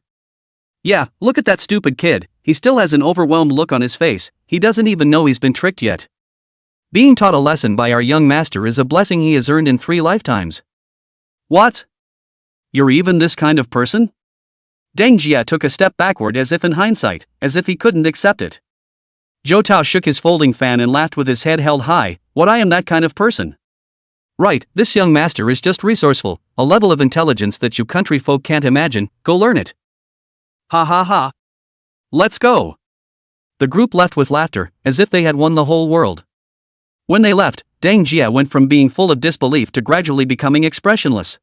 Yeah, look at that stupid kid, he still has an overwhelmed look on his face, he doesn't even know he's been tricked yet. Being taught a lesson by our young master is a blessing he has earned in 3 lifetimes. What? You're even this kind of person? Deng Jia took a step backward as if in hindsight, as if he couldn't accept it. Zhou Tao shook his folding fan and laughed with his head held high. What, I am that kind of person? Right, this young master is just resourceful, a level of intelligence that you country folk can't imagine, go learn it. Ha ha ha. Let's go. The group left with laughter, as if they had won the whole world. When they left, Deng Jia went from being full of disbelief to gradually becoming expressionless.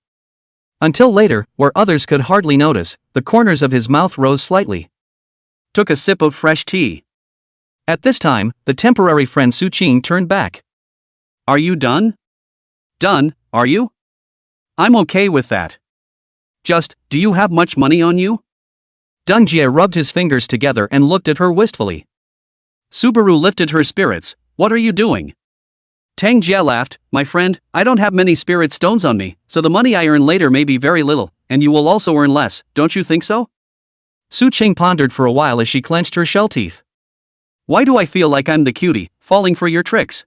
Until later, where others could hardly notice, the corners of his mouth rose slightly. Took a sip of fresh tea. At this time, the temporary friend Su Qing turned back. Are you done? Done, are you? I'm okay with that. Just, do you have much money on you? Deng Jia rubbed his fingers together and looked at her wistfully. Subaru lifted her spirits. What are you doing? Tang Jia laughed. My friend, I don't have many spirit stones on me, so the money I earn later may be very little, and you will also earn less, don't you think so? Su Qing pondered for a while as she clenched her shell teeth. Why do I feel like I'm the cutie, falling for your tricks?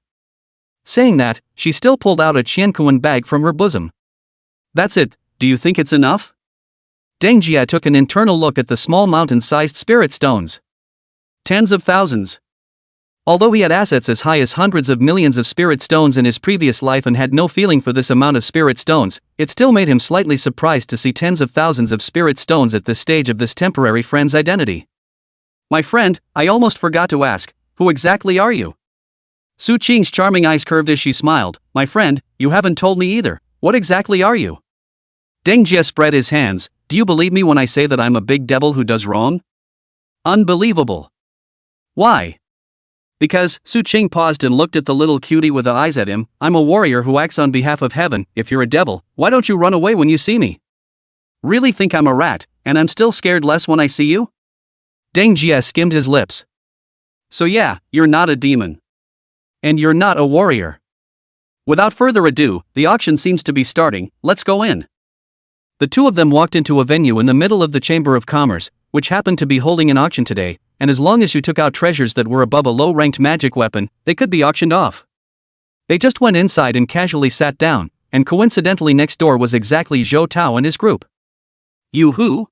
Saying that, she still pulled out a Qiankuan bag from her bosom. That's it, do you think it's enough? Deng Jia took an internal look at the small mountain-sized spirit stones. Tens of thousands. Although he had assets as high as hundreds of millions of spirit stones in his previous life and had no feeling for this amount of spirit stones, it still made him slightly surprised to see tens of thousands of spirit stones at this stage of this temporary friend's identity. My friend, I almost forgot to ask, who exactly are you? Su Qing's charming eyes curved as she smiled. My friend, you haven't told me either, what exactly are you? Deng Jia spread his hands. Do you believe me when I say that I'm a big devil who does wrong? Unbelievable. Why? Because, Su Qing paused and looked at the little cutie with the eyes at him. I'm a warrior who acts on behalf of heaven. If you're a devil, why don't you run away when you see me? Really think I'm a rat, and I'm still scared less when I see you? Deng Jia skimmed his lips. So yeah, you're not a demon. And you're not a warrior. Without further ado, the auction seems to be starting, let's go in. The two of them walked into a venue in the middle of the Chamber of Commerce, which happened to be holding an auction today, and as long as you took out treasures that were above a low-ranked magic weapon, they could be auctioned off. They just went inside and casually sat down, and coincidentally next door was exactly Zhou Tao and his group. You who?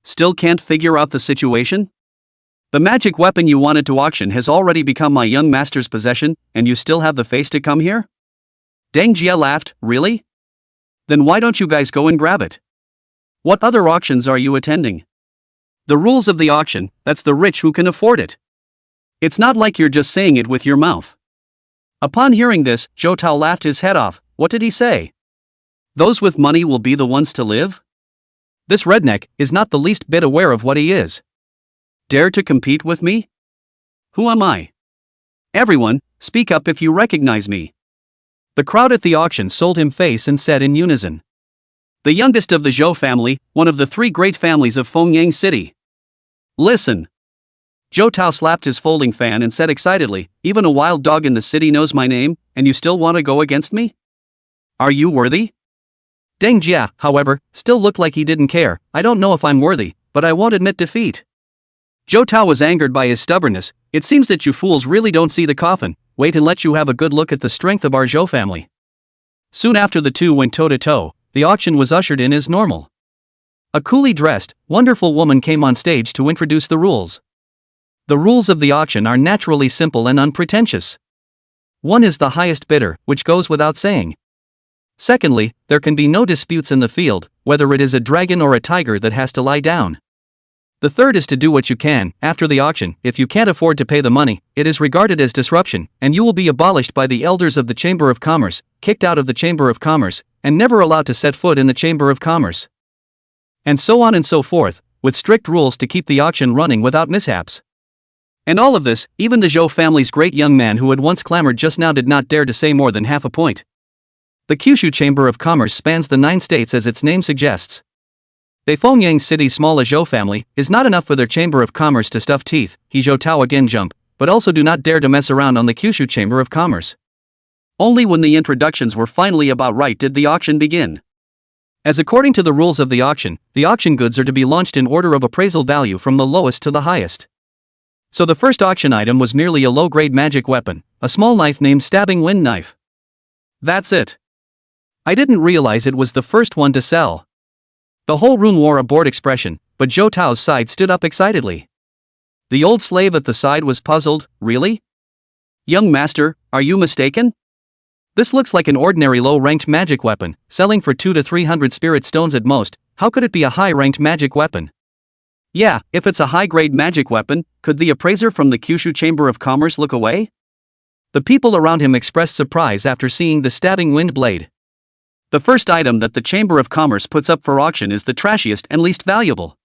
Still can't figure out the situation? The magic weapon you wanted to auction has already become my young master's possession, and you still have the face to come here? Deng Jia laughed. Really? Then why don't you guys go and grab it? What other auctions are you attending? The rules of the auction, that's the rich who can afford it. It's not like you're just saying it with your mouth. Upon hearing this, Zhou Tao laughed his head off. What did he say? Those with money will be the ones to live? This redneck is not the least bit aware of what he is. Dare to compete with me? Who am I? Everyone, speak up if you recognize me. The crowd at the auction sold him face and said in unison. The youngest of the Zhou family, one of the 3 great families of Fengyang City. Listen. Zhou Tao slapped his folding fan and said excitedly, even a wild dog in the city knows my name, and you still want to go against me? Are you worthy? Deng Jia, however, still looked like he didn't care. I don't know if I'm worthy, but I won't admit defeat. Zhou Tao was angered by his stubbornness. It seems that you fools really don't see the coffin. Wait and let you have a good look at the strength of our Zhou family. Soon after the two went toe-to-toe, the auction was ushered in as normal. A coolly dressed, wonderful woman came on stage to introduce the rules. The rules of the auction are naturally simple and unpretentious. 1 is the highest bidder, which goes without saying. Secondly, there can be no disputes in the field, whether it is a dragon or a tiger that has to lie down. The third is to do what you can. After the auction, if you can't afford to pay the money, it is regarded as disruption, and you will be abolished by the elders of the Chamber of Commerce, kicked out of the Chamber of Commerce, and never allowed to set foot in the Chamber of Commerce. And so on and so forth, with strict rules to keep the auction running without mishaps. And all of this, even the Zhou family's great young man who had once clamored just now did not dare to say more than half a point. The Kyushu Chamber of Commerce spans the 9 states as its name suggests. The Fongyang City's small Zhou family is not enough for their Chamber of Commerce to stuff teeth, Hizhou Tao again jump, but also do not dare to mess around on the Kyushu Chamber of Commerce. Only when the introductions were finally about right did the auction begin. As according to the rules of the auction goods are to be launched in order of appraisal value from the lowest to the highest. So the first auction item was merely a low-grade magic weapon, a small knife named Stabbing Wind Knife. That's it. I didn't realize it was the first one to sell. The whole room wore a bored expression, but Zhou Tao's side stood up excitedly. The old slave at the side was puzzled. Really? Young master, are you mistaken? This looks like an ordinary low-ranked magic weapon, selling for 200 to 300 spirit stones at most. How could it be a high-ranked magic weapon? Yeah, if it's a high-grade magic weapon, could the appraiser from the Kyushu Chamber of Commerce look away? The people around him expressed surprise after seeing the stabbing wind blade. The first item that the Chamber of Commerce puts up for auction is the trashiest and least valuable.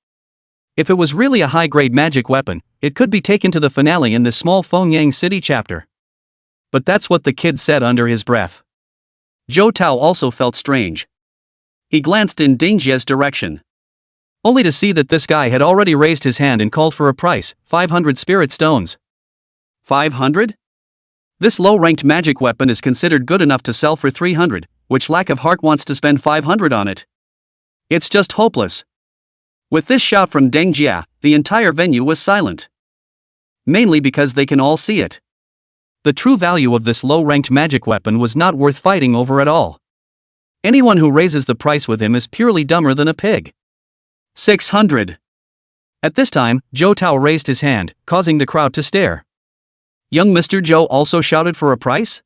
If it was really a high-grade magic weapon, it could be taken to the finale in this small Fongyang City chapter. But that's what the kid said under his breath. Zhou Tao also felt strange. He glanced in Ding Jie's direction, only to see that this guy had already raised his hand and called for a price, 500 spirit stones. 500? This low-ranked magic weapon is considered good enough to sell for 300, which lack of heart wants to spend 500 on it? It's just hopeless. With this shout from Deng Jia, the entire venue was silent. Mainly because they can all see it. The true value of this low-ranked magic weapon was not worth fighting over at all. Anyone who raises the price with him is purely dumber than a pig. 600. At this time, Zhou Tao raised his hand, causing the crowd to stare. Young Mr. Zhou also shouted for a price?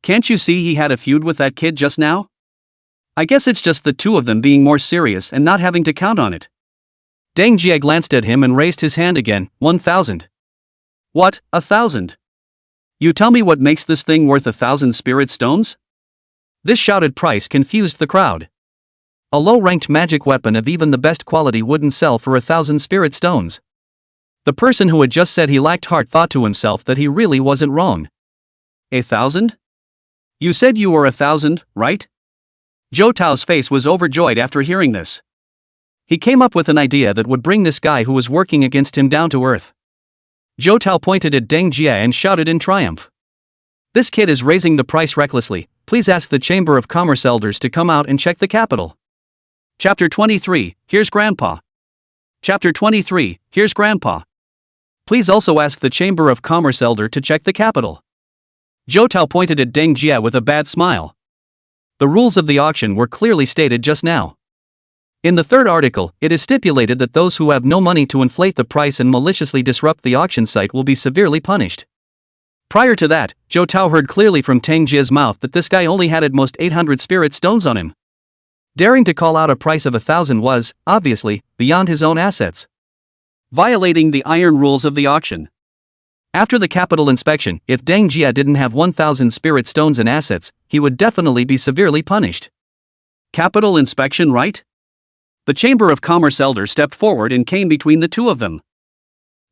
Can't you see he had a feud with that kid just now? I guess it's just the two of them being more serious and not having to count on it. Deng Jie glanced at him and raised his hand again. 1,000. What, 1,000? You tell me what makes this thing worth 1,000 spirit stones? This shouted price confused the crowd. A low-ranked magic weapon of even the best quality wouldn't sell for 1,000 spirit stones. The person who had just said he lacked heart thought to himself that he really wasn't wrong. 1,000? You said you were 1,000, right? Zhou Tao's face was overjoyed after hearing this. He came up with an idea that would bring this guy who was working against him down to earth. Zhou Tao pointed at Deng Jie and shouted in triumph. This kid is raising the price recklessly. Please ask the Chamber of Commerce elders to come out and check the capital. Chapter 23, Here's Grandpa. Chapter 23, Here's Grandpa. Please also ask the Chamber of Commerce elder to check the capital. Zhou Tao pointed at Deng Jie with a bad smile. The rules of the auction were clearly stated just now. In the third article, it is stipulated that those who have no money to inflate the price and maliciously disrupt the auction site will be severely punished. Prior to that, Zhou Tao heard clearly from Deng Jie's mouth that this guy only had at most 800 spirit stones on him. Daring to call out a price of 1,000 was, obviously, beyond his own assets. Violating the iron rules of the auction. After the capital inspection, if Deng Jie didn't have 1,000 spirit stones in assets, he would definitely be severely punished. Capital inspection, right? The Chamber of Commerce elder stepped forward and came between the two of them.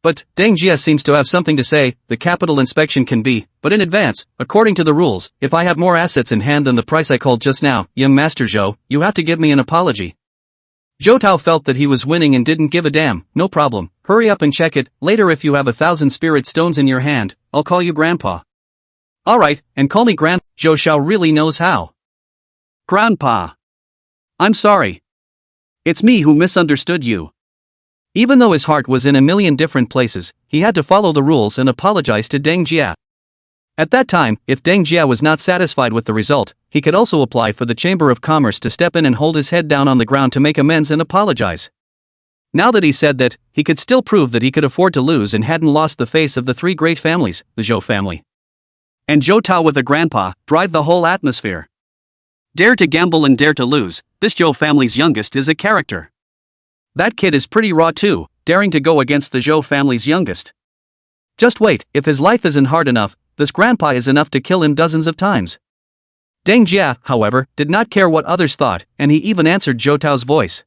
But, Deng Jie seems to have something to say. The capital inspection can be, but in advance, according to the rules, if I have more assets in hand than the price I called just now, young Master Zhou, you have to give me an apology. Zhou Tao felt that he was winning and didn't give a damn. No problem, hurry up and check it. Later if you have 1,000 spirit stones in your hand, I'll call you Grandpa. Alright, and call me Grand. Zhou Xiao really knows how. Grandpa. I'm sorry. It's me who misunderstood you. Even though his heart was in a million different places, he had to follow the rules and apologize to Deng Jie. At that time, if Deng Jie was not satisfied with the result, he could also apply for the Chamber of Commerce to step in and hold his head down on the ground to make amends and apologize. Now that he said that, he could still prove that he could afford to lose and hadn't lost the face of the three great families, the Zhou family. And Zhou Tao with a grandpa, drive the whole atmosphere. Dare to gamble and dare to lose, this Zhou family's youngest is a character. That kid is pretty raw too, daring to go against the Zhou family's youngest. Just wait, if his life isn't hard enough, this grandpa is enough to kill him dozens of times. Deng Jie, however, did not care what others thought, and he even answered Zhou Tao's voice.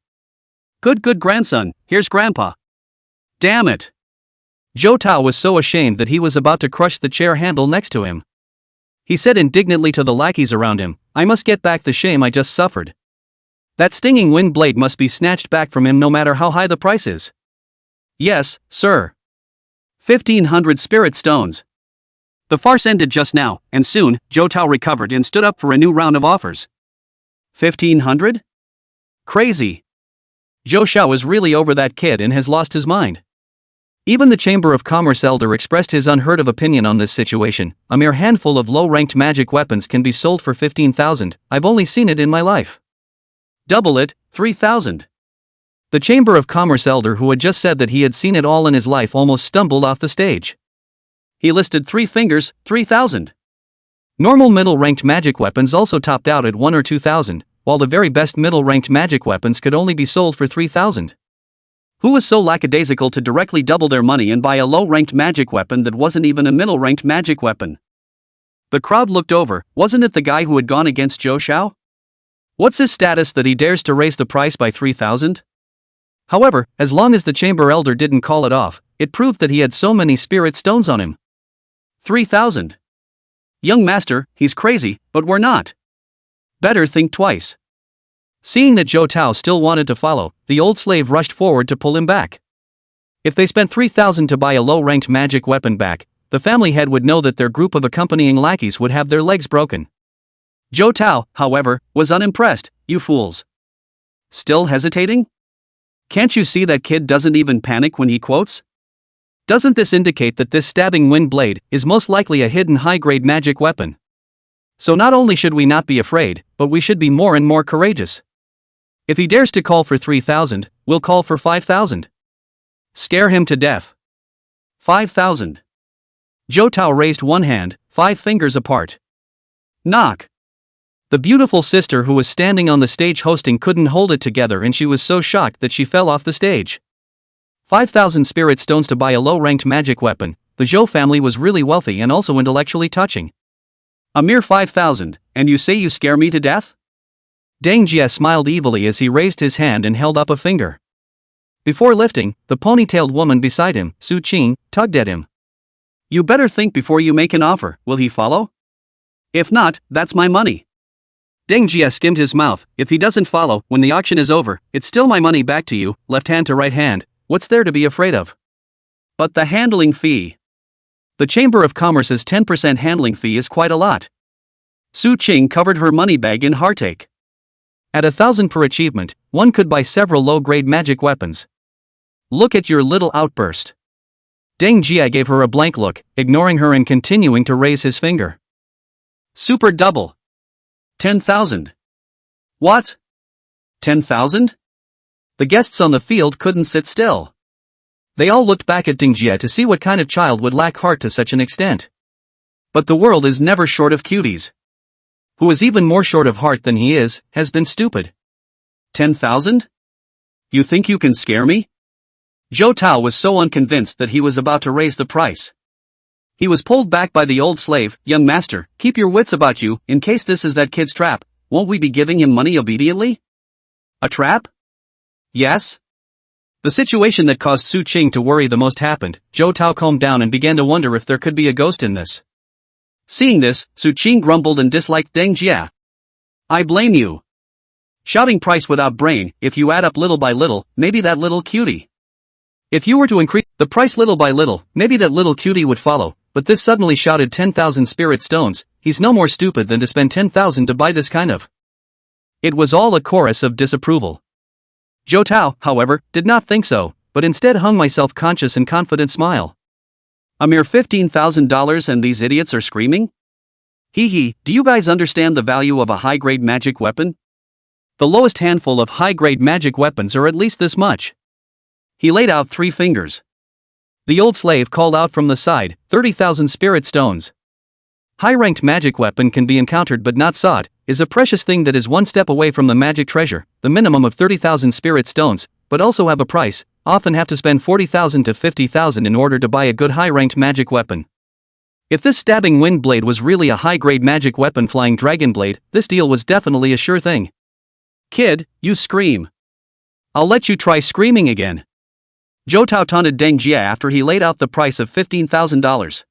Good grandson, here's Grandpa. Damn it! Zhou Tao was so ashamed that he was about to crush the chair handle next to him. He said indignantly to the lackeys around him, "I must get back the shame I just suffered. That stinging wind blade must be snatched back from him no matter how high the price is." "Yes, sir." 1,500 spirit stones. The farce ended just now, and soon, Zhou Tao recovered and stood up for a new round of offers. 1,500? Crazy. Zhou Xiao is really over that kid and has lost his mind. Even the Chamber of Commerce elder expressed his unheard of opinion on this situation. A mere handful of low-ranked magic weapons can be sold for 15,000, I've only seen it in my life. Double it, 3,000. The Chamber of Commerce elder who had just said that he had seen it all in his life almost stumbled off the stage. He listed 3 fingers, 3,000. Normal middle-ranked magic weapons also topped out at 1 or 2,000, while the very best middle-ranked magic weapons could only be sold for 3,000. Who was so lackadaisical to directly double their money and buy a low-ranked magic weapon that wasn't even a middle-ranked magic weapon? The crowd looked over. Wasn't it the guy who had gone against Zhou Xiao? What's his status that he dares to raise the price by 3,000? However, as long as the chamber elder didn't call it off, it proved that he had so many spirit stones on him. 3,000. Young master, he's crazy, but we're not. Better think twice. Seeing that Zhou Tao still wanted to follow, the old slave rushed forward to pull him back. If they spent 3,000 to buy a low-ranked magic weapon back, the family head would know that their group of accompanying lackeys would have their legs broken. Zhou Tao, however, was unimpressed. "You fools. Still hesitating? Can't you see that kid doesn't even panic when he quotes? Doesn't this indicate that this stabbing wind blade is most likely a hidden high-grade magic weapon? So not only should we not be afraid, but we should be more and more courageous. If he dares to call for 3,000, we'll call for 5,000. Scare him to death. 5,000. Zhou Tao raised one hand, 5 fingers apart. Knock. The beautiful sister who was standing on the stage hosting couldn't hold it together and she was so shocked that she fell off the stage. 5,000 spirit stones to buy a low-ranked magic weapon. The Zhou family was really wealthy and also intellectually touching. A mere 5,000, and you say you scare me to death? Deng Jie smiled evilly as he raised his hand and held up a finger. Before lifting, the ponytailed woman beside him, Su Qing, tugged at him. You better think before you make an offer. Will he follow? If not, that's my money. Deng Jie skimmed his mouth. If he doesn't follow, when the auction is over, it's still my money back to you, left hand to right hand. What's there to be afraid of? But the handling fee. The Chamber of Commerce's 10% handling fee is quite a lot. Su Qing covered her money bag in heartache. At 1,000 per achievement, one could buy several low-grade magic weapons. Look at your little outburst. Deng Jie gave her a blank look, ignoring her and continuing to raise his finger. Super double. 10,000. What? 10,000? The guests on the field couldn't sit still. They all looked back at Deng Jie to see what kind of child would lack heart to such an extent. But the world is never short of cuties. Who is even more short of heart than he is, has been stupid. 10,000? You think you can scare me? Zhou Tao was so unconvinced that he was about to raise the price. He was pulled back by the old slave. Young master, keep your wits about you, in case this is that kid's trap. Won't we be giving him money obediently? A trap? Yes? The situation that caused Su Qing to worry the most happened. Zhou Tao calmed down and began to wonder if there could be a ghost in this. Seeing this, Su Qing grumbled and disliked Deng Jie. I blame you. Shouting price without brain. If you add up little by little, maybe that little cutie. If you were to increase the price little by little, maybe that little cutie would follow, but this suddenly shouted 10,000 spirit stones. He's no more stupid than to spend 10,000 to buy this kind of. It was all a chorus of disapproval. Zhou Tao, however, did not think so, but instead hung my self-conscious and confident smile. A mere $15,000 and these idiots are screaming? Hee hee, do you guys understand the value of a high-grade magic weapon? The lowest handful of high-grade magic weapons are at least this much. He laid out 3 fingers. The old slave called out from the side, 30,000 spirit stones. High-ranked magic weapon can be encountered but not sought, is a precious thing that is one step away from the magic treasure, the minimum of 30,000 spirit stones, but also have a price, often have to spend 40,000 to 50,000 in order to buy a good high-ranked magic weapon. If this stabbing wind blade was really a high-grade magic weapon flying dragon blade, this deal was definitely a sure thing. Kid, you scream. I'll let you try screaming again. Zhou Tao taunted Deng Jie after he laid out the price of $15,000.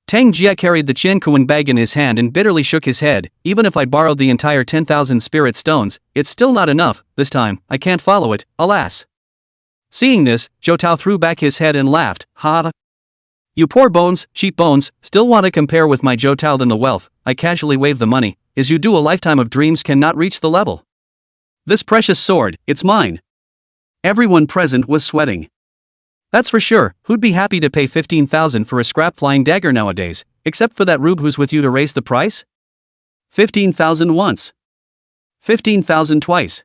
Tang Jia carried the Qiankuan bag in his hand and bitterly shook his head. Even if I borrowed the entire 10,000 spirit stones, it's still not enough. This time, I can't follow it, alas. Seeing this, Zhou Tao threw back his head and laughed. Ha! You poor bones, cheap bones, still want to compare with my Zhou Tao than the wealth. I casually waved the money. As you do, a lifetime of dreams cannot reach the level. This precious sword, it's mine. Everyone present was sweating. That's for sure. Who'd be happy to pay 15,000 for a scrap flying dagger nowadays, except for that rube who's with you to raise the price? 15,000 once. 15,000 twice.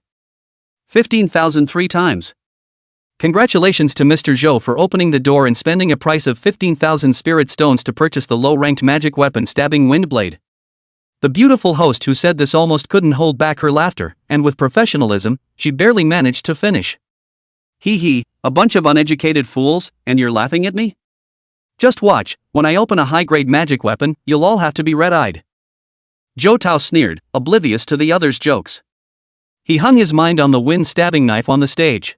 15,000 three times. Congratulations to Mr. Zhou for opening the door and spending a price of 15,000 spirit stones to purchase the low-ranked magic weapon stabbing windblade. The beautiful host who said this almost couldn't hold back her laughter, and with professionalism, she barely managed to finish. Hee hee, a bunch of uneducated fools, and you're laughing at me? Just watch, when I open a high-grade magic weapon, you'll all have to be red-eyed. Zhou Tao sneered, oblivious to the others' jokes. He hung his mind on the wind-stabbing knife on the stage.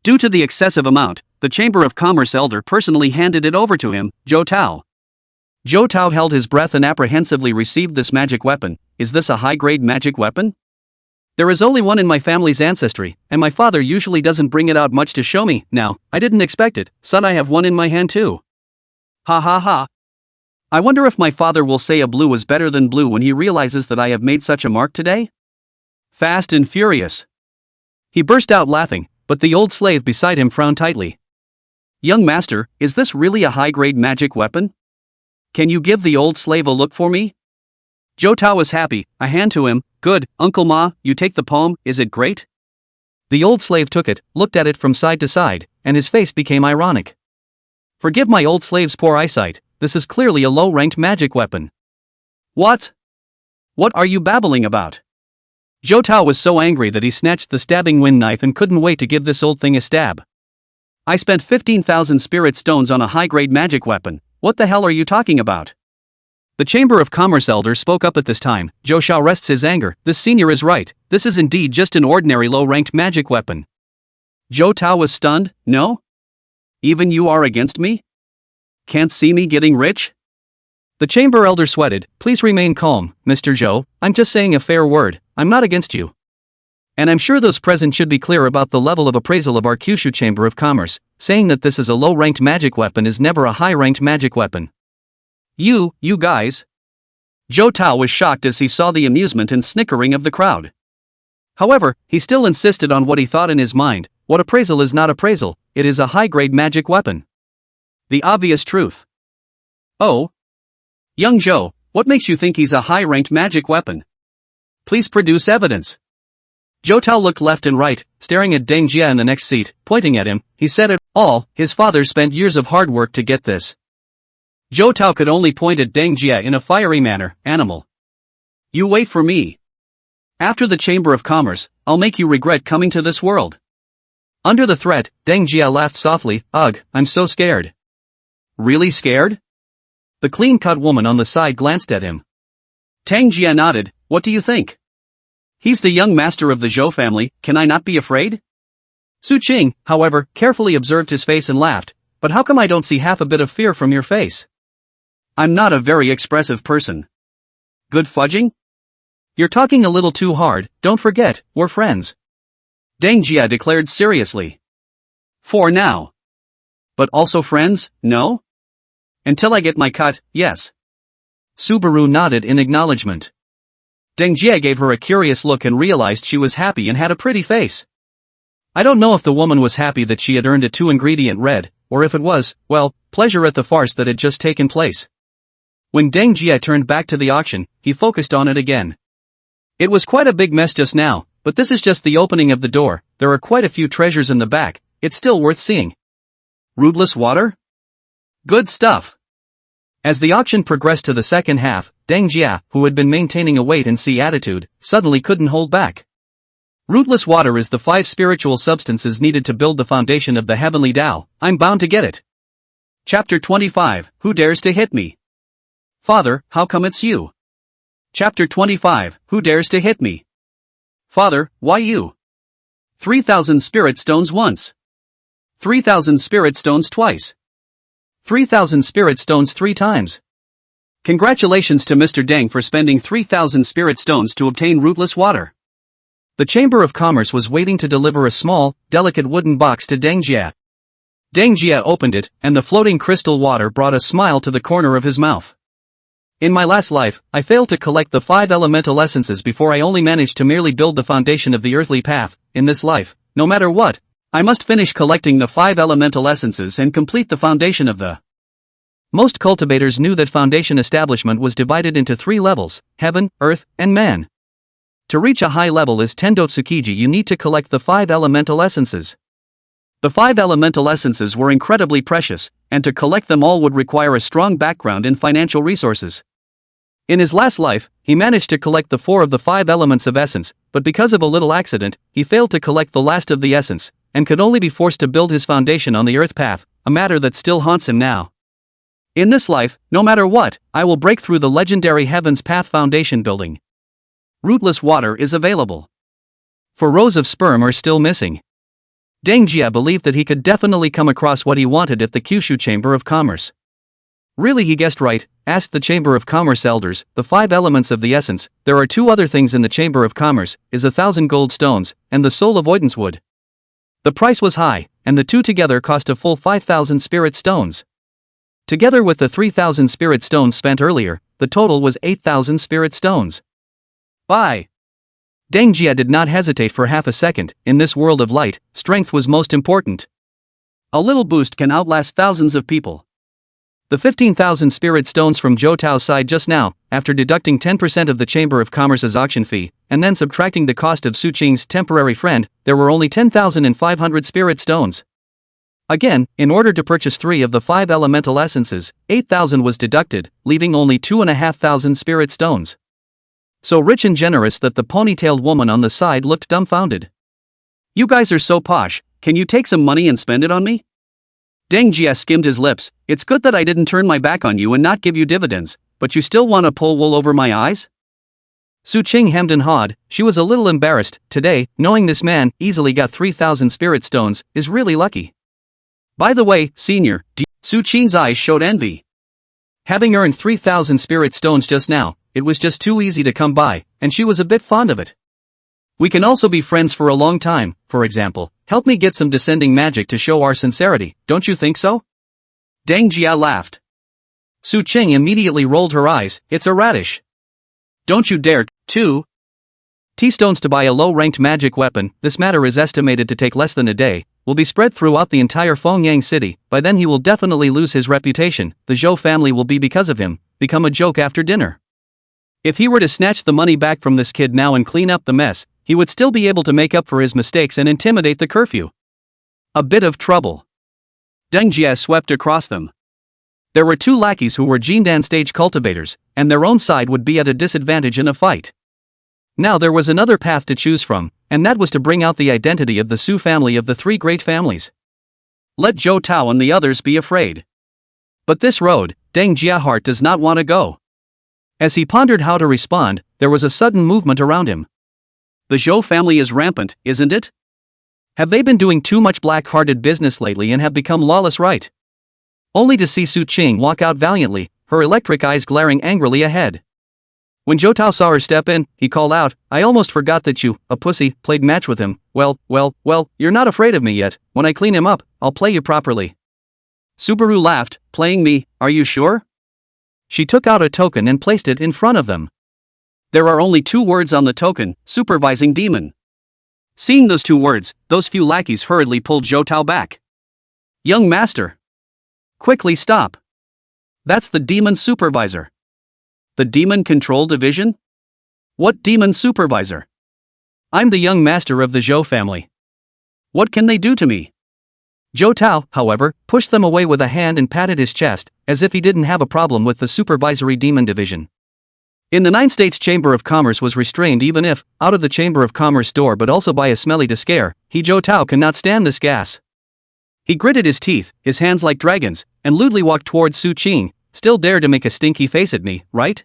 Due to the excessive amount, the Chamber of Commerce elder personally handed it over to him, Zhou Tao. Zhou Tao held his breath and apprehensively received this magic weapon. Is this a high-grade magic weapon? There is only one in my family's ancestry, and my father usually doesn't bring it out much to show me. Now, I didn't expect it, son, I have one in my hand too. Ha ha ha. I wonder if my father will say a blue is better than blue when he realizes that I have made such a mark today? Fast and furious. He burst out laughing, but the old slave beside him frowned tightly. Young master, is this really a high-grade magic weapon? Can you give the old slave a look for me? Zhou Tao was happy. A hand to him. Good, Uncle Ma, you take the poem, is it great? The old slave took it, looked at it from side to side, and his face became ironic. Forgive my old slave's poor eyesight, this is clearly a low-ranked magic weapon. What? What are you babbling about? Zhou Tao was so angry that he snatched the stabbing wind knife and couldn't wait to give this old thing a stab. I spent 15,000 spirit stones on a high-grade magic weapon, what the hell are you talking about? The Chamber of Commerce elder spoke up at this time. Zhou Shao rests his anger. This senior is right. This is indeed just an ordinary low-ranked magic weapon. Zhou Tao was stunned. No? Even you are against me? Can't see me getting rich? The chamber elder sweated. Please remain calm, Mr. Zhou. I'm just saying a fair word. I'm not against you. And I'm sure those present should be clear about the level of appraisal of our Kyushu Chamber of Commerce. Saying that this is a low-ranked magic weapon is never a high-ranked magic weapon. You guys. Zhou Tao was shocked as he saw the amusement and snickering of the crowd. However, he still insisted on what he thought in his mind. What appraisal is not appraisal, it is a high-grade magic weapon. The obvious truth. Oh? Young Zhou, what makes you think he's a high-ranked magic weapon? Please produce evidence. Zhou Tao looked left and right, staring at Deng Jia in the next seat, pointing at him. He said it all, his father spent years of hard work to get this. Zhou Tao could only point at Deng Jia in a fiery manner. Animal. You wait for me. After the Chamber of Commerce, I'll make you regret coming to this world. Under the threat, Deng Jia laughed softly. Ugh, I'm so scared. Really scared? The clean-cut woman on the side glanced at him. Tang Jia nodded. What do you think? He's the young master of the Zhou family, can I not be afraid? Su Qing, however, carefully observed his face and laughed. But how come I don't see half a bit of fear from your face? I'm not a very expressive person. Good fudging? You're talking a little too hard, don't forget, we're friends. Deng Jia declared seriously. For now. But also friends, no? Until I get my cut, yes. Subaru nodded in acknowledgement. Deng Jia gave her a curious look and realized she was happy and had a pretty face. I don't know if the woman was happy that she had earned a 2-ingredient red, or if it was, well, pleasure at the farce that had just taken place. When Deng Jia turned back to the auction, he focused on it again. It was quite a big mess just now, but this is just the opening of the door, there are quite a few treasures in the back, it's still worth seeing. Rootless water? Good stuff. As the auction progressed to the second half, Deng Jia, who had been maintaining a wait-and-see attitude, suddenly couldn't hold back. Rootless water is the 5 spiritual substances needed to build the foundation of the heavenly Tao. I'm bound to get it. Chapter 25, Who Dares to Hit Me? Father, how come it's you? Chapter 25, Who Dares to Hit Me? Father, why you? 3,000 spirit stones once. 3,000 spirit stones twice. 3,000 spirit stones 3 times. Congratulations to Mr. Deng for spending 3,000 spirit stones to obtain rootless water. The Chamber of Commerce was waiting to deliver a small, delicate wooden box to Deng Jia. Deng Jia opened it, and the floating crystal water brought a smile to the corner of his mouth. In my last life, I failed to collect the 5 elemental essences before I only managed to merely build the foundation of the earthly path. In this life, no matter what, I must finish collecting the 5 elemental essences and complete the foundation of the. Most cultivators knew that foundation establishment was divided into 3 levels: heaven, earth, and man. To reach a high level as Tendotsukiji, you need to collect the 5 elemental essences. The 5 elemental essences were incredibly precious, and to collect them all would require a strong background in financial resources. In his last life, he managed to collect the 4 of the 5 elements of essence, but because of a little accident, he failed to collect the last of the essence, and could only be forced to build his foundation on the earth path, a matter that still haunts him now. In this life, no matter what, I will break through the legendary Heaven's Path foundation building. Rootless water is available. 4 rows of sperm are still missing. Deng Jia believed that he could definitely come across what he wanted at the Kyushu Chamber of Commerce. Really, he guessed right, asked the Chamber of Commerce elders. The 5 elements of the essence, there are 2 other things in the Chamber of Commerce, is 1,000 gold stones, and the soul avoidance wood. The price was high, and the 2 together cost a full 5,000 spirit stones. Together with the 3,000 spirit stones spent earlier, the total was 8,000 spirit stones. Buy! Deng Jia did not hesitate for half a second. In this world of light, strength was most important. A little boost can outlast thousands of people. The 15,000 spirit stones from Zhou Tao's side just now, after deducting 10% of the Chamber of Commerce's auction fee, and then subtracting the cost of Su Qing's temporary friend, there were only 10,500 spirit stones. Again, in order to purchase 3 of the 5 elemental essences, 8,000 was deducted, leaving only 2,500 spirit stones. So rich and generous that the ponytailed woman on the side looked dumbfounded. You guys are so posh, can you take some money and spend it on me? Deng Jia skimmed his lips. It's good that I didn't turn my back on you and not give you dividends, but you still want to pull wool over my eyes? Su Qing hemmed and hawed. She was a little embarrassed. Today, knowing this man easily got 3,000 spirit stones is really lucky. By the way, senior, Su Qing's eyes showed envy. Having earned 3,000 spirit stones just now, it was just too easy to come by, and she was a bit fond of it. We can also be friends for a long time. For example, help me get some descending magic to show our sincerity, don't you think so? Deng Jia laughed. Su Qing immediately rolled her eyes. It's a radish. Don't you dare, too. T-stones to buy a low-ranked magic weapon. This matter is estimated to take less than a day, will be spread throughout the entire Fengyang city. By then he will definitely lose his reputation. The Zhou family will be, because of him, become a joke after dinner. If he were to snatch the money back from this kid now and clean up the mess, he would still be able to make up for his mistakes and intimidate the curfew. A bit of trouble. Deng Jia swept across them. There were 2 lackeys who were Jindan stage cultivators, and their own side would be at a disadvantage in a fight. Now there was another path to choose from, and that was to bring out the identity of the Su family of the 3 great families. Let Zhou Tao and the others be afraid. But this road, Deng Jia heart does not want to go. As he pondered how to respond, there was a sudden movement around him. The Zhou family is rampant, isn't it? Have they been doing too much black-hearted business lately and have become lawless, right? Only to see Su Qing walk out valiantly, her electric eyes glaring angrily ahead. When Zhou Tao saw her step in, he called out, I almost forgot that you, a pussy, played match with him. Well, you're not afraid of me yet. When I clean him up, I'll play you properly. Subaru laughed. Playing me, are you sure? She took out a token and placed it in front of them. There are only 2 words on the token: supervising demon. Seeing those 2 words, those few lackeys hurriedly pulled Zhou Tao back. Young master! Quickly stop! That's the demon supervisor. The demon control division? What demon supervisor? I'm the young master of the Zhou family. What can they do to me? Zhou Tao, however, pushed them away with a hand and patted his chest, as if he didn't have a problem with the supervisory demon division. In the 9 states Chamber of Commerce was restrained even if, out of the Chamber of Commerce door but also by a smelly to scare, Zhou Tao cannot stand this gas. He gritted his teeth, his hands like dragons, and lewdly walked towards Su Qing. Still dare to make a stinky face at me, right?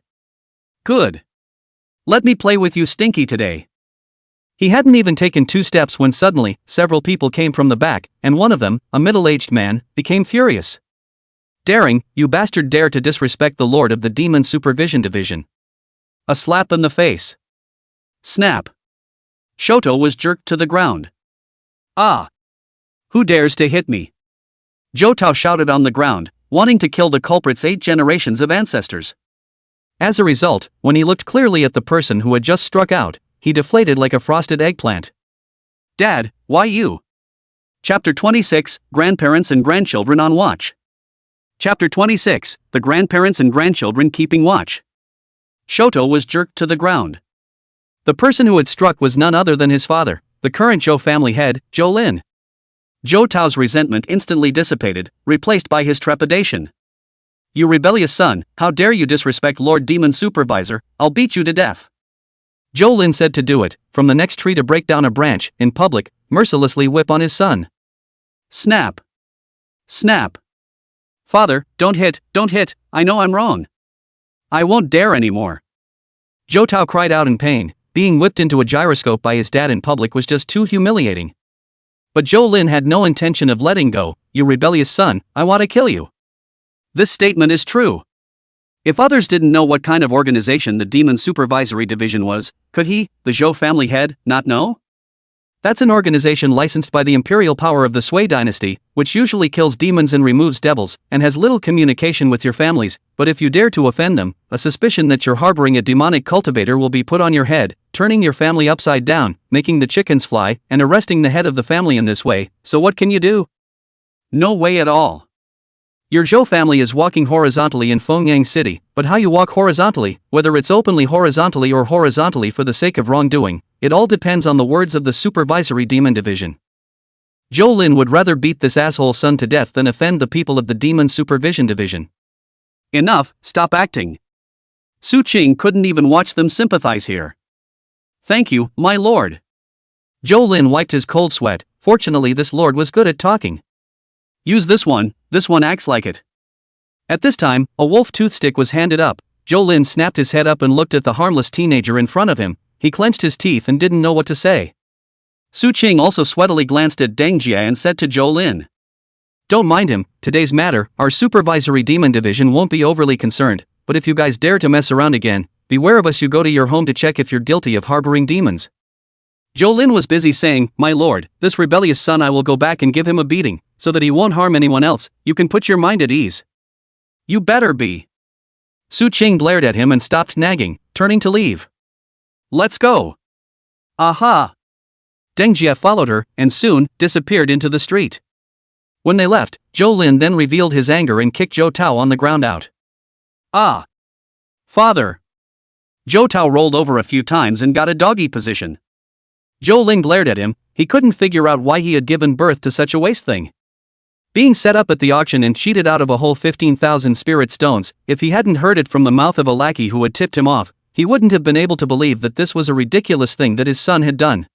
Good. Let me play with you stinky today. He hadn't even taken 2 steps when suddenly, several people came from the back, and one of them, a middle-aged man, became furious. Daring, you bastard, dare to disrespect the lord of the Demon Supervision Division. A slap in the face. Snap. Shoto was jerked to the ground. Ah! Who dares to hit me? Jotao shouted on the ground, wanting to kill the culprit's 8 generations of ancestors. As a result, when he looked clearly at the person who had just struck out, he deflated like a frosted eggplant. Dad, why you? Chapter 26, Grandparents and Grandchildren on Watch. Chapter 26, The Grandparents and Grandchildren Keeping Watch. Shoto was jerked to the ground. The person who had struck was none other than his father, the current Zhou family head, Zhou Lin. Zhou Tao's resentment instantly dissipated, replaced by his trepidation. You rebellious son, how dare you disrespect Lord Demon Supervisor, I'll beat you to death. Zhou Lin said to do it, from the next tree to break down a branch, in public, mercilessly whip on his son. Snap. Snap. Father, don't hit, I know I'm wrong. I won't dare anymore. Zhou Tao cried out in pain. Being whipped into a gyroscope by his dad in public was just too humiliating. But Zhou Lin had no intention of letting go. You rebellious son, I want to kill you. This statement is true. If others didn't know what kind of organization the Demon Supervisory Division was, could he, the Zhou family head, not know? That's an organization licensed by the imperial power of the Sui dynasty, which usually kills demons and removes devils, and has little communication with your families, but if you dare to offend them, a suspicion that you're harboring a demonic cultivator will be put on your head, turning your family upside down, making the chickens fly, and arresting the head of the family in this way. So what can you do? No way at all. Your Zhou family is walking horizontally in Fengyang City, but how you walk horizontally, whether it's openly horizontally or horizontally for the sake of wrongdoing, it all depends on the words of the Supervisory Demon Division. Zhou Lin would rather beat this asshole son to death than offend the people of the Demon Supervision Division. Enough, stop acting. Su Qing couldn't even watch them sympathize here. Thank you, my lord. Zhou Lin wiped his cold sweat. Fortunately, this lord was good at talking. Use this one acts like it. At this time, a wolf toothstick was handed up. Zhou Lin snapped his head up and looked at the harmless teenager in front of him. He clenched his teeth and didn't know what to say. Su Qing also sweatily glanced at Deng Jia and said to Zhou Lin. Don't mind him, today's matter, our Supervisory Demon Division won't be overly concerned, but if you guys dare to mess around again, beware of us. You go to your home to check if you're guilty of harboring demons. Zhou Lin was busy saying, my lord, this rebellious son, I will go back and give him a beating, so that he won't harm anyone else. You can put your mind at ease. You better be. Su Qing glared at him and stopped nagging, turning to leave. Let's go. Aha! Deng Jia followed her, and soon, disappeared into the street. When they left, Zhou Lin then revealed his anger and kicked Zhou Tao on the ground out. Ah! Father! Zhou Tao rolled over a few times and got a doggy position. Zhou Lin glared at him. He couldn't figure out why he had given birth to such a waste thing. Being set up at the auction and cheated out of a whole 15,000 spirit stones, if he hadn't heard it from the mouth of a lackey who had tipped him off, he wouldn't have been able to believe that this was a ridiculous thing that his son had done.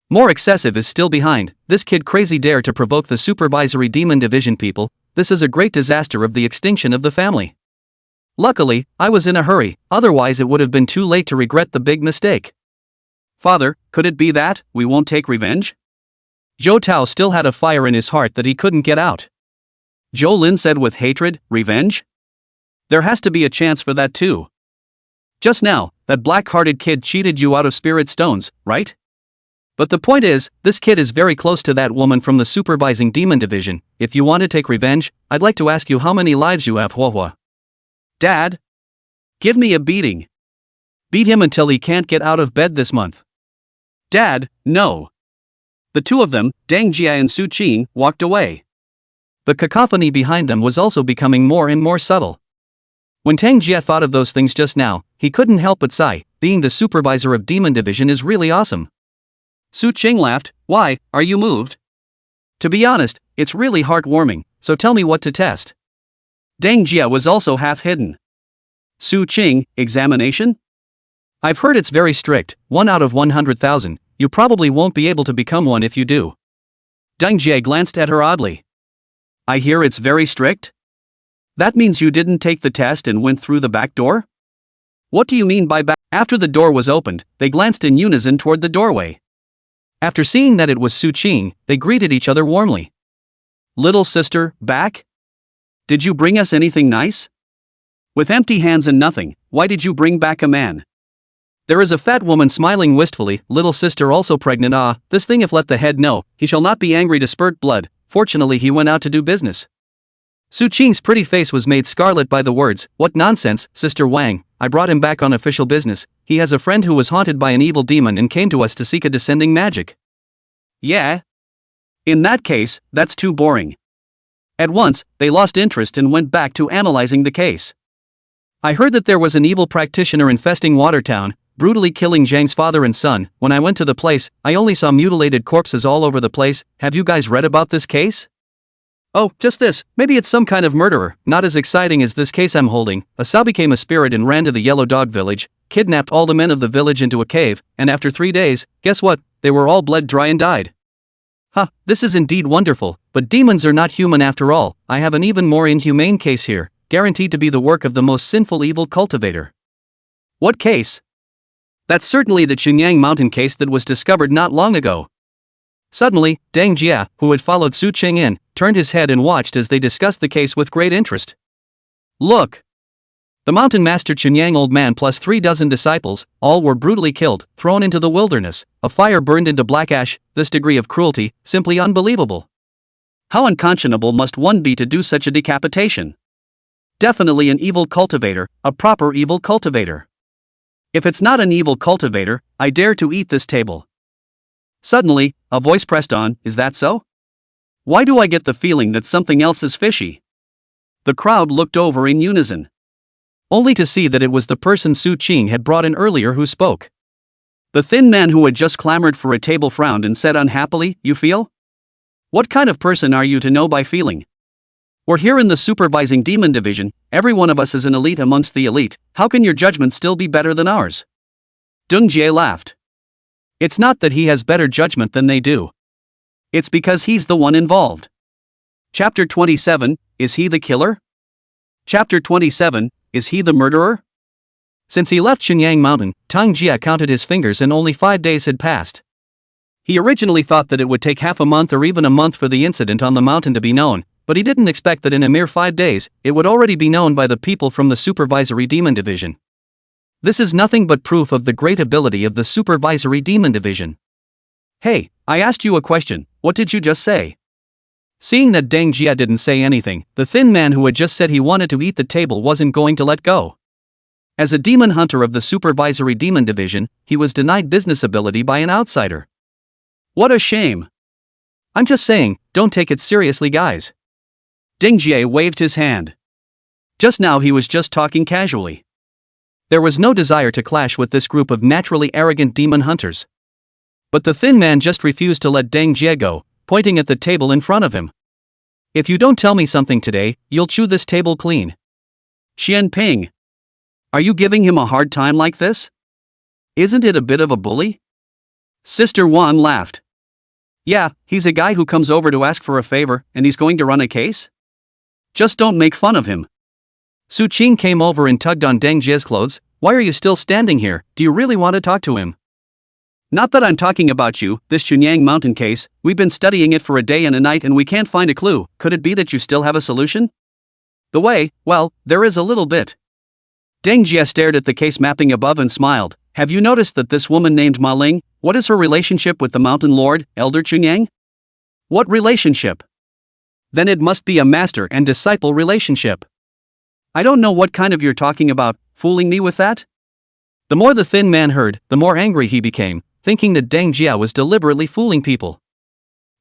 More excessive is still behind. This kid crazy dare to provoke the Supervisory Demon Division people. This is a great disaster of the extinction of the family. Luckily, I was in a hurry, otherwise it would have been too late to regret the big mistake. Father, could it be that we won't take revenge? Zhou Tao still had a fire in his heart that he couldn't get out. Zhou Lin said with hatred, revenge? There has to be a chance for that too. Just now, that black-hearted kid cheated you out of spirit stones, right? But the point is, this kid is very close to that woman from the Supervising Demon Division. If you want to take revenge, I'd like to ask you how many lives you have, Huahua. Dad? Give me a beating. Beat him until he can't get out of bed this month. Dad, no. The two of them, Deng Jia and Su Qing, walked away. The cacophony behind them was also becoming more and more subtle. When Deng Jia thought of those things just now, he couldn't help but sigh. Being the supervisor of Demon Division is really awesome. Su Qing laughed. Why, are you moved? To be honest, it's really heartwarming, so tell me what to test. Deng Jia was also half hidden. Su Qing, examination? I've heard it's very strict, 1 out of 100,000, you probably won't be able to become one if you do. Deng Jia glanced at her oddly. I hear it's very strict? That means you didn't take the test and went through the back door? What do you mean by back? After the door was opened, they glanced in unison toward the doorway. After seeing that it was Su Qing, they greeted each other warmly. Little sister, back? Did you bring us anything nice? With empty hands and nothing, why did you bring back a man? There is a fat woman smiling wistfully, little sister also pregnant. Ah, this thing if let the head know, he shall not be angry to spurt blood, fortunately he went out to do business. Su Qing's pretty face was made scarlet by the words, what nonsense, Sister Wang, I brought him back on official business, he has a friend who was haunted by an evil demon and came to us to seek a descending magic. Yeah? In that case, that's too boring. At once, they lost interest and went back to analyzing the case. I heard that there was an evil practitioner infesting Watertown, brutally killing Zhang's father and son. When I went to the place, I only saw mutilated corpses all over the place. Have you guys read about this case? Oh, just this, maybe it's some kind of murderer, not as exciting as this case I'm holding. Asa became a spirit and ran to the Yellow Dog village, kidnapped all the men of the village into a cave, and after 3 days, guess what, they were all bled dry and died. Huh, this is indeed wonderful, but demons are not human after all. I have an even more inhumane case here, guaranteed to be the work of the most sinful evil cultivator. What case? That's certainly the Chunyang Mountain case that was discovered not long ago. Suddenly, Deng Jia, who had followed Su Cheng in, turned his head and watched as they discussed the case with great interest. Look! The mountain master Chunyang old man plus 3 dozen disciples, all were brutally killed, thrown into the wilderness, a fire burned into black ash. This degree of cruelty, simply unbelievable. How unconscionable must one be to do such a decapitation? Definitely an evil cultivator, a proper evil cultivator. If it's not an evil cultivator, I dare to eat this table. Suddenly, a voice pressed on, is that so? Why do I get the feeling that something else is fishy? The crowd looked over in unison. Only to see that it was the person Su Qing had brought in earlier who spoke. The thin man who had just clamored for a table frowned and said unhappily, you feel? What kind of person are you to know by feeling? We're here in the supervising demon division, every one of us is an elite amongst the elite, how can your judgment still be better than ours? Deng Jie laughed. It's not that he has better judgment than they do. It's because he's the one involved. Chapter 27, is he the killer? Chapter 27, is he the murderer? Since he left Chunyang Mountain, Tang Jia counted his fingers and only 5 days had passed. He originally thought that it would take half a month or even a month for the incident on the mountain to be known, but he didn't expect that in a mere 5 days, it would already be known by the people from the supervisory demon division. This is nothing but proof of the great ability of the supervisory demon division. Hey, I asked you a question, what did you just say? Seeing that Deng Jia didn't say anything, the thin man who had just said he wanted to eat the table wasn't going to let go. As a demon hunter of the supervisory demon division, he was denied business ability by an outsider. What a shame. I'm just saying, don't take it seriously guys. Deng Jia waved his hand. Just now he was just talking casually. There was no desire to clash with this group of naturally arrogant demon hunters. But the thin man just refused to let Deng Jie go, pointing at the table in front of him. If you don't tell me something today, you'll chew this table clean. Xian Ping. Are you giving him a hard time like this? Isn't it a bit of a bully? Sister Wan laughed. Yeah, he's a guy who comes over to ask for a favor, and he's going to run a case? Just don't make fun of him. Su Qing came over and tugged on Deng Jie's clothes. Why are you still standing here? Do you really want to talk to him? Not that I'm talking about you, this Chunyang Mountain case, we've been studying it for a day and a night and we can't find a clue. Could it be that you still have a solution? The way, well, there is a little bit. Deng Jie stared at the case mapping above and smiled. Have you noticed that this woman named Ma Ling, what is her relationship with the Mountain Lord, Elder Chunyang? What relationship? Then it must be a master and disciple relationship. I don't know what kind of you're talking about, fooling me with that? The more the thin man heard, the more angry he became, thinking that Deng Jia was deliberately fooling people.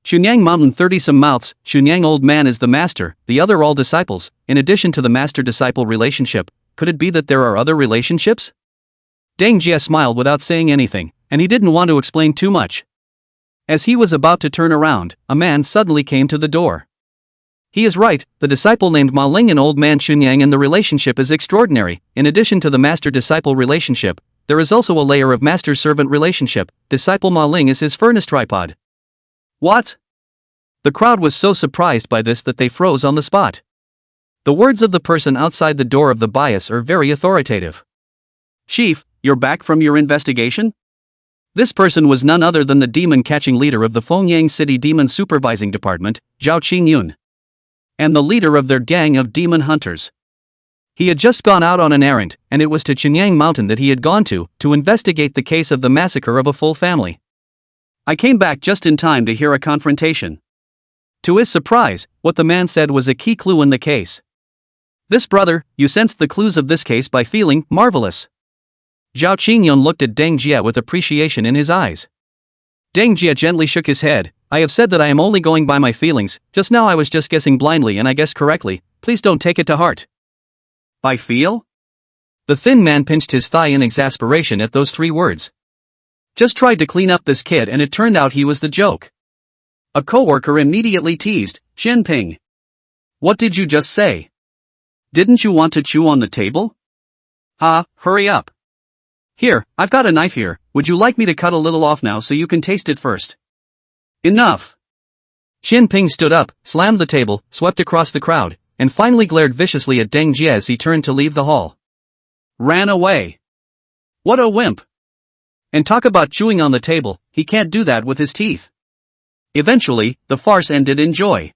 Chunyang Mountain 30-some mouths, Chunyang old man is the master, the other all disciples, in addition to the master-disciple relationship, could it be that there are other relationships? Deng Jia smiled without saying anything, and he didn't want to explain too much. As he was about to turn around, a man suddenly came to the door. He is right, the disciple named Ma Ling and old man Chunyang and the relationship is extraordinary. In addition to the master-disciple relationship, there is also a layer of master-servant relationship. Disciple Ma Ling is his furnace tripod. What? The crowd was so surprised by this that they froze on the spot. The words of the person outside the door of the bias are very authoritative. Chief, you're back from your investigation? This person was none other than the demon-catching leader of the Fengyang City Demon Supervising Department, Zhao Qingyun. and the leader of their gang of demon hunters. He had just gone out on an errand, and it was to Chenyang Mountain that he had gone to investigate the case of the massacre of a full family. I came back just in time to hear a confrontation. To his surprise, what the man said was a key clue in the case. This brother, you sensed the clues of this case by feeling marvelous. Zhao Qingyun looked at Deng Jie with appreciation in his eyes. Deng Jie gently shook his head. I have said that I am only going by my feelings, just now I was just guessing blindly and I guessed correctly, please don't take it to heart. By feel? The thin man pinched his thigh in exasperation at those 3 words. Just tried to clean up this kid and it turned out he was the joke. A coworker immediately teased, Shinping. What did you just say? Didn't you want to chew on the table? Hurry up. Here, I've got a knife here, would you like me to cut a little off now so you can taste it first? Enough. Shinping stood up, slammed the table, swept across the crowd, and finally glared viciously at Deng Jie as he turned to leave the hall. Ran away. What a wimp. And talk about chewing on the table, he can't do that with his teeth. Eventually, the farce ended in joy.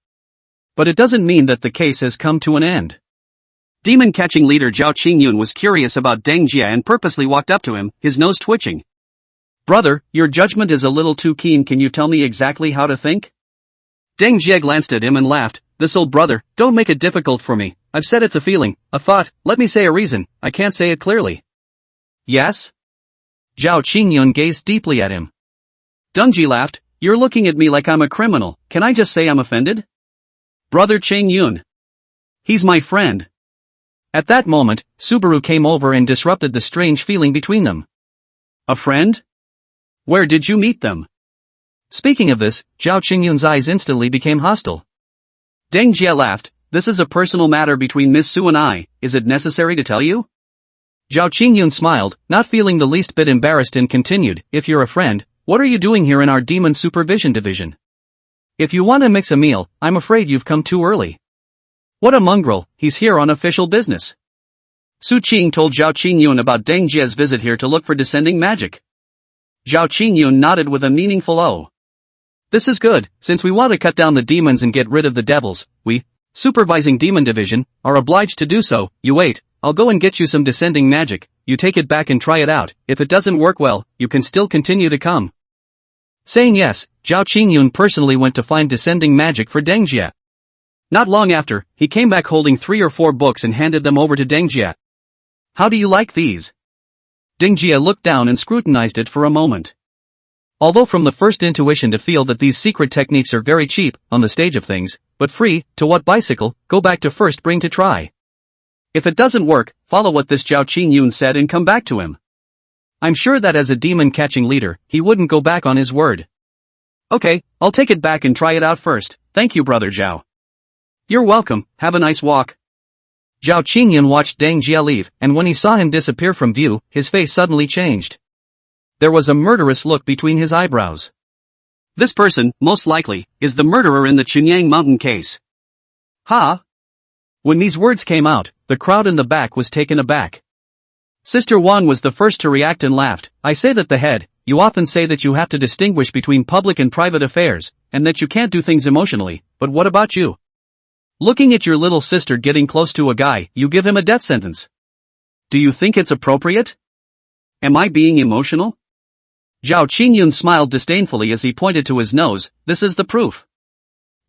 But it doesn't mean that the case has come to an end. Demon-catching leader Zhao Qingyun was curious about Deng Jie and purposely walked up to him, his nose twitching. Brother, your judgment is a little too keen, can you tell me exactly how to think? Deng Jie glanced at him and laughed, this old brother, don't make it difficult for me, I've said it's a feeling, a thought, let me say a reason, I can't say it clearly. Yes? Zhao Qingyun gazed deeply at him. Dengji laughed, you're looking at me like I'm a criminal, can I just say I'm offended? Brother Qingyun. He's my friend. At that moment, Subaru came over and disrupted the strange feeling between them. A friend? Where did you meet them? Speaking of this, Zhao Qingyun's eyes instantly became hostile. Deng Jie laughed, this is a personal matter between Miss Su and I, is it necessary to tell you? Zhao Qingyun smiled, not feeling the least bit embarrassed and continued, if you're a friend, what are you doing here in our demon supervision division? If you want to mix a meal, I'm afraid you've come too early. What a mongrel, he's here on official business. Su Qing told Zhao Qingyun about Deng Jie's visit here to look for descending magic. Zhao Qingyun nodded with a meaningful "oh." This is good, since we want to cut down the demons and get rid of the devils, we, supervising demon division, are obliged to do so. You wait, I'll go and get you some descending magic, you take it back and try it out, if it doesn't work well, you can still continue to come. Saying yes, Zhao Qingyun personally went to find descending magic for Deng Jie. Not long after, he came back holding 3 or 4 books and handed them over to Deng Jie. How do you like these? Deng Jie looked down and scrutinized it for a moment. Although from the first intuition to feel that these secret techniques are very cheap, on the stage of things, but free, to what bicycle, go back to first bring to try. If it doesn't work, follow what this Zhao Qingyun said and come back to him. I'm sure that as a demon-catching leader, he wouldn't go back on his word. Okay, I'll take it back and try it out first, thank you brother Zhao. You're welcome, have a nice walk. Zhao Qingyun watched Deng Jie leave, and when he saw him disappear from view, his face suddenly changed. There was a murderous look between his eyebrows. This person, most likely, is the murderer in the Chenyang Mountain case. Ha! When these words came out, the crowd in the back was taken aback. Sister Wan was the first to react and laughed. I say that the head, you often say that you have to distinguish between public and private affairs, and that you can't do things emotionally, but what about you? Looking at your little sister getting close to a guy, you give him a death sentence. Do you think it's appropriate? Am I being emotional? Zhao Qingyun smiled disdainfully as he pointed to his nose, this is the proof.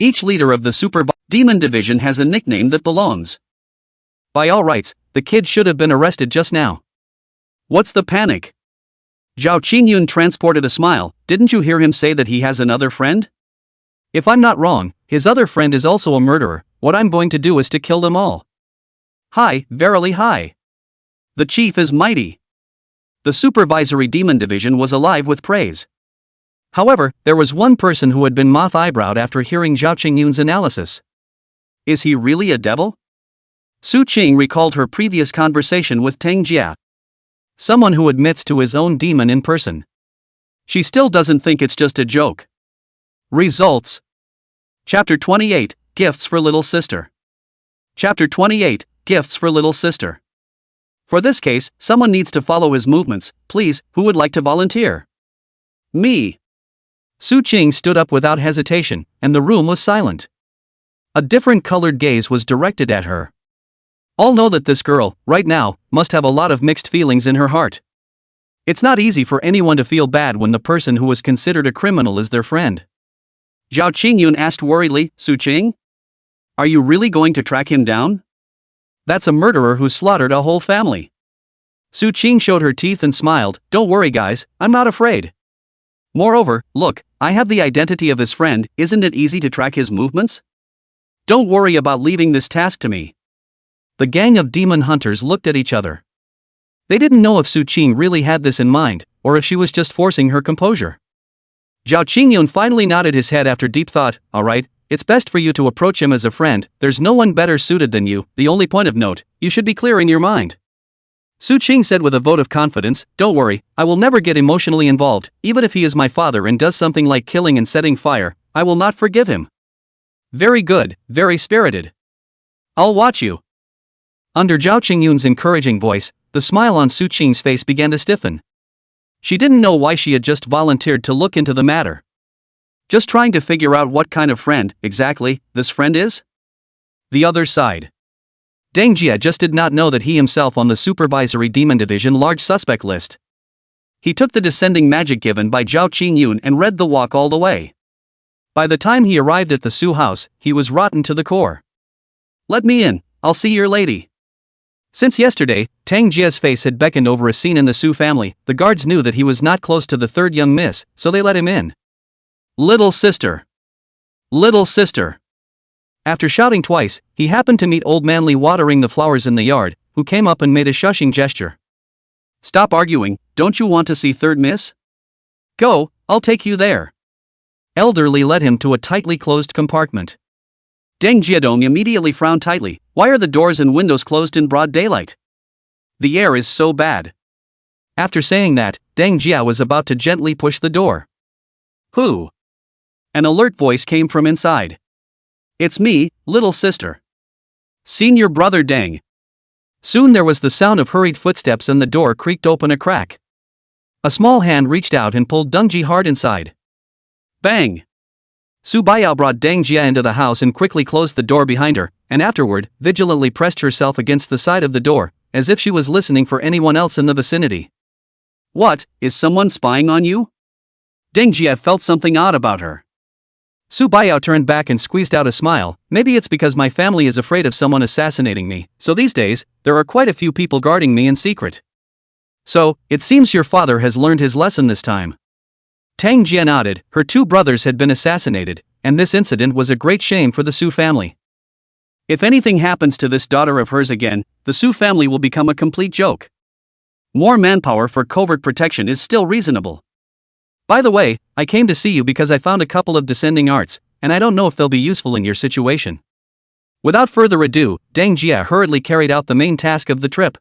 Each leader of the super demon division has a nickname that belongs. By all rights, the kid should have been arrested just now. What's the panic? Zhao Qingyun transported a smile, didn't you hear him say that he has another friend? If I'm not wrong, his other friend is also a murderer, what I'm going to do is to kill them all. Hi, verily hi. The chief is mighty. The supervisory demon division was alive with praise. However, there was one person who had been moth-eyebrowed after hearing Zhao Qingyun's analysis. Is he really a devil? Su Qing recalled her previous conversation with Deng Jie. Someone who admits to his own demon in person. She still doesn't think it's just a joke. Results. Chapter 28, Gifts for Little Sister. Chapter 28, Gifts for Little Sister. For this case, someone needs to follow his movements, please, who would like to volunteer? Me. Su Qing stood up without hesitation, and the room was silent. A different colored gaze was directed at her. All know that this girl, right now, must have a lot of mixed feelings in her heart. It's not easy for anyone to feel bad when the person who was considered a criminal is their friend. Zhao Qingyun asked worriedly, Su Qing? Are you really going to track him down? That's a murderer who slaughtered a whole family. Su Qing showed her teeth and smiled, don't worry guys, I'm not afraid. Moreover, look, I have the identity of his friend, isn't it easy to track his movements? Don't worry about leaving this task to me. The gang of demon hunters looked at each other. They didn't know if Su Qing really had this in mind, or if she was just forcing her composure. Zhao Qingyun finally nodded his head after deep thought, alright, it's best for you to approach him as a friend, there's no one better suited than you, the only point of note, you should be clear in your mind. Su Qing said with a vote of confidence, don't worry, I will never get emotionally involved, even if he is my father and does something like killing and setting fire, I will not forgive him. Very good, very spirited. I'll watch you. Under Zhao Qingyun's encouraging voice, the smile on Su Qing's face began to stiffen. She didn't know why she had just volunteered to look into the matter. Just trying to figure out what kind of friend, exactly, this friend is? The other side. Deng Jia just did not know that he himself on the Supervisory Demon Division large suspect list. He took the descending magic given by Zhao Qingyun and read the walk all the way. By the time he arrived at the Su house, he was rotten to the core. Let me in, I'll see your lady. Since yesterday, Tang Jia's face had beckoned over a scene in the Su family, the guards knew that he was not close to the third young miss, so they let him in. Little sister. Little sister. After shouting twice, he happened to meet old man Li watering the flowers in the yard, who came up and made a shushing gesture. Stop arguing, don't you want to see third miss? Go, I'll take you there. Elder Li led him to a tightly closed compartment. Deng Jiadong immediately frowned tightly, why are the doors and windows closed in broad daylight? The air is so bad. After saying that, Deng Jia was about to gently push the door. Who? An alert voice came from inside. It's me, little sister. Senior brother Deng. Soon there was the sound of hurried footsteps and the door creaked open a crack. A small hand reached out and pulled Deng Ji hard inside. Bang! Su Baiyao brought Deng Jia into the house and quickly closed the door behind her, and afterward, vigilantly pressed herself against the side of the door, as if she was listening for anyone else in the vicinity. What, is someone spying on you? Deng Jia felt something odd about her. Su Baiyao turned back and squeezed out a smile, maybe it's because my family is afraid of someone assassinating me, so these days, there are quite a few people guarding me in secret. So, it seems your father has learned his lesson this time. Tang Jia nodded, her two brothers had been assassinated, and this incident was a great shame for the Su family. If anything happens to this daughter of hers again, the Su family will become a complete joke. More manpower for covert protection is still reasonable. By the way, I came to see you because I found a couple of descending arts, and I don't know if they'll be useful in your situation. Without further ado, Deng Jia hurriedly carried out the main task of the trip.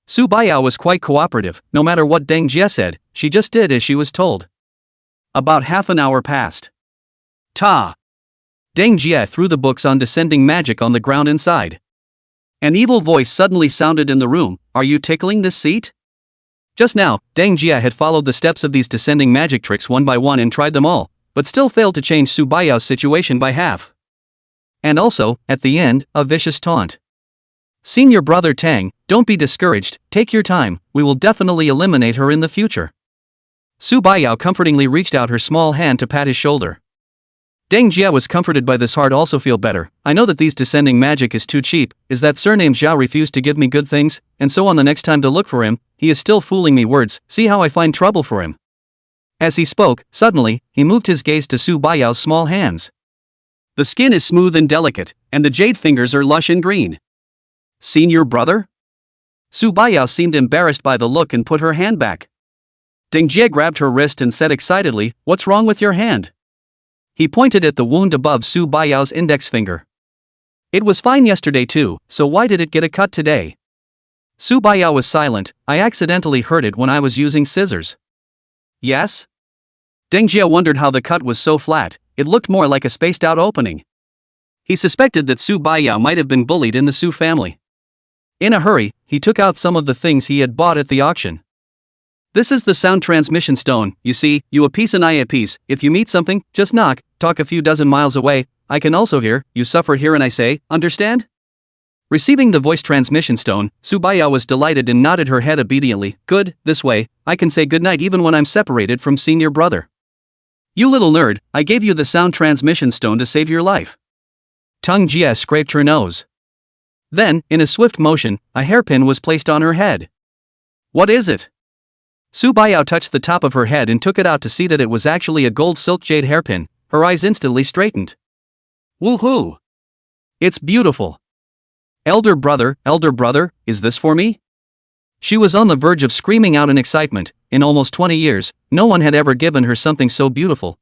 Su Baiyao was quite cooperative, no matter what Deng Jia said, she just did as she was told. About half an hour passed. Ta! Deng Jia threw the books on descending magic on the ground inside. An evil voice suddenly sounded in the room, are you tickling this seat? Just now, Deng Jia had followed the steps of these descending magic tricks one by one and tried them all, but still failed to change Su Baiyao's situation by half. And also, at the end, a vicious taunt. Senior brother Tang, don't be discouraged, take your time, we will definitely eliminate her in the future. Su Baiyao comfortingly reached out her small hand to pat his shoulder. Deng Jia was comforted by this heart also feel better, I know that these descending magic is too cheap, is that surname Zhao refused to give me good things, and so on the next time to look for him, he is still fooling me words, see how I find trouble for him. As he spoke, suddenly, he moved his gaze to Su Baiyao's small hands. The skin is smooth and delicate, and the jade fingers are lush and green. Senior brother? Su Baiyao seemed embarrassed by the look and put her hand back. Deng Jia grabbed her wrist and said excitedly, what's wrong with your hand? He pointed at the wound above Su Baiyao's index finger. It was fine yesterday too, so why did it get a cut today? Su Baiyao was silent, I accidentally hurt it when I was using scissors. Yes? Deng Jia wondered how the cut was so flat, it looked more like a spaced out opening. He suspected that Su Baiyao might have been bullied in the Su family. In a hurry, he took out some of the things he had bought at the auction. This is the sound transmission stone, you see, you a piece and I a piece, if you meet something, just knock, talk a few dozen miles away, I can also hear, you suffer here and I say, understand? Receiving the voice transmission stone, Subayao was delighted and nodded her head obediently. Good, this way, I can say goodnight even when I'm separated from senior brother. You little nerd, I gave you the sound transmission stone to save your life. Tung Jie scraped her nose. Then, in a swift motion, a hairpin was placed on her head. What is it? Subayao touched the top of her head and took it out to see that it was actually a gold silk jade hairpin. Her eyes instantly straightened. Woohoo! It's beautiful. Elder brother, is this for me? She was on the verge of screaming out in excitement. In almost 20 years, no one had ever given her something so beautiful.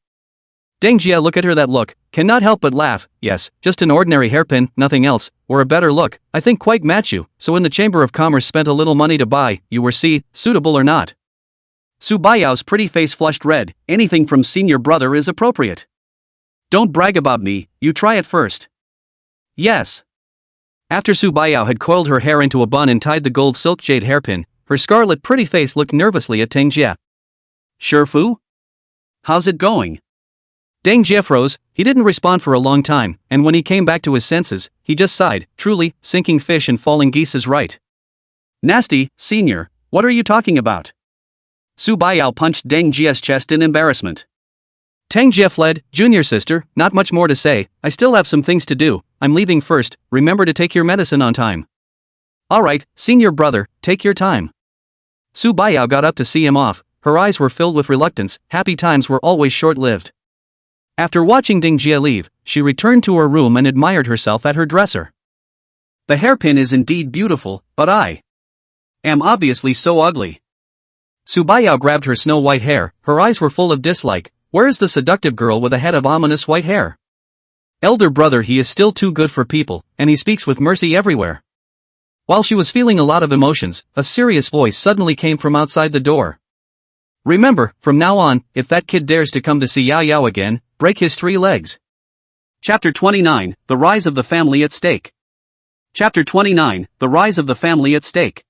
Deng Jia looked at her that look, cannot help but laugh. Yes, just an ordinary hairpin, nothing else, or a better look, I think quite match you, so in the Chamber of Commerce spent a little money to buy, you were see, suitable or not. Subayao's pretty face flushed red, anything from senior brother is appropriate. Don't brag about me, you try it first. Yes. After Subayao had coiled her hair into a bun and tied the gold silk jade hairpin, her scarlet pretty face looked nervously at Deng Jia. Sure Fu? How's it going? Deng Jia froze, he didn't respond for a long time, and when he came back to his senses, he just sighed, truly, sinking fish and falling geese is right. Nasty, senior, what are you talking about? Subayao punched Deng Jia's chest in embarrassment. Deng Jia fled, junior sister, not much more to say, I still have some things to do, I'm leaving first, remember to take your medicine on time. Alright, senior brother, take your time. Subayao got up to see him off, her eyes were filled with reluctance, happy times were always short-lived. After watching Deng Jia leave, she returned to her room and admired herself at her dresser. The hairpin is indeed beautiful, but I am obviously so ugly. Subayao grabbed her snow-white hair, her eyes were full of dislike. Where is the seductive girl with a head of ominous white hair? Elder brother, he is still too good for people, and he speaks with mercy everywhere. While she was feeling a lot of emotions, a serious voice suddenly came from outside the door. Remember, from now on, if that kid dares to come to see Yao Yao again, break his 3 legs. Chapter 29, The Rise of the Family at Stake. Chapter 29, The Rise of the Family at Stake.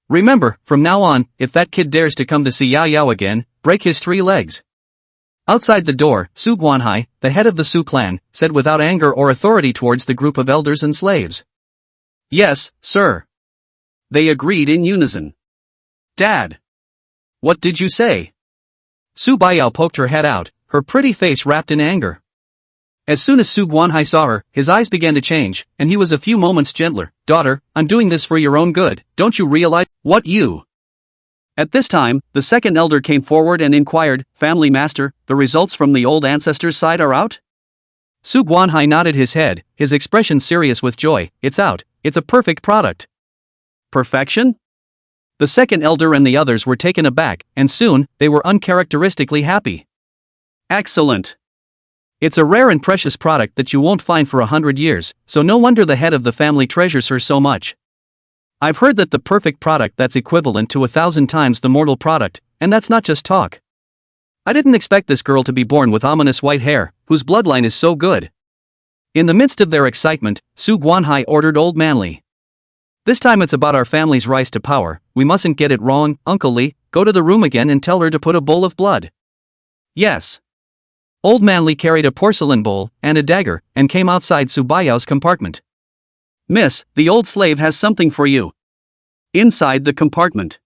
Remember, from now on, if that kid dares to come to see Yao Yao again, break his 3 legs. Outside the door, Su Guanhai, the head of the Su clan, said without anger or authority towards the group of elders and slaves. Yes, sir. They agreed in unison. Dad. What did you say? Su Baiyao poked her head out, her pretty face wrapped in anger. As soon as Su Guanhai saw her, his eyes began to change, and he was a few moments gentler. Daughter, I'm doing this for your own good, don't you realize what you... At this time, the second elder came forward and inquired, Family Master, the results from the old ancestors' side are out? Su Guanhai nodded his head, his expression serious with joy. It's out, it's a perfect product. Perfection? The second elder and the others were taken aback, and soon, they were uncharacteristically happy. Excellent. It's a rare and precious product that you won't find for 100 years, so no wonder the head of the family treasures her so much. I've heard that the perfect product that's equivalent to 1,000 times the mortal product, and that's not just talk. I didn't expect this girl to be born with ominous white hair, whose bloodline is so good. In the midst of their excitement, Su Guanhai ordered Old Manly. This time it's about our family's rise to power, we mustn't get it wrong, Uncle Lee, go to the room again and tell her to put a bowl of blood. Yes. Old Manly carried a porcelain bowl and a dagger, and came outside Subayao's compartment. Miss, the old slave has something for you. Inside the compartment.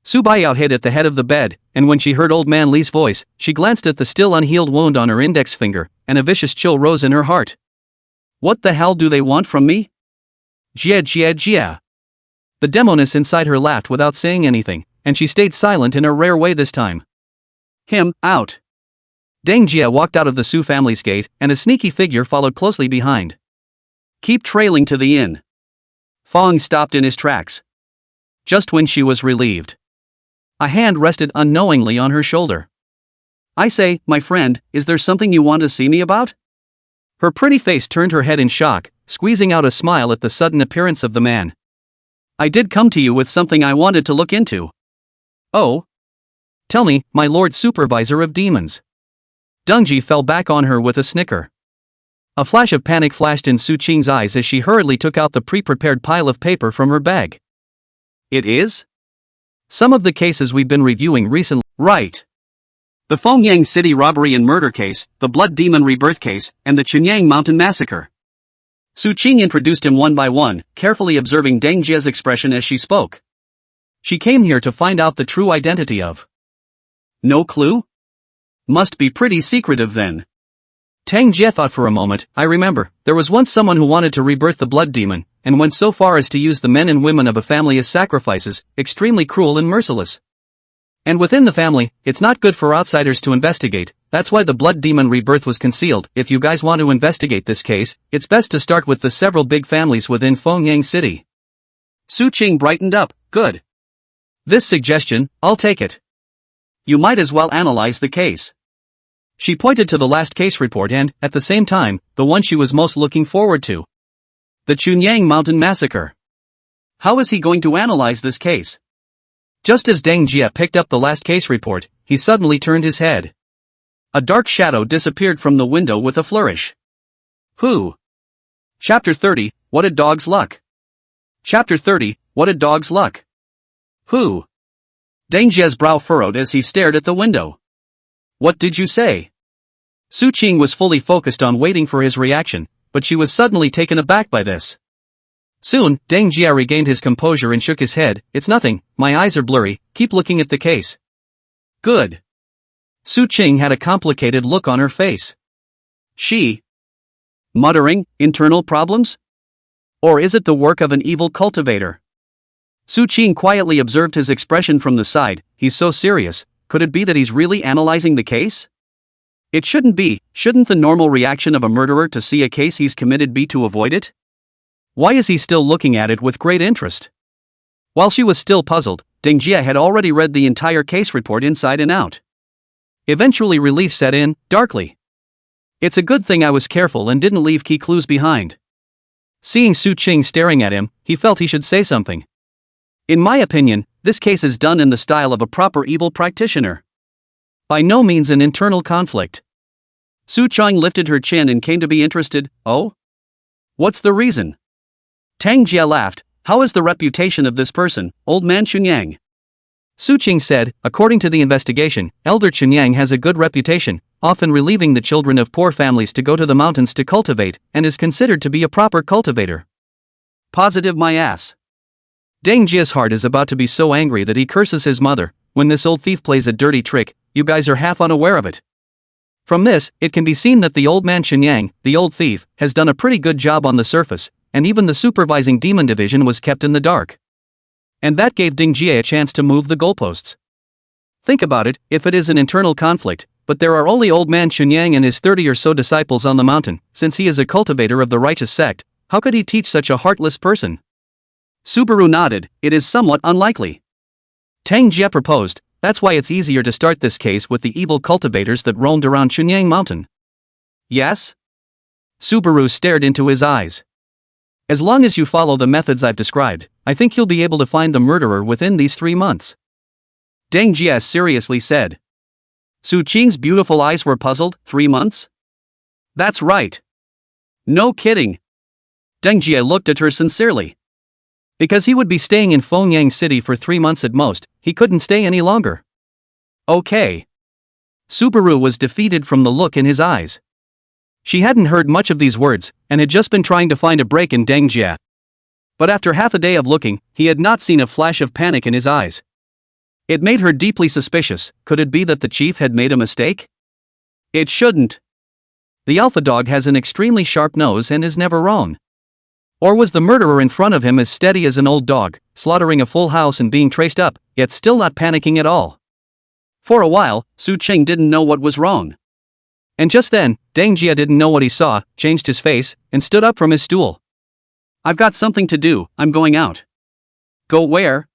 Subayao hid at the head of the bed, and when she heard Old Man Lee's voice, she glanced at the still unhealed wound on her index finger, and a vicious chill rose in her heart. What the hell do they want from me? Jia. The demoness inside her laughed without saying anything, and she stayed silent in a rare way this time. Him, out. Deng Jia walked out of the Su family's gate, and a sneaky figure followed closely behind. Keep trailing to the inn. Fong stopped in his tracks. Just when she was relieved. A hand rested unknowingly on her shoulder. I say, my friend, is there something you want to see me about? Her pretty face turned her head in shock, squeezing out a smile at the sudden appearance of the man. I did come to you with something I wanted to look into. Oh? Tell me, my lord supervisor of demons. Dungji fell back on her with a snicker. A flash of panic flashed in Su Qing's eyes as she hurriedly took out the pre-prepared pile of paper from her bag. It is? Some of the cases we've been reviewing recently. Right. The Fengyang City robbery and murder case, the Blood Demon rebirth case, and the Chunyang Mountain massacre. Su Qing introduced him one by one, carefully observing Deng Jie's expression as she spoke. She came here to find out the true identity of. No clue? Must be pretty secretive then. Tang Jie thought for a moment. I remember, there was once someone who wanted to rebirth the blood demon, and went so far as to use the men and women of a family as sacrifices, extremely cruel and merciless. And within the family, it's not good for outsiders to investigate, that's why the blood demon rebirth was concealed. If you guys want to investigate this case, it's best to start with the several big families within Fengyang City. Su Qing brightened up. Good. This suggestion, I'll take it. You might as well analyze the case. She pointed to the last case report and, at the same time, the one she was most looking forward to. The Chunyang Mountain Massacre. How is he going to analyze this case? Just as Deng Jie picked up the last case report, he suddenly turned his head. A dark shadow disappeared from the window with a flourish. Who? Chapter 30, What a Dog's Luck. Chapter 30, What a Dog's Luck. Who? Deng Jie's brow furrowed as he stared at the window. What did you say? Su Qing was fully focused on waiting for his reaction, but she was suddenly taken aback by this. Soon, Deng Jie regained his composure and shook his head. It's nothing, my eyes are blurry, keep looking at the case. Good. Su Qing had a complicated look on her face. She. Muttering, internal problems? Or is it the work of an evil cultivator? Su Qing quietly observed his expression from the side. He's so serious, could it be that he's really analyzing the case? It shouldn't be. Shouldn't the normal reaction of a murderer to see a case he's committed be to avoid it? Why is he still looking at it with great interest? While she was still puzzled, Deng Jie had already read the entire case report inside and out. Eventually relief set in, darkly. It's a good thing I was careful and didn't leave key clues behind. Seeing Su Qing staring at him, he felt he should say something. In my opinion, this case is done in the style of a proper evil practitioner. By no means an internal conflict. Su Qing lifted her chin and came to be interested. Oh? What's the reason? Tang Jie laughed. How is the reputation of this person, old man Chunyang? Su Qing said, according to the investigation, Elder Chunyang has a good reputation, often relieving the children of poor families to go to the mountains to cultivate, and is considered to be a proper cultivator. Positive my ass. Deng Jie's heart is about to be so angry that he curses his mother. When this old thief plays a dirty trick, you guys are half unaware of it. From this, it can be seen that the old man Chunyang, the old thief, has done a pretty good job on the surface, and even the supervising demon division was kept in the dark. And that gave Deng Jie a chance to move the goalposts. Think about it, if it is an internal conflict, but there are only old man Chunyang and his 30 or so disciples on the mountain, since he is a cultivator of the righteous sect, how could he teach such a heartless person? Subaru nodded. It is somewhat unlikely. Tang Jie proposed, that's why it's easier to start this case with the evil cultivators that roamed around Chunyang Mountain. Yes? Subaru stared into his eyes. As long as you follow the methods I've described, I think you'll be able to find the murderer within these 3 months. Deng Jie seriously said. Su Qing's beautiful eyes were puzzled. 3 months? That's right. No kidding. Deng Jie looked at her sincerely. Because he would be staying in Fengyang City for 3 months at most, he couldn't stay any longer. Okay. Subaru was defeated from the look in his eyes. She hadn't heard much of these words, and had just been trying to find a break in Deng Jie. But after half a day of looking, he had not seen a flash of panic in his eyes. It made her deeply suspicious. Could it be that the chief had made a mistake? It shouldn't. The alpha dog has an extremely sharp nose and is never wrong. Or was the murderer in front of him as steady as an old dog, slaughtering a full house and being traced up, yet still not panicking at all? For a while, Su Qing didn't know what was wrong. And just then, Deng Jie didn't know what he saw, changed his face, and stood up from his stool. I've got something to do, I'm going out. Go where?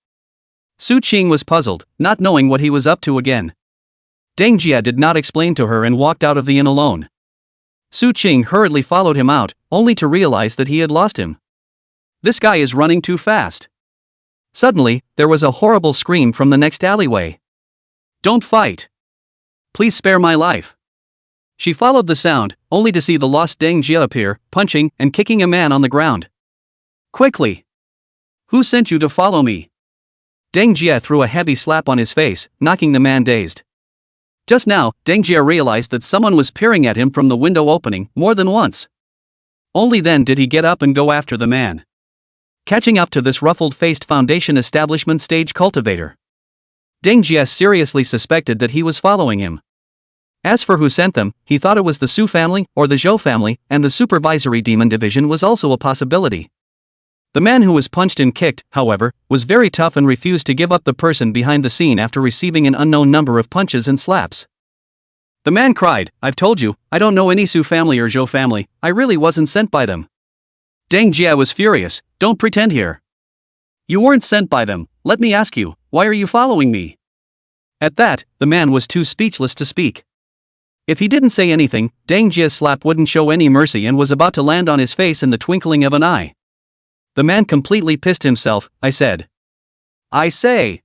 Su Qing was puzzled, not knowing what he was up to again. Deng Jie did not explain to her and walked out of the inn alone. Su Qing hurriedly followed him out, only to realize that he had lost him. This guy is running too fast. Suddenly, there was a horrible scream from the next alleyway. Don't fight. Please spare my life. She followed the sound, only to see the lost Deng Jie appear, punching and kicking a man on the ground. Quickly! Who sent you to follow me? Deng Jie threw a heavy slap on his face, knocking the man dazed. Just now, Deng Jie realized that someone was peering at him from the window opening more than once. Only then did he get up and go after the man. Catching up to this ruffled-faced foundation establishment stage cultivator, Deng Jie seriously suspected that he was following him. As for who sent them, he thought it was the Su family or the Zhou family, and the supervisory demon division was also a possibility. The man who was punched and kicked, however, was very tough and refused to give up the person behind the scene after receiving an unknown number of punches and slaps. The man cried, "I've told you, I don't know any Su family or Zhou family, I really wasn't sent by them." Deng Jie was furious, "Don't pretend here. You weren't sent by them, let me ask you, why are you following me?" At that, the man was too speechless to speak. If he didn't say anything, Deng Jie's slap wouldn't show any mercy and was about to land on his face in the twinkling of an eye. The man completely pissed himself. "I said. I say.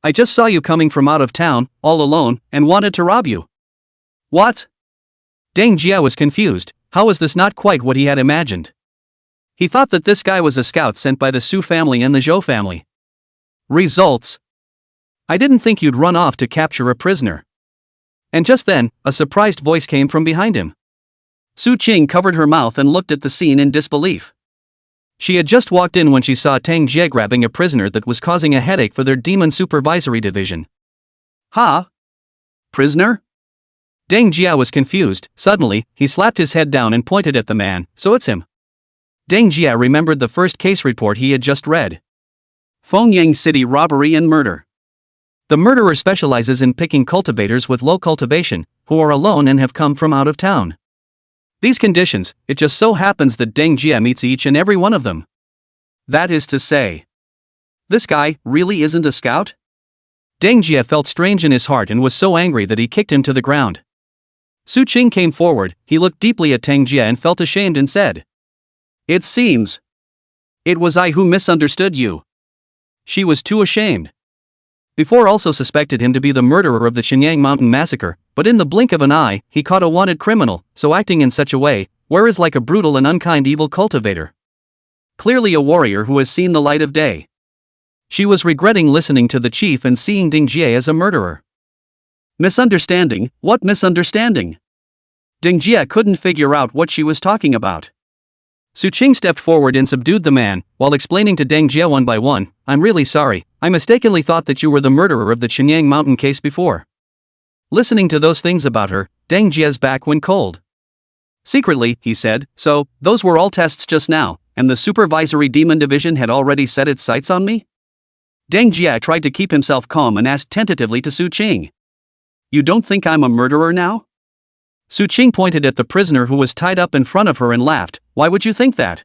I just saw you coming from out of town, all alone, and wanted to rob you." What? Deng Jie was confused. How was this not quite what he had imagined? He thought that this guy was a scout sent by the Su family and the Zhou family. Results. I didn't think you'd run off to capture a prisoner. And just then, a surprised voice came from behind him. Su Qing covered her mouth and looked at the scene in disbelief. She had just walked in when she saw Deng Jie grabbing a prisoner that was causing a headache for their demon supervisory division. Huh? Prisoner? Deng Jie was confused. Suddenly, he slapped his head down and pointed at the man. "So it's him." Deng Jie remembered the first case report he had just read. Fengyang City robbery and murder. The murderer specializes in picking cultivators with low cultivation, who are alone and have come from out of town. These conditions, it just so happens that Deng Jie meets each and every one of them. That is to say, this guy really isn't a scout? Deng Jie felt strange in his heart and was so angry that he kicked him to the ground. Su Qing came forward, he looked deeply at Deng Jie and felt ashamed and said, "It seems it was I who misunderstood you." She was too ashamed. Before also suspected him to be the murderer of the Shenyang Mountain massacre, but in the blink of an eye, he caught a wanted criminal, so acting in such a way, whereas like a brutal and unkind evil cultivator. Clearly a warrior who has seen the light of day. She was regretting listening to the chief and seeing Deng Jie as a murderer. Misunderstanding? What misunderstanding? Deng Jie couldn't figure out what she was talking about. Su Qing stepped forward and subdued the man, while explaining to Deng Jie one by one, "I'm really sorry, I mistakenly thought that you were the murderer of the Shenyang Mountain case before." Listening to those things about her, Deng Jie's back went cold. Secretly, he said, "So, those were all tests just now, and the supervisory demon division had already set its sights on me?" Deng Jie tried to keep himself calm and asked tentatively to Su Qing, "You don't think I'm a murderer now?" Su Qing pointed at the prisoner who was tied up in front of her and laughed. "Why would you think that?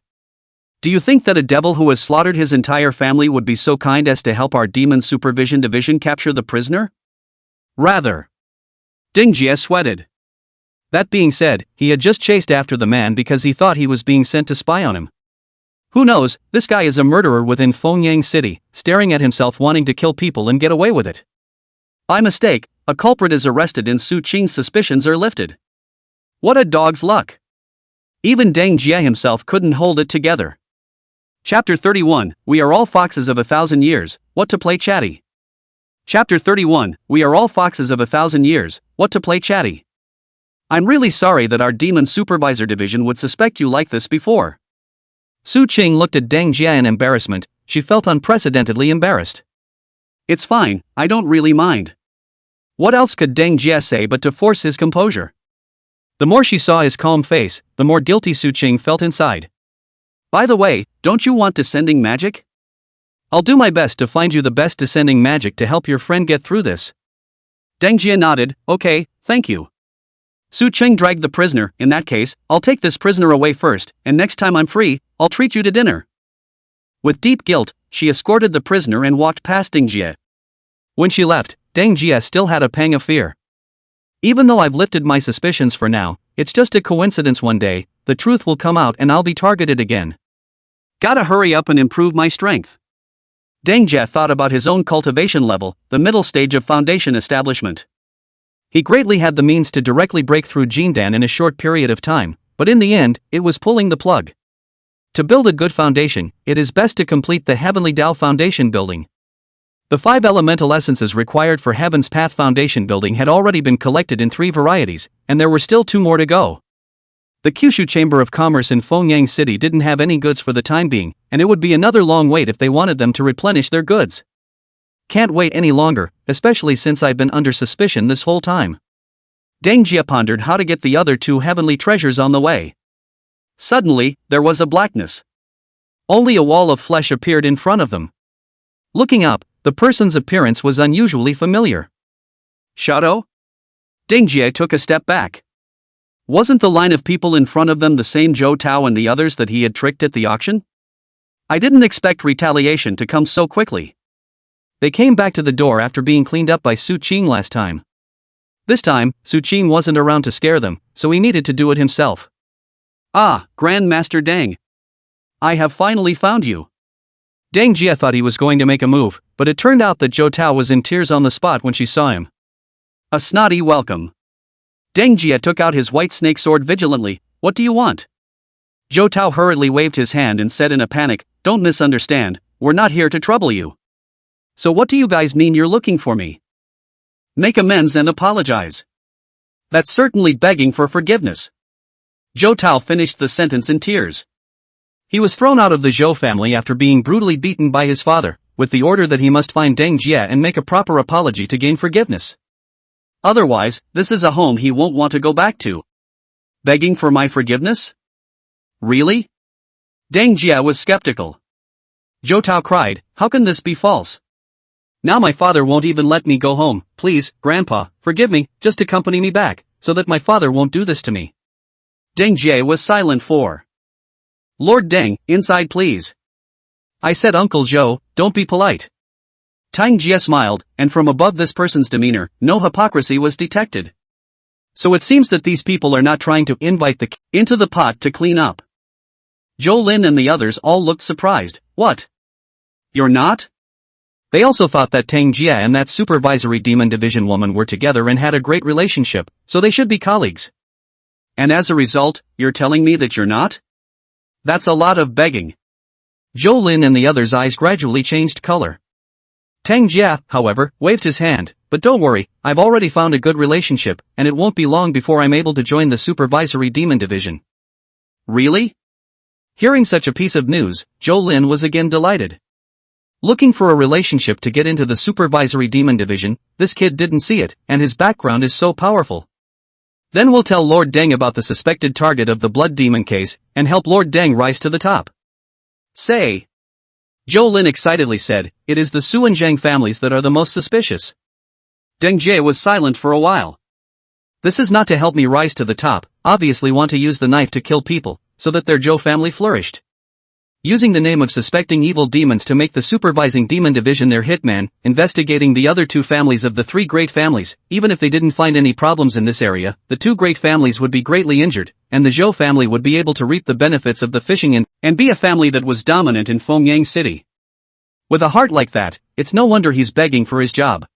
Do you think that a devil who has slaughtered his entire family would be so kind as to help our demon supervision division capture the prisoner? Rather." Deng Jie sweated. That being said, he had just chased after the man because he thought he was being sent to spy on him. Who knows, this guy is a murderer within Fengyang City, staring at himself wanting to kill people and get away with it. By mistake, a culprit is arrested and Su Qing's suspicions are lifted. What a dog's luck. Even Deng Jie himself couldn't hold it together. Chapter 31, We are all foxes of 1,000 years, what to play chatty. Chapter 31, We are all foxes of 1,000 years, what to play chatty. I'm really sorry that our demon supervisor division would suspect you like this before. Su Qing looked at Deng Jie in embarrassment. She felt unprecedentedly embarrassed. It's fine, I don't really mind. What else could Deng Jie say but to force his composure? The more she saw his calm face, the more guilty Su Qing felt inside. By the way, don't you want descending magic? I'll do my best to find you the best descending magic to help your friend get through this. Deng Jie nodded, "Okay, thank you." Su Qing dragged the prisoner. "In that case, I'll take this prisoner away first, and next time I'm free, I'll treat you to dinner." With deep guilt, she escorted the prisoner and walked past Deng Jie. When she left, Deng Jie still had a pang of fear. Even though I've lifted my suspicions for now, it's just a coincidence. One day, the truth will come out and I'll be targeted again. Gotta hurry up and improve my strength. Deng Jie thought about his own cultivation level, the middle stage of foundation establishment. He greatly had the means to directly break through Jindan in a short period of time, but in the end, it was pulling the plug. To build a good foundation, it is best to complete the Heavenly Tao foundation building. The 5 elemental essences required for Heaven's Path foundation building had already been collected in 3 varieties, and there were still 2 more to go. The Kyushu Chamber of Commerce in Pyongyang City didn't have any goods for the time being, and it would be another long wait if they wanted them to replenish their goods. Can't wait any longer, especially since I've been under suspicion this whole time. Deng Jia pondered how to get the other 2 heavenly treasures on the way. Suddenly, there was a blackness. Only a wall of flesh appeared in front of them. Looking up, the person's appearance was unusually familiar. Shadow? Deng Jia took a step back. Wasn't the line of people in front of them the same Zhou Tao and the others that he had tricked at the auction? I didn't expect retaliation to come so quickly. They came back to the door after being cleaned up by Su Qing last time. This time, Su Qing wasn't around to scare them, so he needed to do it himself. Ah, Grand Master Deng. I have finally found you. Deng Jia thought he was going to make a move, but it turned out that Zhou Tao was in tears on the spot when she saw him. A snotty welcome. Deng Jia took out his white snake sword vigilantly. What do you want? Zhou Tao hurriedly waved his hand and said in a panic, Don't misunderstand, we're not here to trouble you. So what do you guys mean you're looking for me? Make amends and apologize. That's certainly begging for forgiveness. Zhou Tao finished the sentence in tears. He was thrown out of the Zhou family after being brutally beaten by his father, with the order that he must find Deng Jia and make a proper apology to gain forgiveness. Otherwise, this is a home he won't want to go back to. Begging for my forgiveness? Really? Deng Jia was skeptical. Zhou Tao cried, How can this be false? Now my father won't even let me go home. Please, Grandpa, forgive me, just accompany me back, so that my father won't do this to me. Deng Jia was silent for. Lord Deng, inside please. I said Uncle Zhou, don't be polite. Deng Jia smiled, and from above this person's demeanor, no hypocrisy was detected. So it seems that these people are not trying to invite the into the pot to clean up. Zhou Lin and the others all looked surprised. What? You're not? They also thought that Deng Jia and that supervisory demon division woman were together and had a great relationship, so they should be colleagues. And as a result, you're telling me that you're not? That's a lot of begging. Zhou Lin and the others' eyes gradually changed color. Deng Jia, however, waved his hand, but don't worry, I've already found a good relationship, and it won't be long before I'm able to join the supervisory demon division. Really? Hearing such a piece of news, Zhou Lin was again delighted. Looking for a relationship to get into the supervisory demon division, this kid didn't see it, and his background is so powerful. Then we'll tell Lord Deng about the suspected target of the blood demon case, and help Lord Deng rise to the top. Say. Zhou Lin excitedly said, it is the Su and Zhang families that are the most suspicious. Deng Jie was silent for a while. This is not to help me rise to the top, obviously want to use the knife to kill people, so that their Zhou family flourished. Using the name of suspecting evil demons to make the supervising demon division their hitman, investigating the other 2 families of the 3 great families, even if they didn't find any problems in this area, the 2 great families would be greatly injured, and the Zhou family would be able to reap the benefits of the fishing and be a family that was dominant in Pyongyang City. With a heart like that, it's no wonder he's begging for his job.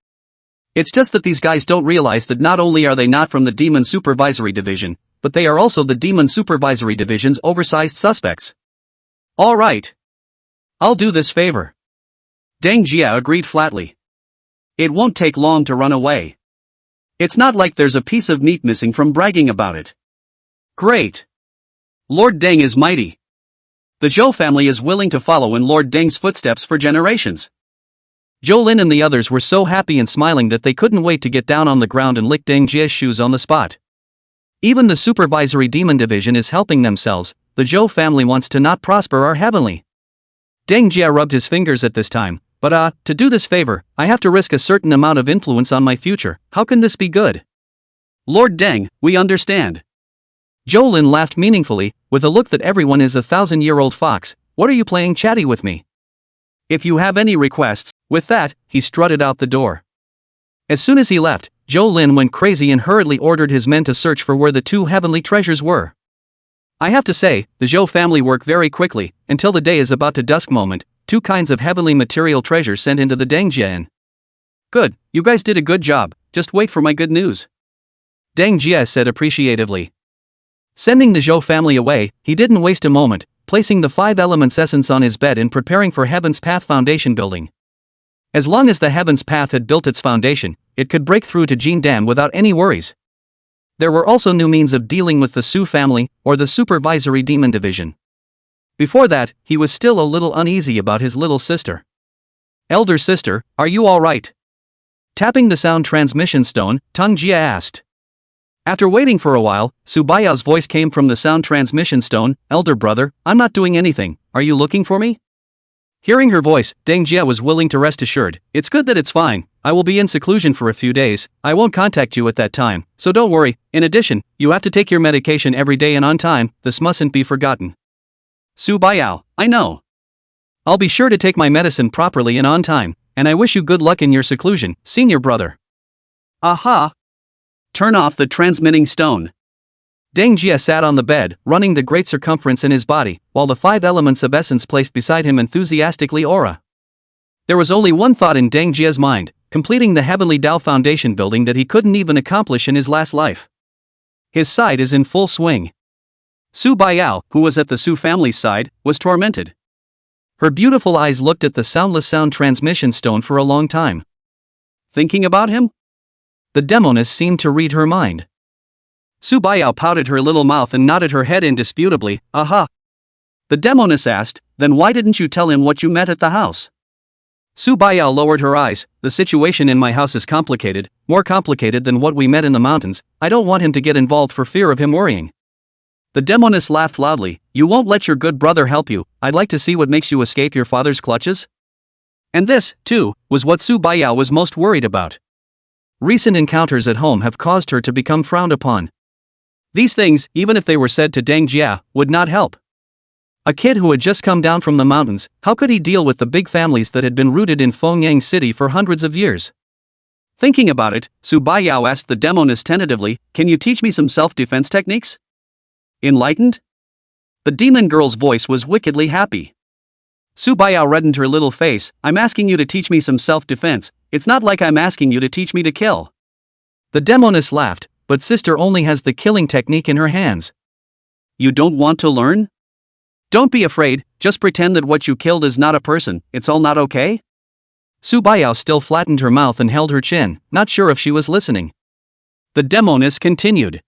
It's just that these guys don't realize that not only are they not from the Demon Supervisory Division, but they are also the Demon Supervisory Division's oversized suspects. All right. I'll do this favor. Deng Jia agreed flatly. It won't take long to run away. It's not like there's a piece of meat missing from bragging about it. Great. Lord Deng is mighty. The Zhou family is willing to follow in Lord Deng's footsteps for generations. Zhou Lin and the others were so happy and smiling that they couldn't wait to get down on the ground and lick Deng Jia's shoes on the spot. Even the supervisory demon division is helping themselves. The Zhou family wants to not prosper our heavenly. Deng Jia rubbed his fingers at this time, but to do this favor, I have to risk a certain amount of influence on my future. How can this be good? Lord Deng, we understand. Zhou Lin laughed meaningfully, with a look that everyone is a 1,000-year-old fox. What are you playing chatty with me? If you have any requests. With that, he strutted out the door. As soon as he left, Zhou Lin went crazy and hurriedly ordered his men to search for where the 2 heavenly treasures were. I have to say, the Zhou family work very quickly, until the day is about to dusk moment, 2 kinds of heavenly material treasure sent into the Deng Jia. Good, you guys did a good job, just wait for my good news. Deng Jia said appreciatively. Sending the Zhou family away, he didn't waste a moment, placing the 5 elements essence on his bed and preparing for Heaven's Path foundation building. As long as the heavens path had built its foundation, it could break through to Jean Dan without any worries. There were also new means of dealing with the Su family, or the supervisory demon division. Before that, he was still a little uneasy about his little sister. "Elder sister, are you all right?" Tapping the sound transmission stone, Tang Jia asked. After waiting for a while, Su Baiyao's voice came from the sound transmission stone. "Elder brother, I'm not doing anything, are you looking for me?" Hearing her voice, Deng Jia was willing to rest assured. "It's good that it's fine, I will be in seclusion for a few days, I won't contact you at that time, so don't worry. In addition, you have to take your medication every day and on time, this mustn't be forgotten." "Su Baiyao, I know. I'll be sure to take my medicine properly and on time, and I wish you good luck in your seclusion, senior brother." "Aha! Turn off the transmitting stone." Deng Jia sat on the bed, running the great circumference in his body, while the 5 elements of essence placed beside him enthusiastically aura. There was only one thought in Deng Jia's mind, completing the heavenly Tao foundation building that he couldn't even accomplish in his last life. His side is in full swing. Su Baiyao, who was at the Su family's side, was tormented. Her beautiful eyes looked at the soundless sound transmission stone for a long time. Thinking about him? The demoness seemed to read her mind. Su Baiyao pouted her little mouth and nodded her head indisputably. "Aha!" The demoness asked, "Then why didn't you tell him what you met at the house?" Su Baiyao lowered her eyes. "The situation in my house is complicated, more complicated than what we met in the mountains. I don't want him to get involved for fear of him worrying." The demoness laughed loudly. "You won't let your good brother help you? I'd like to see what makes you escape your father's clutches." And this, too, was what Su Baiyao was most worried about. Recent encounters at home have caused her to become frowned upon. These things, even if they were said to Deng Jia, would not help. A kid who had just come down from the mountains, how could he deal with the big families that had been rooted in Fengyang City for hundreds of years? Thinking about it, Su Baiyao asked the demoness tentatively, "Can you teach me some self-defense techniques?" Enlightened? The demon girl's voice was wickedly happy. Su Baiyao reddened her little face. "I'm asking you to teach me some self-defense, it's not like I'm asking you to teach me to kill." The demoness laughed, "But sister only has the killing technique in her hands." "You don't want to learn? Don't be afraid, just pretend that what you killed is not a person, it's all not okay?" Su Baiyao still flattened her mouth and held her chin, not sure if she was listening. The demoness continued.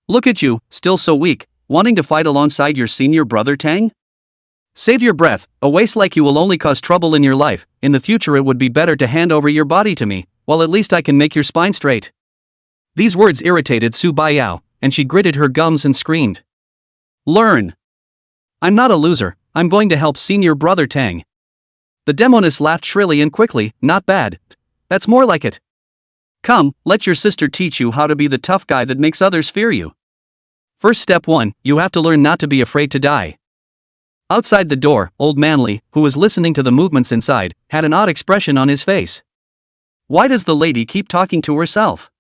"Look at you, still so weak, wanting to fight alongside your senior brother Tang? Save your breath, a waste like you will only cause trouble in your life. In the future it would be better to hand over your body to me, while at least I can make your spine straight." These words irritated Su Baiyao, and she gritted her gums and screamed. "Learn! I'm not a loser, I'm going to help senior brother Tang." The demoness laughed shrilly and quickly. "Not bad. That's more like it. Come, let your sister teach you how to be the tough guy that makes others fear you. First step 1, you have to learn not to be afraid to die." Outside the door, old Manly, who was listening to the movements inside, had an odd expression on his face. Why does the lady keep talking to herself?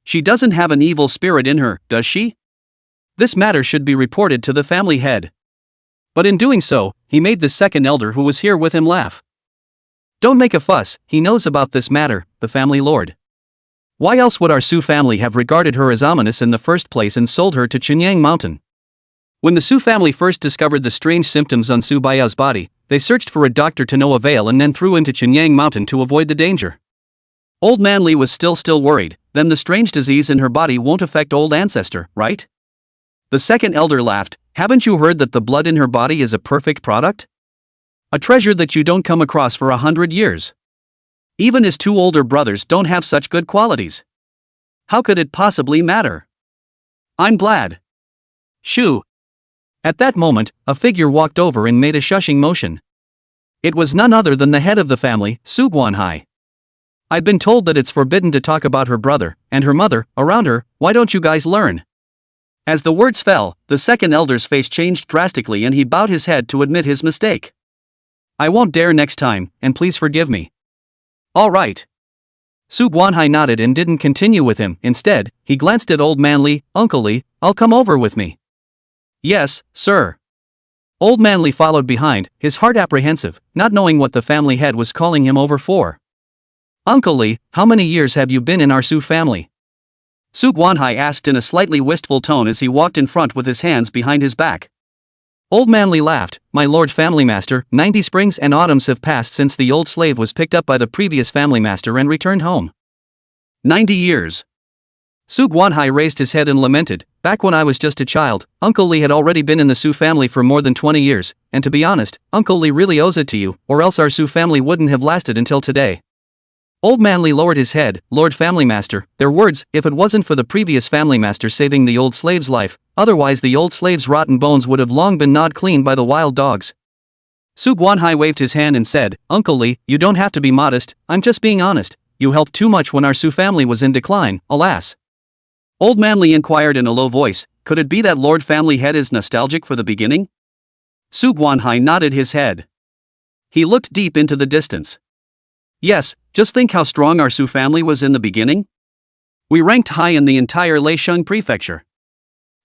She doesn't have an evil spirit in her, does she? This matter should be reported to the family head. But in doing so, he made the second elder who was here with him laugh. "Don't make a fuss, he knows about this matter, the family lord. Why else would our Su family have regarded her as ominous in the first place and sold her to Chunyang Mountain?" When the Su family first discovered the strange symptoms on Su Baiyao's body, they searched for a doctor to no avail and then threw into Chunyang Mountain to avoid the danger. Old Manly was still worried. "Then the strange disease in her body won't affect old ancestor, right?" The second elder laughed. "Haven't you heard that the blood in her body is a perfect product? A treasure that you don't come across for 100 years. Even his 2 older brothers don't have such good qualities. How could it possibly matter? I'm glad." Shoo! At that moment, a figure walked over and made a shushing motion. It was none other than the head of the family, Su Guanhai. "I've been told that it's forbidden to talk about her brother, and her mother, around her, why don't you guys learn?" As the words fell, the second elder's face changed drastically and he bowed his head to admit his mistake. "I won't dare next time, and please forgive me." "All right." Su Guanhai nodded and didn't continue with him. Instead, he glanced at old man Li. "Uncle Li, I'll come over with me." "Yes, sir." Old man Li followed behind, his heart apprehensive, not knowing what the family head was calling him over for. "Uncle Li, how many years have you been in our Su family?" Su Guanhai asked in a slightly wistful tone as he walked in front with his hands behind his back. Old Manly laughed. My lord family master, 90 springs and autumns have passed since the old slave was picked up by the previous family master and returned home. 90 years. Su Guanhai raised his head and lamented. Back when I was just a child, Uncle Lee had already been in the Su family for more than 20 years, and to be honest, Uncle Lee really owes it to you, or else our Su family wouldn't have lasted until today. Old Manly lowered his head. Lord Family Master, their words, if it wasn't for the previous family master saving the old slave's life, otherwise the old slave's rotten bones would have long been gnawed clean by the wild dogs. Su Guanhai waved his hand and said, Uncle Lee, you don't have to be modest, I'm just being honest. You helped too much when our Su family was in decline, alas. Old Manly inquired in a low voice, could it be that Lord Family Head is nostalgic for the beginning? Su Guanhai nodded his head. He looked deep into the distance. Yes, just think how strong our Su family was in the beginning. We ranked high in the entire Leisheng prefecture.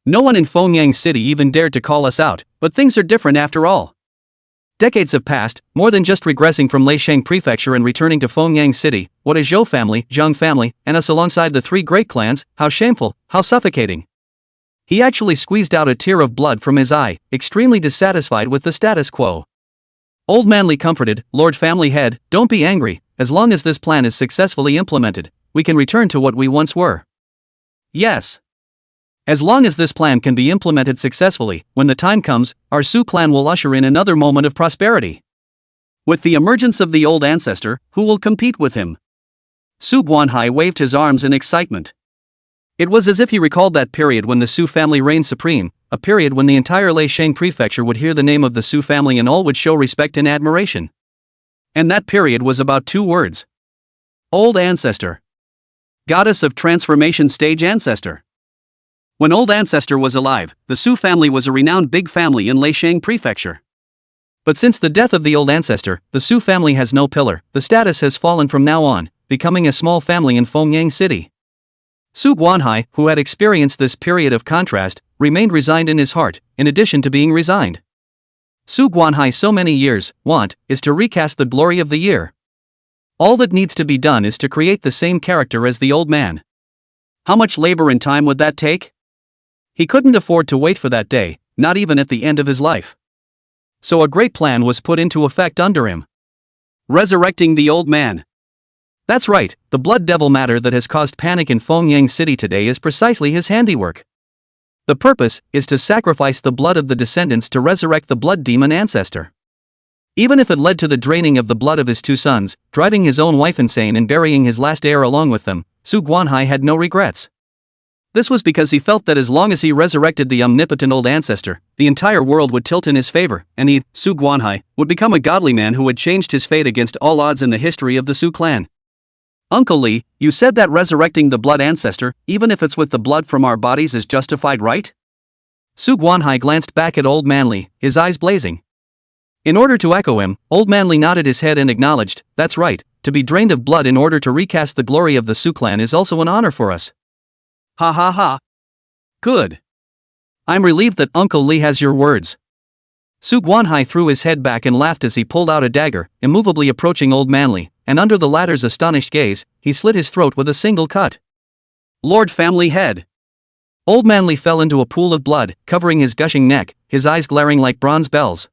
No one in Fengyang City even dared to call us out, but things are different after all. Decades have passed, more than just regressing from Leisheng prefecture and returning to Fengyang City. What is Zhou family, Zhang family, and us alongside the three great clans? How shameful, how suffocating. He actually squeezed out a tear of blood from his eye, extremely dissatisfied with the status quo. Old Manly comforted, Lord Family Head, don't be angry, as long as this plan is successfully implemented, we can return to what we once were. Yes. As long as this plan can be implemented successfully, when the time comes, our Su clan will usher in another moment of prosperity. With the emergence of the old ancestor, who will compete with him? Su Guanhai waved his arms in excitement. It was as if he recalled that period when the Su family reigned supreme, a period when the entire Leisheng prefecture would hear the name of the Su family and all would show respect and admiration. And that period was about 2 words. Old ancestor. Goddess of transformation stage ancestor. When old ancestor was alive, the Su family was a renowned big family in Leisheng prefecture. But since the death of the old ancestor, the Su family has no pillar, the status has fallen from now on, becoming a small family in Fengyang City. Su Guanhai, who had experienced this period of contrast, remained resigned in his heart, in addition to being resigned. Su Guanhai so many years, want, is to recast the glory of the year. All that needs to be done is to create the same character as the old man. How much labor and time would that take? He couldn't afford to wait for that day, not even at the end of his life. So a great plan was put into effect under him. Resurrecting the old man. That's right, the blood devil matter that has caused panic in Fengyang City today is precisely his handiwork. The purpose is to sacrifice the blood of the descendants to resurrect the blood demon ancestor. Even if it led to the draining of the blood of his 2 sons, driving his own wife insane and burying his last heir along with them, Su Guanhai had no regrets. This was because he felt that as long as he resurrected the omnipotent old ancestor, the entire world would tilt in his favor, and he, Su Guanhai, would become a godly man who had changed his fate against all odds in the history of the Su clan. Uncle Lee, you said that resurrecting the blood ancestor, even if it's with the blood from our bodies, is justified, right? Su Guanhai glanced back at Old Manly, his eyes blazing. In order to echo him, Old Manly nodded his head and acknowledged, that's right, to be drained of blood in order to recast the glory of the Su clan is also an honor for us. Ha ha ha. Good. I'm relieved that Uncle Lee has your words. Su Guanhai threw his head back and laughed as he pulled out a dagger, immovably approaching Old Manly, and under the latter's astonished gaze, he slit his throat with a single cut. Lord Family Head. Old Manly fell into a pool of blood, covering his gushing neck, his eyes glaring like bronze bells.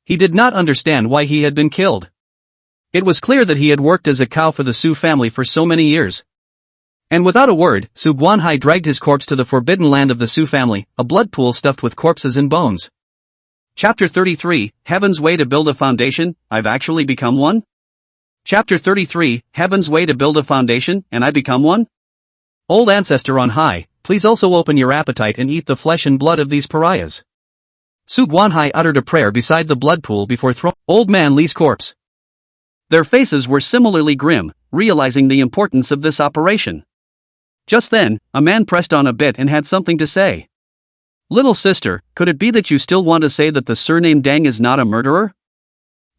He did not understand why he had been killed. It was clear that he had worked as a cow for the Su family for so many years. And without a word, Su Guanhai dragged his corpse to the forbidden land of the Su family, a blood pool stuffed with corpses and bones. Chapter 33, Heaven's Way to Build a Foundation, I've actually become one? Chapter 33, Heaven's Way to Build a Foundation, and I become one? Old ancestor on high, please also open your appetite and eat the flesh and blood of these pariahs. Su Guanhai uttered a prayer beside the blood pool before throwing Old Man Lee's corpse. Their faces were similarly grim, realizing the importance of this operation. Just then, a man pressed on a bit and had something to say. Little sister, could it be that you still want to say that the surname Dang is not a murderer?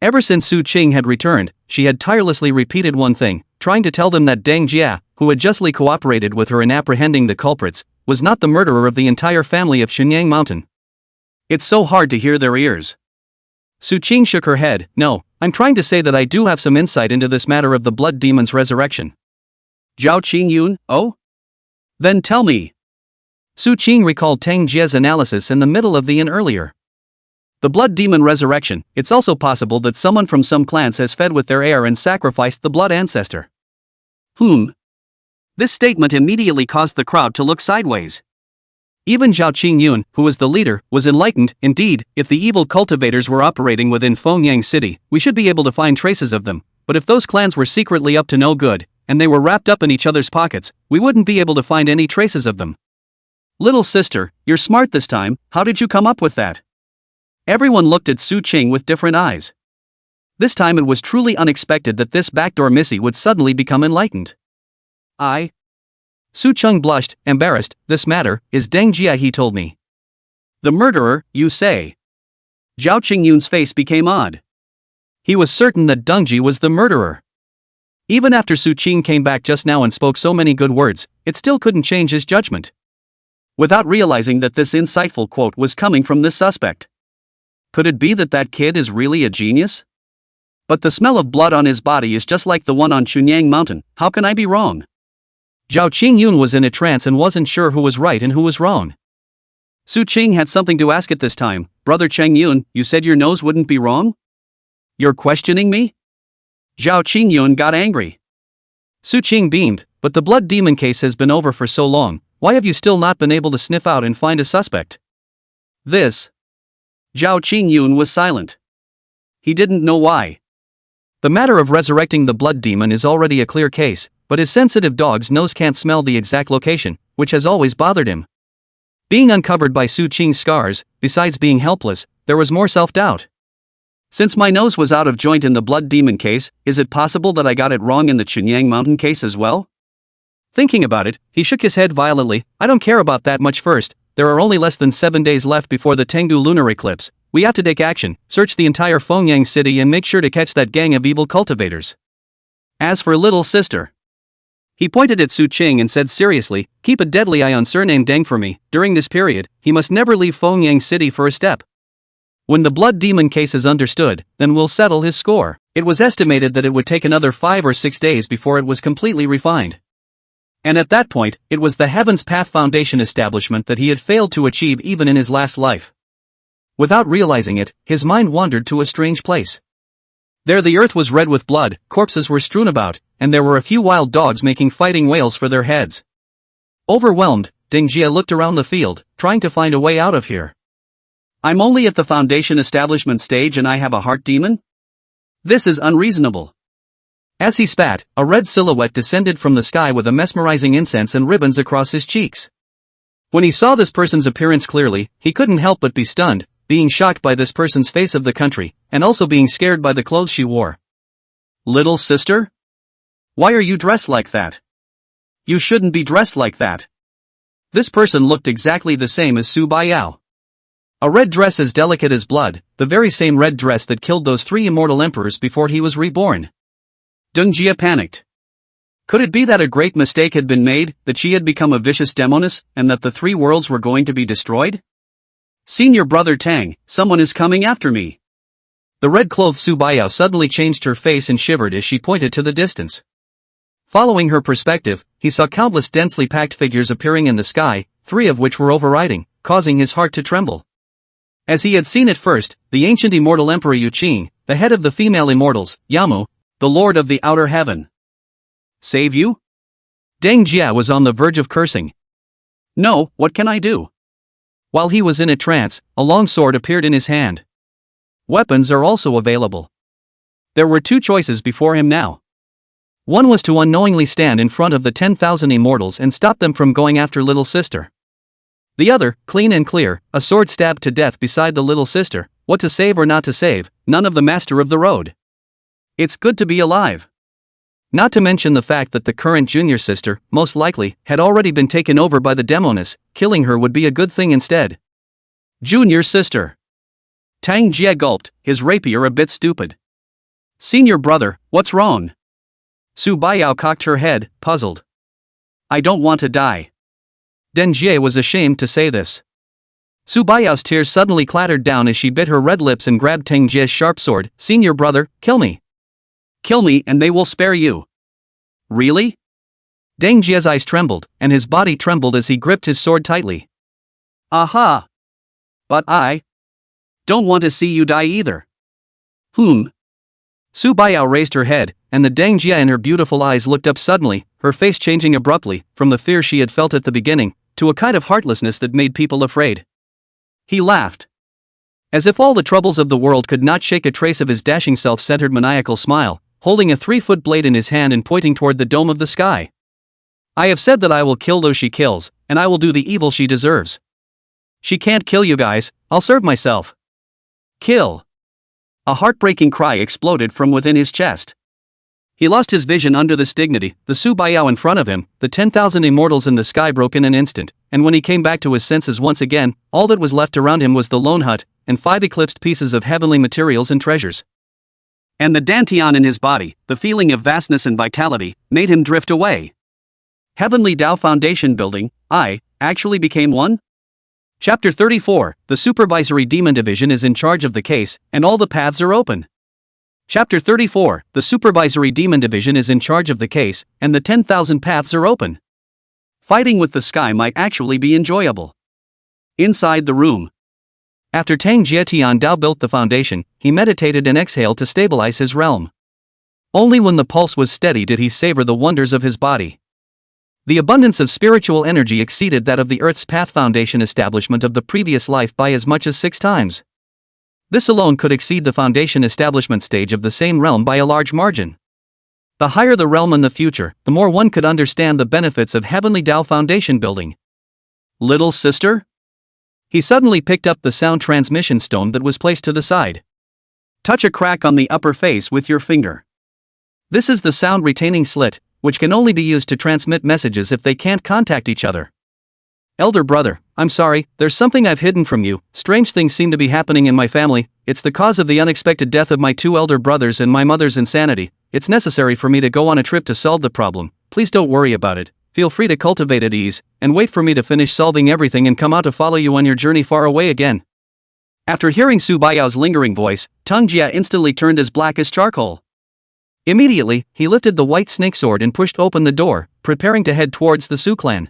Ever since Su Qing had returned, she had tirelessly repeated one thing, trying to tell them that Deng Jia, who had justly cooperated with her in apprehending the culprits, was not the murderer of the entire family of Shenyang Mountain. It's so hard to hear their ears. Su Qing shook her head. No, I'm trying to say that I do have some insight into this matter of the blood demon's resurrection. Zhao Qingyun, oh? Then tell me. Su Qing recalled Tang Jia's analysis in the middle of the inn earlier. The blood demon resurrection. It's also possible that someone from some clans has fed with their heir and sacrificed the blood ancestor. This statement immediately caused the crowd to look sideways. Even Zhao Qingyun, who was the leader, was enlightened. Indeed, if the evil cultivators were operating within Fengyang City, we should be able to find traces of them, but if those clans were secretly up to no good, and they were wrapped up in each other's pockets, we wouldn't be able to find any traces of them. Little sister, you're smart this time. How did you come up with that? Everyone looked at Su Qing with different eyes. This time it was truly unexpected that this backdoor Missy would suddenly become enlightened. Su Qing blushed, embarrassed. This matter is Deng Jia, he told me. The murderer, you say? Zhao Qingyun's face became odd. He was certain that Deng Ji was the murderer. Even after Su Qing came back just now and spoke so many good words, it still couldn't change his judgment. Without realizing that this insightful quote was coming from this suspect. Could it be that that kid is really a genius? But the smell of blood on his body is just like the one on Chunyang Mountain. How can I be wrong? Zhao Qingyun was in a trance and wasn't sure who was right and who was wrong. Su Qing had something to ask at this time. Brother Chengyun, you said your nose wouldn't be wrong? You're questioning me? Zhao Qingyun got angry. Su Qing beamed, but the blood demon case has been over for so long, why have you still not been able to sniff out and find a suspect? Zhao Qingyun was silent. He didn't know why. The matter of resurrecting the blood demon is already a clear case, but his sensitive dog's nose can't smell the exact location, which has always bothered him. Being uncovered by Su Qing's scars, besides being helpless, there was more self-doubt. Since my nose was out of joint in the blood demon case, is it possible that I got it wrong in the Chunyang Mountain case as well? Thinking about it, he shook his head violently. I don't care about that much. First, there are only less than 7 days left before the Tengdu lunar eclipse. We have to take action, search the entire Fengyang city and make sure to catch that gang of evil cultivators. As for little sister, he pointed at Su Qing and said seriously, keep a deadly eye on surnamed Deng for me. During this period, he must never leave Fengyang City for a step. When the blood demon case is understood, then we'll settle his score. It was estimated that it would take another 5 or 6 days before it was completely refined. And at that point, it was the Heaven's Path Foundation establishment that he had failed to achieve even in his last life. Without realizing it, his mind wandered to a strange place. There the earth was red with blood, corpses were strewn about, and there were a few wild dogs making fighting wails for their heads. Overwhelmed, Deng Jia looked around the field, trying to find a way out of here. I'm only at the foundation establishment stage and I have a heart demon? This is unreasonable. As he spat, a red silhouette descended from the sky with a mesmerizing incense and ribbons across his cheeks. When he saw this person's appearance clearly, he couldn't help but be stunned, being shocked by this person's face of the country, and also being scared by the clothes she wore. Little sister? Why are you dressed like that? You shouldn't be dressed like that. This person looked exactly the same as Su Baiyao. A red dress as delicate as blood, the very same red dress that killed those 3 immortal emperors before he was reborn. Deng Jia panicked. Could it be that a great mistake had been made, that she had become a vicious demoness, and that the 3 worlds were going to be destroyed? Senior brother Tang, someone is coming after me. The red-clothed Su Baiyao suddenly changed her face and shivered as she pointed to the distance. Following her perspective, he saw countless densely packed figures appearing in the sky, 3 of which were overriding, causing his heart to tremble. As he had seen it first, the ancient immortal Emperor Yu Qing, the head of the female immortals, Yamu, the lord of the outer heaven. Save you? Deng Jia was on the verge of cursing. No, what can I do? While he was in a trance, a long sword appeared in his hand. Weapons are also available. There were 2 choices before him now. One was to unknowingly stand in front of the 10,000 immortals and stop them from going after little sister. The other, clean and clear, a sword stabbed to death beside the little sister. What to save or not to save, none of the master of the road. It's good to be alive. Not to mention the fact that the current junior sister, most likely, had already been taken over by the demoness. Killing her would be a good thing instead. Junior sister. Tang Jia gulped, his rapier a bit stupid. Senior brother, what's wrong? Su Baiyao cocked her head, puzzled. I don't want to die. Deng Jia was ashamed to say this. Su Baiyao's tears suddenly clattered down as she bit her red lips and grabbed Tang Jia's sharp sword. Senior brother, kill me. Kill me and they will spare you. Really? Deng Jia's eyes trembled, and his body trembled as he gripped his sword tightly. Aha! But Don't want to see you die either. Su Baiyao raised her head, and the Deng Jia in her beautiful eyes looked up suddenly, her face changing abruptly, from the fear she had felt at the beginning, to a kind of heartlessness that made people afraid. He laughed. As if all the troubles of the world could not shake a trace of his dashing self-centered maniacal smile, holding a 3-foot blade in his hand and pointing toward the dome of the sky. I have said that I will kill those she kills, and I will do the evil she deserves. She can't kill you guys, I'll serve myself. Kill. A heartbreaking cry exploded from within his chest. He lost his vision under this dignity, the Su Baiyao in front of him, the 10,000 immortals in the sky broke in an instant, and when he came back to his senses once again, all that was left around him was the lone hut, and 5 eclipsed pieces of heavenly materials and treasures. And the dantian in his body, the feeling of vastness and vitality, made him drift away. Heavenly Tao Foundation building, I, actually became one? Chapter 34, the Supervisory Demon Division is in charge of the case, and all the paths are open. Chapter 34, the Supervisory Demon Division is in charge of the case, and the 10,000 paths are open. Fighting with the sky might actually be enjoyable. Inside the room. After Tang Jietian Dao built the foundation, he meditated and exhaled to stabilize his realm. Only when the pulse was steady did he savor the wonders of his body. The abundance of spiritual energy exceeded that of the Earth's Path Foundation establishment of the previous life by as much as 6 times. This alone could exceed the foundation establishment stage of the same realm by a large margin. The higher the realm in the future, the more one could understand the benefits of Heavenly Tao Foundation building. Little sister? He suddenly picked up the sound transmission stone that was placed to the side. Touch a crack on the upper face with your finger. This is the sound retaining slit, which can only be used to transmit messages if they can't contact each other. Elder brother, I'm sorry, there's something I've hidden from you. Strange things seem to be happening in my family. It's the cause of the unexpected death of my 2 elder brothers and my mother's insanity. It's necessary for me to go on a trip to solve the problem. Please don't worry about it. Feel free to cultivate at ease, and wait for me to finish solving everything and come out to follow you on your journey far away again. After hearing Su Baiyao's lingering voice, Tang Jia instantly turned as black as charcoal. Immediately, he lifted the white snake sword and pushed open the door, preparing to head towards the Su clan.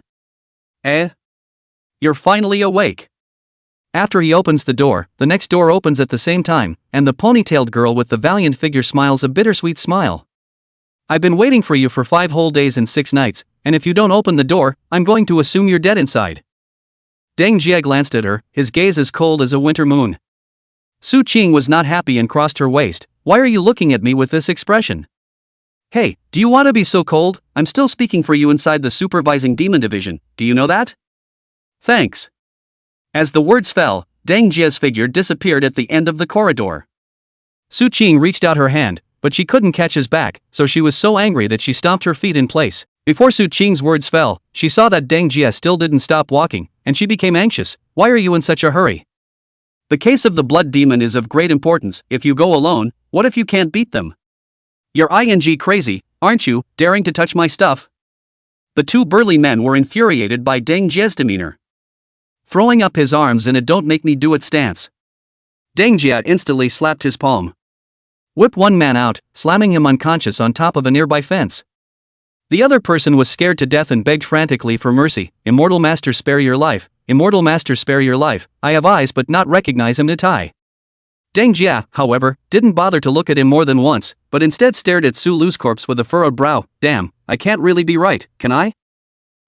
You're finally awake. After he opens the door, the next door opens at the same time, and the ponytailed girl with the valiant figure smiles a bittersweet smile. I've been waiting for you for 5 whole days and 6 nights, and if you don't open the door, I'm going to assume you're dead inside. Deng Jia glanced at her, his gaze as cold as a winter moon. Su Qing was not happy and crossed her waist. Why are you looking at me with this expression? Hey, do you want to be so cold? I'm still speaking for you inside the Supervising Demon Division, do you know that? Thanks. As the words fell, Deng Jia's figure disappeared at the end of the corridor. Su Qing reached out her hand, but she couldn't catch his back, so she was so angry that she stomped her feet in place. Before Su Qing's words fell, she saw that Deng Jia still didn't stop walking, and she became anxious. Why are you in such a hurry? The case of the blood demon is of great importance. If you go alone, what if you can't beat them? You're crazy, aren't you, daring to touch my stuff? The 2 burly men were infuriated by Deng Jia's demeanor. Throwing up his arms in a don't make me do it stance. Deng Jia instantly slapped his palm. Whipped one man out, slamming him unconscious on top of a nearby fence. The other person was scared to death and begged frantically for mercy. Immortal Master, spare your life. Immortal Master, spare your life. I have eyes but not recognize him Tai. Deng Jia, however, didn't bother to look at him more than once, but instead stared at Su Lu's corpse with a furrowed brow. Damn, I can't really be right, can I?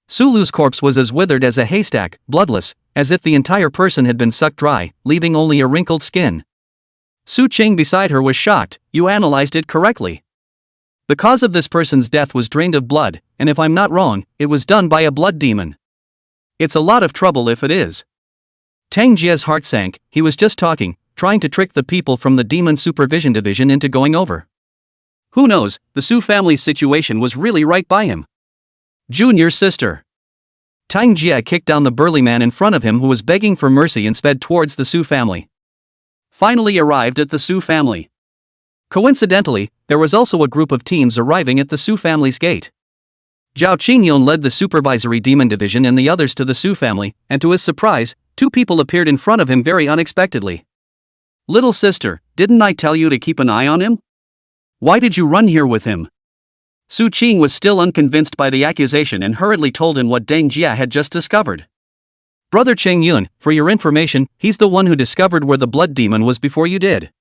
Su Lu's corpse was as withered as a haystack, bloodless, as if the entire person had been sucked dry, leaving only a wrinkled skin. Su Qing beside her was shocked. You analyzed it correctly. The cause of this person's death was drained of blood, and if I'm not wrong, it was done by a blood demon. It's a lot of trouble if it is. Tang Jia's heart sank. He was just talking, trying to trick the people from the Demon Supervision Division into going over. Who knows, the Su family's situation was really right by him. Junior sister. Tang Jia kicked down the burly man in front of him who was begging for mercy and sped towards the Su family. Finally arrived at the Su family. Coincidentally, there was also a group of teams arriving at the Su family's gate. Zhao Qingyun led the Supervisory Demon Division and the others to the Su family, and to his surprise, 2 people appeared in front of him very unexpectedly. Little sister, didn't I tell you to keep an eye on him? Why did you run here with him? Su Qing was still unconvinced by the accusation and hurriedly told him what Deng Jia had just discovered. Brother Cheng Yun, for your information, he's the one who discovered where the blood demon was before you did.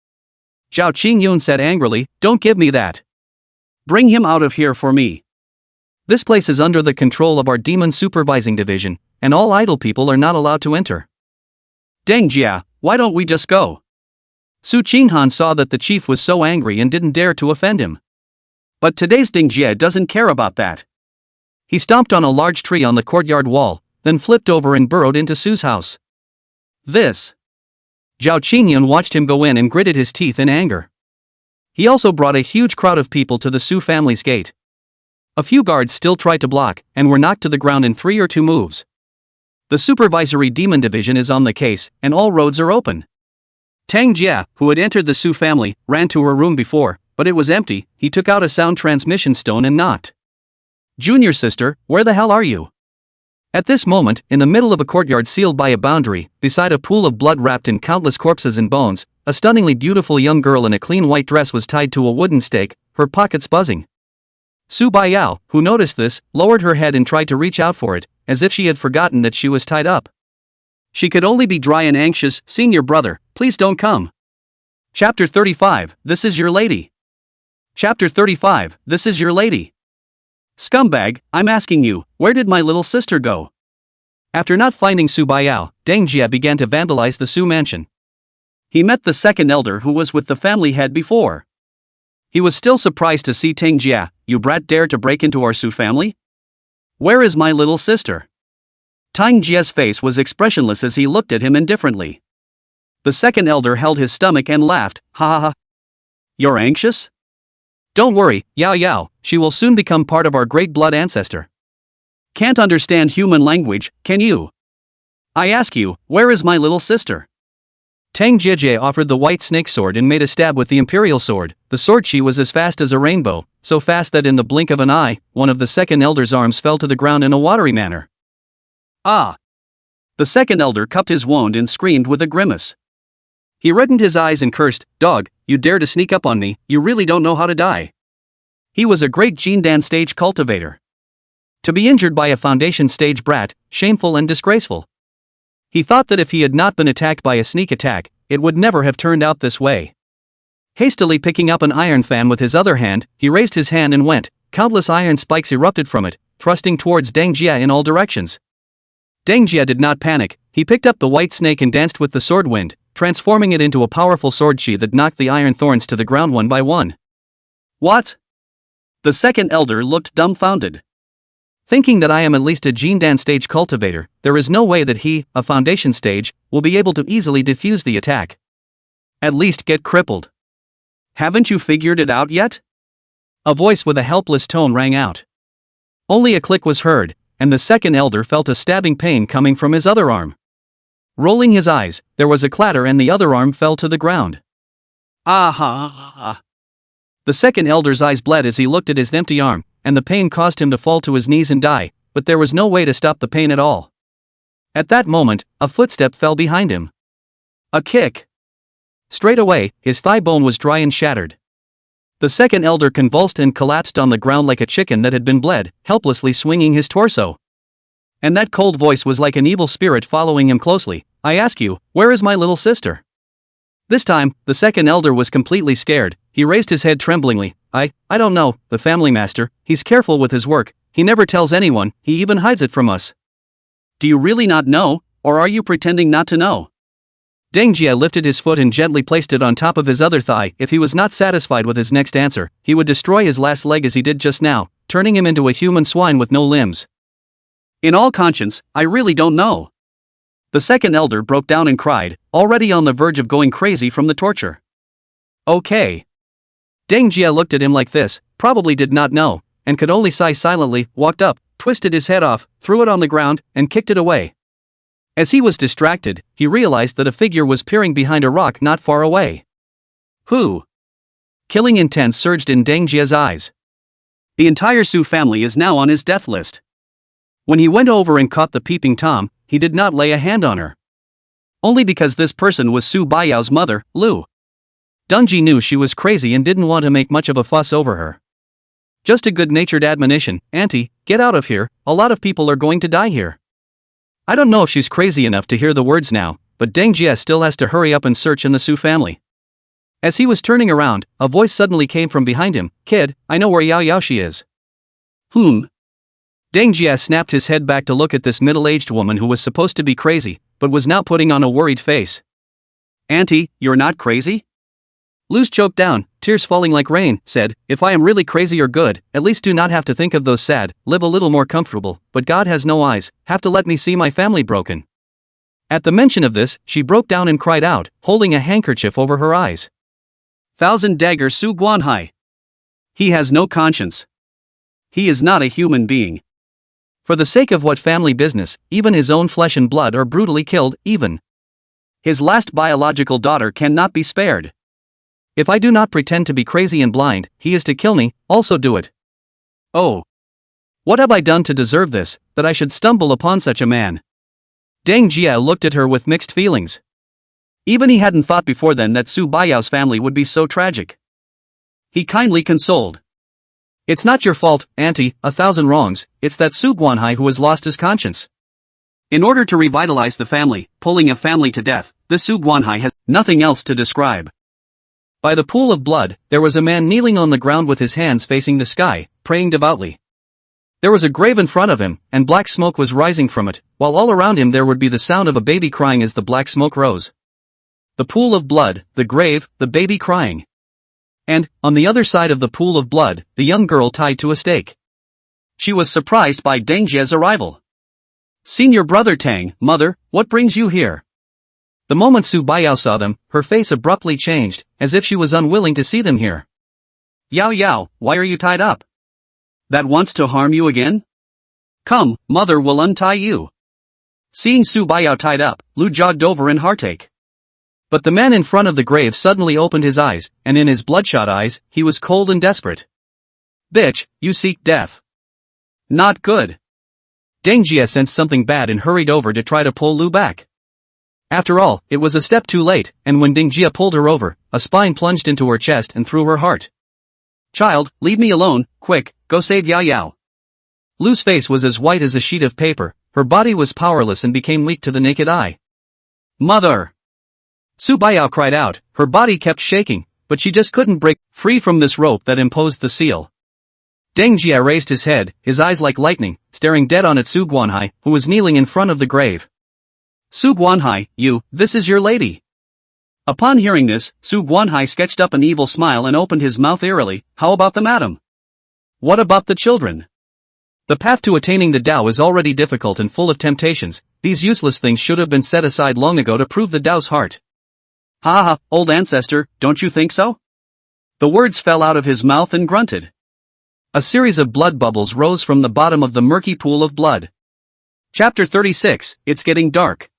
Zhao Cheng Yun said angrily, don't give me that. Bring him out of here for me. This place is under the control of our demon supervising division, and all idle people are not allowed to enter. Deng Jia, why don't we just go? Su Qinghan saw that the chief was so angry and didn't dare to offend him. But today's Deng Jia doesn't care about that. He stomped on a large tree on the courtyard wall, then flipped over and burrowed into Su's house. This. Zhao Qingyun watched him go in and gritted his teeth in anger. He also brought a huge crowd of people to the Su family's gate. A few guards still tried to block and were knocked to the ground in 3 or 2 moves. The supervisory demon division is on the case and all roads are open. Tang Jia, who had entered the Su family, ran to her room before, but it was empty. He took out a sound transmission stone and knocked. Junior sister, where the hell are you? At this moment, in the middle of a courtyard sealed by a boundary, beside a pool of blood wrapped in countless corpses and bones, a stunningly beautiful young girl in a clean white dress was tied to a wooden stake, her pockets buzzing. Su Baiyao, who noticed this, lowered her head and tried to reach out for it, as if she had forgotten that she was tied up. She could only be dry and anxious. Senior brother, please don't come. Chapter 35, This is your lady. Chapter 35, This is your lady. Scumbag, I'm asking you, where did my little sister go? After not finding Su Baiyao, Deng Jia began to vandalize the Su mansion. He met the second elder who was with the family head before. He was still surprised to see Teng Jia. You brat dare to break into our Su family? Where is my little sister? Teng Jia's face was expressionless as he looked at him indifferently. The second elder held his stomach and laughed, ha ha ha. You're anxious? Don't worry, Yao Yao, she will soon become part of our great blood ancestor. Can't understand human language, can you? I ask you, where is my little sister? Tang Jiejie offered the white snake sword and made a stab with the imperial sword. The sword chi was as fast as a rainbow, so fast that in the blink of an eye, one of the second elder's arms fell to the ground in a watery manner. Ah! The second elder cupped his wound and screamed with a grimace. He reddened his eyes and cursed, dog, you dare to sneak up on me, you really don't know how to die. He was a great Jindan stage cultivator. To be injured by a foundation stage brat, shameful and disgraceful. He thought that if he had not been attacked by a sneak attack, it would never have turned out this way. Hastily picking up an iron fan with his other hand, he raised his hand and went. Countless iron spikes erupted from it, thrusting towards Deng Jia in all directions. Deng Jia did not panic. He picked up the white snake and danced with the sword wind, transforming it into a powerful sword chi that knocked the iron thorns to the ground one by one. What? The second elder looked dumbfounded. Thinking that I am at least a Jindan stage cultivator, there is no way that he, a foundation stage, will be able to easily defuse the attack. At least get crippled. Haven't you figured it out yet? A voice with a helpless tone rang out. Only a click was heard, and the second elder felt a stabbing pain coming from his other arm. Rolling his eyes, there was a clatter and the other arm fell to the ground. Ah! The second elder's eyes bled as he looked at his empty arm, and the pain caused him to fall to his knees and die, but there was no way to stop the pain at all. At that moment, a footstep fell behind him. A kick. Straight away, his thigh bone was dry and shattered. The second elder convulsed and collapsed on the ground like a chicken that had been bled, helplessly swinging his torso. And that cold voice was like an evil spirit following him closely. I ask you, where is my little sister? This time, the second elder was completely scared. He raised his head tremblingly. I don't know, the family master, he's careful with his work, he never tells anyone, he even hides it from us. Do you really not know, or are you pretending not to know? Deng Jia lifted his foot and gently placed it on top of his other thigh. If he was not satisfied with his next answer, he would destroy his last leg as he did just now, turning him into a human swine with no limbs. In all conscience, I really don't know. The second elder broke down and cried, already on the verge of going crazy from the torture. Okay. Deng Jia looked at him like this, probably did not know, and could only sigh silently, walked up, twisted his head off, threw it on the ground, and kicked it away. As he was distracted, he realized that a figure was peering behind a rock not far away. Who? Killing intent surged in Deng Jia's eyes. The entire Su family is now on his death list. When he went over and caught the peeping Tom, he did not lay a hand on her. Only because this person was Su Baiyao's mother, Lu. Dunji knew she was crazy and didn't want to make much of a fuss over her. Just a good-natured admonition, Auntie, get out of here, a lot of people are going to die here. I don't know if she's crazy enough to hear the words now, but Deng Jie still has to hurry up and search in the Su family. As he was turning around, a voice suddenly came from behind him. Kid, I know where Yao Yao she is. Deng Jie snapped his head back to look at this middle-aged woman who was supposed to be crazy, but was now putting on a worried face. Auntie, you're not crazy? Luz choked down, tears falling like rain, said, if I am really crazy or good, at least do not have to think of those sad, live a little more comfortable, but God has no eyes, have to let me see my family broken. At the mention of this, she broke down and cried out, holding a handkerchief over her eyes. Thousand Dagger Su Guanhai. He has no conscience. He is not a human being. For the sake of what family business, even his own flesh and blood are brutally killed, even his last biological daughter cannot be spared. If I do not pretend to be crazy and blind, he is to kill me, also do it. Oh. What have I done to deserve this, that I should stumble upon such a man? Deng Jie looked at her with mixed feelings. Even he hadn't thought before then that Su Baiyao's family would be so tragic. He kindly consoled. It's not your fault, auntie, 1,000 wrongs, it's that Su Guanhai who has lost his conscience. In order to revitalize the family, pulling a family to death, the Su Guanhai has nothing else to describe. By the pool of blood, there was a man kneeling on the ground with his hands facing the sky, praying devoutly. There was a grave in front of him, and black smoke was rising from it, while all around him there would be the sound of a baby crying as the black smoke rose. The pool of blood, the grave, the baby crying. And, on the other side of the pool of blood, the young girl tied to a stake. She was surprised by Deng Jie's arrival. Senior brother Tang, mother, what brings you here? The moment Su Baiyao saw them, her face abruptly changed, as if she was unwilling to see them here. Yao Yao, why are you tied up? That wants to harm you again? Come, mother will untie you. Seeing Su Baiyao tied up, Lu jogged over in heartache. But the man in front of the grave suddenly opened his eyes, and in his bloodshot eyes, he was cold and desperate. Bitch, you seek death. Not good. Deng Jie sensed something bad and hurried over to try to pull Lu back. After all, it was a step too late, and when Deng Jie pulled her over, a spine plunged into her chest and through her heart. Child, leave me alone, quick, go save Yao Yao. Lu's face was as white as a sheet of paper, her body was powerless and became weak to the naked eye. Mother! Su Baiyao cried out, her body kept shaking, but she just couldn't break free from this rope that imposed the seal. Deng Jie raised his head, his eyes like lightning, staring dead on at Su Guanhai, who was kneeling in front of the grave. Su Guanhai, this is your lady. Upon hearing this, Su Guanhai sketched up an evil smile and opened his mouth eerily. How about the madam? What about the children? The path to attaining the Tao is already difficult and full of temptations, these useless things should have been set aside long ago to prove the Tao's heart. Ha ha, old ancestor, don't you think so? The words fell out of his mouth and grunted. A series of blood bubbles rose from the bottom of the murky pool of blood. Chapter 36, It's Getting Dark.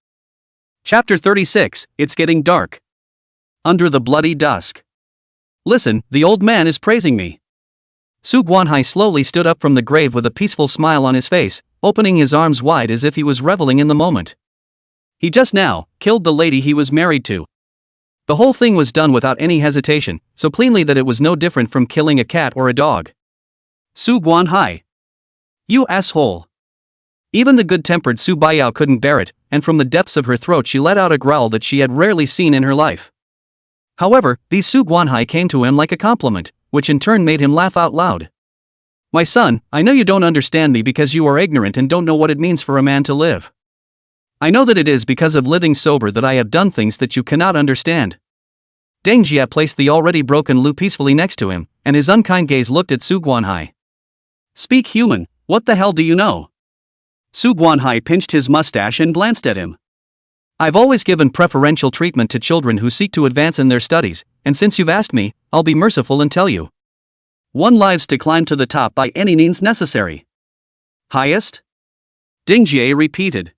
Chapter 36, It's Getting Dark. Under the bloody dusk. Listen, the old man is praising me. Su Guanhai slowly stood up from the grave with a peaceful smile on his face, opening his arms wide as if he was reveling in the moment. He just now killed the lady he was married to. The whole thing was done without any hesitation, so cleanly that it was no different from killing a cat or a dog. Su Guanhai. You asshole. Even the good-tempered Su Baiyao couldn't bear it, and from the depths of her throat she let out a growl that she had rarely seen in her life. However, these Su Guanhai came to him like a compliment, which in turn made him laugh out loud. My son, I know you don't understand me because you are ignorant and don't know what it means for a man to live. I know that it is because of living sober that I have done things that you cannot understand. Deng Jie placed the already broken Lu peacefully next to him, and his unkind gaze looked at Su Guanhai. Speak human, what the hell do you know? Su Guanhai pinched his mustache and glanced at him. I've always given preferential treatment to children who seek to advance in their studies, and since you've asked me, I'll be merciful and tell you. One lives to climb to the top by any means necessary. Highest? Deng Jie repeated.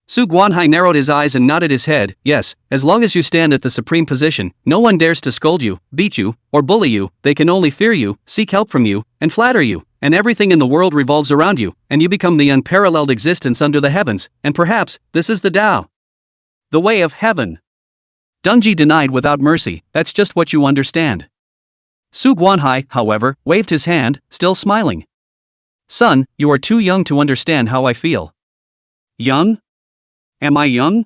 Su Guanhai narrowed his eyes and nodded his head. Yes, as long as you stand at the supreme position, no one dares to scold you, beat you, or bully you, they can only fear you, seek help from you, and flatter you, and everything in the world revolves around you, and you become the unparalleled existence under the heavens, and perhaps, this is the Tao. The way of heaven. Dengji denied without mercy, that's just what you understand. Su Guanhai, however, waved his hand, still smiling. Son, you are too young to understand how I feel. Young? Am I young?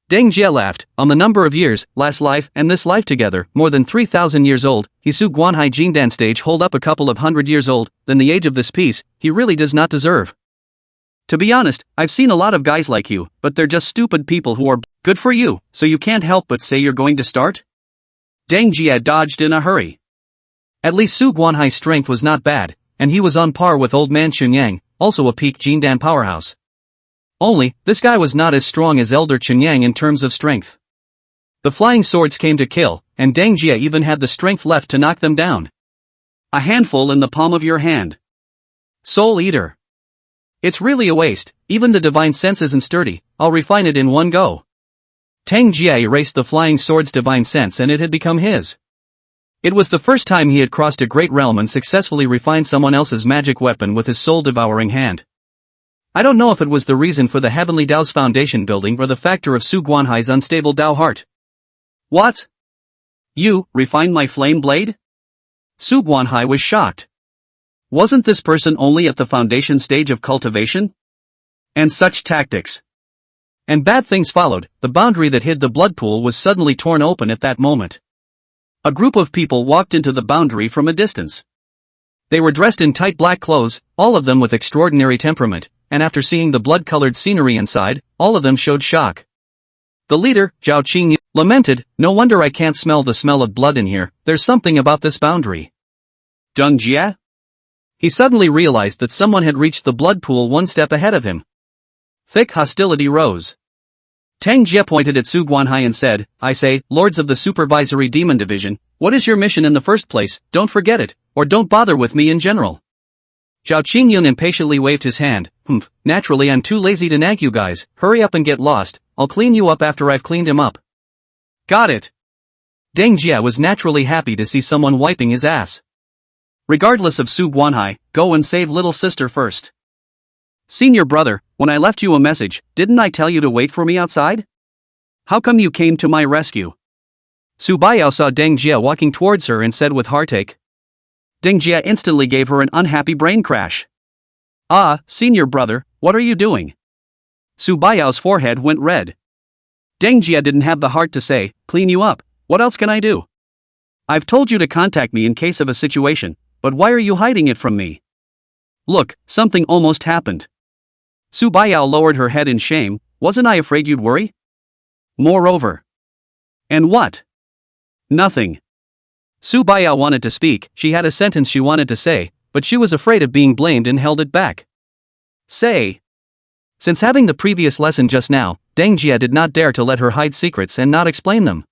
Deng Jie laughed. On the number of years, last life and this life together, more than 3,000 years old, he Su Guanhai Jingdan stage hold up a couple of 100 years old, then the age of this piece, he really does not deserve. To be honest, I've seen a lot of guys like you, but they're just stupid people who are good for you, so you can't help but say you're going to start? Deng Jie dodged in a hurry. At least Su Guanhai's strength was not bad, and he was on par with old man Chunyang, also a peak Jingdan powerhouse. Only, this guy was not as strong as elder Chunyang in terms of strength. The flying swords came to kill, and Deng Jie even had the strength left to knock them down. A handful in the palm of your hand. Soul Eater. It's really a waste, even the divine sense isn't sturdy, I'll refine it in one go. Deng Jie erased the flying sword's divine sense and it had become his. It was the first time he had crossed a great realm and successfully refined someone else's magic weapon with his soul-devouring hand. I don't know if it was the reason for the Heavenly Dao's foundation building or the factor of Su Guanhai's unstable Dao heart. What? You, refined my flame blade? Su Guanhai was shocked. Wasn't this person only at the foundation stage of cultivation? And such tactics. And bad things followed. The boundary that hid the blood pool was suddenly torn open at that moment. A group of people walked into the boundary from a distance. They were dressed in tight black clothes, all of them with extraordinary temperament, and after seeing the blood-colored scenery inside, all of them showed shock. The leader, Zhao Qing, lamented, "No wonder I can't smell the smell of blood in here, there's something about this boundary." Deng Jie? He suddenly realized that someone had reached the blood pool one step ahead of him. Thick hostility rose. Deng Jie pointed at Su Guanhai and said, "I say, Lords of the Supervisory Demon Division, what is your mission in the first place? Don't forget it, or don't bother with me in general." Zhao Qingyun impatiently waved his hand. Naturally I'm too lazy to nag you guys, hurry up and get lost, I'll clean you up after I've cleaned him up." Got it. Deng Jie was naturally happy to see someone wiping his ass. Regardless of Su Guanhai, go and save little sister first. Senior brother, when I left you a message, didn't I tell you to wait for me outside? How come you came to my rescue? Su Baiyao saw Deng Jie walking towards her and said with heartache. Deng Jie instantly gave her an unhappy brain crash. Ah, senior brother, what are you doing? Su Baiyao's forehead went red. Deng Jie didn't have the heart to say, clean you up, what else can I do? I've told you to contact me in case of a situation, but why are you hiding it from me? Look, something almost happened. Su Baiyao lowered her head in shame, wasn't I afraid you'd worry? Moreover. And what? Nothing. Su Baiyao wanted to speak, she had a sentence she wanted to say, but she was afraid of being blamed and held it back. Say. Since having the previous lesson just now, Deng Jie did not dare to let her hide secrets and not explain them.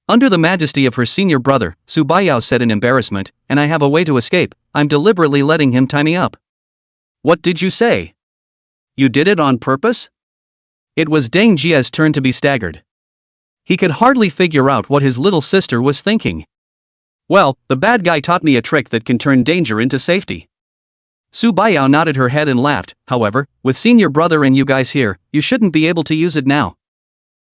Under the majesty of her senior brother, Su Baiyao said in embarrassment, and I have a way to escape, I'm deliberately letting him tie me up. What did you say? You did it on purpose? It was Deng Jie's turn to be staggered. He could hardly figure out what his little sister was thinking. Well, the bad guy taught me a trick that can turn danger into safety. Su Baiyao nodded her head and laughed, however, with senior brother and you guys here, you shouldn't be able to use it now.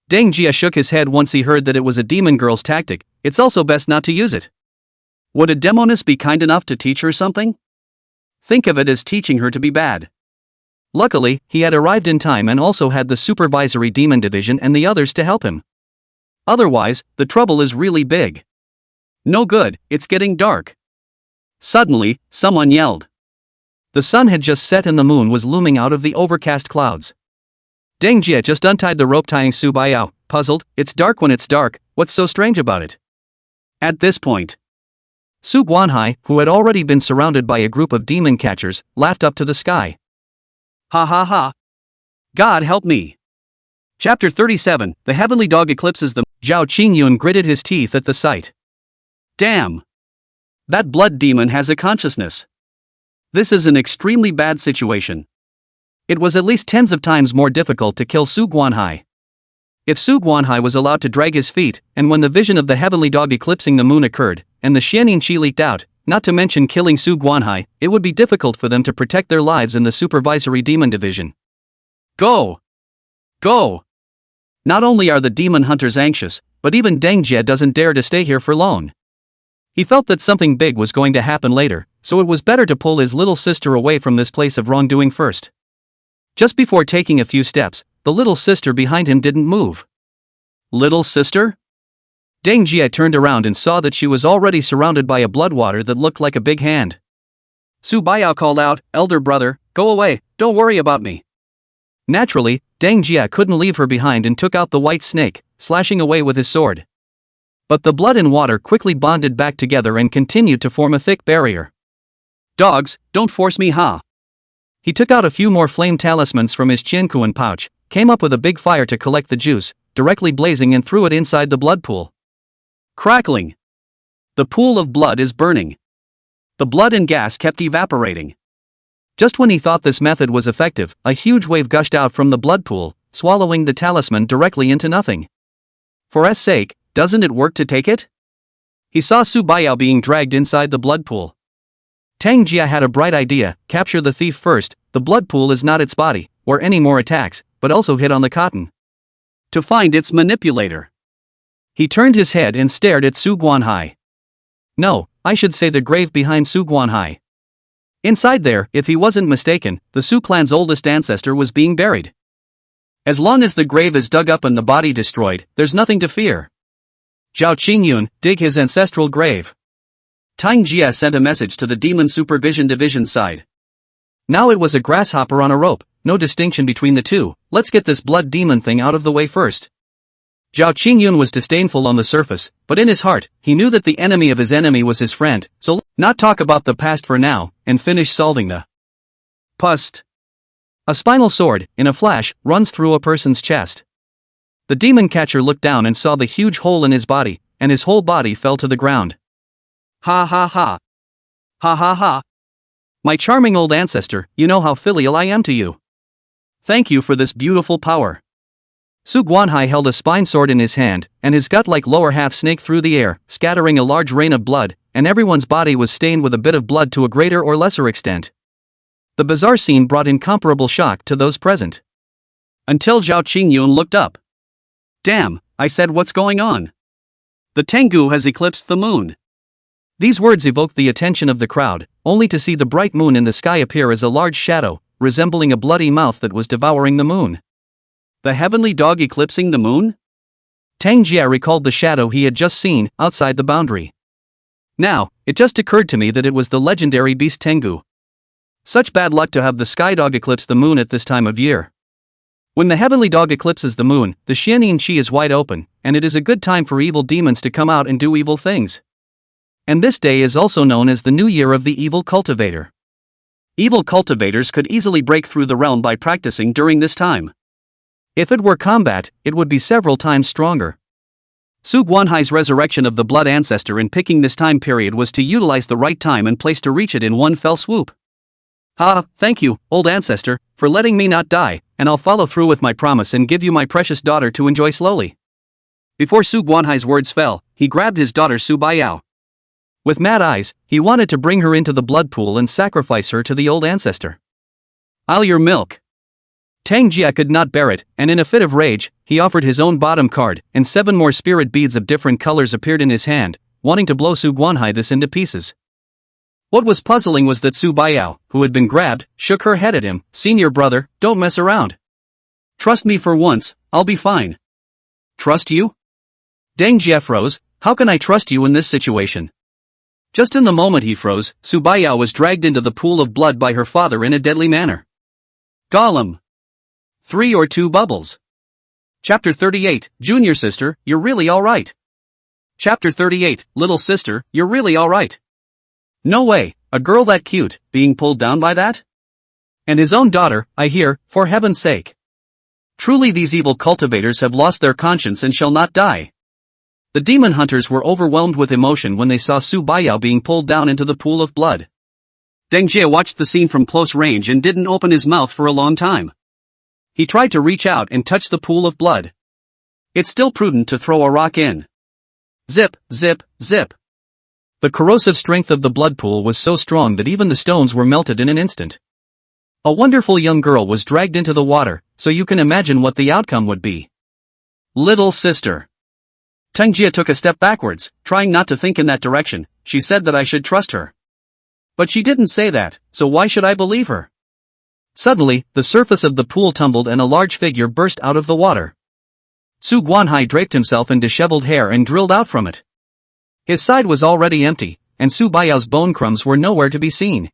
Deng Jie shook his head once he heard that it was a demon girl's tactic, it's also best not to use it. Would a demoness be kind enough to teach her something? Think of it as teaching her to be bad. Luckily, he had arrived in time and also had the supervisory demon division and the others to help him. Otherwise, the trouble is really big. No good, it's getting dark. Suddenly, someone yelled. The sun had just set and the moon was looming out of the overcast clouds. Deng Jie just untied the rope tying Su Baiyao, puzzled, it's dark when it's dark, what's so strange about it? At this point, Su Guanhai, who had already been surrounded by a group of demon catchers, laughed up to the sky. Ha ha ha. God help me. Chapter 37, The Heavenly Dog Eclipses Them. Zhao Qingyun gritted his teeth at the sight. Damn. That blood demon has a consciousness. This is an extremely bad situation. It was at least tens of times more difficult to kill Su Guanhai. If Su Guanhai was allowed to drag his feet, and when the vision of the heavenly dog eclipsing the moon occurred, and the Xianin Qi leaked out, not to mention killing Su Guanhai, it would be difficult for them to protect their lives in the supervisory demon division. Go! Go! Not only are the demon hunters anxious, but even Deng Jie doesn't dare to stay here for long. He felt that something big was going to happen later, so it was better to pull his little sister away from this place of wrongdoing first. Just before taking a few steps, the little sister behind him didn't move. Little sister? Deng Jie turned around and saw that she was already surrounded by a bloodwater that looked like a big hand. Su Baiyao called out, "Elder brother, go away, don't worry about me." Naturally, Deng Jie couldn't leave her behind and took out the white snake, slashing away with his sword. But the blood and water quickly bonded back together and continued to form a thick barrier. "Dogs, don't force me, huh?" He took out a few more flame talismans from his Qiankuan pouch, came up with a big fire to collect the juice, directly blazing, and threw it inside the blood pool. Crackling. The pool of blood is burning. The blood and gas kept evaporating. Just when he thought this method was effective, a huge wave gushed out from the blood pool, swallowing the talisman directly into nothing. For S sake, doesn't it work to take it? He saw Su Baiyao being dragged inside the blood pool. Tang Jia had a bright idea: capture the thief first. The blood pool is not its body, or any more attacks, but also hit on the cotton. To find its manipulator. He turned his head and stared at Su Guanhai. No, I should say the grave behind Su Guanhai. Inside there, if he wasn't mistaken, the Su clan's oldest ancestor was being buried. As long as the grave is dug up and the body destroyed, there's nothing to fear. Zhao Qingyun, dig his ancestral grave. Tang Jia sent a message to the Demon Supervision Division side. Now it was a grasshopper on a rope, no distinction between the two. Let's get this blood demon thing out of the way first. Zhao Qingyun was disdainful on the surface, but in his heart, he knew that the enemy of his enemy was his friend, so let's not talk about the past for now, and finish solving the past. A spinal sword, in a flash, runs through a person's chest. The demon catcher looked down and saw the huge hole in his body, and his whole body fell to the ground. Ha ha ha. Ha ha ha. My charming old ancestor, you know how filial I am to you. Thank you for this beautiful power. Su Guanhai held a spine sword in his hand, and his gut-like lower half snaked through the air, scattering a large rain of blood, and everyone's body was stained with a bit of blood to a greater or lesser extent. The bizarre scene brought incomparable shock to those present. Until Zhao Qingyun looked up. Damn, I said, what's going on? The Tengu has eclipsed the moon. These words evoked the attention of the crowd, only to see the bright moon in the sky appear as a large shadow, resembling a bloody mouth that was devouring the moon. The heavenly dog eclipsing the moon? Tang Jia recalled the shadow he had just seen, outside the boundary. Now, it just occurred to me that it was the legendary beast Tengu. Such bad luck to have the sky dog eclipse the moon at this time of year. When the heavenly dog eclipses the moon, the Xianyin Qi is wide open, and it is a good time for evil demons to come out and do evil things. And this day is also known as the New Year of the Evil Cultivator. Evil cultivators could easily break through the realm by practicing during this time. If it were combat, it would be several times stronger. Su Guanhai's resurrection of the blood ancestor in picking this time period was to utilize the right time and place to reach it in one fell swoop. Thank you, old ancestor, for letting me not die, and I'll follow through with my promise and give you my precious daughter to enjoy slowly. Before Su Guanhai's words fell, he grabbed his daughter Su Baiyao. With mad eyes, he wanted to bring her into the blood pool and sacrifice her to the old ancestor. I'll your milk. Tang Jia could not bear it, and in a fit of rage, he offered his own bottom card, and 7 more spirit beads of different colors appeared in his hand, wanting to blow Su Guanhai this into pieces. What was puzzling was that Su Baiyao, who had been grabbed, shook her head at him. Senior brother, don't mess around. Trust me for once, I'll be fine. Trust you? Deng Jie froze. How can I trust you in this situation? Just in the moment he froze, Su Baiyao was dragged into the pool of blood by her father in a deadly manner. Gollum. 3 or 2 bubbles. Chapter 38, Junior sister, you're really alright. Chapter 38, Little sister, you're really alright. No way, a girl that cute, being pulled down by that? And his own daughter, I hear, for heaven's sake. Truly these evil cultivators have lost their conscience and shall not die. The demon hunters were overwhelmed with emotion when they saw Su Baiyao being pulled down into the pool of blood. Deng Jie watched the scene from close range and didn't open his mouth for a long time. He tried to reach out and touch the pool of blood. It's still prudent to throw a rock in. Zip, zip, zip. The corrosive strength of the blood pool was so strong that even the stones were melted in an instant. A wonderful young girl was dragged into the water, so you can imagine what the outcome would be. Little sister. Tang Jia took a step backwards, trying not to think in that direction. She said that I should trust her. But she didn't say that, so why should I believe her? Suddenly, the surface of the pool tumbled and a large figure burst out of the water. Su Guanhai draped himself in disheveled hair and drilled out from it. His side was already empty, and Su Baiyao's bone crumbs were nowhere to be seen.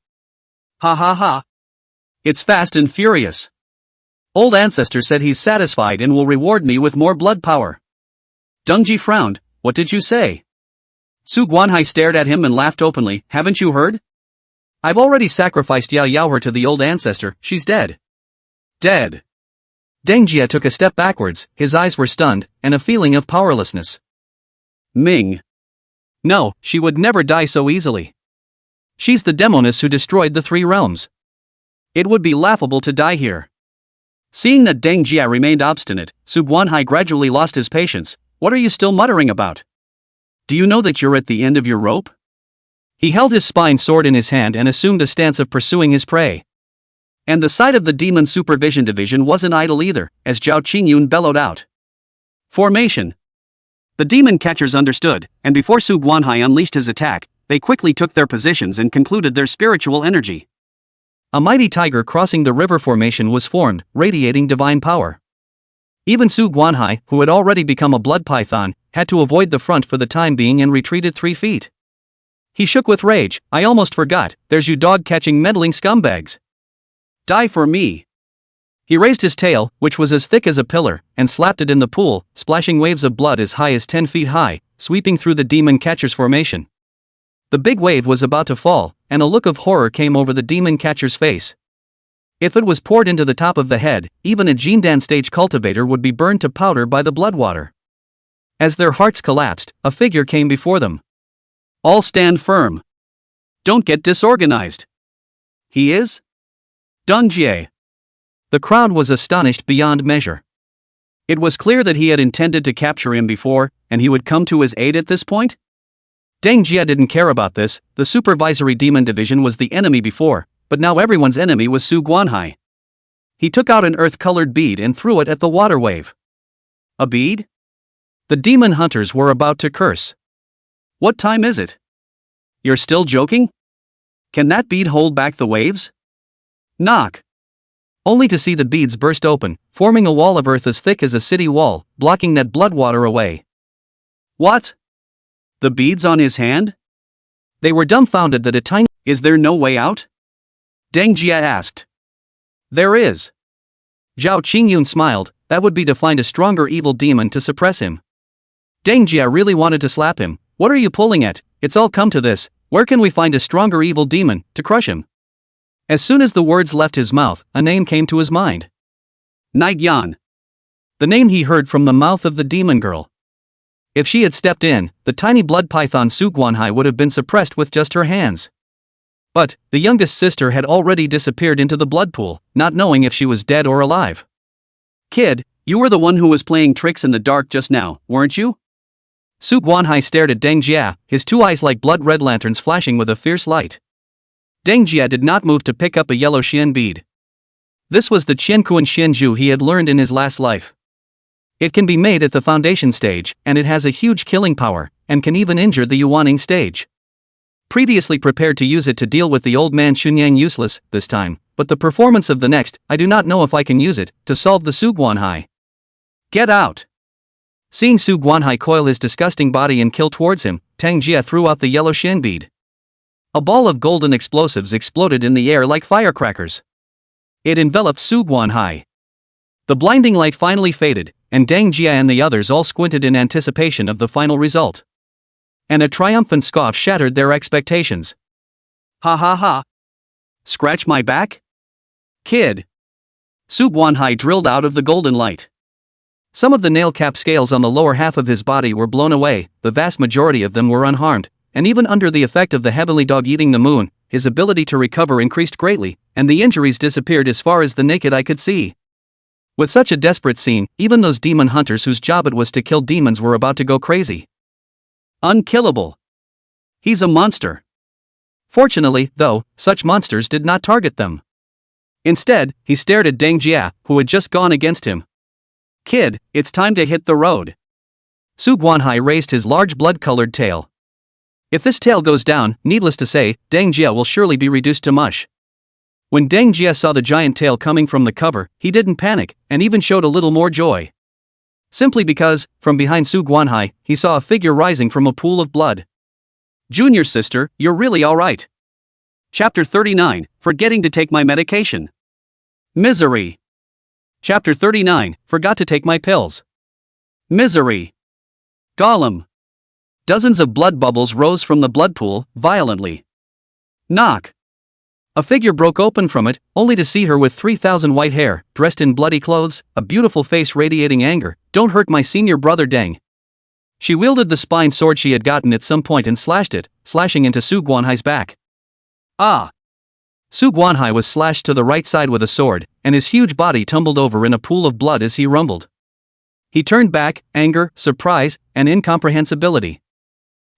Ha ha ha. It's Fast and Furious. Old ancestor said he's satisfied and will reward me with more blood power. Dengji frowned. What did you say? Su Guanhai stared at him and laughed openly. Haven't you heard? I've already sacrificed Yao Yaoher to the old ancestor. She's dead. Dead. Deng Jia took a step backwards, his eyes were stunned, and a feeling of powerlessness. Ming. No, she would never die so easily. She's the demoness who destroyed the 3 realms. It would be laughable to die here. Seeing that Deng Jia remained obstinate, Su Guanhai gradually lost his patience. What are you still muttering about? Do you know that you're at the end of your rope? He held his spine sword in his hand and assumed a stance of pursuing his prey. And the sight of the demon supervision division wasn't idle either, as Zhao Qingyun bellowed out. Formation. The demon catchers understood, and before Su Guanhai unleashed his attack, they quickly took their positions and concluded their spiritual energy. A mighty tiger crossing the river formation was formed, radiating divine power. Even Su Guanhai, who had already become a blood python, had to avoid the front for the time being and retreated 3 feet. He shook with rage. I almost forgot, there's you dog-catching meddling scumbags. Die for me. He raised his tail, which was as thick as a pillar, and slapped it in the pool, splashing waves of blood as high as 10 feet high, sweeping through the demon catcher's formation. The big wave was about to fall, and a look of horror came over the demon catcher's face. If it was poured into the top of the head, even a Jindan stage cultivator would be burned to powder by the blood water. As their hearts collapsed, a figure came before them. All stand firm. Don't get disorganized. He is? Deng Jie. The crowd was astonished beyond measure. It was clear that he had intended to capture him before, and he would come to his aid at this point? Deng Jie didn't care about this. The supervisory demon division was the enemy before, but now everyone's enemy was Su Guanhai. He took out an earth-colored bead and threw it at the water wave. A bead? The demon hunters were about to curse. What time is it? You're still joking? Can that bead hold back the waves? Knock. Only to see the beads burst open, forming a wall of earth as thick as a city wall, blocking that blood water away. What? The beads on his hand? They were dumbfounded that a tiny... Is there no way out? Deng Jia asked. There is. Zhao Qingyun smiled. That would be to find a stronger evil demon to suppress him. Deng Jia really wanted to slap him. What are you pulling at? It's all come to this. Where can we find a stronger evil demon to crush him? As soon as the words left his mouth, a name came to his mind. Night Yan. The name he heard from the mouth of the demon girl. If she had stepped in, the tiny blood python Su Guanhai would have been suppressed with just her hands. But, the youngest sister had already disappeared into the blood pool, not knowing if she was dead or alive. Kid, you were the one who was playing tricks in the dark just now, weren't you? Su Guanhai stared at Deng Jia, his 2 eyes like blood-red lanterns flashing with a fierce light. Deng Jia did not move to pick up a yellow xian bead. This was the Qiankuan Xianzhu he had learned in his last life. It can be made at the foundation stage, and it has a huge killing power, and can even injure the Yuaning stage. Previously prepared to use it to deal with the old man Xunyang useless, this time, but the performance of the next, I do not know if I can use it, to solve the Su Guanhai. Get out! Seeing Su Guanhai coil his disgusting body and kill towards him, Deng Jia threw out the yellow xian bead. A ball of golden explosives exploded in the air like firecrackers. It enveloped Su Guanhai. The blinding light finally faded, and Deng Jia and the others all squinted in anticipation of the final result. And a triumphant scoff shattered their expectations. Ha ha ha! Scratch my back? Kid! Su Guanhai drilled out of the golden light. Some of the nail-cap scales on the lower half of his body were blown away, the vast majority of them were unharmed, and even under the effect of the heavenly dog eating the moon, his ability to recover increased greatly, and the injuries disappeared as far as the naked eye could see. With such a desperate scene, even those demon hunters whose job it was to kill demons were about to go crazy. Unkillable. He's a monster. Fortunately, though, such monsters did not target them. Instead, he stared at Deng Jia, who had just gone against him. Kid, it's time to hit the road. Su Guanhai raised his large blood-colored tail. If this tail goes down, needless to say, Deng Jia will surely be reduced to mush. When Deng Jie saw the giant tail coming from the cover, he didn't panic, and even showed a little more joy. Simply because, from behind Su Guanhai, he saw a figure rising from a pool of blood. Junior sister, you're really alright. Chapter 39, Forgetting to take my medication. Misery. Chapter 39, Forgot to take my pills. Misery. Gollum. Dozens of blood bubbles rose from the blood pool, violently. Knock. A figure broke open from it, only to see her with 3,000 white hair, dressed in bloody clothes, a beautiful face radiating anger. Don't hurt my senior brother Deng. She wielded the spine sword she had gotten at some point and slashed it, slashing into Su Guanhai's back. Ah! Su Guanhai was slashed to the right side with a sword, and his huge body tumbled over in a pool of blood as he rumbled. He turned back, anger, surprise, and incomprehensibility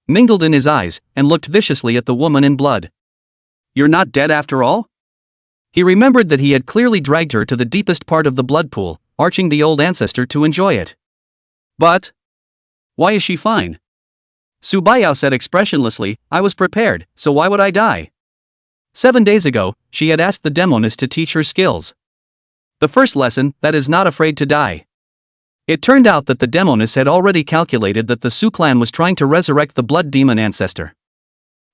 mingled in his eyes, and looked viciously at the woman in blood. You're not dead after all? He remembered that he had clearly dragged her to the deepest part of the blood pool, arching the old ancestor to enjoy it. But why is she fine? Su Baiyao said expressionlessly, I was prepared, so why would I die? 7 days ago, she had asked the demoness to teach her skills. The first lesson, that is not afraid to die. It turned out that the demoness had already calculated that the Su clan was trying to resurrect the blood demon ancestor.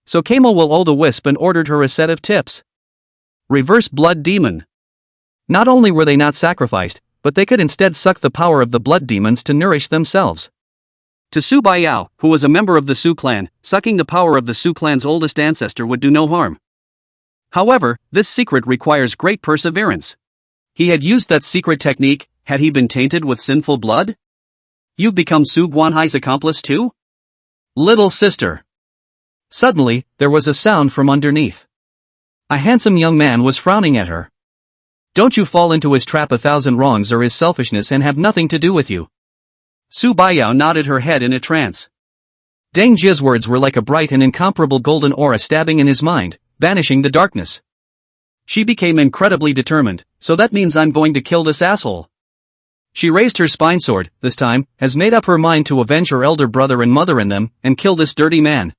So Kamo will-o'-the-wisp and ordered her a set of tips. Reverse blood demon. Not only were they not sacrificed, but they could instead suck the power of the blood demons to nourish themselves. To Su Baiyao, who was a member of the Su clan, sucking the power of the Su clan's oldest ancestor would do no harm. However, this secret requires great perseverance. He had used that secret technique. Had he been tainted with sinful blood? You've become Su Guanhai's accomplice too? Little sister. Suddenly, there was a sound from underneath. A handsome young man was frowning at her. Don't you fall into his trap 1,000 wrongs or his selfishness and have nothing to do with you. Su Baiyao nodded her head in a trance. Deng Jie's words were like a bright and incomparable golden aura stabbing in his mind, banishing the darkness. She became incredibly determined, so that means I'm going to kill this asshole. She raised her spine sword, this time, has made up her mind to avenge her elder brother and mother in them, and kill this dirty man.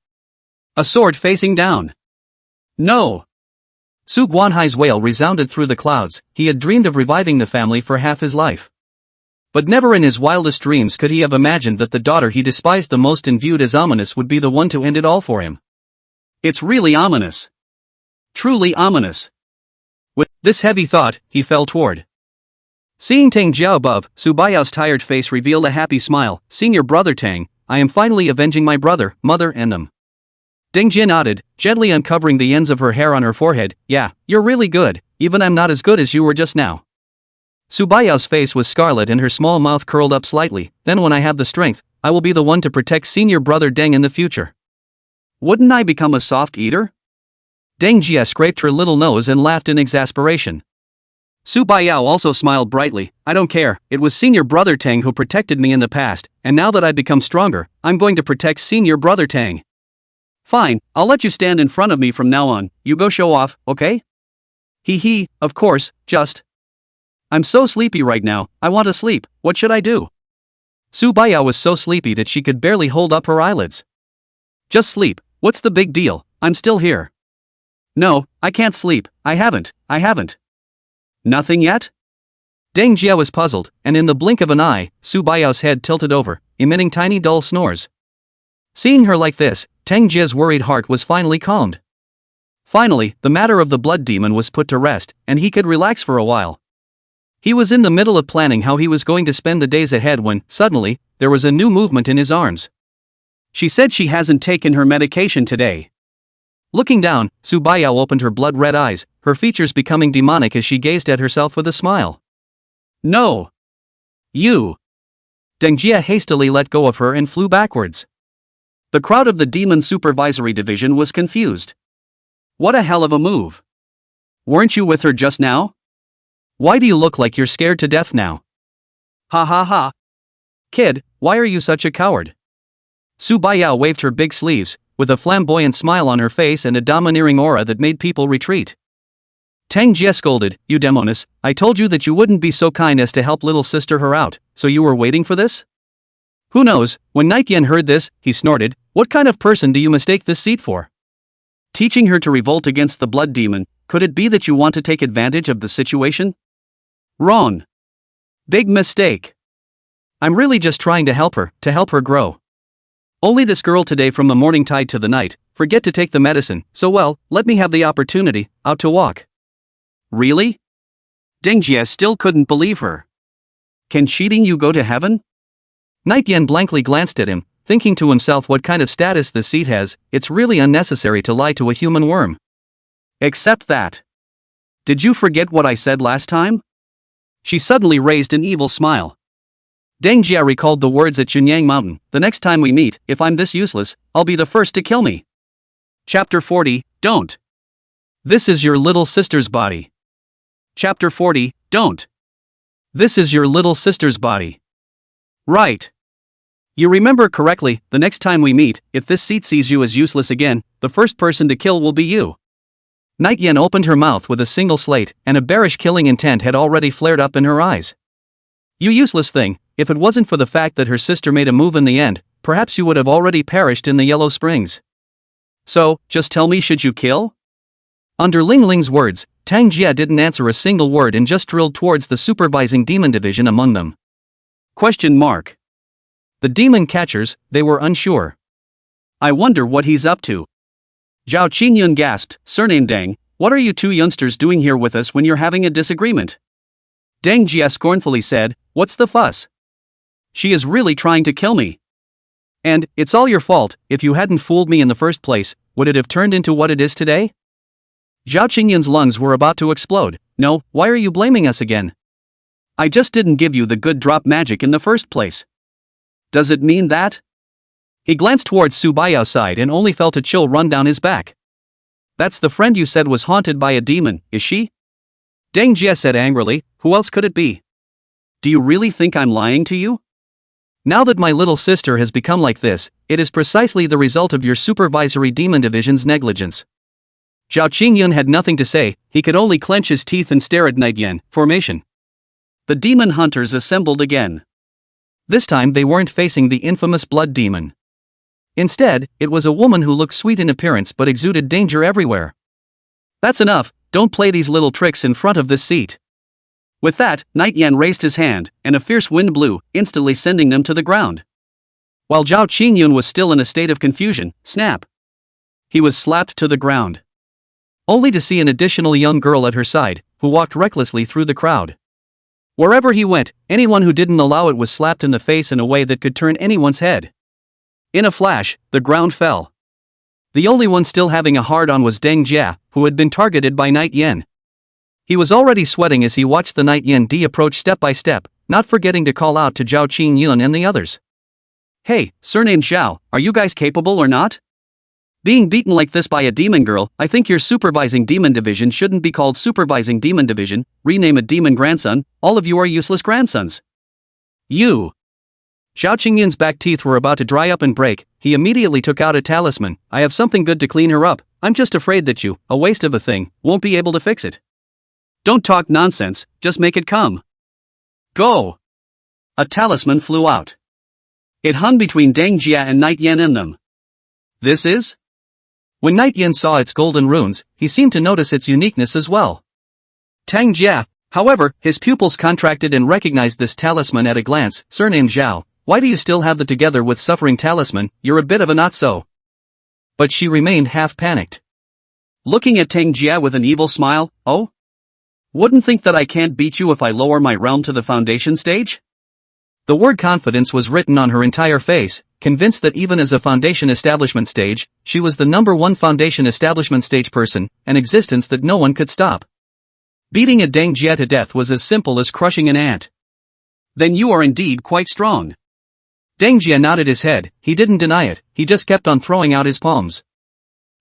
A sword facing down. No! Su Guanhai's wail resounded through the clouds. He had dreamed of reviving the family for half his life. But never in his wildest dreams could he have imagined that the daughter he despised the most and viewed as ominous would be the one to end it all for him. It's really ominous. Truly ominous. With this heavy thought, he fell toward. Seeing Tang Jiao above, Su Baiyao's tired face revealed a happy smile. Senior brother Tang, I am finally avenging my brother, mother and them. Deng Jie nodded, gently uncovering the ends of her hair on her forehead. Yeah, you're really good, even I'm not as good as you were just now. Su Baiyao's face was scarlet and her small mouth curled up slightly. Then when I have the strength, I will be the one to protect senior brother Deng in the future. Wouldn't I become a soft eater? Deng Jie scraped her little nose and laughed in exasperation. Su Baiyao also smiled brightly. I don't care, it was senior brother Tang who protected me in the past, and now that I've become stronger, I'm going to protect senior brother Tang. Fine, I'll let you stand in front of me from now on, you go show off, okay? Hee, of course, just. I'm so sleepy right now, I want to sleep, what should I do? Su Baiyao was so sleepy that she could barely hold up her eyelids. Just sleep, what's the big deal, I'm still here. No, I can't sleep, I haven't. Nothing yet? Deng Jie was puzzled, and in the blink of an eye, Su Baiyao's head tilted over, emitting tiny dull snores. Seeing her like this, Teng Jie's worried heart was finally calmed. Finally, the matter of the blood demon was put to rest, and he could relax for a while. He was in the middle of planning how he was going to spend the days ahead when, suddenly, there was a new movement in his arms. She said she hasn't taken her medication today. Looking down, Su Baiyao opened her blood-red eyes, her features becoming demonic as she gazed at herself with a smile. No! You! Deng Jie hastily let go of her and flew backwards. The crowd of the Demon Supervisory Division was confused. What a hell of a move! Weren't you with her just now? Why do you look like you're scared to death now? Ha. Kid, why are you such a coward? Su Baiyao waved her big sleeves, with a flamboyant smile on her face and a domineering aura that made people retreat. Teng Jie scolded, you demoness, I told you that you wouldn't be so kind as to help little sister her out, so you were waiting for this? Who knows, when Nikean heard this, he snorted, what kind of person do you mistake this seat for? Teaching her to revolt against the blood demon, Could it be that you want to take advantage of the situation? Wrong. Big mistake. I'm really just trying to help her grow. Only this girl today from the morning tide to the night, forget to take the medicine, so well, let me have the opportunity, out to walk. Really? Deng Jie still couldn't believe her. Can cheating you go to heaven? Night Yen blankly glanced at him, thinking to himself what kind of status this seat has. It's really unnecessary to lie to a human worm. Except that. Did you forget what I said last time? She suddenly raised an evil smile. Deng Jie recalled the words at Chunyang Mountain, the next time we meet, if I'm this useless, I'll be the first to kill me. Chapter 40, Don't. This is your little sister's body. Chapter 40, Don't. This is your little sister's body. Right. You remember correctly, the next time we meet, if this seat sees you as useless again, the first person to kill will be you. Night Yen opened her mouth with a single slate, and a bearish killing intent had already flared up in her eyes. You useless thing, if it wasn't for the fact that her sister made a move in the end, perhaps you would have already perished in the Yellow Springs. So, just tell me, should you kill? Under Ling Ling's words, Tang Jie didn't answer a single word and just drilled towards the supervising demon division among them. Question mark. The demon catchers, they were unsure. I wonder what he's up to. Zhao Qingyun gasped, surname Deng, what are you two youngsters doing here with us when you're having a disagreement? Deng Jie scornfully said, what's the fuss? She is really trying to kill me. And, it's all your fault, if you hadn't fooled me in the first place, would it have turned into what it is today? Zhao Qingyun's lungs were about to explode. No, why are you blaming us again? I just didn't give you the good drop magic in the first place. Does it mean that? He glanced towards Su Baiyao's side and only felt a chill run down his back. That's the friend you said was haunted by a demon, is she? Deng Jie said angrily, who else could it be? Do you really think I'm lying to you? Now that my little sister has become like this, it is precisely the result of your supervisory demon division's negligence. Zhao Qingyun had nothing to say, he could only clench his teeth and stare at Night Yen. Formation. The demon hunters assembled again. This time they weren't facing the infamous blood demon. Instead, it was a woman who looked sweet in appearance but exuded danger everywhere. That's enough, don't play these little tricks in front of this seat. With that, Night Yen raised his hand, and a fierce wind blew, instantly sending them to the ground. While Zhao Qingyun was still in a state of confusion, snap. He was slapped to the ground. Only to see an additional young girl at her side, who walked recklessly through the crowd. Wherever he went, anyone who didn't allow it was slapped in the face in a way that could turn anyone's head. In a flash, the ground fell. The only one still having a hard-on was Deng Jie, who had been targeted by Night Yen. He was already sweating as he watched the Night Yen approach step by step, not forgetting to call out to Zhao Qingyun and the others. Hey, surname Zhao, are you guys capable or not? Being beaten like this by a demon girl, I think your supervising demon division shouldn't be called supervising demon division, rename it demon grandson, all of you are useless grandsons. You. Zhao Qingyun's back teeth were about to dry up and break, he immediately took out a talisman, I have something good to clean her up, I'm just afraid that you, a waste of a thing, won't be able to fix it. Don't talk nonsense, just make it come. Go. A talisman flew out. It hung between Deng Jie and Night Yen in them. This is? When Night Yen saw its golden runes, he seemed to notice its uniqueness as well. Tang Jie, however, his pupils contracted and recognized this talisman at a glance, surname Zhao, why do you still have the together with suffering talisman, you're a bit of a not-so. But she remained half-panicked. Looking at Tang Jie with an evil smile, oh? Wouldn't think that I can't beat you if I lower my realm to the foundation stage? The word confidence was written on her entire face, convinced that even as a foundation establishment stage, she was the #1 foundation establishment stage person, an existence that no one could stop. Beating a Deng Jie to death was as simple as crushing an ant. Then you are indeed quite strong. Deng Jie nodded his head, he didn't deny it, he just kept on throwing out his palms.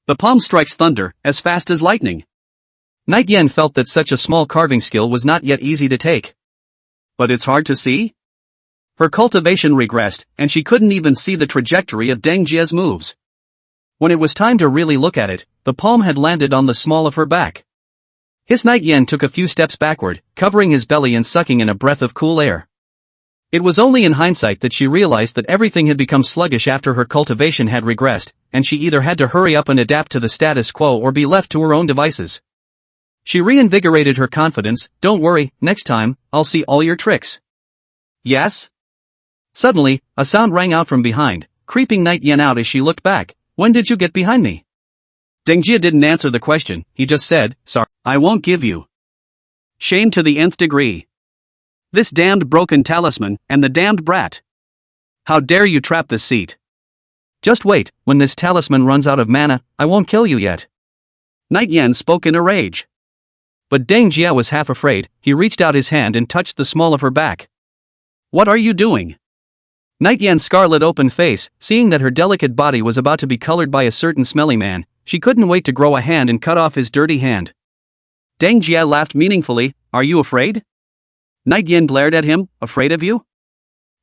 The palm strikes thunder, as fast as lightning. Night Yen felt that such a small carving skill was not yet easy to take. But it's hard to see? Her cultivation regressed, and she couldn't even see the trajectory of Deng Jie's moves. When it was time to really look at it, the palm had landed on the small of her back. His Night Yen took a few steps backward, covering his belly and sucking in a breath of cool air. It was only in hindsight that she realized that everything had become sluggish after her cultivation had regressed, and she either had to hurry up and adapt to the status quo or be left to her own devices. She reinvigorated her confidence. Don't worry, next time, I'll see all your tricks. Yes? Suddenly, a sound rang out from behind, creeping Night Yen out as she looked back. When did you get behind me? Deng Jia didn't answer the question, he just said, sorry, I won't give you. Shame to the nth degree. This damned broken talisman, and the damned brat. How dare you trap this seat? Just wait, when this talisman runs out of mana, I won't kill you yet. Night Yen spoke in a rage. But Deng Jia was half afraid. He reached out his hand and touched the small of her back. What are you doing? Night Yen's scarlet open face, seeing that her delicate body was about to be colored by a certain smelly man, she couldn't wait to grow a hand and cut off his dirty hand. Deng Jia laughed meaningfully. Are you afraid? Night Yen glared at him. Afraid of you?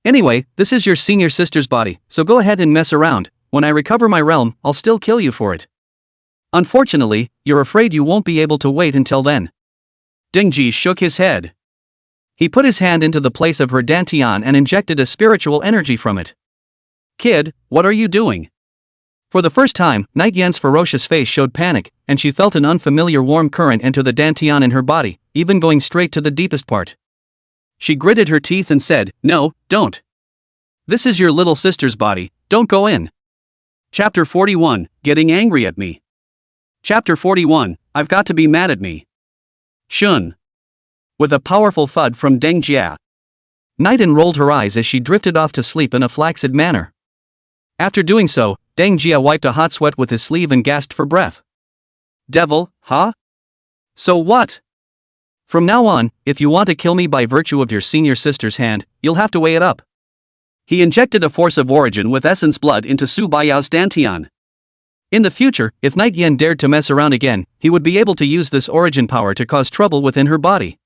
Anyway, this is your senior sister's body, so go ahead and mess around. When I recover my realm, I'll still kill you for it. Unfortunately, you're afraid you won't be able to wait until then. Deng Ji shook his head. He put his hand into the place of her dantian and injected a spiritual energy from it. Kid, what are you doing? For the first time, Night Yen's ferocious face showed panic, and she felt an unfamiliar warm current enter the dantian in her body, even going straight to the deepest part. She gritted her teeth and said, no, don't. This is your little sister's body, don't go in. Chapter 41, Getting Angry at Me. Chapter 41, I've got to be mad at me. Shun. With a powerful thud from Deng Jia. Night Yen rolled her eyes as she drifted off to sleep in a flaccid manner. After doing so, Deng Jia wiped a hot sweat with his sleeve and gasped for breath. Devil, huh? So what? From now on, if you want to kill me by virtue of your senior sister's hand, you'll have to weigh it up. He injected a force of origin with essence blood into Su Baiyao's dantian. In the future, if Night Yen dared to mess around again, he would be able to use this origin power to cause trouble within her body.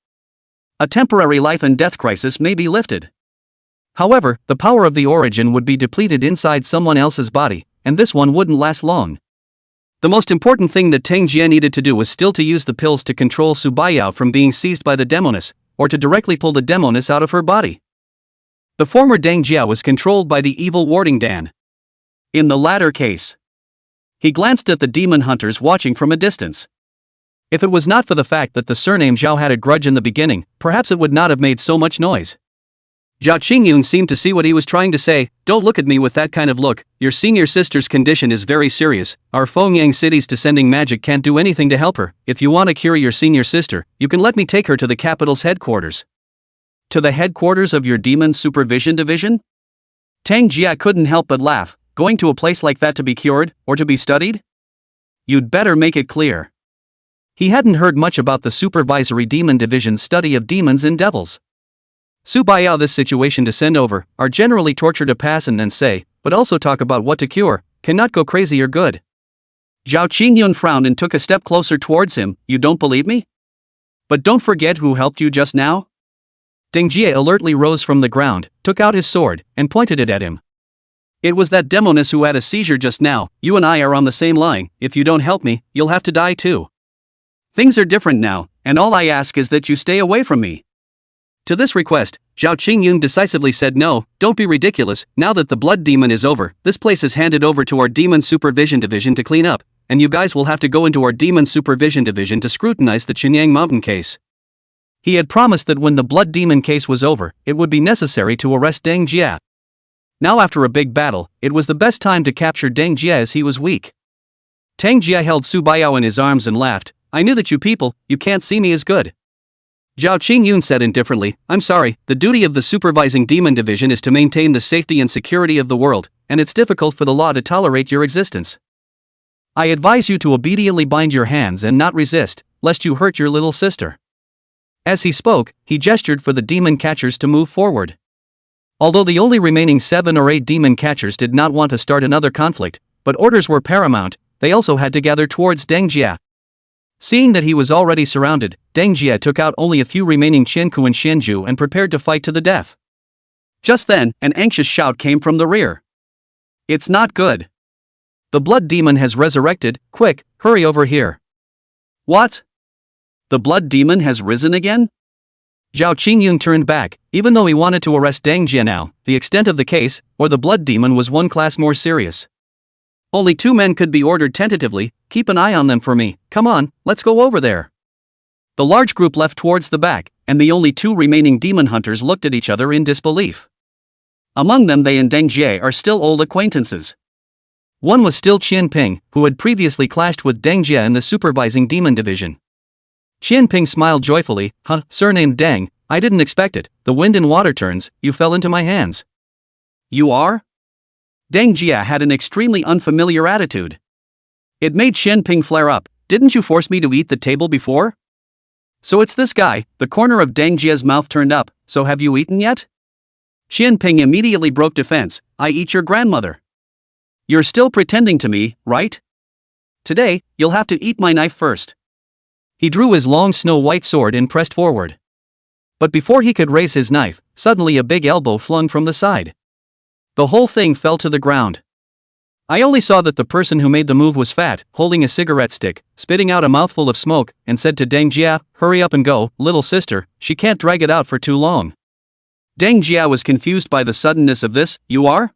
A temporary life and death crisis may be lifted. However, the power of the origin would be depleted inside someone else's body, and this one wouldn't last long. The most important thing that Deng Jia needed to do was still to use the pills to control Su Baiyao from being seized by the demoness, or to directly pull the demoness out of her body. The former Deng Jia was controlled by the evil warding Dan. In the latter case, he glanced at the demon hunters watching from a distance. If it was not for the fact that the surname Zhao had a grudge in the beginning, perhaps it would not have made so much noise. Zhao Qingyun seemed to see what he was trying to say. Don't look at me with that kind of look, your senior sister's condition is very serious, our Fengyang city's descending magic can't do anything to help her. If you want to cure your senior sister, you can let me take her to the capital's headquarters. To the headquarters of your demon supervision division? Deng Jia couldn't help but laugh. Going to a place like that to be cured, or to be studied? You'd better make it clear. He hadn't heard much about the supervisory demon division's study of demons and devils. Su Baiyao this situation to send over, are generally tortured to pass and then say, but also talk about what to cure, cannot go crazy or good. Zhao Qingyun frowned and took a step closer towards him. You don't believe me? But don't forget who helped you just now? Deng Jia alertly rose from the ground, took out his sword, and pointed it at him. It was that demoness who had a seizure just now. You and I are on the same line. If you don't help me, you'll have to die too. Things are different now, and all I ask is that you stay away from me. To this request, Zhao Qingyun decisively said no, don't be ridiculous. Now that the blood demon is over, this place is handed over to our demon supervision division to clean up, and you guys will have to go into our demon supervision division to scrutinize the Qinyang Mountain case. He had promised that when the blood demon case was over, it would be necessary to arrest Deng Jia. Now after a big battle, it was the best time to capture Deng Jia as he was weak. Deng Jia held Su Baiyao in his arms and laughed. I knew that you people, you can't see me as good. Zhao Qingyun said indifferently, I'm sorry, the duty of the supervising demon division is to maintain the safety and security of the world, and it's difficult for the law to tolerate your existence. I advise you to obediently bind your hands and not resist, lest you hurt your little sister. As he spoke, he gestured for the demon catchers to move forward. Although the only remaining 7 or 8 demon catchers did not want to start another conflict, but orders were paramount, they also had to gather towards Deng Jia. Seeing that he was already surrounded, Deng Jia took out only a few remaining Qianku and Xianju and prepared to fight to the death. Just then, an anxious shout came from the rear. It's not good. The blood demon has resurrected, quick, hurry over here. What? The blood demon has risen again? Zhao Qingyun turned back. Even though he wanted to arrest Deng Jia now, the extent of the case, or the blood demon was one class more serious. Only 2 men could be ordered tentatively. Keep an eye on them for me. Come on, let's go over there. The large group left towards the back, and the only two remaining demon hunters looked at each other in disbelief. Among them, they and Deng Jie are still old acquaintances. One was still Qian Ping, who had previously clashed with Deng Jie in the supervising demon division. Qian Ping smiled joyfully. Huh, surnamed Deng, I didn't expect it. The wind and water turns, you fell into my hands. You are? Deng Jie had an extremely unfamiliar attitude. It made Qian Ping flare up. Didn't you force me to eat the table before? So it's this guy. The corner of Deng Jie's mouth turned up. So have you eaten yet? Qian Ping immediately broke defense. I eat your grandmother. You're still pretending to me, right? Today, you'll have to eat my knife first. He drew his long snow-white sword and pressed forward. But before he could raise his knife, suddenly a big elbow flung from the side. The whole thing fell to the ground. I only saw that the person who made the move was fat, holding a cigarette stick, spitting out a mouthful of smoke, and said to Deng Jie, hurry up and go, little sister, she can't drag it out for too long. Deng Jie was confused by the suddenness of this. You are?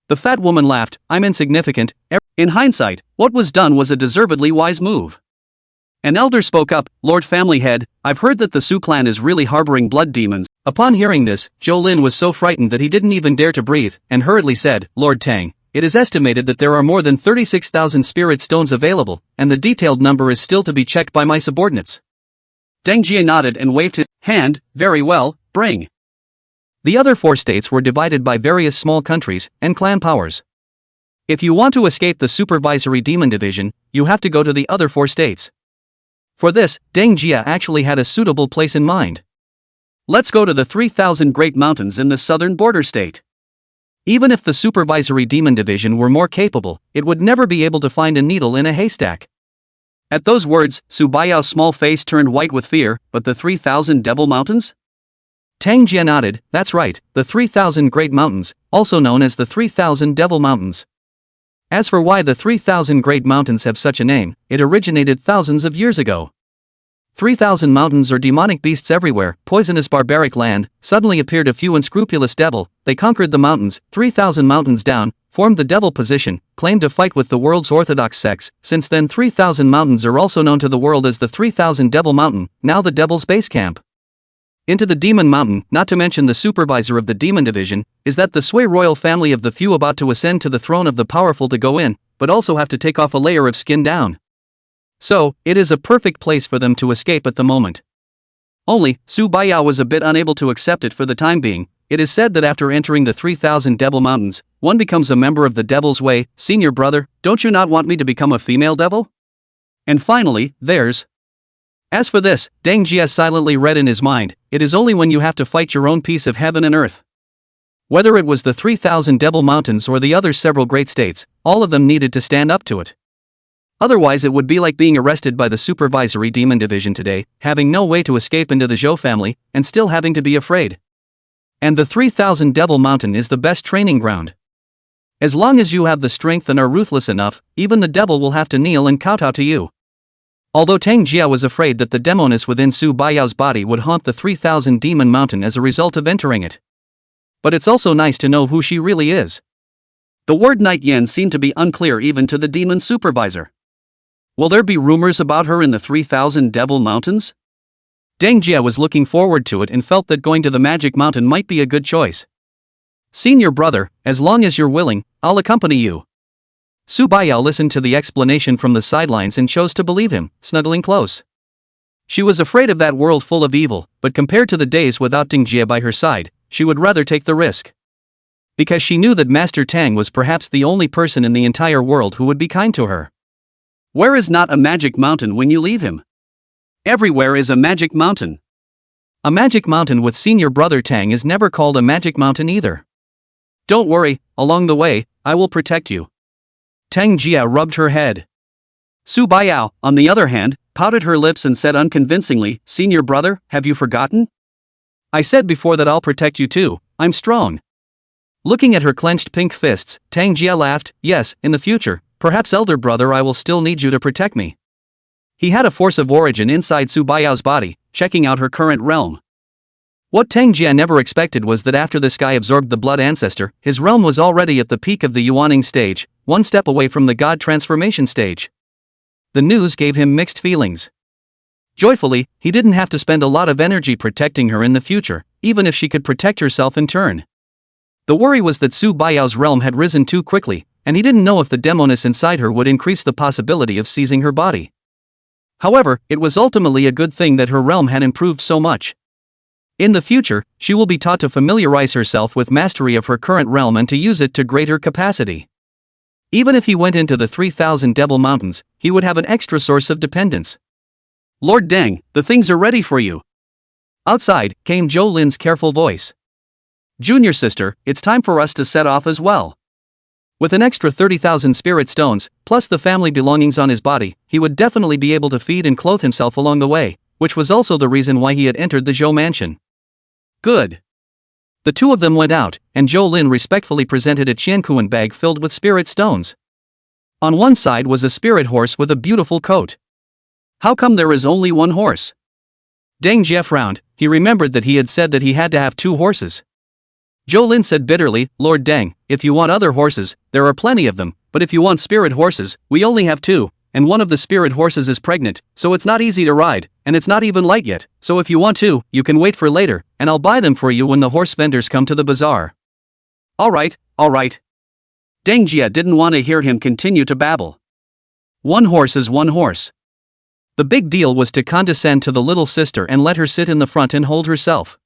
The fat woman laughed. I'm insignificant. In hindsight, what was done was a deservedly wise move. An elder spoke up, Lord Family Head, I've heard that the Su clan is really harboring blood demons. Upon hearing this, Zhou Lin was so frightened that he didn't even dare to breathe, and hurriedly said, Lord Tang, it is estimated that there are more than 36,000 spirit stones available, and the detailed number is still to be checked by my subordinates. Deng Jie nodded and waved his hand. Very well, bring. The other 4 states were divided by various small countries and clan powers. If you want to escape the supervisory demon division, you have to go to the other 4 states. For this, Deng Jie actually had a suitable place in mind. Let's go to the 3,000 Great Mountains in the southern border state. Even if the supervisory demon division were more capable, it would never be able to find a needle in a haystack. At those words, Su Baiyao's small face turned white with fear. But the 3,000 Devil Mountains? Tang Jie nodded. That's right, the 3,000 Great Mountains, also known as the 3,000 Devil Mountains. As for why the 3,000 Great Mountains have such a name, it originated thousands of years ago. 3,000 mountains or demonic beasts everywhere, poisonous barbaric land, suddenly appeared a few unscrupulous devil, they conquered the mountains, 3,000 mountains down, formed the devil position, claimed to fight with the world's orthodox sects. Since then 3,000 mountains are also known to the world as the 3,000 Devil Mountain, now the devil's base camp. Into the Demon Mountain, not to mention the supervisor of the Demon Division, is that the Sui royal family of the few about to ascend to the throne of the powerful to go in, but also have to take off a layer of skin down. So, it is a perfect place for them to escape at the moment. Only, Su Baiyao was a bit unable to accept it for the time being. It is said that after entering the 3,000 Devil Mountains, one becomes a member of the Devil's Way. Senior brother, don't you not want me to become a female devil? And finally, there's... As for this, Deng Jie silently read in his mind, it is only when you have to fight your own piece of heaven and earth. Whether it was the 3,000 Devil Mountains or the other several great states, all of them needed to stand up to it. Otherwise it would be like being arrested by the supervisory demon division today, having no way to escape into the Zhou family, and still having to be afraid. And the 3,000 Devil Mountain is the best training ground. As long as you have the strength and are ruthless enough, even the devil will have to kneel and kowtow to you. Although Tang Jie was afraid that the demoness within Su Baiyao's body would haunt the 3,000 Demon Mountain as a result of entering it. But it's also nice to know who she really is. The word Night Yen seemed to be unclear even to the demon supervisor. Will there be rumors about her in the 3,000 Devil Mountains? Deng Jie was looking forward to it and felt that going to the Magic Mountain might be a good choice. Senior brother, as long as you're willing, I'll accompany you. Su Baiyao listened to the explanation from the sidelines and chose to believe him, snuggling close. She was afraid of that world full of evil, but compared to the days without Deng Jie by her side, she would rather take the risk. Because she knew that Master Tang was perhaps the only person in the entire world who would be kind to her. Where is not a magic mountain when you leave him? Everywhere is a magic mountain. A magic mountain with senior brother Tang is never called a magic mountain either. Don't worry, along the way, I will protect you. Tang Jie rubbed her head. Su Baiyao, on the other hand, pouted her lips and said unconvincingly, Senior brother, have you forgotten? I said before that I'll protect you too, I'm strong. Looking at her clenched pink fists, Tang Jie laughed, yes, in the future, perhaps elder brother I will still need you to protect me. He had a force of origin inside Su Baiyao's body, checking out her current realm. What Tang Jie never expected was that after this guy absorbed the blood ancestor, his realm was already at the peak of the Yuaning stage, one step away from the god transformation stage. The news gave him mixed feelings. Joyfully, he didn't have to spend a lot of energy protecting her in the future, even if she could protect herself in turn. The worry was that Su Baiyao's realm had risen too quickly, and he didn't know if the demoness inside her would increase the possibility of seizing her body. However, it was ultimately a good thing that her realm had improved so much. In the future, she will be taught to familiarize herself with mastery of her current realm and to use it to greater capacity. Even if he went into the 3,000 Devil Mountains, he would have an extra source of dependence. Lord Deng, the things are ready for you. Outside, came Zhou Lin's careful voice. Junior sister, it's time for us to set off as well. With an extra 30,000 spirit stones, plus the family belongings on his body, he would definitely be able to feed and clothe himself along the way, which was also the reason why he had entered the Zhou mansion. Good. The two of them went out, and Zhou Lin respectfully presented a Qiankuan bag filled with spirit stones. On one side was a spirit horse with a beautiful coat. How come there is only one horse? Deng Jie frowned. He remembered that he had said that he had to have 2 horses. Zhou Lin said bitterly, Lord Deng, if you want other horses, there are plenty of them, but if you want spirit horses, we only have 2, and one of the spirit horses is pregnant, so it's not easy to ride, and it's not even light yet, so if you want to, you can wait for later, and I'll buy them for you when the horse vendors come to the bazaar. Alright. Deng Jie didn't want to hear him continue to babble. One horse is one horse. The big deal was to condescend to the little sister and let her sit in the front and hold herself.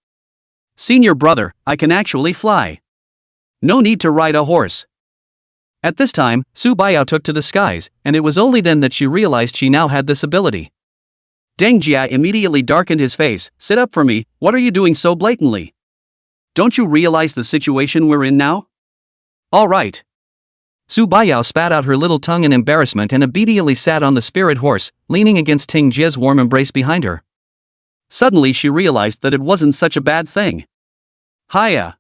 Senior brother, I can actually fly. No need to ride a horse. At this time, Su Baiyao took to the skies, and it was only then that she realized she now had this ability. Deng Jie immediately darkened his face. Sit up for me, what are you doing so blatantly? Don't you realize the situation we're in now? Alright. Su Baiyao spat out her little tongue in embarrassment and immediately sat on the spirit horse, leaning against Ting Jie's warm embrace behind her. Suddenly she realized that it wasn't such a bad thing. Hiya!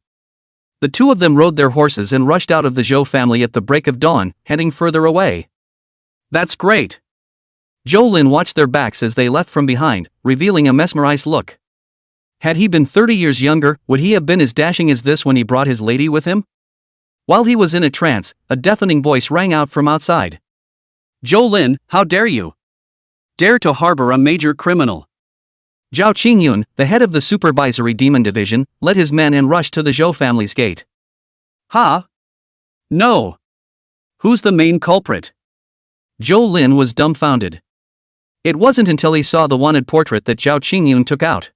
The two of them rode their horses and rushed out of the Zhou family at the break of dawn, heading further away. That's great! Zhou Lin watched their backs as they left from behind, revealing a mesmerized look. Had he been 30 years younger, would he have been as dashing as this when he brought his lady with him? While he was in a trance, a deafening voice rang out from outside. Zhou Lin, how dare you? Dare to harbor a major criminal. Zhao Qingyun, the head of the supervisory demon division, led his men and rushed to the Zhou family's gate. Ha? No. Who's the main culprit? Zhou Lin was dumbfounded. It wasn't until he saw the wanted portrait that Zhao Qingyun took out.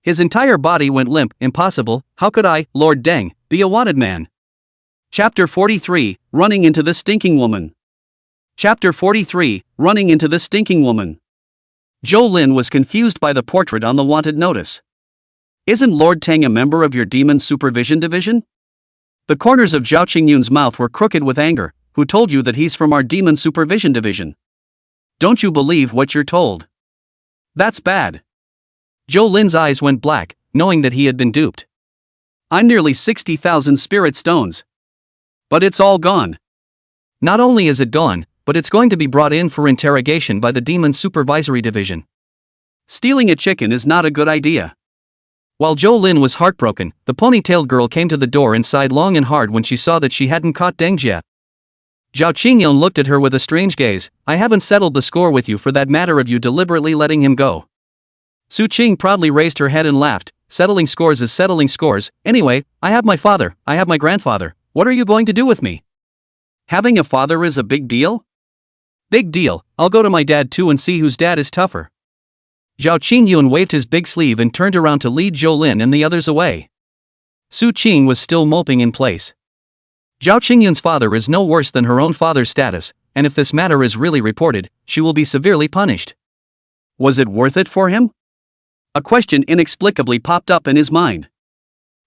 His entire body went limp. Impossible, how could I, Lord Deng, be a wanted man? Chapter 43, Running into the Stinking Woman. Chapter 43, Running into the Stinking Woman. Zhou Lin was confused by the portrait on the wanted notice. Isn't Lord Tang a member of your demon supervision division? The corners of Zhao Qingyun's mouth were crooked with anger. Who told you that he's from our demon supervision division? Don't you believe what you're told? That's bad. Zhou Lin's eyes went black, knowing that he had been duped. I'm nearly 60,000 spirit stones. But it's all gone. Not only is it gone, but it's going to be brought in for interrogation by the Demon Supervisory Division. Stealing a chicken is not a good idea. While Zhou Lin was heartbroken, the ponytailed girl came to the door and sighed long and hard when she saw that she hadn't caught Deng Jie. Zhao Qingyun looked at her with a strange gaze. I haven't settled the score with you for that matter of you deliberately letting him go. Su Qing proudly raised her head and laughed. Settling scores is settling scores. Anyway, I have my father, I have my grandfather. What are you going to do with me? Having a father is a big deal? Big deal. I'll go to my dad too and see whose dad is tougher. Zhao Qingyun waved his big sleeve and turned around to lead Zhou Lin and the others away. Su Qing was still moping in place. Zhao Qingyun's father is no worse than her own father's status, and if this matter is really reported, she will be severely punished. Was it worth it for him? A question inexplicably popped up in his mind.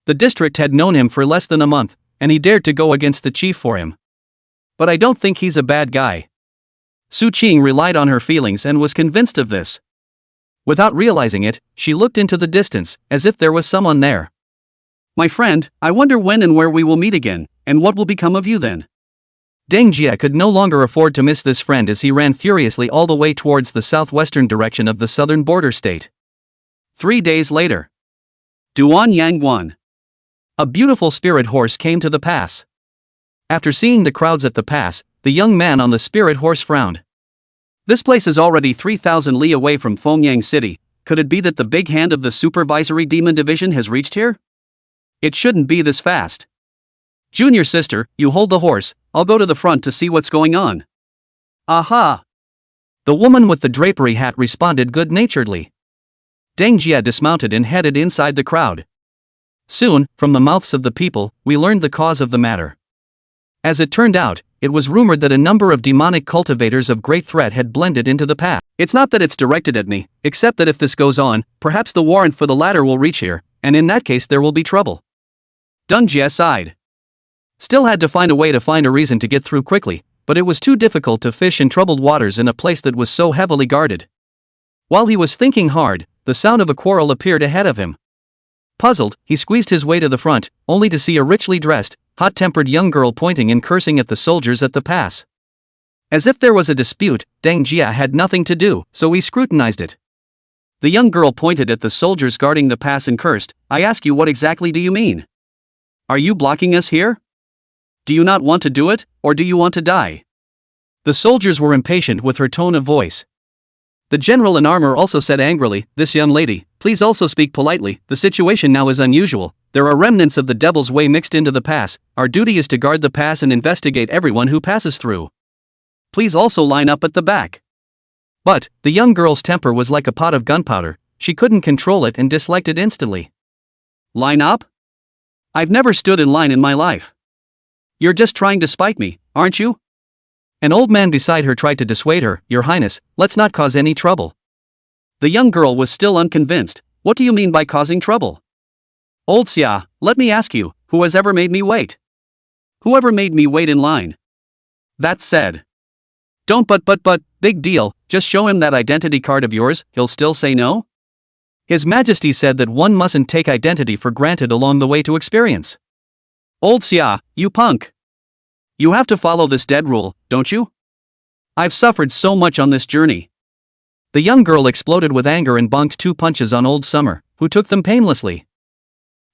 The district had known him for less than a month, and he dared to go against the chief for him. But I don't think he's a bad guy. Su Qing relied on her feelings and was convinced of this. Without realizing it, she looked into the distance, as if there was someone there. My friend, I wonder when and where we will meet again, and what will become of you then? Deng Jie could no longer afford to miss this friend as he ran furiously all the way towards the southwestern direction of the southern border state. 3 days later. Duan Yangguan. A beautiful spirit horse came to the pass. After seeing the crowds at the pass, the young man on the spirit horse frowned. This place is already 3,000 li away from Fengyang City. Could it be that the big hand of the supervisory demon division has reached here? It shouldn't be this fast. Junior sister, you hold the horse, I'll go to the front to see what's going on. Aha! The woman with the drapery hat responded good-naturedly. Deng Jia dismounted and headed inside the crowd. Soon, from the mouths of the people, we learned the cause of the matter. As it turned out, it was rumored that a number of demonic cultivators of great threat had blended into the path. It's not that it's directed at me, except that if this goes on, perhaps the warrant for the latter will reach here, and in that case there will be trouble. Deng Jia sighed. Still had to find a way to find a reason to get through quickly, but it was too difficult to fish in troubled waters in a place that was so heavily guarded. While he was thinking hard, the sound of a quarrel appeared ahead of him. Puzzled, he squeezed his way to the front, only to see a richly dressed, hot-tempered young girl pointing and cursing at the soldiers at the pass. As if there was a dispute, Deng Jia had nothing to do, so he scrutinized it. The young girl pointed at the soldiers guarding the pass and cursed, "I ask you, what exactly do you mean? Are you blocking us here? Do you not want to do it, or do you want to die?" The soldiers were impatient with her tone of voice. The general in armor also said angrily, "This young lady, please also speak politely, the situation now is unusual, there are remnants of the devil's way mixed into the pass, our duty is to guard the pass and investigate everyone who passes through. Please also line up at the back." But, the young girl's temper was like a pot of gunpowder, she couldn't control it and disliked it instantly. "Line up? I've never stood in line in my life. You're just trying to spite me, aren't you?" An old man beside her tried to dissuade her, "Your Highness, let's not cause any trouble." The young girl was still unconvinced. "What do you mean by causing trouble? Old Xia, let me ask you, who has ever made me wait? Whoever made me wait in line?" That said. "Don't but, big deal, just show him that identity card of yours, he'll still say no?" His Majesty said that one mustn't take identity for granted along the way to experience. "Old Xia, you punk. You have to follow this dead rule, don't you? I've suffered so much on this journey." The young girl exploded with anger and bonked 2 punches on Old Summer, who took them painlessly.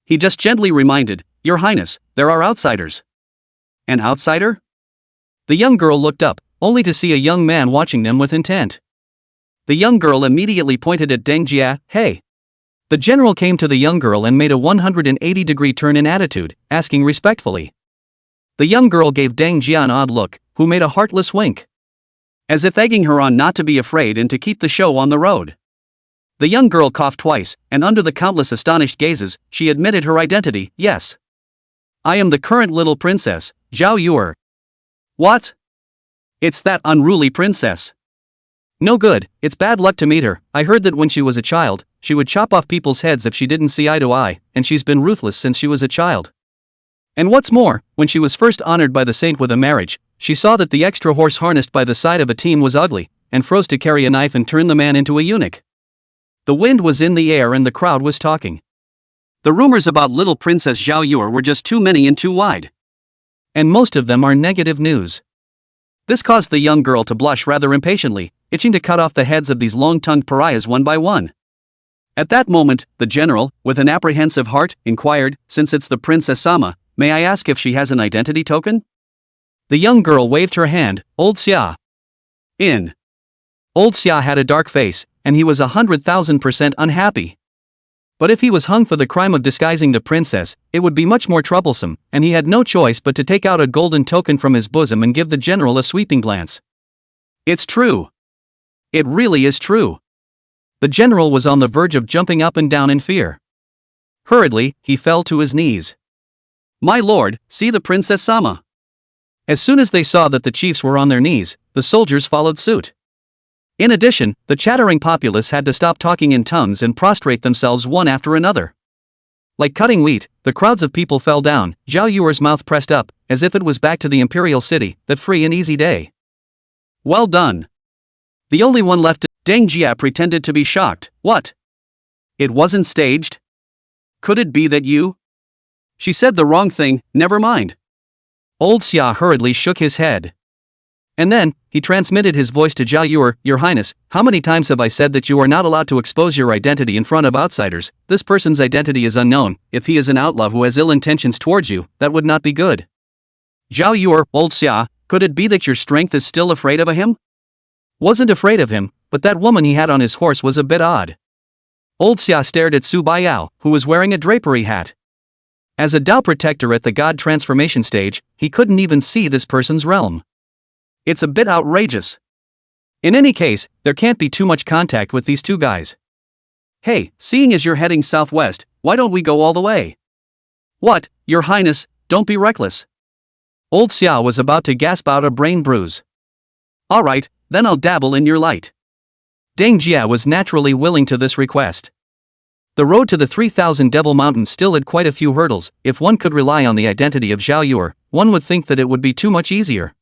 He just gently reminded, "Your Highness, there are outsiders." "An outsider?" The young girl looked up, only to see a young man watching them with intent. The young girl immediately pointed at Deng Jia, "Hey." The general came to the young girl and made a 180-degree turn in attitude, asking respectfully. The young girl gave Deng Jia an odd look, who made a heartless wink, as if egging her on not to be afraid and to keep the show on the road. The young girl coughed twice, and under the countless astonished gazes, she admitted her identity, "Yes. I am the current little princess, Zhao Yuer." "What? It's that unruly princess." "No good, it's bad luck to meet her. I heard that when she was a child, she would chop off people's heads if she didn't see eye to eye, and she's been ruthless since she was a child. And what's more, when she was first honored by the saint with a marriage, she saw that the extra horse harnessed by the side of a team was ugly, and froze to carry a knife and turn the man into a eunuch." The wind was in the air and the crowd was talking. The rumors about little Princess Zhao Yuer were just too many and too wide. And most of them are negative news. This caused the young girl to blush rather impatiently, itching to cut off the heads of these long-tongued pariahs one by one. At that moment, the general, with an apprehensive heart, inquired, "Since it's the Princess Sama, may I ask if she has an identity token?" The young girl waved her hand, "Old Xia." In. Old Xia had a dark face, and he was 100,000% unhappy. But if he was hung for the crime of disguising the princess, it would be much more troublesome, and he had no choice but to take out a golden token from his bosom and give the general a sweeping glance. "It's true. It really is true." The general was on the verge of jumping up and down in fear. Hurriedly, he fell to his knees. "My lord, see the Princess Sama." As soon as they saw that the chiefs were on their knees, the soldiers followed suit. In addition, the chattering populace had to stop talking in tongues and prostrate themselves one after another. Like cutting wheat, the crowds of people fell down, Zhao Yuer's mouth pressed up, as if it was back to the imperial city, that free and easy day. "Well done." The only one left, Deng Jia pretended to be shocked. "What? It wasn't staged? Could it be that you?" "She said the wrong thing, never mind." Old Xia hurriedly shook his head. And then, he transmitted his voice to Zhao Yuer, "Your Highness, how many times have I said that you are not allowed to expose your identity in front of outsiders? This person's identity is unknown. If he is an outlaw who has ill intentions towards you, that would not be good." "Zhao Yuer, Old Xia, could it be that your strength is still afraid of him? Wasn't afraid of him, but that woman he had on his horse was a bit odd. Old Xia stared at Su Baiyao, who was wearing a drapery hat. As a Dao protector at the god transformation stage, he couldn't even see this person's realm. It's a bit outrageous. In any case, there can't be too much contact with these two guys. Hey, seeing as you're heading southwest, why don't we go all the way? What, Your Highness, don't be reckless. Old Xia was about to gasp out a brain bruise. Alright, then I'll dabble in your light. Deng Jia was naturally willing to this request. The road to the 3,000 Devil Mountains still had quite a few hurdles. If one could rely on the identity of Zhao Yuer, one would think that it would be too much easier.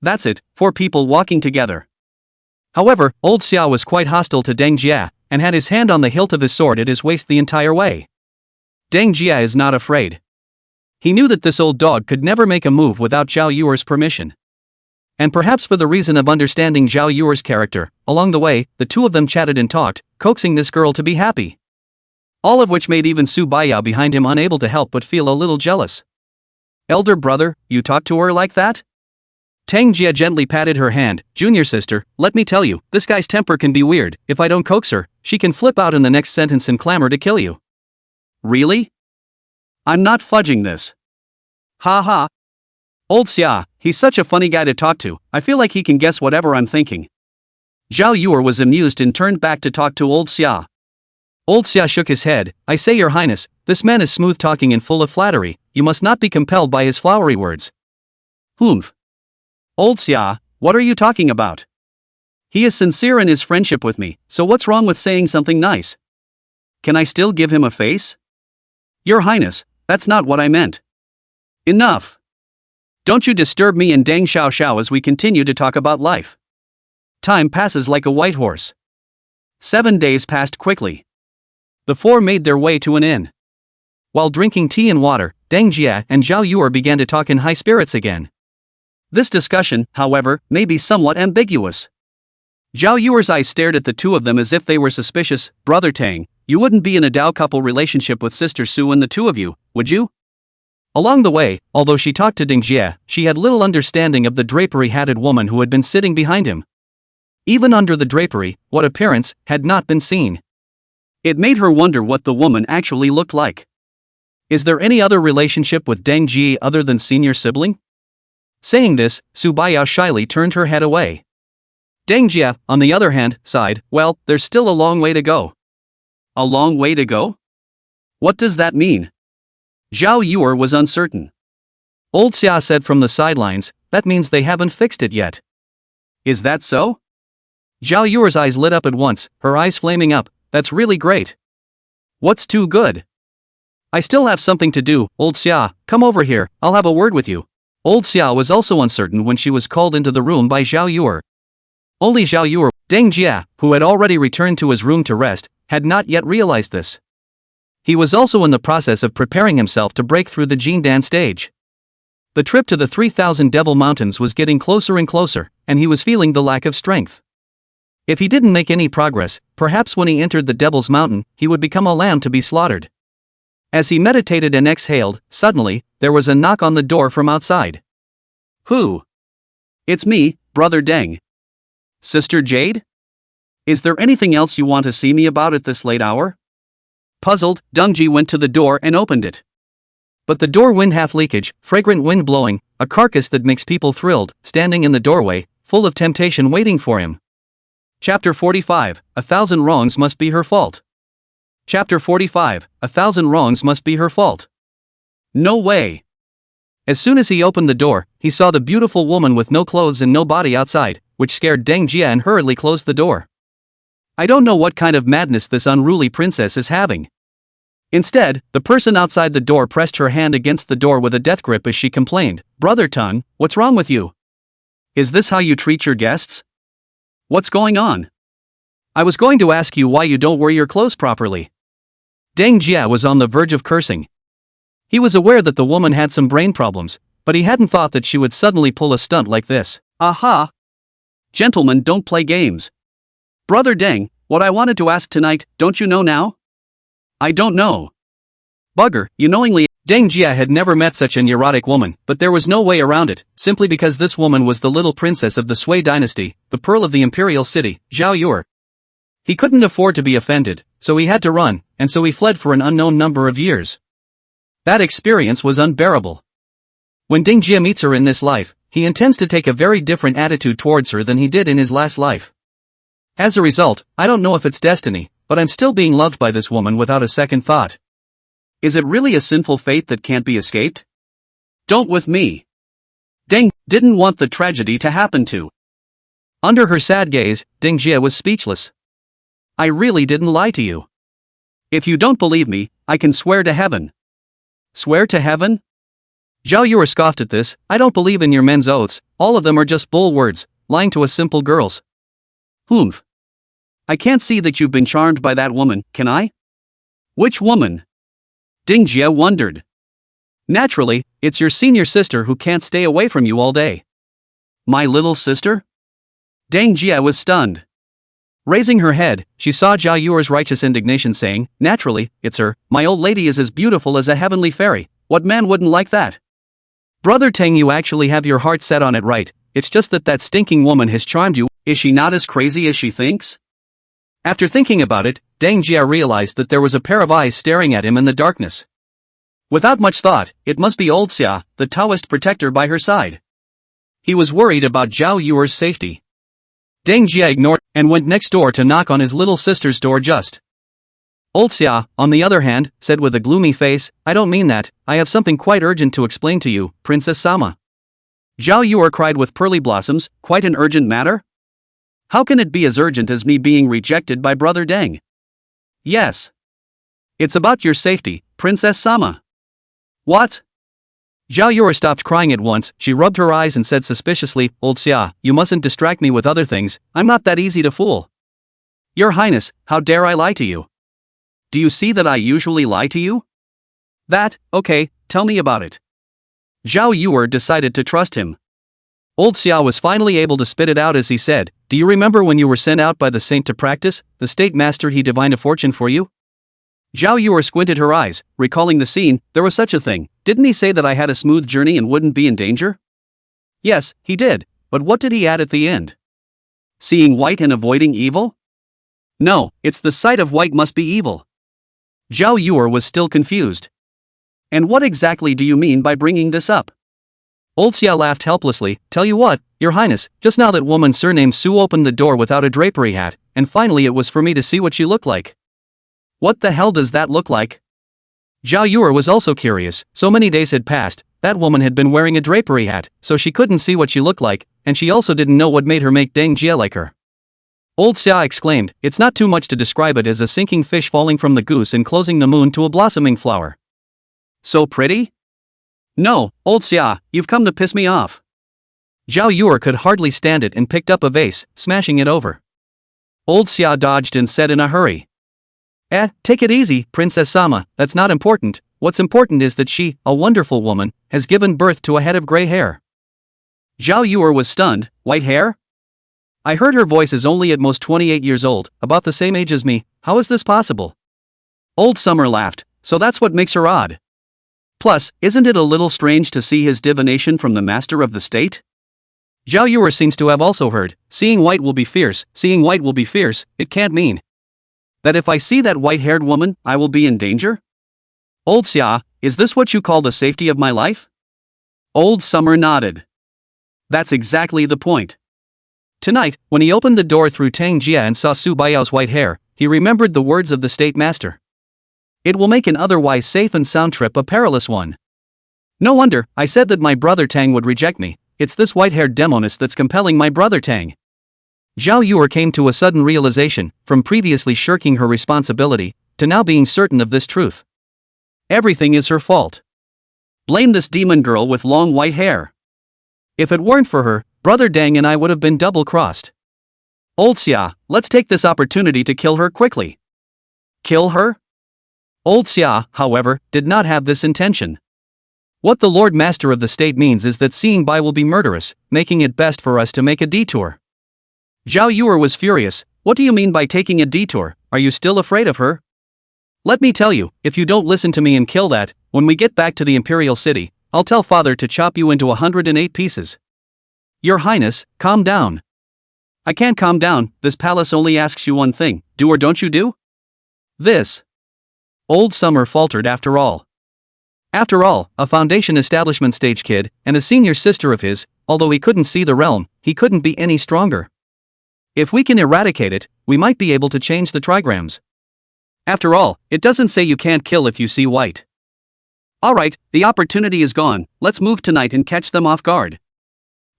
That's it, 4 people walking together. However, Old Xia was quite hostile to Deng Jia, and had his hand on the hilt of his sword at his waist the entire way. Deng Jia is not afraid. He knew that this old dog could never make a move without Zhao Yuer's permission. And perhaps for the reason of understanding Zhao Yuer's character, along the way, the two of them chatted and talked, coaxing this girl to be happy. All of which made even Su Baiyao behind him unable to help but feel a little jealous. Elder brother, you talk to her like that? Tang Jia gently patted her hand. Junior sister, let me tell you, this guy's temper can be weird. If I don't coax her, she can flip out in the next sentence and clamor to kill you. Really? I'm not fudging this. Ha ha. Old Xia, he's such a funny guy to talk to, I feel like he can guess whatever I'm thinking. Zhao Yuer was amused and turned back to talk to Old Xia. Old Xia shook his head. I say, Your Highness, this man is smooth-talking and full of flattery, you must not be compelled by his flowery words. Humph. Old Xia, what are you talking about? He is sincere in his friendship with me, so what's wrong with saying something nice? Can I still give him a face? Your Highness, that's not what I meant. Enough. Don't you disturb me and Deng Xiao Xiao as we continue to talk about life. Time passes like a white horse. 7 days passed quickly. The 4 made their way to an inn. While drinking tea and water, Deng Jia and Zhao Yuer began to talk in high spirits again. This discussion, however, may be somewhat ambiguous. Zhao Yuer's eyes stared at the two of them as if they were suspicious. Brother Tang, you wouldn't be in a Dao couple relationship with Sister Su and the two of you, would you? Along the way, although she talked to Deng Jia, she had little understanding of the drapery-hatted woman who had been sitting behind him. Even under the drapery, what appearance had not been seen. It made her wonder what the woman actually looked like. Is there any other relationship with Deng Ji other than senior sibling? Saying this, Su Baiyao shyly turned her head away. Deng Jia, on the other hand, sighed. Well, there's still a long way to go. A long way to go? What does that mean? Zhao Yuer was uncertain. Old Xia said from the sidelines, that means they haven't fixed it yet. Is that so? Zhao Yuer's eyes lit up at once, her eyes flaming up. That's really great. What's too good? I still have something to do. Old Xia, come over here, I'll have a word with you. Old Xia was also uncertain when she was called into the room by Zhao Yuer. Only Zhao Yuer, Deng Jia, who had already returned to his room to rest, had not yet realized this. He was also in the process of preparing himself to break through the Jindan stage. The trip to the 3,000 Devil Mountains was getting closer and closer, and he was feeling the lack of strength. If he didn't make any progress, perhaps when he entered the Devil's Mountain, he would become a lamb to be slaughtered. As he meditated and exhaled, suddenly, there was a knock on the door from outside. Who? It's me, Brother Deng. Sister Jade? Is there anything else you want to see me about at this late hour? Puzzled, Dengji went to the door and opened it. But the door wind half leakage, fragrant wind blowing, a carcass that makes people thrilled, standing in the doorway, full of temptation waiting for him. Chapter 45, 1,000 wrongs must be her fault. Chapter 45, 1,000 wrongs must be her fault. No way. As soon as he opened the door, he saw the beautiful woman with no clothes and no body outside, which scared Deng Jia and hurriedly closed the door. I don't know what kind of madness this unruly princess is having. Instead, the person outside the door pressed her hand against the door with a death grip as she complained, Brother Tung, what's wrong with you? Is this how you treat your guests? What's going on? I was going to ask you why you don't wear your clothes properly. Deng Jia was on the verge of cursing. He was aware that the woman had some brain problems, but he hadn't thought that she would suddenly pull a stunt like this. Aha! Gentlemen don't play games. Brother Deng, what I wanted to ask tonight, don't you know now? I don't know. Bugger, you knowingly Deng Jia had never met such an erotic woman, but there was no way around it, simply because this woman was the little princess of the Sui dynasty, the pearl of the imperial city, Zhao Yur. He couldn't afford to be offended, so he had to run, and so he fled for an unknown number of years. That experience was unbearable. When Deng Jia meets her in this life, he intends to take a very different attitude towards her than he did in his last life. As a result, I don't know if it's destiny, but I'm still being loved by this woman without a second thought. Is it really a sinful fate that can't be escaped? Don't with me. Deng didn't want the tragedy to happen to. Under her sad gaze, Deng Jia was speechless. I really didn't lie to you. If you don't believe me, I can swear to heaven. Swear to heaven? Zhao Yur scoffed at this. I don't believe in your men's oaths, all of them are just bull words, lying to us simple girls. Humph. I can't see that you've been charmed by that woman, can I? Which woman? Deng Jia wondered. Naturally, it's your senior sister who can't stay away from you all day. My little sister? Deng Jia was stunned. Raising her head, she saw Zhao Yur's righteous indignation saying, naturally, it's her, my old lady is as beautiful as a heavenly fairy, what man wouldn't like that? Brother Tang, you actually have your heart set on it right, it's just that stinking woman has charmed you. Is she not as crazy as she thinks? After thinking about it, Deng Jia realized that there was a pair of eyes staring at him in the darkness. Without much thought, it must be old Xia, the Taoist protector by her side. He was worried about Zhao Yur's safety. Deng Jia ignored and went next door to knock on his little sister's door just. Old Xia, on the other hand, said with a gloomy face, I don't mean that, I have something quite urgent to explain to you, Princess Sama. Zhao Yur cried with pearly blossoms, quite an urgent matter? How can it be as urgent as me being rejected by Brother Deng? Yes. It's about your safety, Princess Sama. What? Zhao Yur stopped crying at once, she rubbed her eyes and said suspiciously, Old Xia, you mustn't distract me with other things, I'm not that easy to fool. Your Highness, how dare I lie to you? Do you see that I usually lie to you? That, okay, tell me about it. Zhao Yur decided to trust him. Old Xia was finally able to spit it out as he said, do you remember when you were sent out by the saint to practice, the state master he divined a fortune for you? Zhao Yur squinted her eyes, recalling the scene, there was such a thing, didn't he say that I had a smooth journey and wouldn't be in danger? Yes, he did, but what did he add at the end? Seeing white and avoiding evil? No, it's the sight of white must be evil. Zhao Yur was still confused. And what exactly do you mean by bringing this up? Old Xia laughed helplessly, tell you what, Your Highness, just now that woman surnamed Su opened the door without a drapery hat, and finally it was for me to see what she looked like. What the hell does that look like? Zhao Yur was also curious, so many days had passed, that woman had been wearing a drapery hat, so she couldn't see what she looked like, and she also didn't know what made her make Deng Jia like her. Old Xia exclaimed, it's not too much to describe it as a sinking fish falling from the goose and closing the moon to a blossoming flower. So pretty? No, Old Xia, you've come to piss me off. Zhao Yur could hardly stand it and picked up a vase, smashing it over. Old Xia dodged and said in a hurry. Take it easy, Princess Sama, that's not important, what's important is that she, a wonderful woman, has given birth to a head of gray hair. Zhao Yur was stunned, white hair? I heard her voice is only at most 28 years old, about the same age as me, how is this possible? Old Summer laughed, so that's what makes her odd. Plus, isn't it a little strange to see his divination from the master of the state? Zhao Yur seems to have also heard, seeing white will be fierce, it can't mean that if I see that white-haired woman, I will be in danger? Old Xia, is this what you call the safety of my life? Old Summer nodded. That's exactly the point. Tonight, when he opened the door through Tang Jia and saw Su Baiyao's white hair, he remembered the words of the state master. It will make an otherwise safe and sound trip a perilous one. No wonder, I said that my brother Tang would reject me, it's this white-haired demoness that's compelling my brother Tang. Zhao Yur came to a sudden realization, from previously shirking her responsibility, to now being certain of this truth. Everything is her fault. Blame this demon girl with long white hair. If it weren't for her, Brother Deng and I would have been double-crossed. Old Xia, let's take this opportunity to kill her quickly. Kill her? Old Xia, however, did not have this intention. What the Lord Master of the State means is that seeing Bai will be murderous, making it best for us to make a detour. Zhao Yur was furious, what do you mean by taking a detour, are you still afraid of her? Let me tell you, if you don't listen to me and kill that, when we get back to the Imperial City, I'll tell father to chop you into 108 pieces. Your Highness, calm down. I can't calm down, this palace only asks you one thing, do or don't you do? This. Old Summer faltered after all. After all, a Foundation establishment stage kid, and a senior sister of his, although he couldn't see the realm, he couldn't be any stronger. If we can eradicate it, we might be able to change the trigrams. After all, it doesn't say you can't kill if you see white. Alright, the opportunity is gone, let's move tonight and catch them off guard.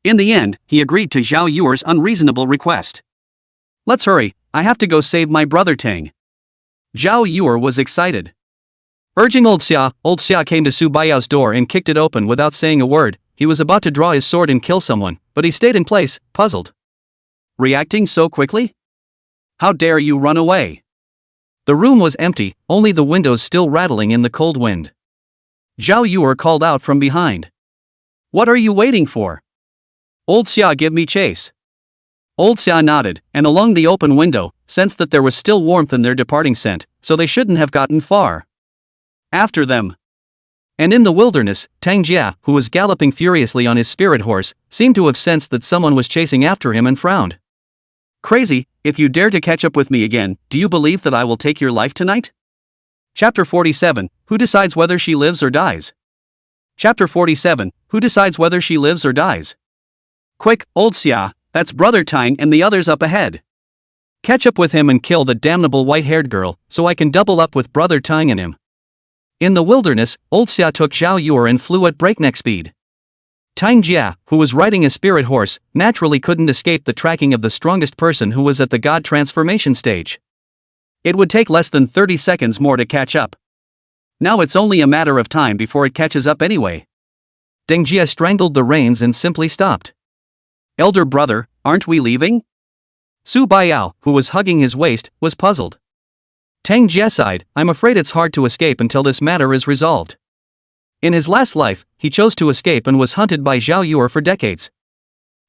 In the end, he agreed to Zhao Yuer's unreasonable request. Let's hurry, I have to go save my brother Tang. Zhao Yuer was excited. Urging Old Xia came to Su Baiyao's door and kicked it open without saying a word. He was about to draw his sword and kill someone, but he stayed in place, puzzled. Reacting so quickly? How dare you run away? The room was empty, only the windows still rattling in the cold wind. Zhao Yuer called out from behind. What are you waiting for? Old Xia, give me chase. Old Xia nodded, and along the open window, sensed that there was still warmth in their departing scent, so they shouldn't have gotten far. After them. And in the wilderness, Tang Jia, who was galloping furiously on his spirit horse, seemed to have sensed that someone was chasing after him and frowned. Crazy, if you dare to catch up with me again, do you believe that I will take your life tonight? Chapter 47, Who decides whether she lives or dies? Chapter 47, Who decides whether she lives or dies? Quick, Old Xia, that's Brother Tang and the others up ahead. Catch up with him and kill the damnable white-haired girl, so I can double up with Brother Tang and him. In the wilderness, Old Xia took Zhao Yuer and flew at breakneck speed. Tang Jia, who was riding a spirit horse, naturally couldn't escape the tracking of the strongest person who was at the god transformation stage. It would take less than 30 seconds more to catch up. Now it's only a matter of time before it catches up anyway. Deng Jia strangled the reins and simply stopped. Elder brother, aren't we leaving? Su Baiyao, who was hugging his waist, was puzzled. Tang Jia sighed, I'm afraid it's hard to escape until this matter is resolved. In his last life, he chose to escape and was hunted by Zhao Yuer for decades.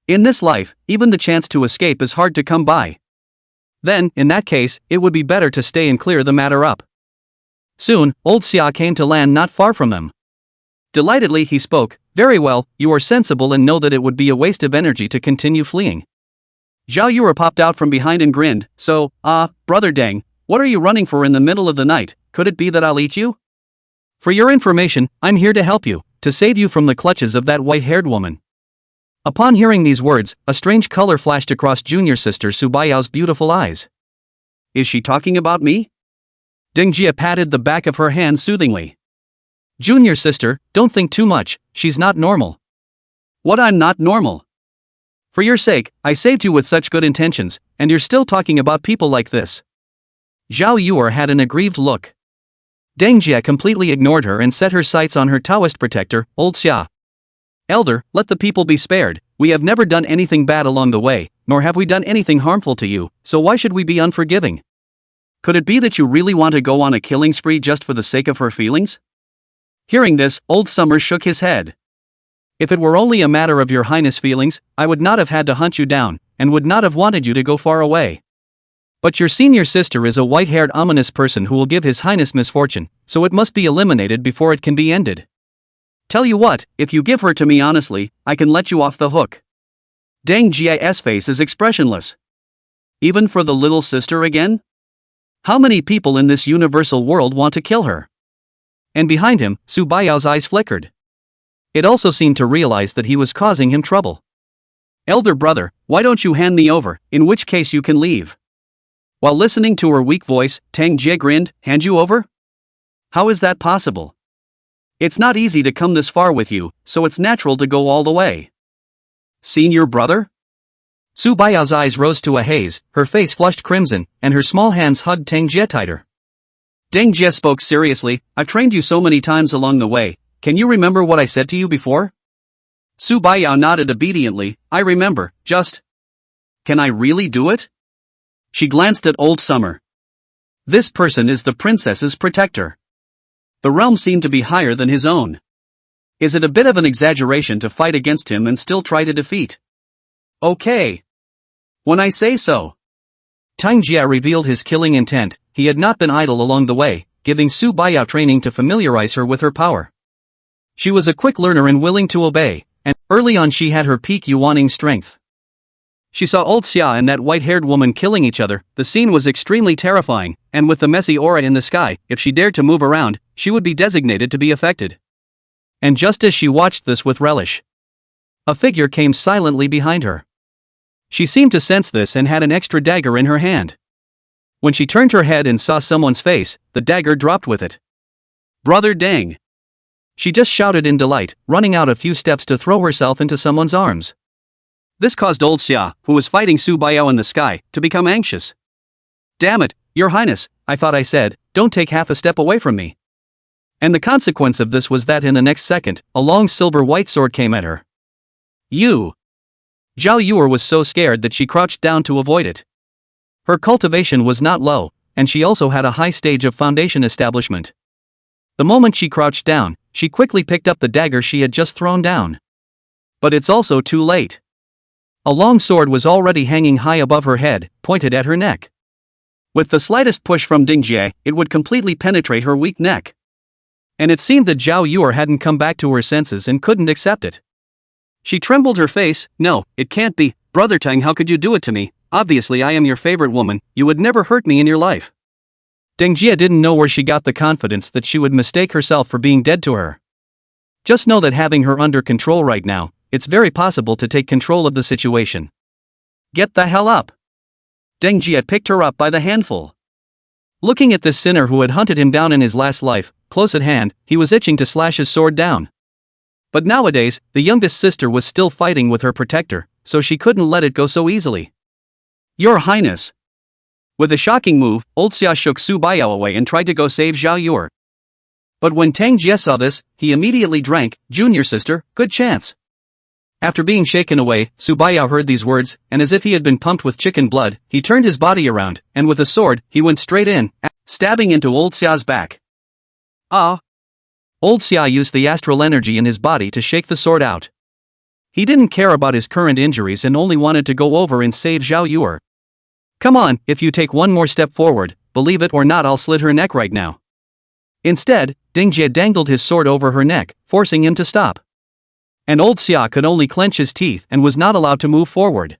In this life, even the chance to escape is hard to come by. Then, in that case, it would be better to stay and clear the matter up. Soon, Old Xia came to land not far from them. Delightedly he spoke, very well, you are sensible and know that it would be a waste of energy to continue fleeing. Zhao Yuer popped out from behind and grinned, so, Brother Deng, what are you running for in the middle of the night, could it be that I'll eat you? For your information, I'm here to help you, to save you from the clutches of that white-haired woman. Upon hearing these words, a strange color flashed across junior sister Su Baiyao's beautiful eyes. Is she talking about me? Deng Jia patted the back of her hand soothingly. Junior sister, don't think too much, she's not normal. What, I'm not normal? For your sake, I saved you with such good intentions, and you're still talking about people like this. Zhao Yuer had an aggrieved look. Deng Jia completely ignored her and set her sights on her Taoist protector, Old Xia. Elder, let the people be spared, we have never done anything bad along the way, nor have we done anything harmful to you, so why should we be unforgiving? Could it be that you really want to go on a killing spree just for the sake of her feelings? Hearing this, Old Summer shook his head. If it were only a matter of your highness' feelings, I would not have had to hunt you down, and would not have wanted you to go far away. But your senior sister is a white-haired ominous person who will give his highness misfortune, so it must be eliminated before it can be ended. Tell you what, if you give her to me honestly, I can let you off the hook. Deng Jia's face is expressionless. Even for the little sister again? How many people in this universal world want to kill her? And behind him, Su Baiyao's eyes flickered. It also seemed to realize that he was causing him trouble. Elder brother, why don't you hand me over, in which case you can leave. While listening to her weak voice, Tang Jie grinned, hand you over? How is that possible? It's not easy to come this far with you, so it's natural to go all the way. Senior brother? Su Baiyao's eyes rose to a haze, her face flushed crimson, and her small hands hugged Tang Jie tighter. Deng Jie spoke seriously, I've trained you so many times along the way, can you remember what I said to you before? Su Baiyao nodded obediently, I remember, just... Can I really do it? She glanced at Old Summer. This person is the princess's protector. The realm seemed to be higher than his own. Is it a bit of an exaggeration to fight against him and still try to defeat? Okay. When I say so. Tang Jia revealed his killing intent, he had not been idle along the way, giving Su Baiyao training to familiarize her with her power. She was a quick learner and willing to obey, and early on she had her peak Yuaning strength. She saw old Xia and that white-haired woman killing each other. The scene was extremely terrifying, and with the messy aura in the sky, if she dared to move around, she would be designated to be affected. And just as she watched this with relish, a figure came silently behind her. She seemed to sense this and had an extra dagger in her hand. When she turned her head and saw someone's face, the dagger dropped with it. "Brother Deng!" She just shouted in delight, running out a few steps to throw herself into someone's arms. This caused old Xia, who was fighting Su Baiyao in the sky, to become anxious. "Damn it, Your Highness, I thought I said, don't take half a step away from me." And the consequence of this was that in the next second, a long silver-white sword came at her. "You!" Zhao Yuer was so scared that she crouched down to avoid it. Her cultivation was not low, and she also had a high stage of foundation establishment. The moment she crouched down, she quickly picked up the dagger she had just thrown down. But it's also too late. A long sword was already hanging high above her head, pointed at her neck. With the slightest push from Ding Jie, it would completely penetrate her weak neck. And it seemed that Zhao Yuer hadn't come back to her senses and couldn't accept it. She trembled her face. "No, it can't be. Brother Tang, how could you do it to me? Obviously I am your favorite woman, you would never hurt me in your life." Deng Jie didn't know where she got the confidence that she would mistake herself for being dead to her. Just know that having her under control right now, it's very possible to take control of the situation. "Get the hell up!" Deng Jie picked her up by the handful. Looking at this sinner who had hunted him down in his last life, close at hand, he was itching to slash his sword down. But nowadays, the youngest sister was still fighting with her protector, so she couldn't let it go so easily. "Your Highness!" With a shocking move, old Xia shook Su Baiyao away and tried to go save Zhao Yuer. But when Tang Jie saw this, he immediately drank. "Junior sister, good chance." After being shaken away, Su Baiyao heard these words, and as if he had been pumped with chicken blood, he turned his body around, and with a sword, he went straight in, stabbing into old Xia's back. "Ah!" Old Xia used the astral energy in his body to shake the sword out. He didn't care about his current injuries and only wanted to go over and save Zhao Yuer. "Come on, if you take one more step forward, believe it or not I'll slit her neck right now." Instead, Ding Jie dangled his sword over her neck, forcing him to stop. And old Xia could only clench his teeth and was not allowed to move forward.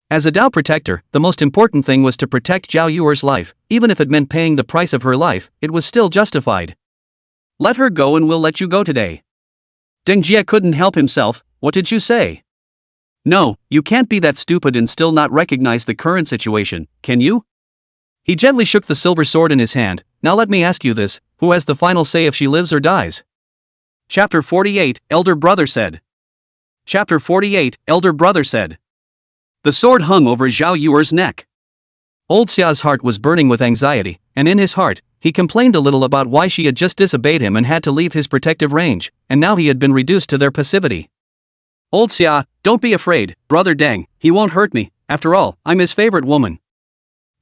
As a Dao protector, the most important thing was to protect Zhao Yuer's life. Even if it meant paying the price of her life, it was still justified. "Let her go and we'll let you go today." Deng Jie couldn't help himself. "What did you say?" "No, you can't be that stupid and still not recognize the current situation, can you?" He gently shook the silver sword in his hand. "Now let me ask you this, who has the final say if she lives or dies?" Chapter 48, Elder Brother said. Chapter 48, Elder Brother said. The sword hung over Zhao Yuer's neck. Old Xia's heart was burning with anxiety, and in his heart, he complained a little about why she had just disobeyed him and had to leave his protective range, and now he had been reduced to their passivity. "Old Xia, don't be afraid, Brother Deng, he won't hurt me, after all, I'm his favorite woman."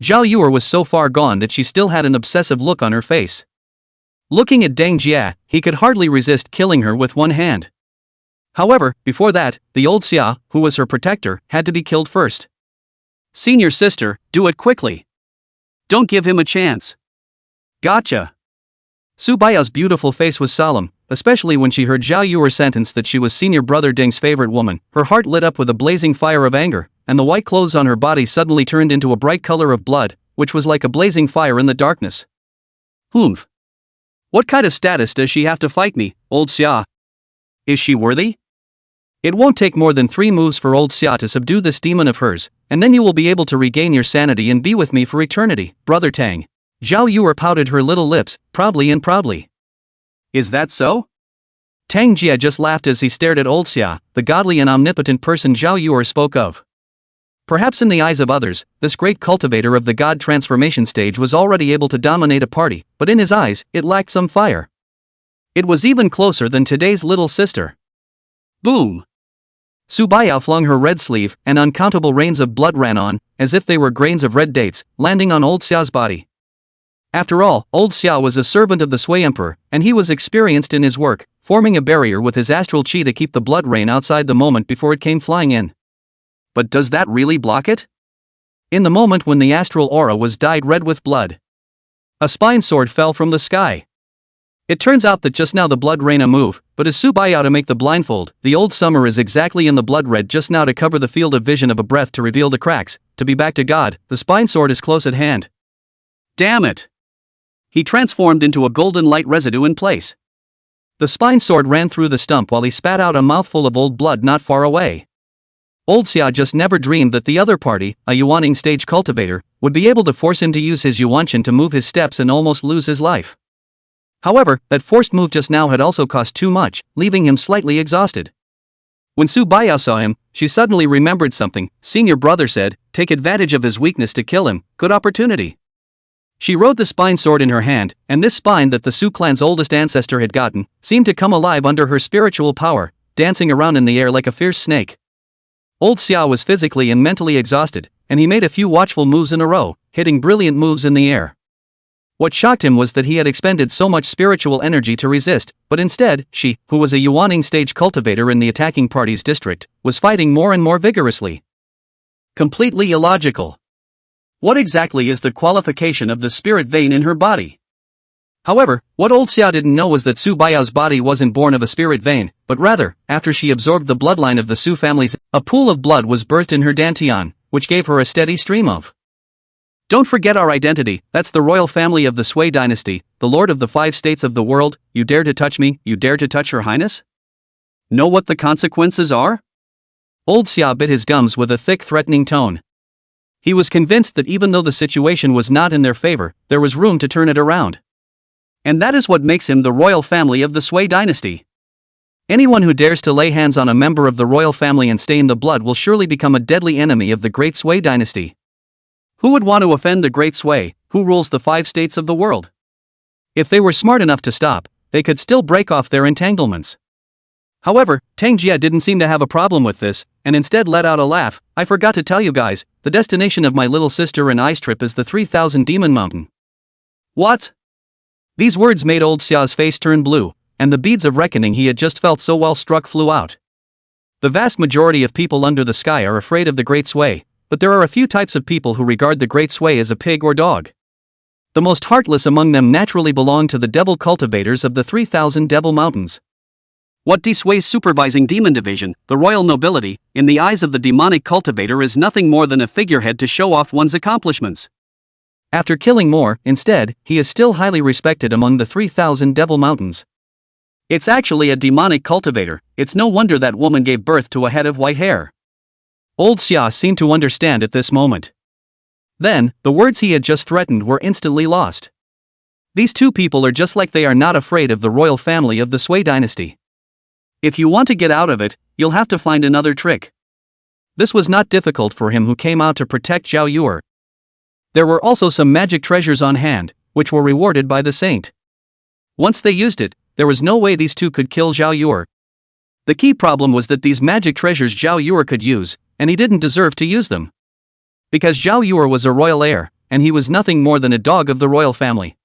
Zhao Yuer was so far gone that she still had an obsessive look on her face. Looking at Deng Jie, he could hardly resist killing her with one hand. However, before that, the old Xia, who was her protector, had to be killed first. "Senior sister, do it quickly. Don't give him a chance." "Gotcha." Su Baiyao's beautiful face was solemn, especially when she heard Zhao Yuer sentence that she was senior brother Deng's favorite woman. Her heart lit up with a blazing fire of anger, and the white clothes on her body suddenly turned into a bright color of blood, which was like a blazing fire in the darkness. "Humph. What kind of status does she have to fight me, old Xia? Is she worthy?" "It won't take more than 3 moves for old Xia to subdue this demon of hers, and then you will be able to regain your sanity and be with me for eternity, Brother Tang." Zhao Yuer pouted her little lips, proudly. "Is that so?" Tang Jie just laughed as he stared at old Xia, the godly and omnipotent person Zhao Yuer spoke of. Perhaps in the eyes of others, this great cultivator of the god transformation stage was already able to dominate a party, but in his eyes, it lacked some fire. It was even closer than today's little sister. Boom! Su Baiyao flung her red sleeve, and uncountable rains of blood ran on, as if they were grains of red dates, landing on old Xia's body. After all, old Xia was a servant of the Sui Emperor, and he was experienced in his work, forming a barrier with his astral chi to keep the blood rain outside the moment before it came flying in. But does that really block it? In the moment when the astral aura was dyed red with blood, A spine sword fell from the sky. It turns out that just now the blood rain a move, but as Subaya to make the blindfold, the old summer is exactly in the blood red just now to cover the field of vision of a breath to reveal the cracks, to be back to God, the spine sword is close at hand. Damn it! He transformed into a golden light residue in place. The spine sword ran through the stump while he spat out a mouthful of old blood not far away. Old Xia just never dreamed that the other party, a Yuaning stage cultivator, would be able to force him to use his Yuanshan to move his steps and almost lose his life. However, that forced move just now had also cost too much, leaving him slightly exhausted. When Su Baiao saw him, she suddenly remembered something. Senior brother said, take advantage of his weakness to kill him, good opportunity. She rode the spine sword in her hand, and this spine that the Su clan's oldest ancestor had gotten, seemed to come alive under her spiritual power, dancing around in the air like a fierce snake. Old Xia was physically and mentally exhausted, and he made a few watchful moves in a row, hitting brilliant moves in the air. What shocked him was that he had expended so much spiritual energy to resist, but instead, she, who was a Yuaning stage cultivator in the attacking party's district, was fighting more and more vigorously. Completely illogical. What exactly is the qualification of the spirit vein in her body? However, what old Xia didn't know was that Su Baiao's body wasn't born of a spirit vein, but rather, after she absorbed the bloodline of the Su families, a pool of blood was birthed in her dantian, which gave her a steady stream of. Don't forget our identity, that's the royal family of the Sui dynasty, the lord of the 5 states of the world. You dare to touch me, you dare to touch her highness? Know what the consequences are? Old Xia bit his gums with a thick threatening tone. He was convinced that even though the situation was not in their favor, there was room to turn it around. And that is what makes him the royal family of the Sui dynasty. Anyone who dares to lay hands on a member of the royal family and stain the blood will surely become a deadly enemy of the great Sui dynasty. Who would want to offend the great Sui, who rules the 5 states of the world? If they were smart enough to stop, they could still break off their entanglements. However, Tang Jia didn't seem to have a problem with this, and instead let out a laugh. I forgot to tell you guys, the destination of my little sister and I's trip is the 3000 Demon Mountain. What? These words made old Xia's face turn blue, and the beads of reckoning he had just felt so well struck flew out. The vast majority of people under the sky are afraid of the great Sui, but there are a few types of people who regard the great Sui as a pig or dog. The most heartless among them naturally belong to the devil cultivators of the 3000 Devil Mountains. What D Sui's supervising demon division, the royal nobility, in the eyes of the demonic cultivator is nothing more than a figurehead to show off one's accomplishments. After killing more, instead, he is still highly respected among the 3000 Devil Mountains. It's actually a demonic cultivator. It's no wonder that woman gave birth to a head of white hair. Old Xia seemed to understand at this moment. Then, the words he had just threatened were instantly lost. These two people are just like they are not afraid of the royal family of the Sui dynasty. If you want to get out of it, you'll have to find another trick. This was not difficult for him who came out to protect Zhao Yuer. There were also some magic treasures on hand, which were rewarded by the saint. Once they used it, there was no way these two could kill Zhao Yuer. The key problem was that these magic treasures Zhao Yuer could use, and he didn't deserve to use them. Because Zhao Yuer was a royal heir, and he was nothing more than a dog of the royal family.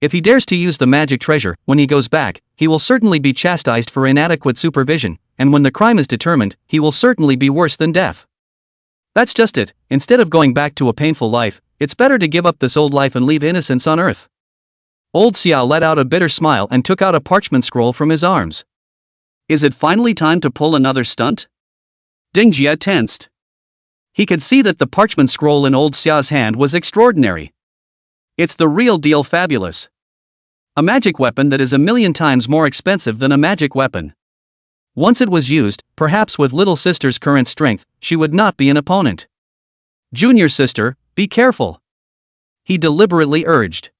If he dares to use the magic treasure, when he goes back, he will certainly be chastised for inadequate supervision, and when the crime is determined, he will certainly be worse than death. That's just it. Instead of going back to a painful life, it's better to give up this old life and leave innocence on earth. Old Xia let out a bitter smile and took out a parchment scroll from his arms. Is it finally time to pull another stunt? Ding Jia tensed. He could see that the parchment scroll in old Xia's hand was extraordinary. It's the real deal fabulous. A magic weapon that is 1,000,000 times more expensive than a magic weapon. Once it was used, perhaps with little sister's current strength, she would not be an opponent. Junior sister, be careful, he deliberately urged.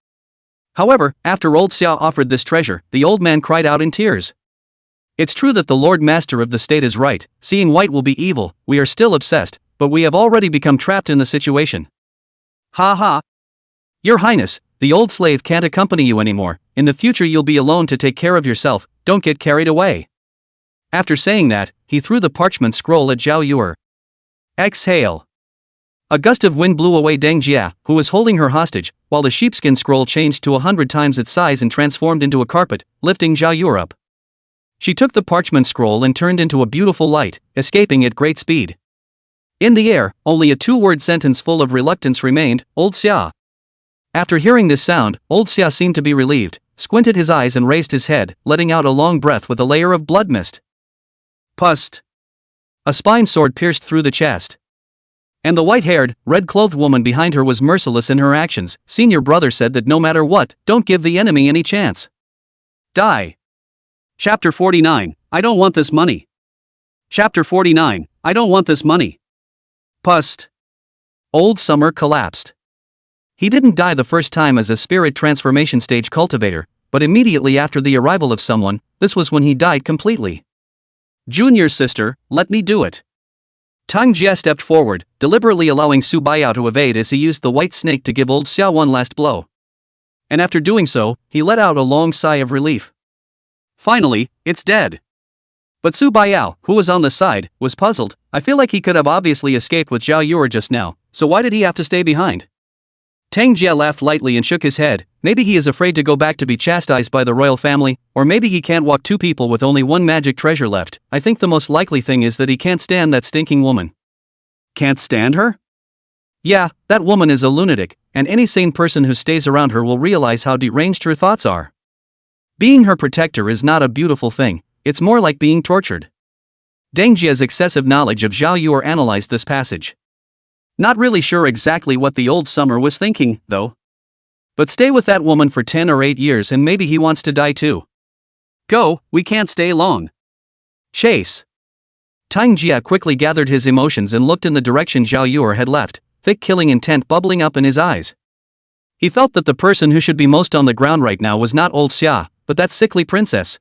However, after old Xia offered this treasure, the old man cried out in tears. It's true that the Lord Master of the state is right, seeing white will be evil. We are still obsessed, but we have already become trapped in the situation. Ha ha. Your Highness, the old slave can't accompany you anymore. In the future you'll be alone to take care of yourself, don't get carried away. After saying that, he threw the parchment scroll at Zhao Yuer. Exhale. A gust of wind blew away Deng Jia, who was holding her hostage, while the sheepskin scroll changed to 100 times its size and transformed into a carpet, lifting Zhao Yuer up. She took the parchment scroll and turned into a beautiful light, escaping at great speed. In the air, only a 2-word sentence full of reluctance remained, Old Xia. After hearing this sound, old Xia seemed to be relieved, squinted his eyes and raised his head, letting out a long breath with a layer of blood mist. Pust. A spine sword pierced through the chest. And the white-haired, red-clothed woman behind her was merciless in her actions. Senior brother said that no matter what, don't give the enemy any chance. Die. Chapter 49, I don't want this money. Chapter 49, I don't want this money. Pust. Old Summer collapsed. He didn't die the first time as a spirit transformation stage cultivator, but immediately after the arrival of someone, this was when he died completely. Junior sister, let me do it. Tang Jie stepped forward, deliberately allowing Su Baiyao to evade as he used the white snake to give old Xia one last blow. And after doing so, he let out a long sigh of relief. Finally, it's dead. But Su Baiyao, who was on the side, was puzzled. I feel like he could have obviously escaped with Zhao Yue just now, so why did he have to stay behind? Tang Jie laughed lightly and shook his head. Maybe he is afraid to go back to be chastised by the royal family, or maybe he can't walk two people with only one magic treasure left. I think the most likely thing is that he can't stand that stinking woman. Can't stand her? Yeah, that woman is a lunatic, and any sane person who stays around her will realize how deranged her thoughts are. Being her protector is not a beautiful thing, it's more like being tortured. Deng Jie's excessive knowledge of Zhao Yue analyzed this passage. Not really sure exactly what the old Summer was thinking, though. But stay with that woman for 10 or 8 years and maybe he wants to die too. Go, we can't stay long. Chase. Tang Jie quickly gathered his emotions and looked in the direction Zhao Yue had left, thick killing intent bubbling up in his eyes. He felt that the person who should be most on the ground right now was not old Xia, but that sickly princess.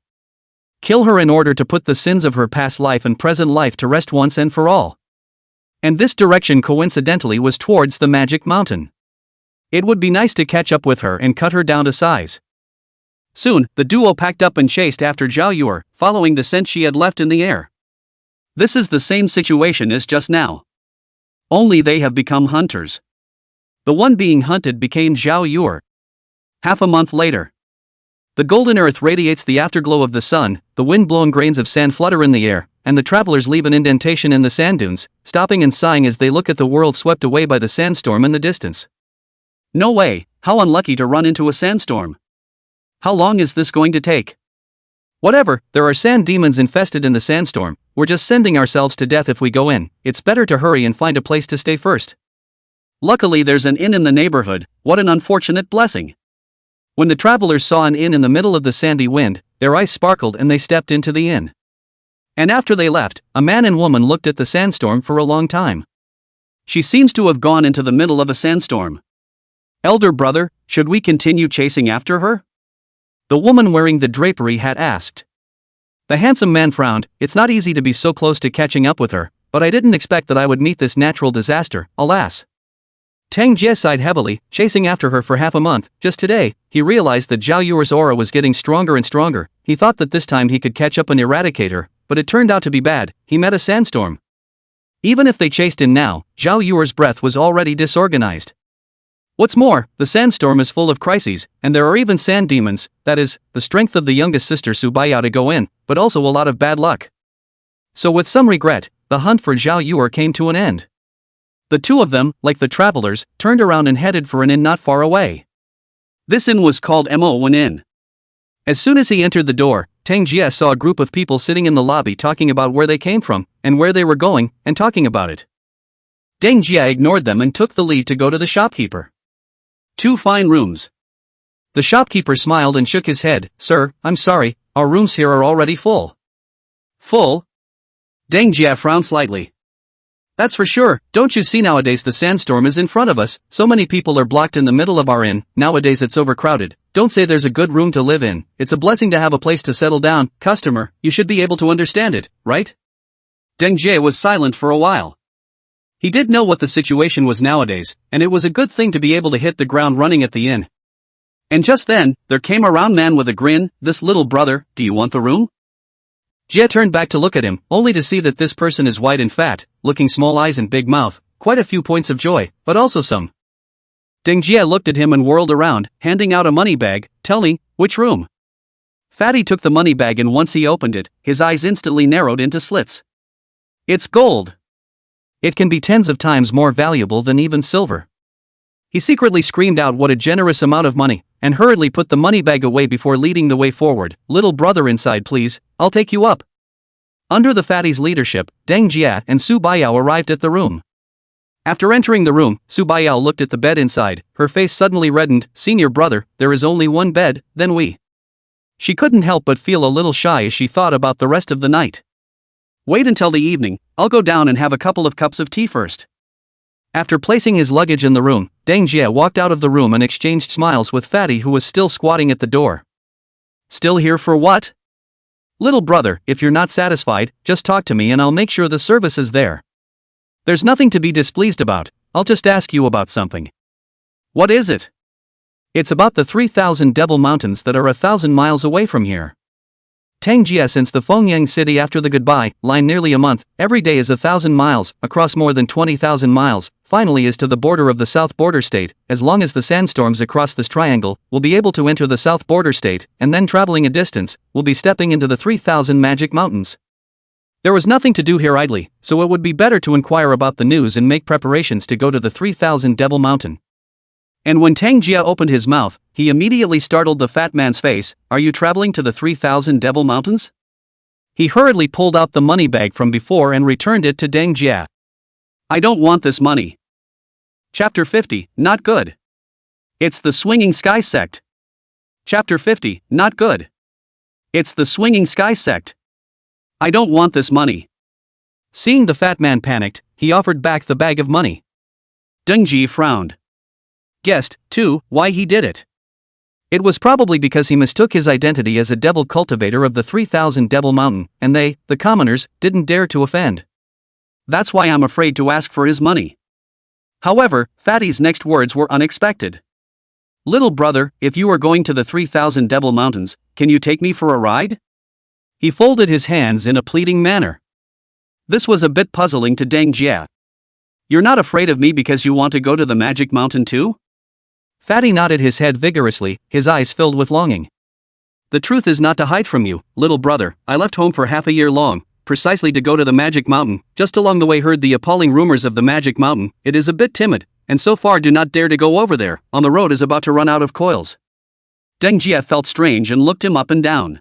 Kill her in order to put the sins of her past life and present life to rest once and for all. And this direction coincidentally was towards the Magic Mountain. It would be nice to catch up with her and cut her down to size. Soon, the duo packed up and chased after Zhao Yue, following the scent she had left in the air. This is the same situation as just now. Only they have become hunters. The one being hunted became Zhao Yue. Half a month later. The golden earth radiates the afterglow of the sun, the wind-blown grains of sand flutter in the air, and the travelers leave an indentation in the sand dunes, stopping and sighing as they look at the world swept away by the sandstorm in the distance. No way, how unlucky to run into a sandstorm. How long is this going to take? Whatever, there are sand demons infested in the sandstorm, we're just sending ourselves to death if we go in, it's better to hurry and find a place to stay first. Luckily there's an inn in the neighborhood, what an unfortunate blessing. When the travelers saw an inn in the middle of the sandy wind, their eyes sparkled and they stepped into the inn. And after they left, a man and woman looked at the sandstorm for a long time. She seems to have gone into the middle of a sandstorm. Elder brother, should we continue chasing after her? The woman wearing the drapery hat asked. The handsome man frowned. It's not easy to be so close to catching up with her, but I didn't expect that I would meet this natural disaster, alas. Tang Jie sighed heavily, chasing after her for half a month. Just today, he realized that Zhao Yue's aura was getting stronger and stronger. He thought that this time he could catch up and eradicate her, but it turned out to be bad. He met a sandstorm. Even if they chased in now, Zhao Yue's breath was already disorganized. What's more, the sandstorm is full of crises, and there are even sand demons, that is, the strength of the youngest sister Su Baiyao to go in, but also a lot of bad luck. So with some regret, the hunt for Zhao Yue came to an end. The two of them, like the travelers, turned around and headed for an inn not far away. This inn was called Mo Inn. As soon as he entered the door, Tang Jie saw a group of people sitting in the lobby talking about where they came from, and where they were going, and talking about it. Tang Jie ignored them and took the lead to go to the shopkeeper. 2 fine rooms. The shopkeeper smiled and shook his head. Sir, I'm sorry, our rooms here are already full. Full? Tang Jie frowned slightly. That's for sure, don't you see nowadays the sandstorm is in front of us, so many people are blocked in the middle of our inn, nowadays it's overcrowded. Don't say there's a good room to live in, it's a blessing to have a place to settle down. Customer, you should be able to understand it, right? Tang Jie was silent for a while. He did know what the situation was nowadays, and it was a good thing to be able to hit the ground running at the inn. And just then, there came a round man with a grin. This little brother, do you want the room? Jie turned back to look at him, only to see that this person is white and fat, looking small eyes and big mouth, quite a few points of joy, but also some. Tang Jie looked at him and whirled around, handing out a money bag. Tell me, which room? Fatty took the money bag and once he opened it, his eyes instantly narrowed into slits. It's gold. It can be tens of times more valuable than even silver. He secretly screamed out what a generous amount of money, and hurriedly put the money bag away before leading the way forward. Little brother, inside please, I'll take you up. Under the fatty's leadership, Deng Jia and Su Baiyao arrived at the room. After entering the room, Su Baiyao looked at the bed inside, her face suddenly reddened. Senior brother, there is only one bed, then we. She couldn't help but feel a little shy as she thought about the rest of the night. Wait until the evening, I'll go down and have a couple of cups of tea first. After placing his luggage in the room, Deng Jia walked out of the room and exchanged smiles with Fatty, who was still squatting at the door. Still here for what? Little brother, if you're not satisfied, just talk to me and I'll make sure the service is there. There's nothing to be displeased about, I'll just ask you about something. What is it? It's about the 3,000 Devil Mountains that are 1,000 miles away from here. Deng Jia, since the Fengyang city after the goodbye line nearly a month, every day is 1,000 miles, across more than 20,000 miles, finally is to the border of the South Border State. As long as the sandstorms across this triangle, will be able to enter the South Border State, and then traveling a distance, will be stepping into the 3,000 Magic Mountains. There was nothing to do here idly, so it would be better to inquire about the news and make preparations to go to the 3,000 Devil Mountain. And when Deng Jia opened his mouth, he immediately startled the fat man's face. Are you traveling to the 3,000 Devil Mountains? He hurriedly pulled out the money bag from before and returned it to Deng Jia. I don't want this money. Chapter 50, not good. It's the Swinging Sky Sect. Chapter 50, not good. It's the Swinging Sky Sect. I don't want this money. Seeing the fat man panicked, he offered back the bag of money. Deng Jia frowned. Guessed, too, why he did it. It was probably because he mistook his identity as a devil cultivator of the 3,000 Devil Mountain, and they, the commoners, didn't dare to offend. That's why I'm afraid to ask for his money. However, Fatty's next words were unexpected. Little brother, if you are going to the 3,000 Devil Mountains, can you take me for a ride? He folded his hands in a pleading manner. This was a bit puzzling to Deng Jia. You're not afraid of me because you want to go to the Magic Mountain too? Fatty nodded his head vigorously, his eyes filled with longing. The truth is not to hide from you, little brother, I left home for half a year long, precisely to go to the Magic Mountain. Just along the way heard the appalling rumors of the Magic Mountain. It is a bit timid, and so far do not dare to go over there. On the road is about to run out of coils. Deng Jia felt strange and looked him up and down.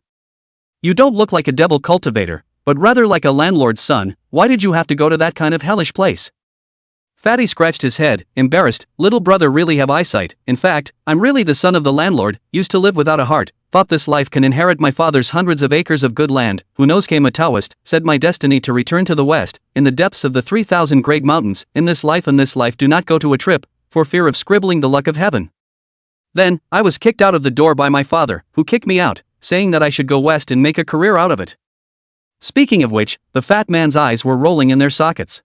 You don't look like a devil cultivator, but rather like a landlord's son. Why did you have to go to that kind of hellish place? Fatty scratched his head, embarrassed. Little brother really have eyesight. In fact, I'm really the son of the landlord, used to live without a heart, thought this life can inherit my father's hundreds of acres of good land, who knows came a Taoist, said my destiny to return to the west, in the depths of the 3,000 great mountains, in this life and this life do not go to a trip, for fear of scribbling the luck of heaven. Then, I was kicked out of the door by my father, who kicked me out, saying that I should go west and make a career out of it. Speaking of which, the fat man's eyes were rolling in their sockets.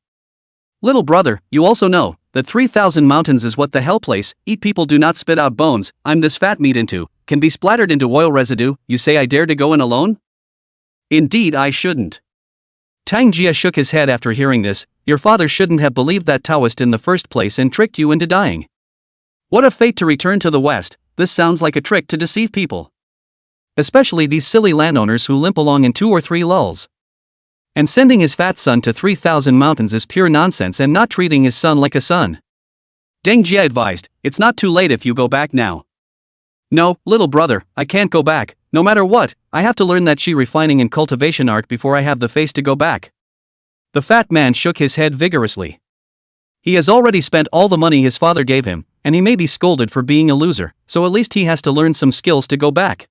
Little brother, you also know that 3,000 mountains is what the hell place. Eat people, do not spit out bones. I'm this fat meat into, can be splattered into oil residue. You say I dare to go in alone? Indeed I shouldn't. Deng Jia shook his head after hearing this. Your father shouldn't have believed that Taoist in the first place and tricked you into dying. What a fate to return to the west. This sounds like a trick to deceive people. Especially these silly landowners who limp along in 2 or 3 lulls. And sending his fat son to 3,000 mountains is pure nonsense, and not treating his son like a son. Deng Jia advised, it's not too late if you go back now. No, little brother, I can't go back. No matter what, I have to learn that chi refining and cultivation art before I have the face to go back. The fat man shook his head vigorously. He has already spent all the money his father gave him, and he may be scolded for being a loser, so at least he has to learn some skills to go back.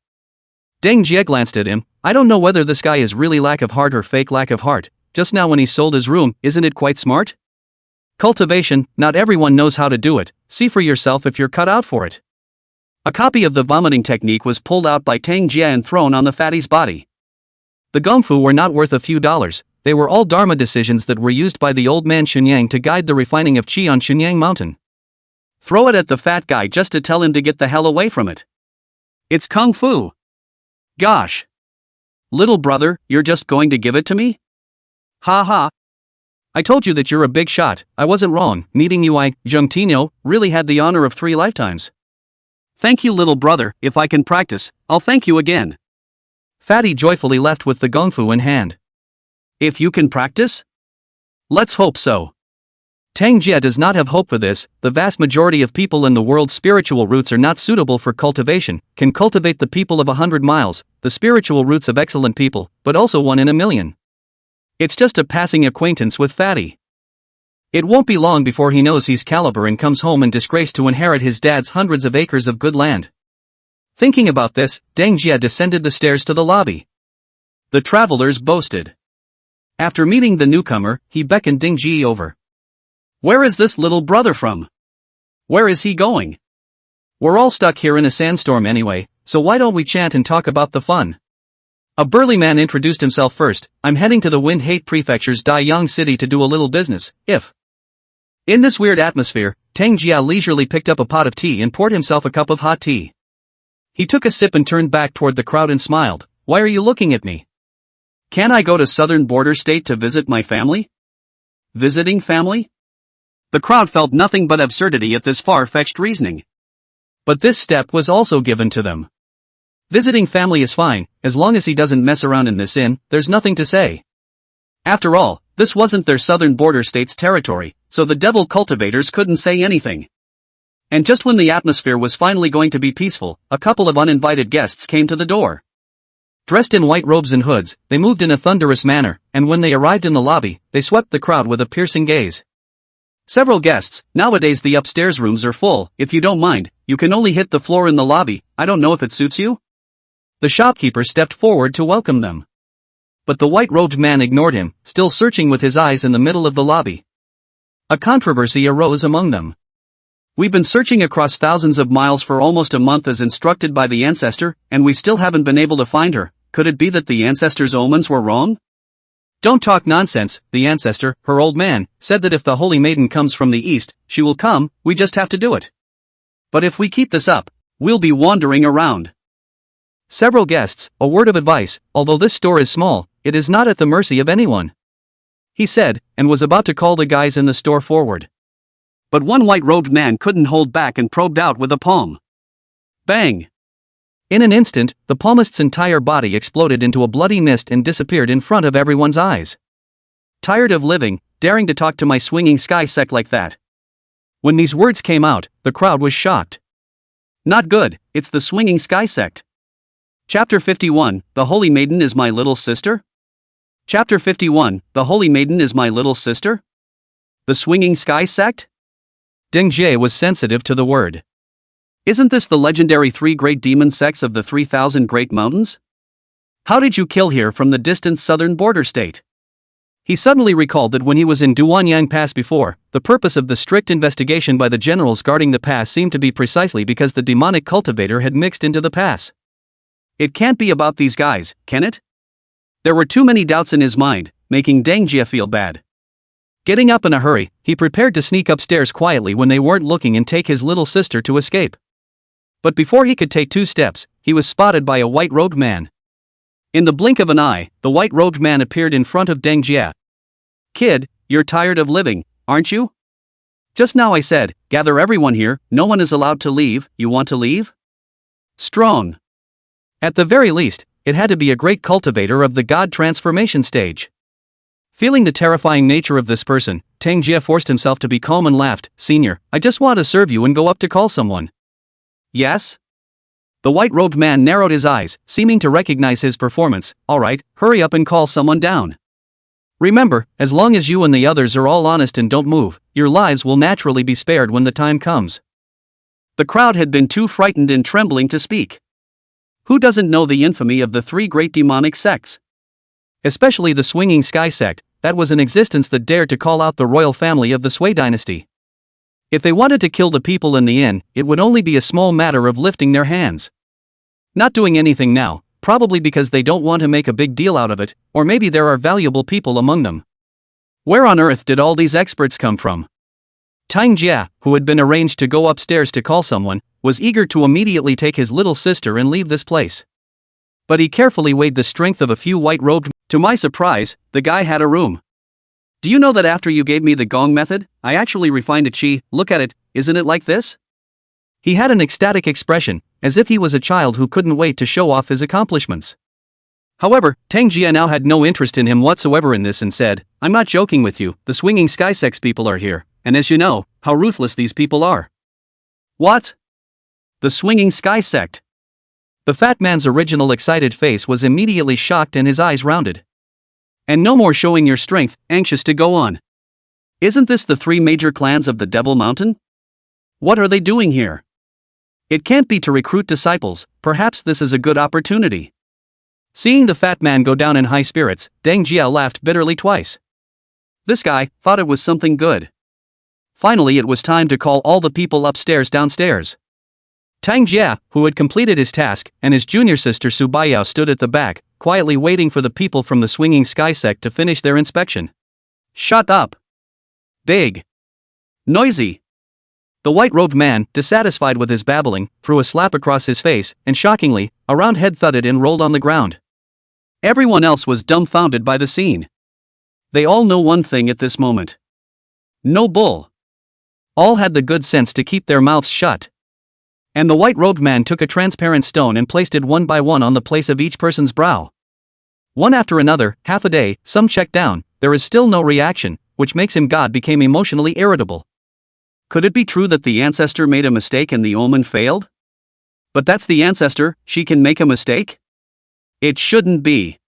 Deng Jia glanced at him. I don't know whether this guy is really lack of heart or fake lack of heart. Just now when he sold his room, isn't it quite smart? Cultivation, not everyone knows how to do it. See for yourself if you're cut out for it. A copy of the vomiting technique was pulled out by Deng Jia and thrown on the fatty's body. The gongfu were not worth a few dollars. They were all dharma decisions that were used by the old man Xunyang to guide the refining of chi on Xunyang Mountain. Throw it at the fat guy just to tell him to get the hell away from it. It's kung fu. Gosh. Little brother, you're just going to give it to me? Ha ha. I told you that you're a big shot. I wasn't wrong. Meeting you Zheng Tino, really had the honor of 3 lifetimes. Thank you little brother, if I can practice, I'll thank you again. Fatty joyfully left with the gongfu in hand. If you can practice? Let's hope so. Tang Jie does not have hope for this. The vast majority of people in the world's spiritual roots are not suitable for cultivation, can cultivate the people of 100 miles, the spiritual roots of excellent people, but also 1 in a million. It's just a passing acquaintance with Fatty. It won't be long before he knows he's caliber and comes home in disgrace to inherit his dad's hundreds of acres of good land. Thinking about this, Deng Jie descended the stairs to the lobby. The travelers boasted. After meeting the newcomer, he beckoned Deng Jie over. Where is this little brother from? Where is he going? We're all stuck here in a sandstorm anyway, so why don't we chant and talk about the fun? A burly man introduced himself first. I'm heading to the Wind-Hate Prefecture's Daiyang city to do a little business, if. In this weird atmosphere, Tang Jie leisurely picked up a pot of tea and poured himself a cup of hot tea. He took a sip and turned back toward the crowd and smiled. Why are you looking at me? Can I go to southern border state to visit my family? Visiting family? The crowd felt nothing but absurdity at this far-fetched reasoning. But this step was also given to them. Visiting family is fine, as long as he doesn't mess around in this inn, there's nothing to say. After all, this wasn't their southern border state's territory, so the devil cultivators couldn't say anything. And just when the atmosphere was finally going to be peaceful, a couple of uninvited guests came to the door. Dressed in white robes and hoods, they moved in a thunderous manner, and when they arrived in the lobby, they swept the crowd with a piercing gaze. Several guests. Nowadays the upstairs rooms are full. If you don't mind, you can only hit the floor in the lobby. I don't know if it suits you? The shopkeeper stepped forward to welcome them. But the white-robed man ignored him, still searching with his eyes in the middle of the lobby. A controversy arose among them. We've been searching across thousands of miles for almost a month as instructed by the ancestor, and we still haven't been able to find her. Could it be that the ancestor's omens were wrong? Don't talk nonsense. The ancestor, her old man, said that if the holy maiden comes from the east, she will come, we just have to do it. But if we keep this up, we'll be wandering around. Several guests. A word of advice, although this store is small, it is not at the mercy of anyone, he said, and was about to call the guys in the store forward. But one white-robed man couldn't hold back and probed out with a palm. Bang! In an instant, the palmist's entire body exploded into a bloody mist and disappeared in front of everyone's eyes. Tired of living, daring to talk to my swinging sky sect like that. When these words came out, the crowd was shocked. Not good, it's the swinging sky sect. Chapter 51, The Holy Maiden is my little sister? Chapter 51, The Holy Maiden is my little sister? The swinging sky sect? Deng Jie was sensitive to the word. Isn't this the legendary 3 great demon sects of the 3,000 Great Mountains? How did you kill here from the distant southern border state? He suddenly recalled that when he was in Duanyang Pass before, the purpose of the strict investigation by the generals guarding the pass seemed to be precisely because the demonic cultivator had mixed into the pass. It can't be about these guys, can it? There were too many doubts in his mind, making Deng Jie feel bad. Getting up in a hurry, he prepared to sneak upstairs quietly when they weren't looking and take his little sister to escape. But before he could take 2 steps, he was spotted by a white-robed man. In the blink of an eye, the white-robed man appeared in front of Deng Jie. Kid, you're tired of living, aren't you? Just now I said, gather everyone here, no one is allowed to leave, you want to leave? Strong. At the very least, it had to be a great cultivator of the god transformation stage. Feeling the terrifying nature of this person, Tang Jie forced himself to be calm and laughed. Senior, I just want to serve you and go up to call someone. Yes? The white-robed man narrowed his eyes, seeming to recognize his performance. All right, hurry up and call someone down. Remember, as long as you and the others are all honest and don't move, your lives will naturally be spared when the time comes. The crowd had been too frightened and trembling to speak. Who doesn't know the infamy of the 3 great demonic sects? Especially the swinging sky sect, that was in existence that dared to call out the royal family of the Sui dynasty. If they wanted to kill the people in the inn, it would only be a small matter of lifting their hands. Not doing anything now, probably because they don't want to make a big deal out of it, or maybe there are valuable people among them. Where on earth did all these experts come from? Tang Jie, who had been arranged to go upstairs to call someone, was eager to immediately take his little sister and leave this place. But he carefully weighed the strength of a few white-robed men. To my surprise, the guy had a room. Do you know that after you gave me the gong method, I actually refined a chi? Look at it, isn't it like this? He had an ecstatic expression, as if he was a child who couldn't wait to show off his accomplishments. However, Tang Jie now had no interest in him whatsoever in this and said, I'm not joking with you, the swinging sky sex people are here, and as you know, how ruthless these people are. What? The swinging sky sect. The fat man's original excited face was immediately shocked and his eyes rounded. And no more showing your strength, anxious to go on. Isn't this the three major clans of the Devil Mountain? What are they doing here? It can't be to recruit disciples, perhaps this is a good opportunity. Seeing the fat man go down in high spirits, Deng Jia laughed bitterly twice. This guy thought it was something good. Finally it was time to call all the people upstairs downstairs. Tang Jia, who had completed his task, and his junior sister Su Baiyao stood at the back, quietly waiting for the people from the swinging sky sect to finish their inspection. Shut up! Big! Noisy! The white-robed man, dissatisfied with his babbling, threw a slap across his face, and shockingly, a round head thudded and rolled on the ground. Everyone else was dumbfounded by the scene. They all know one thing at this moment. No bull. All had the good sense to keep their mouths shut. And the white-robed man took a transparent stone and placed it one by one on the place of each person's brow. One after another, half a day, some check down, there is still no reaction, which makes him God became emotionally irritable. Could it be true that the ancestor made a mistake and the omen failed? But that's the ancestor, she can make a mistake? It shouldn't be.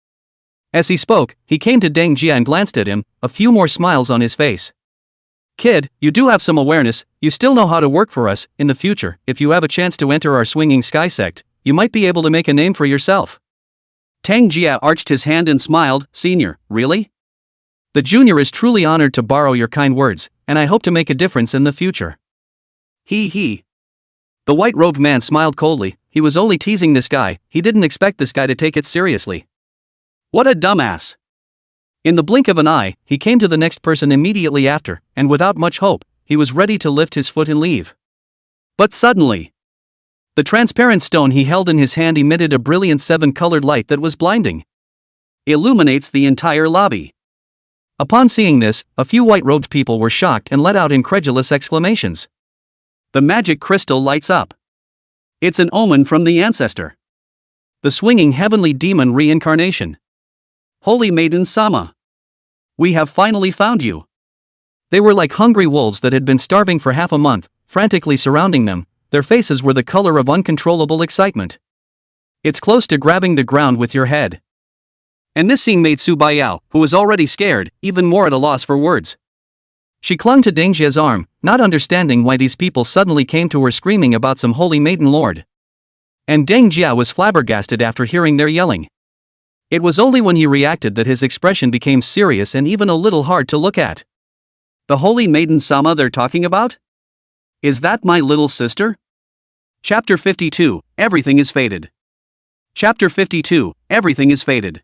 As he spoke, he came to Deng Jia and glanced at him, a few more smiles on his face. Kid, you do have some awareness, you still know how to work for us. In the future, if you have a chance to enter our swinging sky sect, you might be able to make a name for yourself. Tang Jia arched his hand and smiled. Senior, really? The junior is truly honored to borrow your kind words, and I hope to make a difference in the future. He. The white-robed man smiled coldly. He was only teasing this guy, he didn't expect this guy to take it seriously. What a dumbass. In the blink of an eye, he came to the next person immediately after, and without much hope, he was ready to lift his foot and leave. But suddenly, the transparent stone he held in his hand emitted a brilliant seven-colored light that was blinding. Illuminates the entire lobby. Upon seeing this, a few white-robed people were shocked and let out incredulous exclamations. The magic crystal lights up. It's an omen from the ancestor. The swinging heavenly demon reincarnation. Holy Maiden Sama. We have finally found you. They were like hungry wolves that had been starving for half a month, frantically surrounding them, their faces were the color of uncontrollable excitement. It's close to grabbing the ground with your head. And this scene made Su Baiyao, who was already scared, even more at a loss for words. She clung to Deng Jia's arm, not understanding why these people suddenly came to her screaming about some holy maiden lord. And Deng Jia was flabbergasted after hearing their yelling. It was only when he reacted that his expression became serious and even a little hard to look at. The holy maiden Sama they're talking about? Is that my little sister? Chapter 52, Everything is Fated. Chapter 52, Everything is Fated.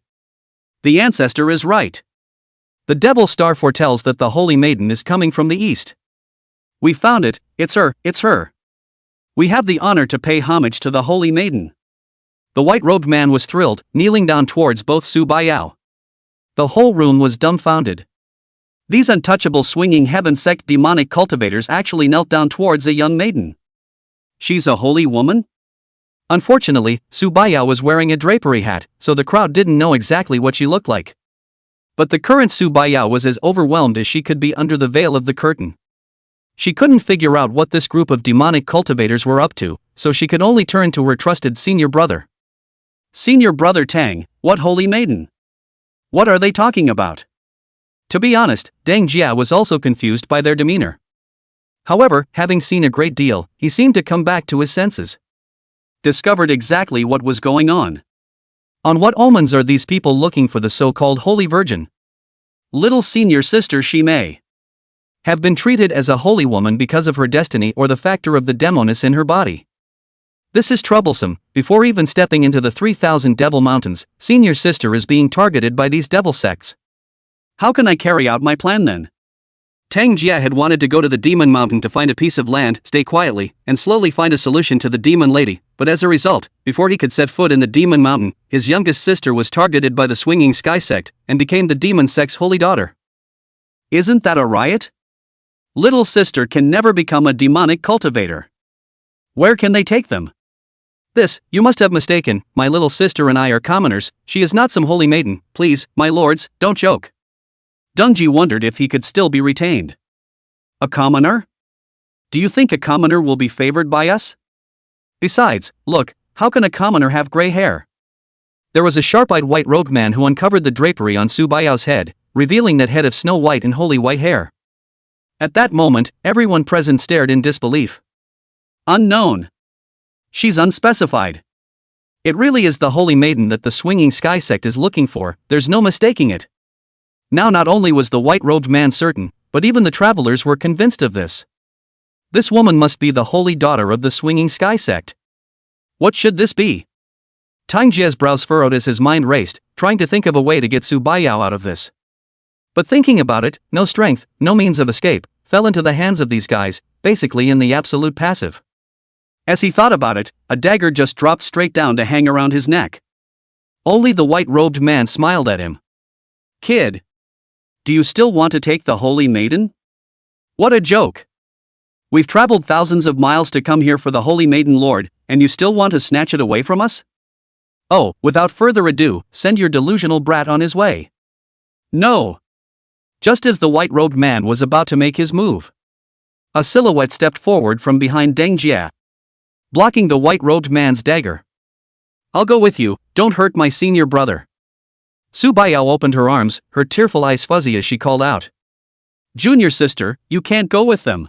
The ancestor is right. The devil star foretells that the holy maiden is coming from the east. We found it, it's her. We have the honor to pay homage to the holy maiden. The white-robed man was thrilled, kneeling down towards both Su Baiyao. The whole room was dumbfounded. These untouchable swinging heaven sect demonic cultivators actually knelt down towards a young maiden. She's a holy woman? Unfortunately, Su Baiyao was wearing a drapery hat, so the crowd didn't know exactly what she looked like. But the current Su Baiyao was as overwhelmed as she could be under the veil of the curtain. She couldn't figure out what this group of demonic cultivators were up to, so she could only turn to her trusted senior brother. Senior brother Tang, what holy maiden? What are they talking about? To be honest, Deng Jia was also confused by their demeanor. However, having seen a great deal, he seemed to come back to his senses. Discovered exactly what was going on. On what omens are these people looking for the so-called Holy Virgin? Little senior sister she may have been treated as a holy woman because of her destiny or the factor of the demoness in her body. This is troublesome. Before even stepping into the 3,000 devil mountains, senior sister is being targeted by these devil sects. How can I carry out my plan then? Tang Jia had wanted to go to the demon mountain to find a piece of land, stay quietly, and slowly find a solution to the demon lady, but as a result, before he could set foot in the demon mountain, his youngest sister was targeted by the swinging sky sect, and became the demon sect's holy daughter. Isn't that a riot? Little sister can never become a demonic cultivator. Where can they take them? This, you must have mistaken, my little sister and I are commoners, she is not some holy maiden, please, my lords, don't joke. Deng Ji wondered if he could still be retained. A commoner? Do you think a commoner will be favored by us? Besides, look, how can a commoner have gray hair? There was a sharp-eyed white-robed man who uncovered the drapery on Su Baiyao's head, revealing that head of snow white and holy white hair. At that moment, everyone present stared in disbelief. Unknown. She's unspecified. It really is the holy maiden that the swinging sky sect is looking for, there's no mistaking it. Now not only was the white-robed man certain, but even the travelers were convinced of this. This woman must be the holy daughter of the swinging sky sect. What should this be? Tang Jie's brows furrowed as his mind raced, trying to think of a way to get Su Baiyao out of this. But thinking about it, no strength, no means of escape, fell into the hands of these guys, basically in the absolute passive. As he thought about it, a dagger just dropped straight down to hang around his neck. Only the white-robed man smiled at him. Kid. Do you still want to take the holy maiden? What a joke. We've traveled thousands of miles to come here for the holy maiden lord, and you still want to snatch it away from us? Oh, without further ado, send your delusional brat on his way. No. Just as the white-robed man was about to make his move, a silhouette stepped forward from behind Deng Jie, blocking the white-robed man's dagger. I'll go with you, don't hurt my senior brother. Su Baiyao opened her arms, her tearful eyes fuzzy as she called out. Junior sister, you can't go with them.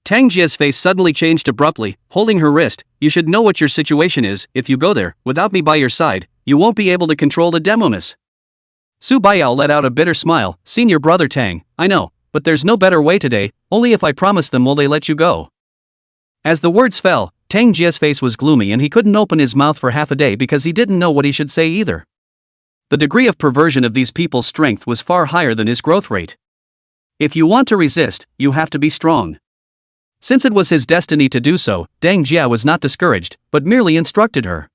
Tang Jie's face suddenly changed abruptly, holding her wrist. You should know what your situation is. If you go there, without me by your side, you won't be able to control the demoness. Su Baiyao let out a bitter smile. Senior brother Tang, I know, but there's no better way today, only if I promise them will they let you go. As the words fell, Tang Jie's face was gloomy and he couldn't open his mouth for half a day because he didn't know what he should say either. The degree of perversion of these people's strength was far higher than his growth rate. If you want to resist, you have to be strong. Since it was his destiny to do so, Deng Jie was not discouraged, but merely instructed her.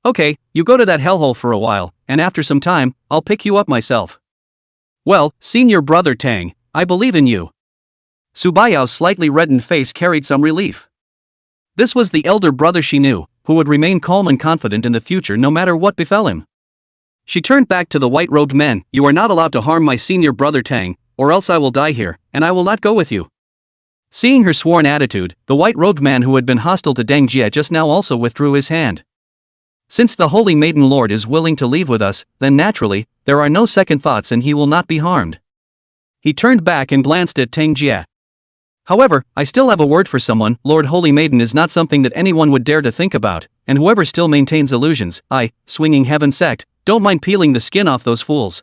Okay, you go to that hellhole for a while, and after some time, I'll pick you up myself. Well, senior brother Tang, I believe in you. Su Baiyao's slightly reddened face carried some relief. This was the elder brother she knew, who would remain calm and confident in the future no matter what befell him. She turned back to the white-robed men. You are not allowed to harm my senior brother Tang, or else I will die here, and I will not go with you. Seeing her sworn attitude, the white-robed man who had been hostile to Deng Jie just now also withdrew his hand. Since the holy maiden lord is willing to leave with us, then naturally, there are no second thoughts and he will not be harmed. He turned back and glanced at Deng Jie. However, I still have a word for someone. Lord Holy Maiden is not something that anyone would dare to think about, and whoever still maintains illusions, swinging heaven sect, don't mind peeling the skin off those fools.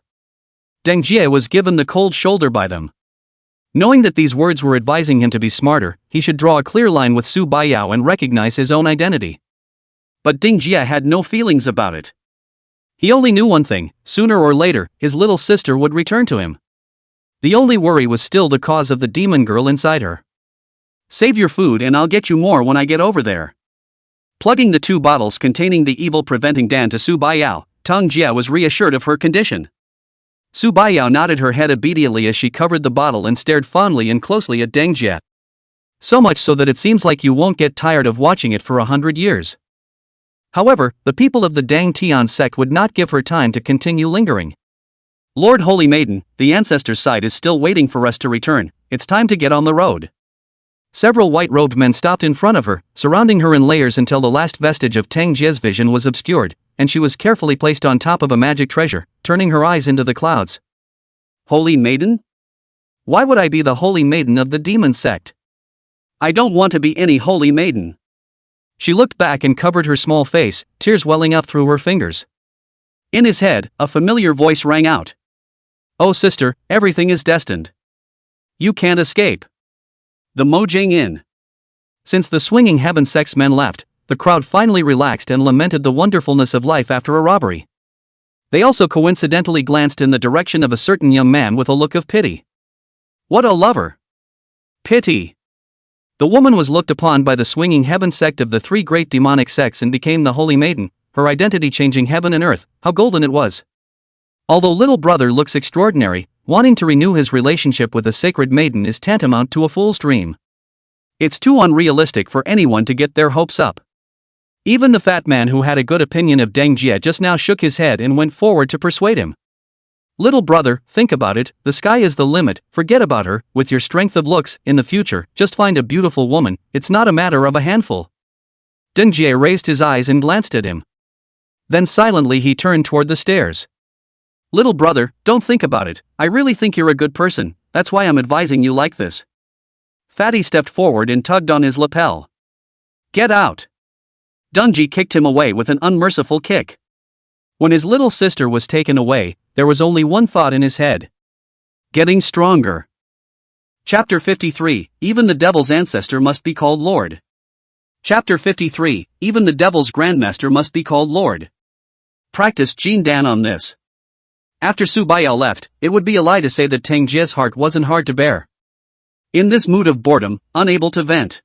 Deng Jie was given the cold shoulder by them. Knowing that these words were advising him to be smarter, he should draw a clear line with Su Baiyao and recognize his own identity. But Deng Jie had no feelings about it. He only knew one thing: sooner or later, his little sister would return to him. The only worry was still the cause of the demon girl inside her. Save your food and I'll get you more when I get over there. Plugging the 2 bottles containing the evil-preventing Dan to Su Baiyao, Tang Jie was reassured of her condition. Su Baiyao nodded her head obediently as she covered the bottle and stared fondly and closely at Deng Jie. So much so that it seems like you won't get tired of watching it for 100 years. However, the people of the Dang Tian sect would not give her time to continue lingering. Lord Holy Maiden, the ancestor's side is still waiting for us to return. It's time to get on the road. Several white-robed men stopped in front of her, surrounding her in layers until the last vestige of Tang Jie's vision was obscured, and she was carefully placed on top of a magic treasure, turning her eyes into the clouds. Holy Maiden? Why would I be the Holy Maiden of the demon sect? I don't want to be any Holy Maiden. She looked back and covered her small face, tears welling up through her fingers. In his head, a familiar voice rang out. Oh sister, everything is destined. You can't escape. The Mojang Inn. Since the swinging heaven sex men left, the crowd finally relaxed and lamented the wonderfulness of life after a robbery. They also coincidentally glanced in the direction of a certain young man with a look of pity. What a lover! Pity! The woman was looked upon by the swinging heaven sect of the 3 great demonic sects and became the Holy Maiden, her identity changing heaven and earth. How golden it was! Although little brother looks extraordinary, wanting to renew his relationship with a sacred maiden is tantamount to a fool's dream. It's too unrealistic for anyone to get their hopes up. Even the fat man who had a good opinion of Deng Jie just now shook his head and went forward to persuade him. Little brother, think about it, the sky is the limit, forget about her, with your strength of looks, in the future, just find a beautiful woman, it's not a matter of a handful. Dengjie raised his eyes and glanced at him. Then silently he turned toward the stairs. Little brother, don't think about it, I really think you're a good person, that's why I'm advising you like this. Fatty stepped forward and tugged on his lapel. Get out! Dengjie kicked him away with an unmerciful kick. When his little sister was taken away, there was only one thought in his head. Getting stronger. Chapter 53, Even the Devil's ancestor must be called Lord. Chapter 53, Even the Devil's grandmaster must be called Lord. Practiced Jin Dan on this. After Su Baiyao left, it would be a lie to say that Tang Jie's heart wasn't hard to bear. In this mood of boredom, unable to vent,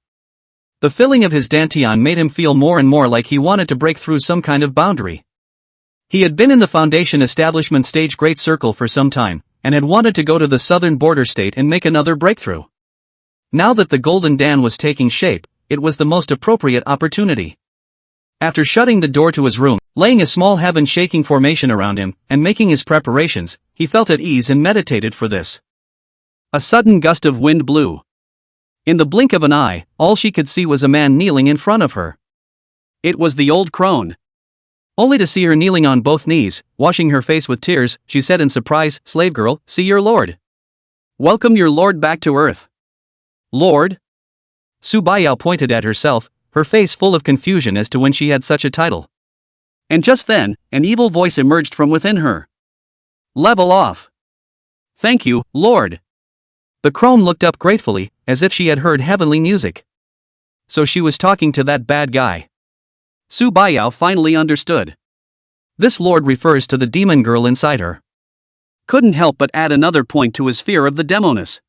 the filling of his dantian made him feel more and more like he wanted to break through some kind of boundary. He had been in the Foundation Establishment Stage Great Circle for some time, and had wanted to go to the southern border state and make another breakthrough. Now that the Golden Dan was taking shape, it was the most appropriate opportunity. After shutting the door to his room, laying a small heaven-shaking formation around him, and making his preparations, he felt at ease and meditated for this. A sudden gust of wind blew. In the blink of an eye, all she could see was a man kneeling in front of her. It was the old crone. Only to see her kneeling on both knees, washing her face with tears, she said in surprise, "Slave girl, see your lord. Welcome your lord back to earth." Lord? Su Baiyao pointed at herself, her face full of confusion as to when she had such a title. And just then, an evil voice emerged from within her. Level off. Thank you, Lord. The crone looked up gratefully, as if she had heard heavenly music. So she was talking to that bad guy. Su Baiyao finally understood. This lord refers to the demon girl inside her. Couldn't help but add another point to his fear of the demoness.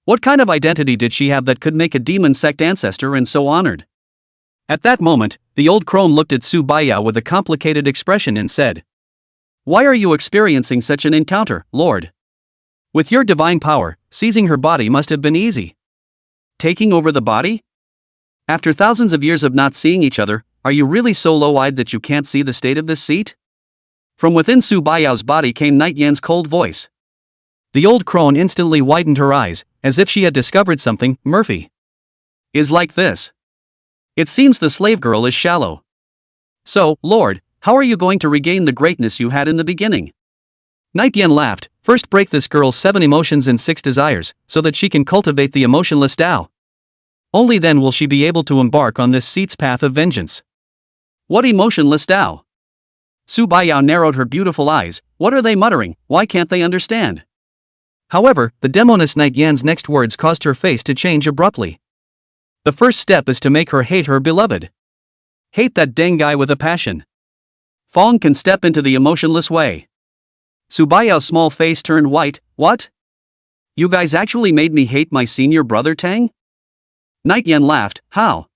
What kind of identity did she have that could make a demon sect ancestor and so honored? At that moment, the old crone looked at Su Baiyao with a complicated expression and said, "Why are you experiencing such an encounter, Lord? With your divine power, seizing her body must have been easy. Taking over the body? After thousands of years of not seeing each other, are you really so low-eyed that you can't see the state of this seat?" From within Su Baiyao's body came Night Yan's cold voice. The old crone instantly widened her eyes, as if she had discovered something. Murphy is like this. It seems the slave girl is shallow. So, Lord, how are you going to regain the greatness you had in the beginning? Night Yan laughed. First break this girl's 7 emotions and 6 desires, so that she can cultivate the emotionless Tao. Only then will she be able to embark on this seat's path of vengeance. What emotionless Tao? Su Baiyao narrowed her beautiful eyes. What are they muttering? Why can't they understand? However, the demoness Night Yan's next words caused her face to change abruptly. The first step is to make her hate her beloved. Hate that dang guy with a passion. Fong can step into the emotionless way. Su Baiyao's small face turned white. What? You guys actually made me hate my senior brother Tang? Night Yan laughed. How?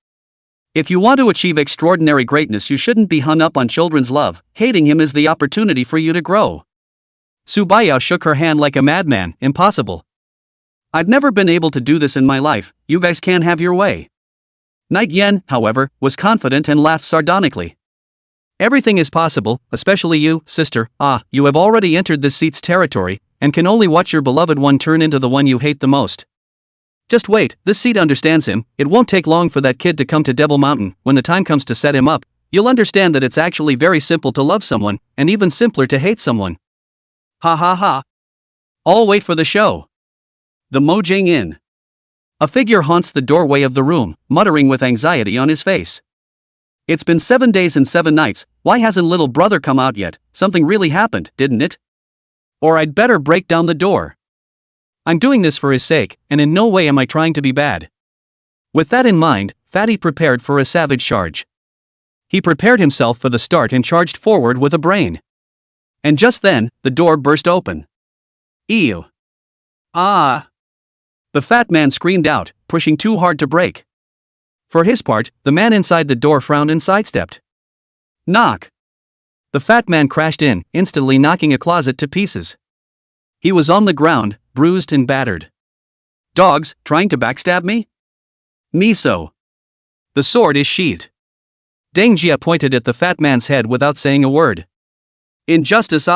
If you want to achieve extraordinary greatness, you shouldn't be hung up on children's love. Hating him is the opportunity for you to grow. Su Baiyao shook her hand like a madman. Impossible. I've never been able to do this in my life, you guys can't have your way. Night Yan, however, was confident and laughed sardonically. Everything is possible, especially you, sister. You have already entered this seat's territory, and can only watch your beloved one turn into the one you hate the most. Just wait, this seat understands him. It won't take long for that kid to come to Devil Mountain. When the time comes to set him up, you'll understand that it's actually very simple to love someone, and even simpler to hate someone. Ha ha ha. All wait for the show. The Mojang Inn. A figure haunts the doorway of the room, muttering with anxiety on his face. It's been 7 days and 7 nights, why hasn't little brother come out yet? Something really happened, didn't it? Or I'd better break down the door. I'm doing this for his sake, and in no way am I trying to be bad. With that in mind, Fatty prepared for a savage charge. He prepared himself for the start and charged forward with a brain. And just then, the door burst open. Ew. Ah! The fat man screamed out, pushing too hard to break. For his part, the man inside the door frowned and sidestepped. Knock! The fat man crashed in, instantly knocking a closet to pieces. He was on the ground, bruised and battered. Dogs, trying to backstab me? Miso. The sword is sheathed. Deng Jia pointed at the fat man's head without saying a word. Injustice.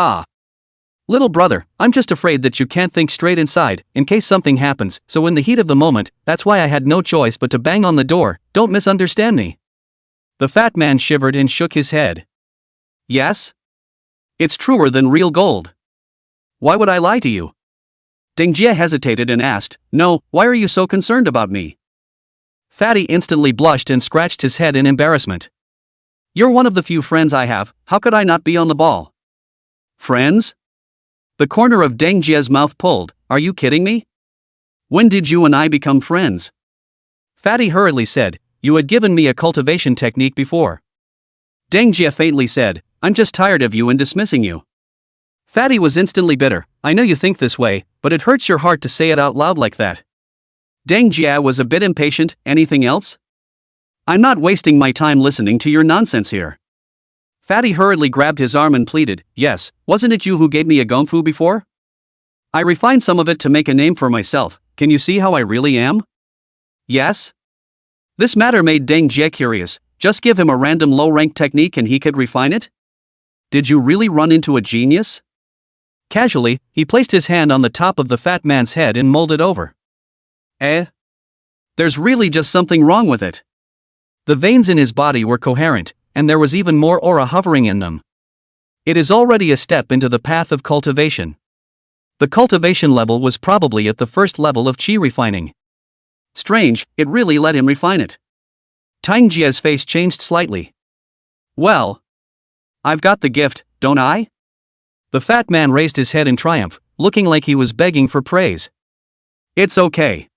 Little brother, I'm just afraid that you can't think straight inside, in case something happens, so in the heat of the moment, that's why I had no choice but to bang on the door, don't misunderstand me. The fat man shivered and shook his head. Yes? It's truer than real gold. Why would I lie to you? Deng Jie hesitated and asked, no, why are you so concerned about me? Fatty instantly blushed and scratched his head in embarrassment. You're one of the few friends I have, how could I not be on the ball? Friends? The corner of Deng Jie's mouth pulled, are you kidding me? When did you and I become friends? Fatty hurriedly said, you had given me a cultivation technique before. Deng Jie faintly said, I'm just tired of you and dismissing you. Fatty was instantly bitter, I know you think this way, but it hurts your heart to say it out loud like that. Deng Jie was a bit impatient, anything else? I'm not wasting my time listening to your nonsense here. Fatty hurriedly grabbed his arm and pleaded, yes, wasn't it you who gave me a gongfu before? I refined some of it to make a name for myself, can you see how I really am? Yes? This matter made Deng Jie curious, just give him a random low-rank technique and he could refine it? Did you really run into a genius? Casually, he placed his hand on the top of the fat man's head and mulled it over. There's really just something wrong with it. The veins in his body were coherent, and there was even more aura hovering in them. It is already a step into the path of cultivation. The cultivation level was probably at the first level of qi refining. Strange, it really let him refine it. Deng Jie's face changed slightly. Well, I've got the gift, don't I? The fat man raised his head in triumph, looking like he was begging for praise. It's okay.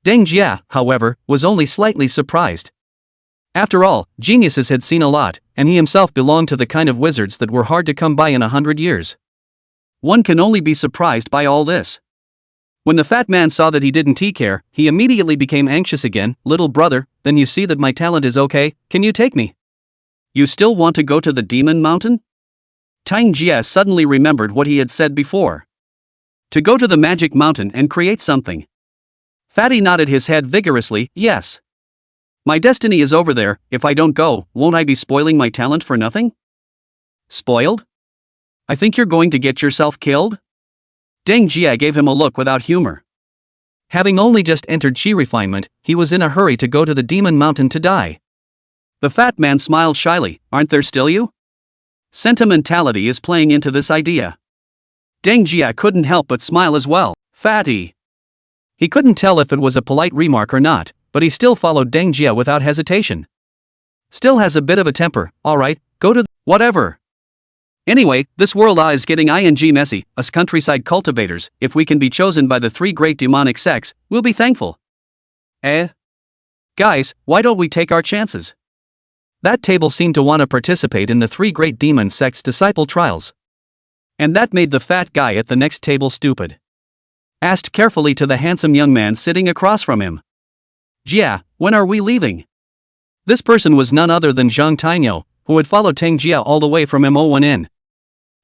Deng Jie, however, was only slightly surprised. After all, geniuses had seen a lot, and he himself belonged to the kind of wizards that were hard to come by in 100 years. One can only be surprised by all this. When the fat man saw that he didn't take care, he immediately became anxious again. Little brother, then you see that my talent is okay, can you take me? You still want to go to the demon mountain? Deng Jie suddenly remembered what he had said before. To go to the magic mountain and create something. Fatty nodded his head vigorously, yes. My destiny is over there, if I don't go, won't I be spoiling my talent for nothing? Spoiled? I think you're going to get yourself killed? Deng Jie gave him a look without humor. Having only just entered qi refinement, he was in a hurry to go to the demon mountain to die. The fat man smiled shyly, aren't there still you? Sentimentality is playing into this idea. Deng Jie couldn't help but smile as well. Fatty. He couldn't tell if it was a polite remark or not, but he still followed Deng Jie without hesitation. Still has a bit of a temper, alright, go to whatever. Anyway, this world is getting messy, us countryside cultivators, if we can be chosen by the 3 great demonic sects, we'll be thankful. Guys, why don't we take our chances? That table seemed to want to participate in the 3 great demon sects' disciple trials. And that made the fat guy at the next table stupid. Asked carefully to the handsome young man sitting across from him. Jia, when are we leaving? This person was none other than Zhang Tainyo, who had followed Deng Jie all the way from Mo1N.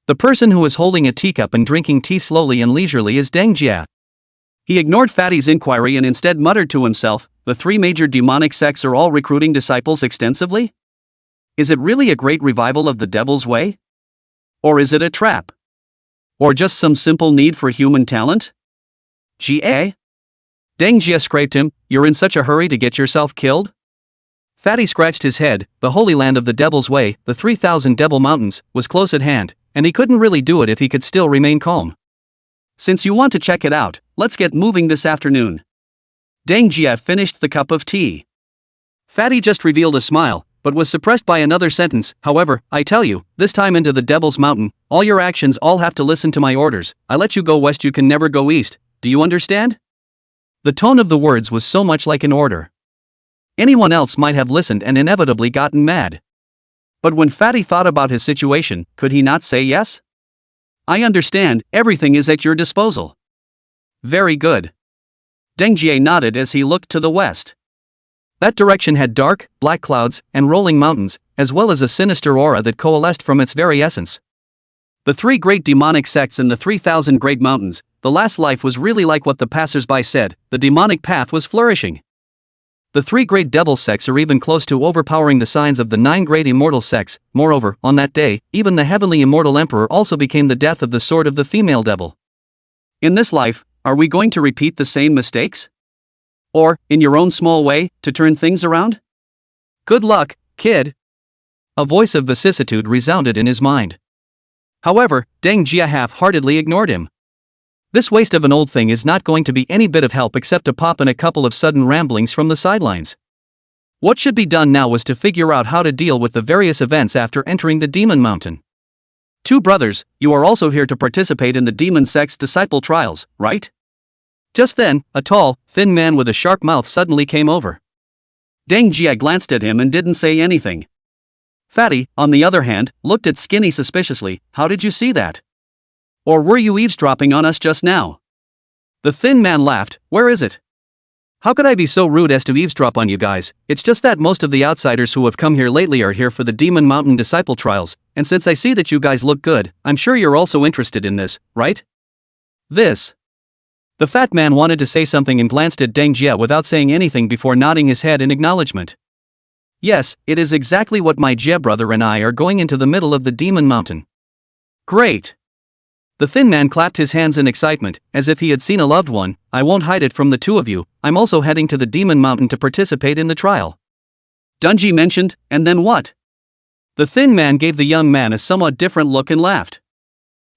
The person who was holding a teacup and drinking tea slowly and leisurely is Deng Jie. He ignored Fatty's inquiry and instead muttered to himself, the 3 major demonic sects are all recruiting disciples extensively? Is it really a great revival of the devil's way? Or is it a trap? Or just some simple need for human talent? Deng Jie scraped him, you're in such a hurry to get yourself killed? Fatty scratched his head, the holy land of the devil's way, the 3,000 devil mountains, was close at hand, and he couldn't really do it if he could still remain calm. Since you want to check it out, let's get moving this afternoon. Deng Jie finished the cup of tea. Fatty just revealed a smile, but was suppressed by another sentence, however, I tell you, this time into the devil's mountain, all your actions all have to listen to my orders, I let you go west you can never go east, do you understand? The tone of the words was so much like an order. Anyone else might have listened and inevitably gotten mad. But when Fatty thought about his situation, could he not say yes? I understand, everything is at your disposal. Very good. Deng Jie nodded as he looked to the west. That direction had dark, black clouds, and rolling mountains, as well as a sinister aura that coalesced from its very essence. The 3 great demonic sects and the 3,000 great mountains, the last life was really like what the passers-by said, the demonic path was flourishing. The 3 great devil sects are even close to overpowering the signs of the 9 great immortal sects. Moreover, on that day, even the heavenly immortal emperor also became the death of the sword of the female devil. In this life, are we going to repeat the same mistakes? Or, in your own small way, to turn things around? Good luck, kid. A voice of vicissitude resounded in his mind. However, Deng Jia half-heartedly ignored him. This waste of an old thing is not going to be any bit of help except to pop in a couple of sudden ramblings from the sidelines. What should be done now was to figure out how to deal with the various events after entering the Demon Mountain. 2 brothers, you are also here to participate in the Demon Sect's disciple trials, right? Just then, a tall, thin man with a sharp mouth suddenly came over. Deng Jia glanced at him and didn't say anything. Fatty, on the other hand, looked at Skinny suspiciously. How did you see that? Or were you eavesdropping on us just now? The thin man laughed. Where is it? How could I be so rude as to eavesdrop on you guys? It's just that most of the outsiders who have come here lately are here for the Demon Mountain disciple trials, and since I see that you guys look good, I'm sure you're also interested in this, right? This. The fat man wanted to say something and glanced at Deng Jia without saying anything before nodding his head in acknowledgement. Yes, it is exactly what my Jia brother and I are going into the middle of the Demon Mountain. Great! The thin man clapped his hands in excitement, as if he had seen a loved one. I won't hide it from the 2 of you, I'm also heading to the Demon Mountain to participate in the trial. Dunji mentioned, and then what? The thin man gave the young man a somewhat different look and laughed.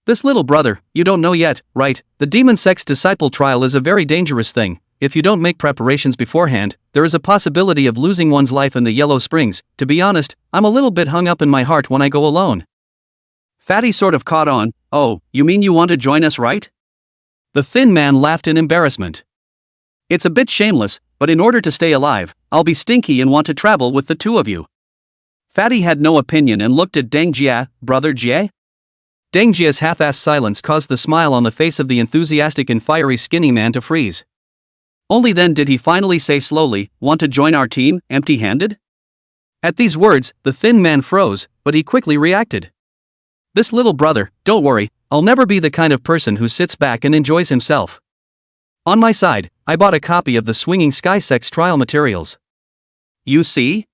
This little brother, you don't know yet, right? The Demon Sect's disciple trial is a very dangerous thing. If you don't make preparations beforehand, there is a possibility of losing one's life in the Yellow Springs. To be honest, I'm a little bit hung up in my heart when I go alone. Fatty sort of caught on. Oh, you mean you want to join us, right? The thin man laughed in embarrassment. It's a bit shameless, but in order to stay alive, I'll be stinky and want to travel with the 2 of you. Fatty had no opinion and looked at Deng Jia. Brother Jia? Deng Jia's half-assed silence caused the smile on the face of the enthusiastic and fiery Skinny man to freeze. Only then did he finally say slowly, want to join our team, empty-handed? At these words, the thin man froze, but he quickly reacted. This little brother, don't worry, I'll never be the kind of person who sits back and enjoys himself. On my side, I bought a copy of the Swinging Sky Sex trial materials. You see?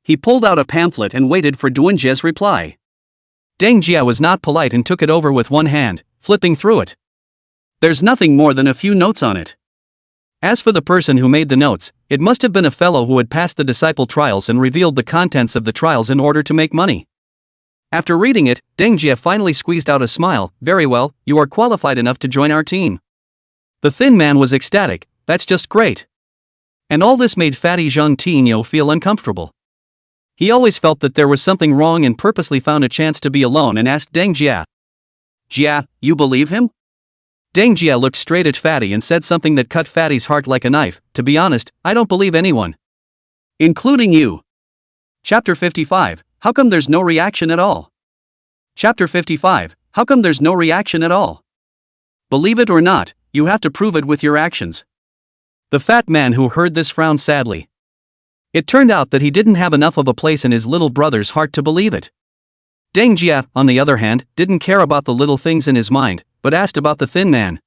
He pulled out a pamphlet and waited for Duanjia's reply. Deng Jia was not polite and took it over with one hand, flipping through it. There's nothing more than a few notes on it. As for the person who made the notes, it must have been a fellow who had passed the disciple trials and revealed the contents of the trials in order to make money. After reading it, Deng Jia finally squeezed out a smile. Very well, you are qualified enough to join our team. The thin man was ecstatic. That's just great. And all this made Fatty Zhang Tinyo feel uncomfortable. He always felt that there was something wrong and purposely found a chance to be alone and asked Deng Jia. Jia, you believe him? Deng Jia looked straight at Fatty and said something that cut Fatty's heart like a knife. To be honest, I don't believe anyone. Including you. Chapter 55. How come there's no reaction at all? Chapter 55. How come there's no reaction at all? Believe it or not, you have to prove it with your actions. The fat man who heard this frowned sadly. It turned out that he didn't have enough of a place in his little brother's heart to believe it. Deng Jia, on the other hand, didn't care about the little things in his mind, but asked about the thin man.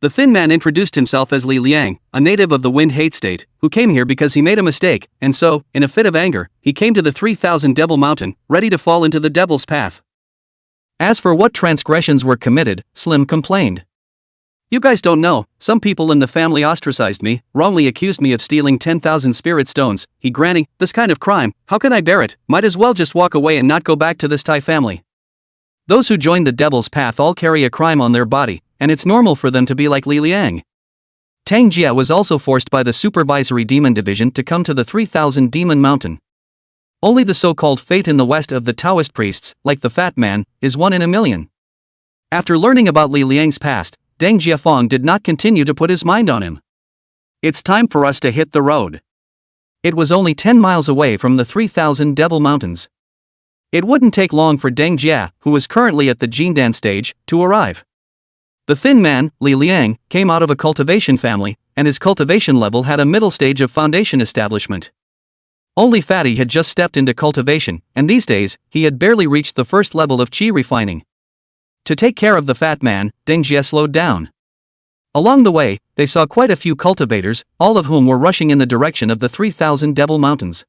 The thin man introduced himself as Li Liang, a native of the Wind Hate State, who came here because he made a mistake, and so, in a fit of anger, he came to the 3000 Devil Mountain, ready to fall into the devil's path. As for what transgressions were committed, Slim complained. You guys don't know, some people in the family ostracized me, wrongly accused me of stealing 10,000 spirit stones. He granny, this kind of crime, how can I bear it? Might as well just walk away and not go back to this Thai family. Those who join the devil's path all carry a crime on their body, and it's normal for them to be like Li Liang. Tang Jia was also forced by the Supervisory Demon Division to come to the 3000 Demon Mountain. Only the so-called fate in the west of the Taoist priests, like the fat man, is 1 in a million. After learning about Li Liang's past, Deng Jiafeng did not continue to put his mind on him. It's time for us to hit the road. It was only 10 miles away from the 3000 Devil Mountains. It wouldn't take long for Deng Jia, who was currently at the Jindan stage, to arrive. The thin man, Li Liang, came out of a cultivation family, and his cultivation level had a middle stage of foundation establishment. Only Fatty had just stepped into cultivation, and these days, he had barely reached the first level of qi refining. To take care of the fat man, Deng Jia slowed down. Along the way, they saw quite a few cultivators, all of whom were rushing in the direction of the 3,000 Devil Mountains.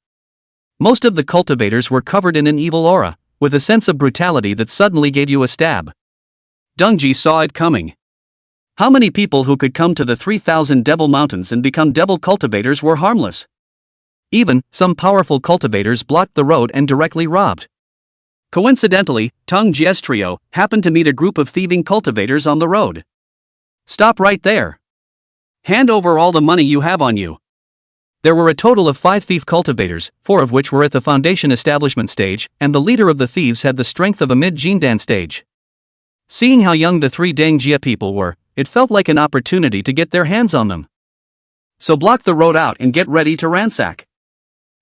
Most of the cultivators were covered in an evil aura, with a sense of brutality that suddenly gave you a stab. Dongji saw it coming. How many people who could come to the 3,000 Devil Mountains and become devil cultivators were harmless? Even, some powerful cultivators blocked the road and directly robbed. Coincidentally, Tang Jie's trio happened to meet a group of thieving cultivators on the road. Stop right there. Hand over all the money you have on you. There were a total of 5 thief cultivators, 4 of which were at the foundation establishment stage, and the leader of the thieves had the strength of a mid-Jindan stage. Seeing how young the 3 Dang Jia people were, it felt like an opportunity to get their hands on them. So block the road out and get ready to ransack.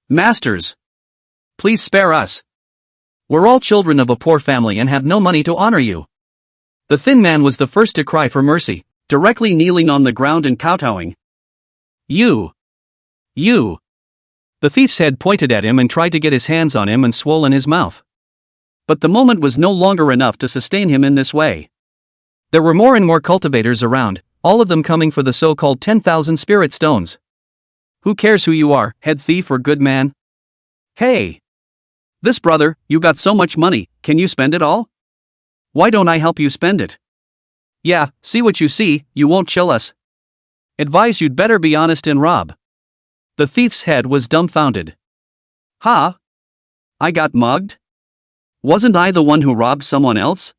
Masters, please spare us. We're all children of a poor family and have no money to honor you. The thin man was the first to cry for mercy, directly kneeling on the ground and kowtowing. You. The thief's head pointed at him and tried to get his hands on him and swollen his mouth. But the moment was no longer enough to sustain him in this way. There were more and more cultivators around, all of them coming for the so-called 10,000 spirit stones. Who cares who you are, head thief or good man? Hey! This brother, you got so much money, can you spend it all? Why don't I help you spend it? Yeah, see what you see, you won't chill us. Advise you'd better be honest and rob. The thief's head was dumbfounded. Huh? I got mugged? Wasn't I the one who robbed someone else?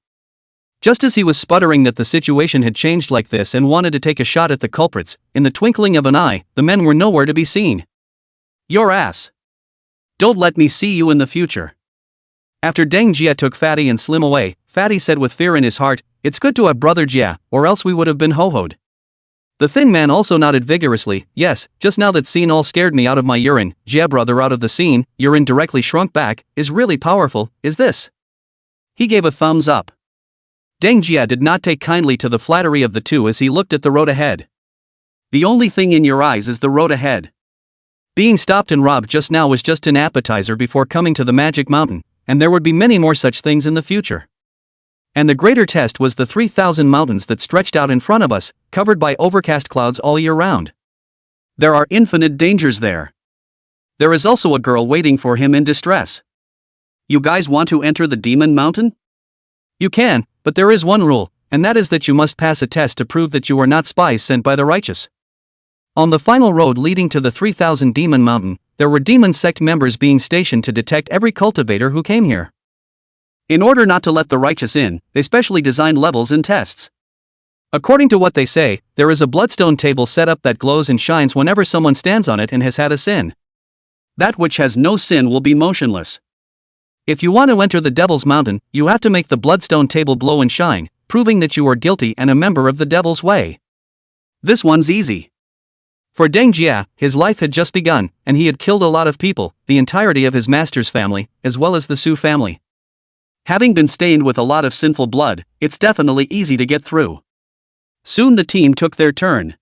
Just as he was sputtering that the situation had changed like this and wanted to take a shot at the culprits, in the twinkling of an eye, the men were nowhere to be seen. Your ass. Don't let me see you in the future. After Deng Jia took Fatty and Slim away, Fatty said with fear in his heart, "It's good to have brother Jia, or else we would have been ho-hoed." The thin man also nodded vigorously, "Yes, just now that scene all scared me out of my urine, Jia brother out of the scene, urine directly shrunk back, is really powerful, is this?" He gave a thumbs up. Deng Jia did not take kindly to the flattery of the two as he looked at the road ahead. The only thing in your eyes is the road ahead. Being stopped and robbed just now was just an appetizer before coming to the Magic Mountain, and there would be many more such things in the future. And the greater test was the 3,000 mountains that stretched out in front of us, covered by overcast clouds all year round. There are infinite dangers there. There is also a girl waiting for him in distress. You guys want to enter the Demon Mountain? You can, but there is one rule, and that is that you must pass a test to prove that you are not spies sent by the righteous. On the final road leading to the 3,000 Demon Mountain, there were demon sect members being stationed to detect every cultivator who came here. In order not to let the righteous in, they specially designed levels and tests. According to what they say, there is a bloodstone table set up that glows and shines whenever someone stands on it and has had a sin. That which has no sin will be motionless. If you want to enter the Devil's Mountain, you have to make the bloodstone table glow and shine, proving that you are guilty and a member of the Devil's Way. This one's easy. For Deng Jia, his life had just begun, and he had killed a lot of people, the entirety of his master's family, as well as the Su family. Having been stained with a lot of sinful blood, it's definitely easy to get through. Soon the team took their turn.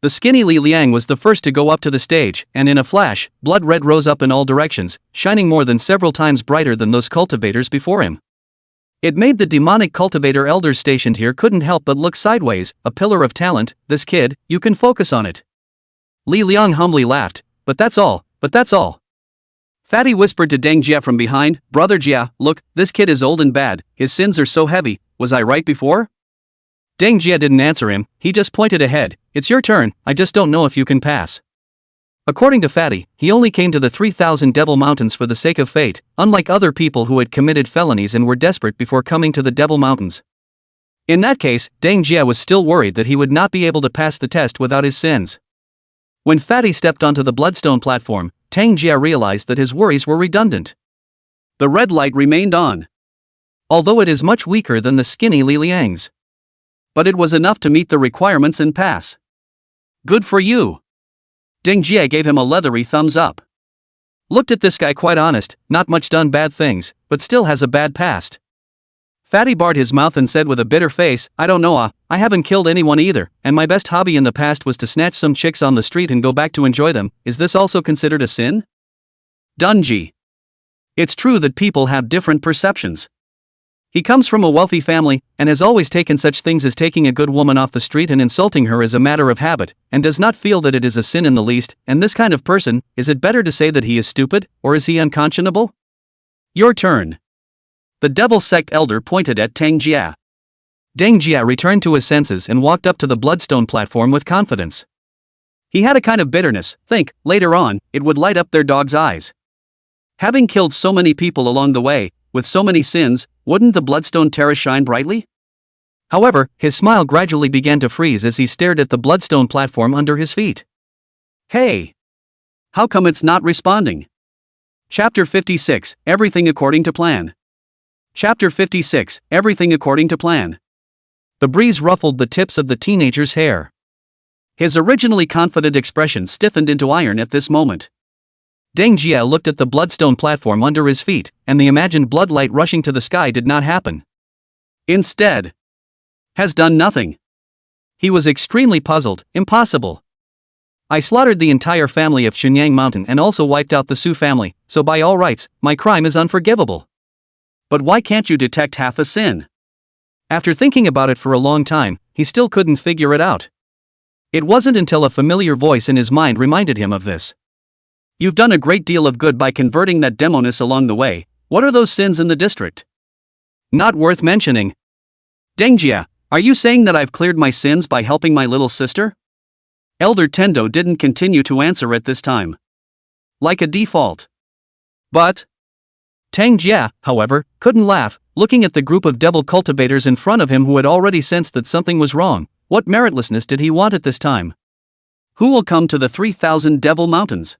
The skinny Li Liang was the first to go up to the stage, and in a flash, blood red rose up in all directions, shining more than several times brighter than those cultivators before him. It made the demonic cultivator elders stationed here couldn't help but look sideways. A pillar of talent, this kid, you can focus on it. Li Liang humbly laughed, but that's all. Fatty whispered to Deng Jia from behind, "Brother Jia, look, this kid is old and bad, his sins are so heavy, was I right before?" Deng Jia didn't answer him, he just pointed ahead, "It's your turn, I just don't know if you can pass." According to Fatty, he only came to the 3,000 Devil Mountains for the sake of fate, unlike other people who had committed felonies and were desperate before coming to the Devil Mountains. In that case, Deng Jia was still worried that he would not be able to pass the test without his sins. When Fatty stepped onto the bloodstone platform, Deng Jia realized that his worries were redundant. The red light remained on. Although it is much weaker than the skinny Li Liang's. But it was enough to meet the requirements and pass. Good for you. Deng Jia gave him a leathery thumbs up. Looked at this guy quite honest, not much done bad things, but still has a bad past. Fatty barred his mouth and said with a bitter face, "I don't know, I haven't killed anyone either, and my best hobby in the past was to snatch some chicks on the street and go back to enjoy them. Is this also considered a sin?" Dunji. It's true that people have different perceptions. He comes from a wealthy family, and has always taken such things as taking a good woman off the street and insulting her as a matter of habit, and does not feel that it is a sin in the least. And this kind of person, is it better to say that he is stupid, or is he unconscionable? Your turn. The devil sect elder pointed at Tang Jia. Deng Jia returned to his senses and walked up to the bloodstone platform with confidence. He had a kind of bitterness. Later on, it would light up their dog's eyes. Having killed so many people along the way, with so many sins, wouldn't the bloodstone terrace shine brightly? However, his smile gradually began to freeze as he stared at the bloodstone platform under his feet. Hey! How come it's not responding? Chapter 56, Everything According to Plan. Chapter 56, Everything According to Plan. The breeze ruffled the tips of the teenager's hair. His originally confident expression stiffened into iron at this moment. Deng Jia looked at the bloodstone platform under his feet, and the imagined bloodlight rushing to the sky did not happen. Instead, has done nothing. He was extremely puzzled. Impossible. I slaughtered the entire family of Shenyang Mountain and also wiped out the Su family, so by all rights, my crime is unforgivable. But why can't you detect half a sin? After thinking about it for a long time, he still couldn't figure it out. It wasn't until a familiar voice in his mind reminded him of this. You've done a great deal of good by converting that demoness along the way. What are those sins in the district? Not worth mentioning. Deng Jia, are you saying that I've cleared my sins by helping my little sister? Elder Tendo didn't continue to answer at this time. Like a default. But Tang Jia, however, couldn't laugh, looking at the group of devil cultivators in front of him who had already sensed that something was wrong. What meritlessness did he want at this time? Who will come to the 3,000 devil mountains?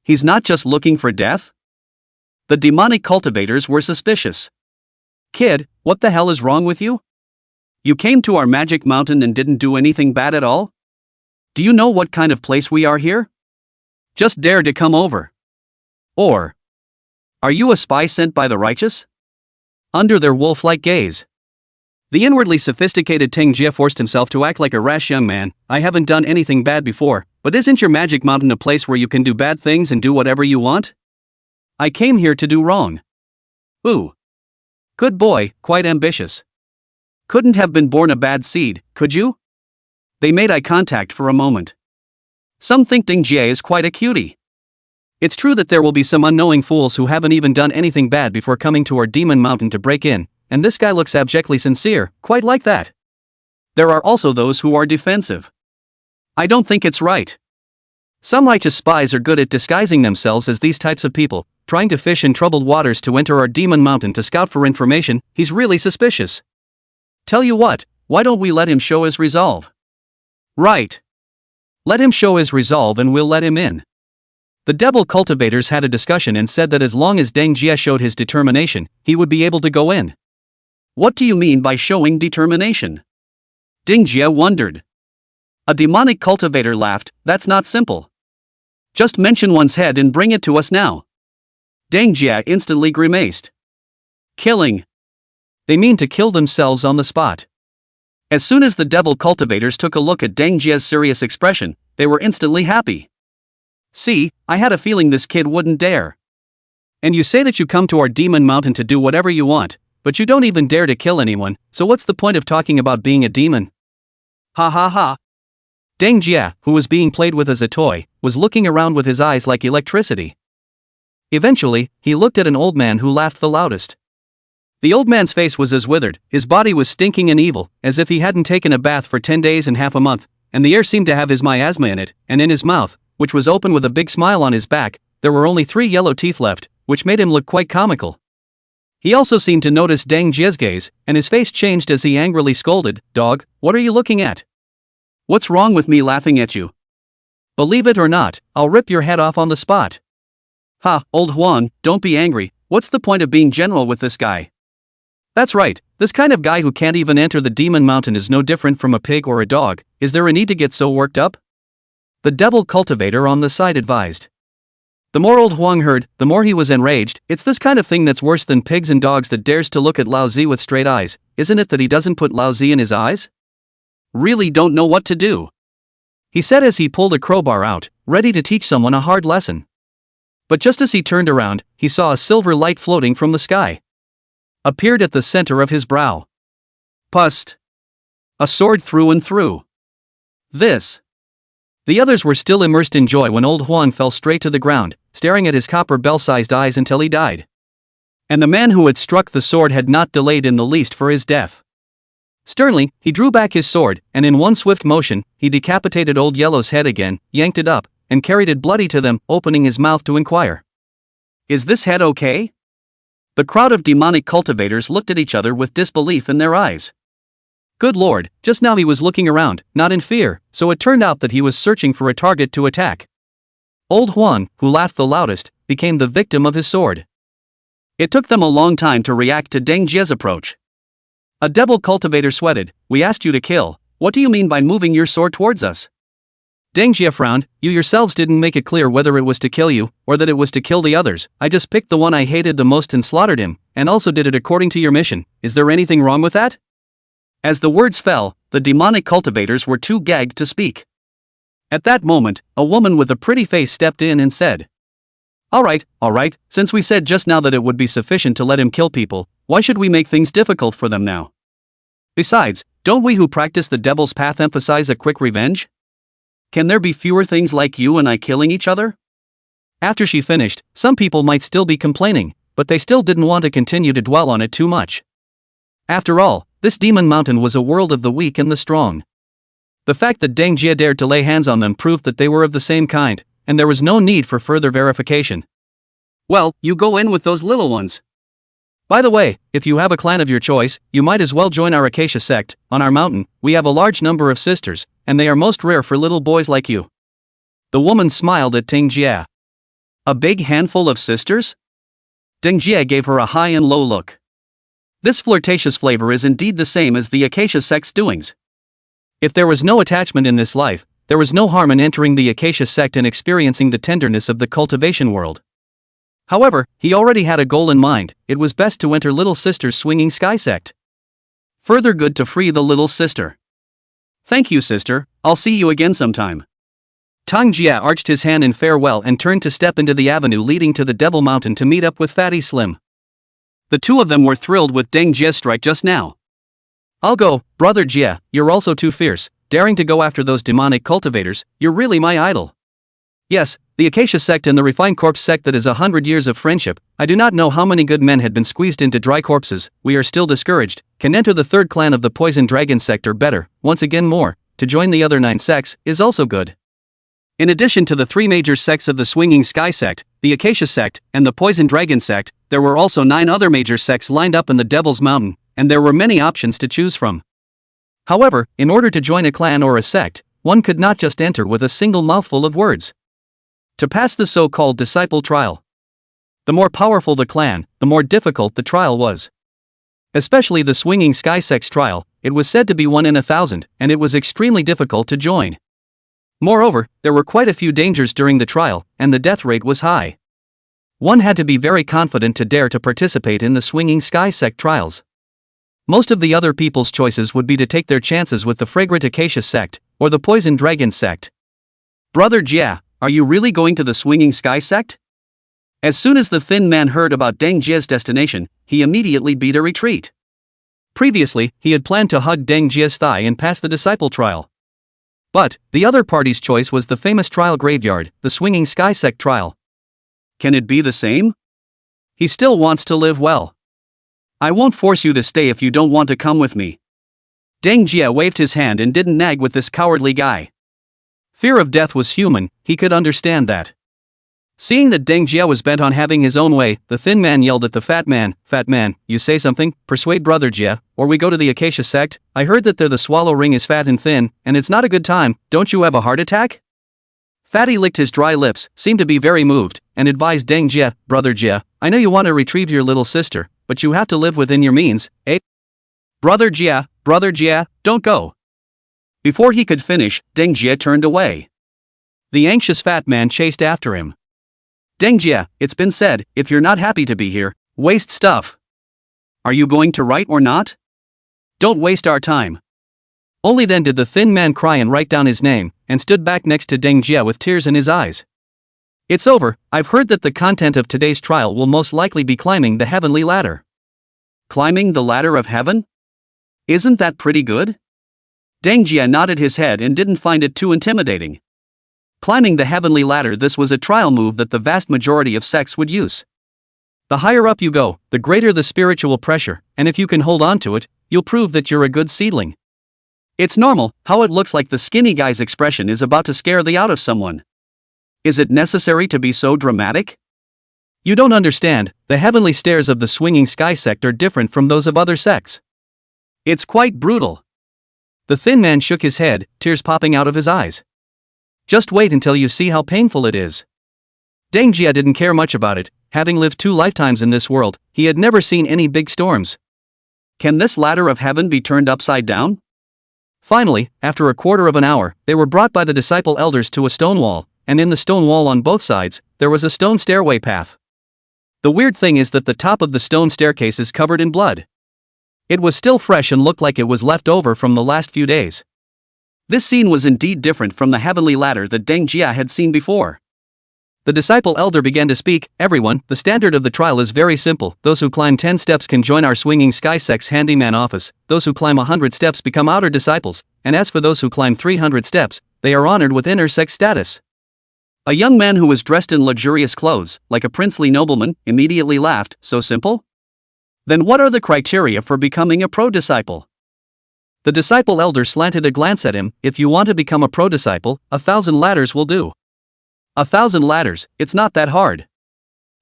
He's not just looking for death? The demonic cultivators were suspicious. Kid, what the hell is wrong with you? You came to our magic mountain and didn't do anything bad at all? Do you know what kind of place we are here? Just dare to come over. Or, are you a spy sent by the righteous? Under their wolf-like gaze, the inwardly sophisticated Teng Jie forced himself to act like a rash young man. I haven't done anything bad before, but isn't your magic mountain a place where you can do bad things and do whatever you want? I came here to do wrong. Ooh. Good boy, quite ambitious. Couldn't have been born a bad seed, could you? They made eye contact for a moment. Some think Deng Jie is quite a cutie. It's true that there will be some unknowing fools who haven't even done anything bad before coming to our demon mountain to break in, and this guy looks abjectly sincere, quite like that. There are also those who are defensive. I don't think it's right. Some righteous spies are good at disguising themselves as these types of people, trying to fish in troubled waters to enter our demon mountain to scout for information. He's really suspicious. Tell you what, why don't we let him show his resolve? Right. Let him show his resolve and we'll let him in. The devil cultivators had a discussion and said that as long as Deng Jie showed his determination, he would be able to go in. What do you mean by showing determination? Deng Jie wondered. A demonic cultivator laughed. That's not simple. Just mention one's head and bring it to us now. Deng Jie instantly grimaced. Killing. They mean to kill themselves on the spot. As soon as the devil cultivators took a look at Deng Jie's serious expression, they were instantly happy. See, I had a feeling this kid wouldn't dare. And you say that you come to our demon mountain to do whatever you want, but you don't even dare to kill anyone, so what's the point of talking about being a demon? Ha ha ha. Deng Jie, who was being played with as a toy, was looking around with his eyes like electricity. Eventually, he looked at an old man who laughed the loudest. The old man's face was as withered, his body was stinking and evil, as if he hadn't taken a bath for 10 days and half a month, and the air seemed to have his miasma in it, and in his mouth, which was open with a big smile on his back, there were only 3 yellow teeth left, which made him look quite comical. He also seemed to notice Deng Jie's gaze, and his face changed as he angrily scolded, "Dog, what are you looking at? What's wrong with me laughing at you? Believe it or not, I'll rip your head off on the spot." Ha, old Huan, don't be angry, what's the point of being general with this guy? That's right, this kind of guy who can't even enter the demon mountain is no different from a pig or a dog. Is there a need to get so worked up? The devil cultivator on the side advised. The more old Huang heard, the more he was enraged. It's this kind of thing that's worse than pigs and dogs that dares to look at Lao Zi with straight eyes, isn't it that he doesn't put Lao Zi in his eyes? Really don't know what to do, he said as he pulled a crowbar out, ready to teach someone a hard lesson. But just as he turned around, he saw a silver light floating from the sky. appeared at the center of his brow. Pust. A sword through and through. This. The others were still immersed in joy when old Huang fell straight to the ground, staring at his copper bell-sized eyes until he died. And the man who had struck the sword had not delayed in the least for his death. Sternly, he drew back his sword, and in one swift motion, he decapitated Old Yellow's head again, yanked it up, and carried it bloody to them, opening his mouth to inquire. "Is this head okay?" The crowd of demonic cultivators looked at each other with disbelief in their eyes. Good lord, just now he was looking around, not in fear, so it turned out that he was searching for a target to attack. Old Huang, who laughed the loudest, became the victim of his sword. It took them a long time to react to Deng Jie's approach. A devil cultivator sweated. "We asked you to kill. What do you mean by moving your sword towards us?" Deng Jie frowned. "You yourselves didn't make it clear whether it was to kill you, or that it was to kill the others. I just picked the one I hated the most and slaughtered him, and also did it according to your mission. Is there anything wrong with that?" As the words fell, the demonic cultivators were too gagged to speak. At that moment, a woman with a pretty face stepped in and said, all right, since we said just now that it would be sufficient to let him kill people, why should we make things difficult for them now? Besides, don't we who practice the devil's path emphasize a quick revenge? Can there be fewer things like you and I killing each other?" After she finished, some people might still be complaining, but they still didn't want to continue to dwell on it too much. After all, this demon mountain was a world of the weak and the strong. The fact that Deng Jie dared to lay hands on them proved that they were of the same kind, and there was no need for further verification. "Well, you go in with those little ones. By the way, if you have a clan of your choice, you might as well join our Acacia sect. On our mountain, we have a large number of sisters, and they are most rare for little boys like you." The woman smiled at Deng Jie. "A big handful of sisters?" Deng Jie gave her a high and low look. This flirtatious flavor is indeed the same as the Acacia sect's doings. If there was no attachment in this life, there was no harm in entering the Acacia sect and experiencing the tenderness of the cultivation world. However, he already had a goal in mind. It was best to enter Little Sister's Swinging Sky sect. Further good to free the little sister. "Thank you, sister, I'll see you again sometime." Deng Jie arched his hand in farewell and turned to step into the avenue leading to the Devil Mountain to meet up with Fatty Slim. The two of them were thrilled with Deng Jie's strike just now. "I'll go, brother Jie, you're also too fierce, daring to go after those demonic cultivators, you're really my idol." Yes, the Acacia sect and the Refined Corpse sect that is 100 years of friendship, I do not know how many good men had been squeezed into dry corpses, we are still discouraged, can enter the third clan of the Poison Dragon sect or better, once again more, to join the other 9 sects, is also good. In addition to the 3 major sects of the Swinging Sky sect, the Acacia sect, and the Poison Dragon sect, there were also 9 other major sects lined up in the Devil's Mountain, and there were many options to choose from. However, in order to join a clan or a sect, one could not just enter with a single mouthful of words. To pass the so-called disciple trial. The more powerful the clan, the more difficult the trial was. Especially the Swinging Sky sect's trial, it was said to be 1 in 1,000, and it was extremely difficult to join. Moreover, there were quite a few dangers during the trial, and the death rate was high. One had to be very confident to dare to participate in the Swinging Sky sect trials. Most of the other people's choices would be to take their chances with the Fragrant Acacia sect, or the Poison Dragon sect. "Brother Jie, are you really going to the Swinging Sky sect?" As soon as the thin man heard about Deng Jie's destination, he immediately beat a retreat. Previously, he had planned to hug Deng Jie's thigh and pass the disciple trial. But, the other party's choice was the famous trial graveyard, the Swinging Sky sect trial. Can it be the same? He still wants to live well. "I won't force you to stay if you don't want to come with me." Deng Jie waved his hand and didn't nag with this cowardly guy. Fear of death was human, he could understand that. Seeing that Deng Jie was bent on having his own way, the thin man yelled at the fat man, "Fat man, you say something, persuade brother Jie, or we go to the Acacia sect. I heard that there the swallow ring is fat and thin, and it's not a good time, don't you have a heart attack?" Fatty licked his dry lips, seemed to be very moved, and advised Deng Jie, "Brother Jie, I know you want to retrieve your little sister, but you have to live within your means, eh?" Brother Jie, don't go." Before he could finish, Deng Jie turned away. The anxious fat man chased after him. "Deng Jie, it's been said, if you're not happy to be here, waste stuff. Are you going to write or not? Don't waste our time." Only then did the thin man cry and write down his name, and stood back next to Deng Jie with tears in his eyes. "It's over, I've heard that the content of today's trial will most likely be climbing the heavenly ladder." Climbing the ladder of heaven? Isn't that pretty good? Deng Jia nodded his head and didn't find it too intimidating. Climbing the heavenly ladder, this was a trial move that the vast majority of sects would use. The higher up you go, the greater the spiritual pressure, and if you can hold on to it, you'll prove that you're a good seedling. It's normal how it looks like the skinny guy's expression is about to scare the out of someone. Is it necessary to be so dramatic? You don't understand, the heavenly stairs of the swinging sky sect are different from those of other sects. It's quite brutal. The thin man shook his head, tears popping out of his eyes. Just wait until you see how painful it is. Deng Jia didn't care much about it, having lived 2 lifetimes in this world, he had never seen any big storms. Can this ladder of heaven be turned upside down? Finally, after a quarter of an hour, they were brought by the disciple elders to a stone wall, and in the stone wall on both sides, there was a stone stairway path. The weird thing is that the top of the stone staircase is covered in blood. It was still fresh and looked like it was left over from the last few days. This scene was indeed different from the heavenly ladder that Deng Jia had seen before. The disciple elder began to speak. Everyone, the standard of the trial is very simple. Those who climb 10 steps can join our swinging sky sect's handyman office, those who climb 100 steps become outer disciples, and as for those who climb 300 steps, they are honored with inner sect status. A young man who was dressed in luxurious clothes, like a princely nobleman, immediately laughed. So simple? Then what are the criteria for becoming a pro-disciple? The disciple elder slanted a glance at him. If you want to become a pro-disciple, 1,000 ladders will do. 1,000 ladders, it's not that hard.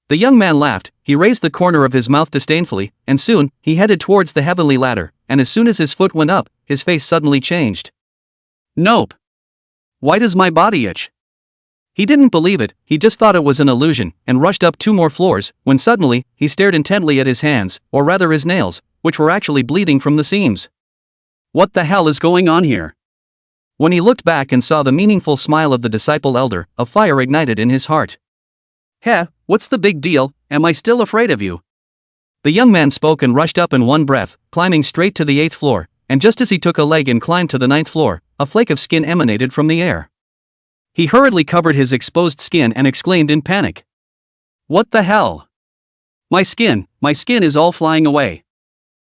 The young man laughed, he raised the corner of his mouth disdainfully, and soon, he headed towards the heavenly ladder, and as soon as his foot went up, his face suddenly changed. Nope. Why does my body itch? He didn't believe it, he just thought it was an illusion, and rushed up 2 more floors, when suddenly, he stared intently at his hands, or rather his nails, which were actually bleeding from the seams. What the hell is going on here? When he looked back and saw the meaningful smile of the disciple elder, a fire ignited in his heart. Heh, what's the big deal, am I still afraid of you? The young man spoke and rushed up in one breath, climbing straight to the 8th floor, and just as he took a leg and climbed to the 9th floor, a flake of skin emanated from the air. He hurriedly covered his exposed skin and exclaimed in panic. What the hell? My skin is all flying away.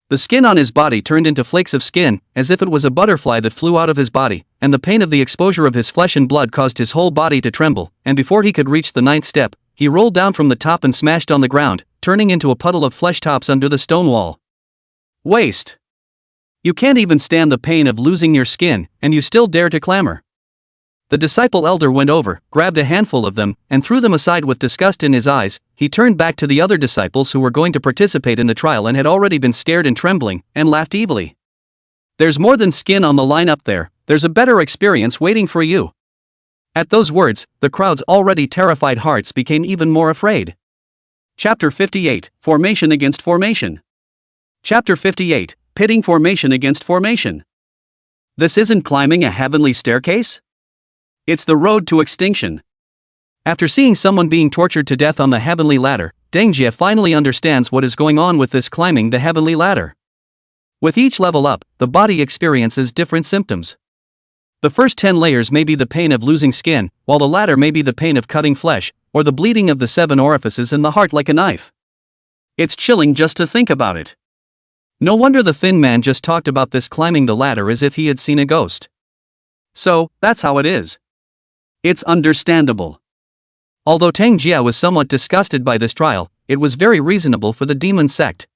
The skin on his body turned into flakes of skin, as if it was a butterfly that flew out of his body, and the pain of the exposure of his flesh and blood caused his whole body to tremble, and before he could reach the 9th step, he rolled down from the top and smashed on the ground, turning into a puddle of flesh tops under the stone wall. Waste. You can't even stand the pain of losing your skin, and you still dare to clamor. The disciple elder went over, grabbed a handful of them, and threw them aside with disgust in his eyes. He turned back to the other disciples who were going to participate in the trial and had already been scared and trembling, and laughed evilly. There's more than skin on the line up there, there's a better experience waiting for you. At those words, the crowd's already terrified hearts became even more afraid. Chapter 58, Formation against Formation. Chapter 58, Pitting Formation against Formation. This isn't climbing a heavenly staircase? It's the road to extinction. After seeing someone being tortured to death on the heavenly ladder, Deng Jia finally understands what is going on with this climbing the heavenly ladder. With each level up, the body experiences different symptoms. The first 10 layers may be the pain of losing skin, while the latter may be the pain of cutting flesh, or the bleeding of the 7 orifices in the heart like a knife. It's chilling just to think about it. No wonder the thin man just talked about this climbing the ladder as if he had seen a ghost. So, that's how it is. It's understandable. Although Deng Jia was somewhat disgusted by this trial, it was very reasonable for the demon sect.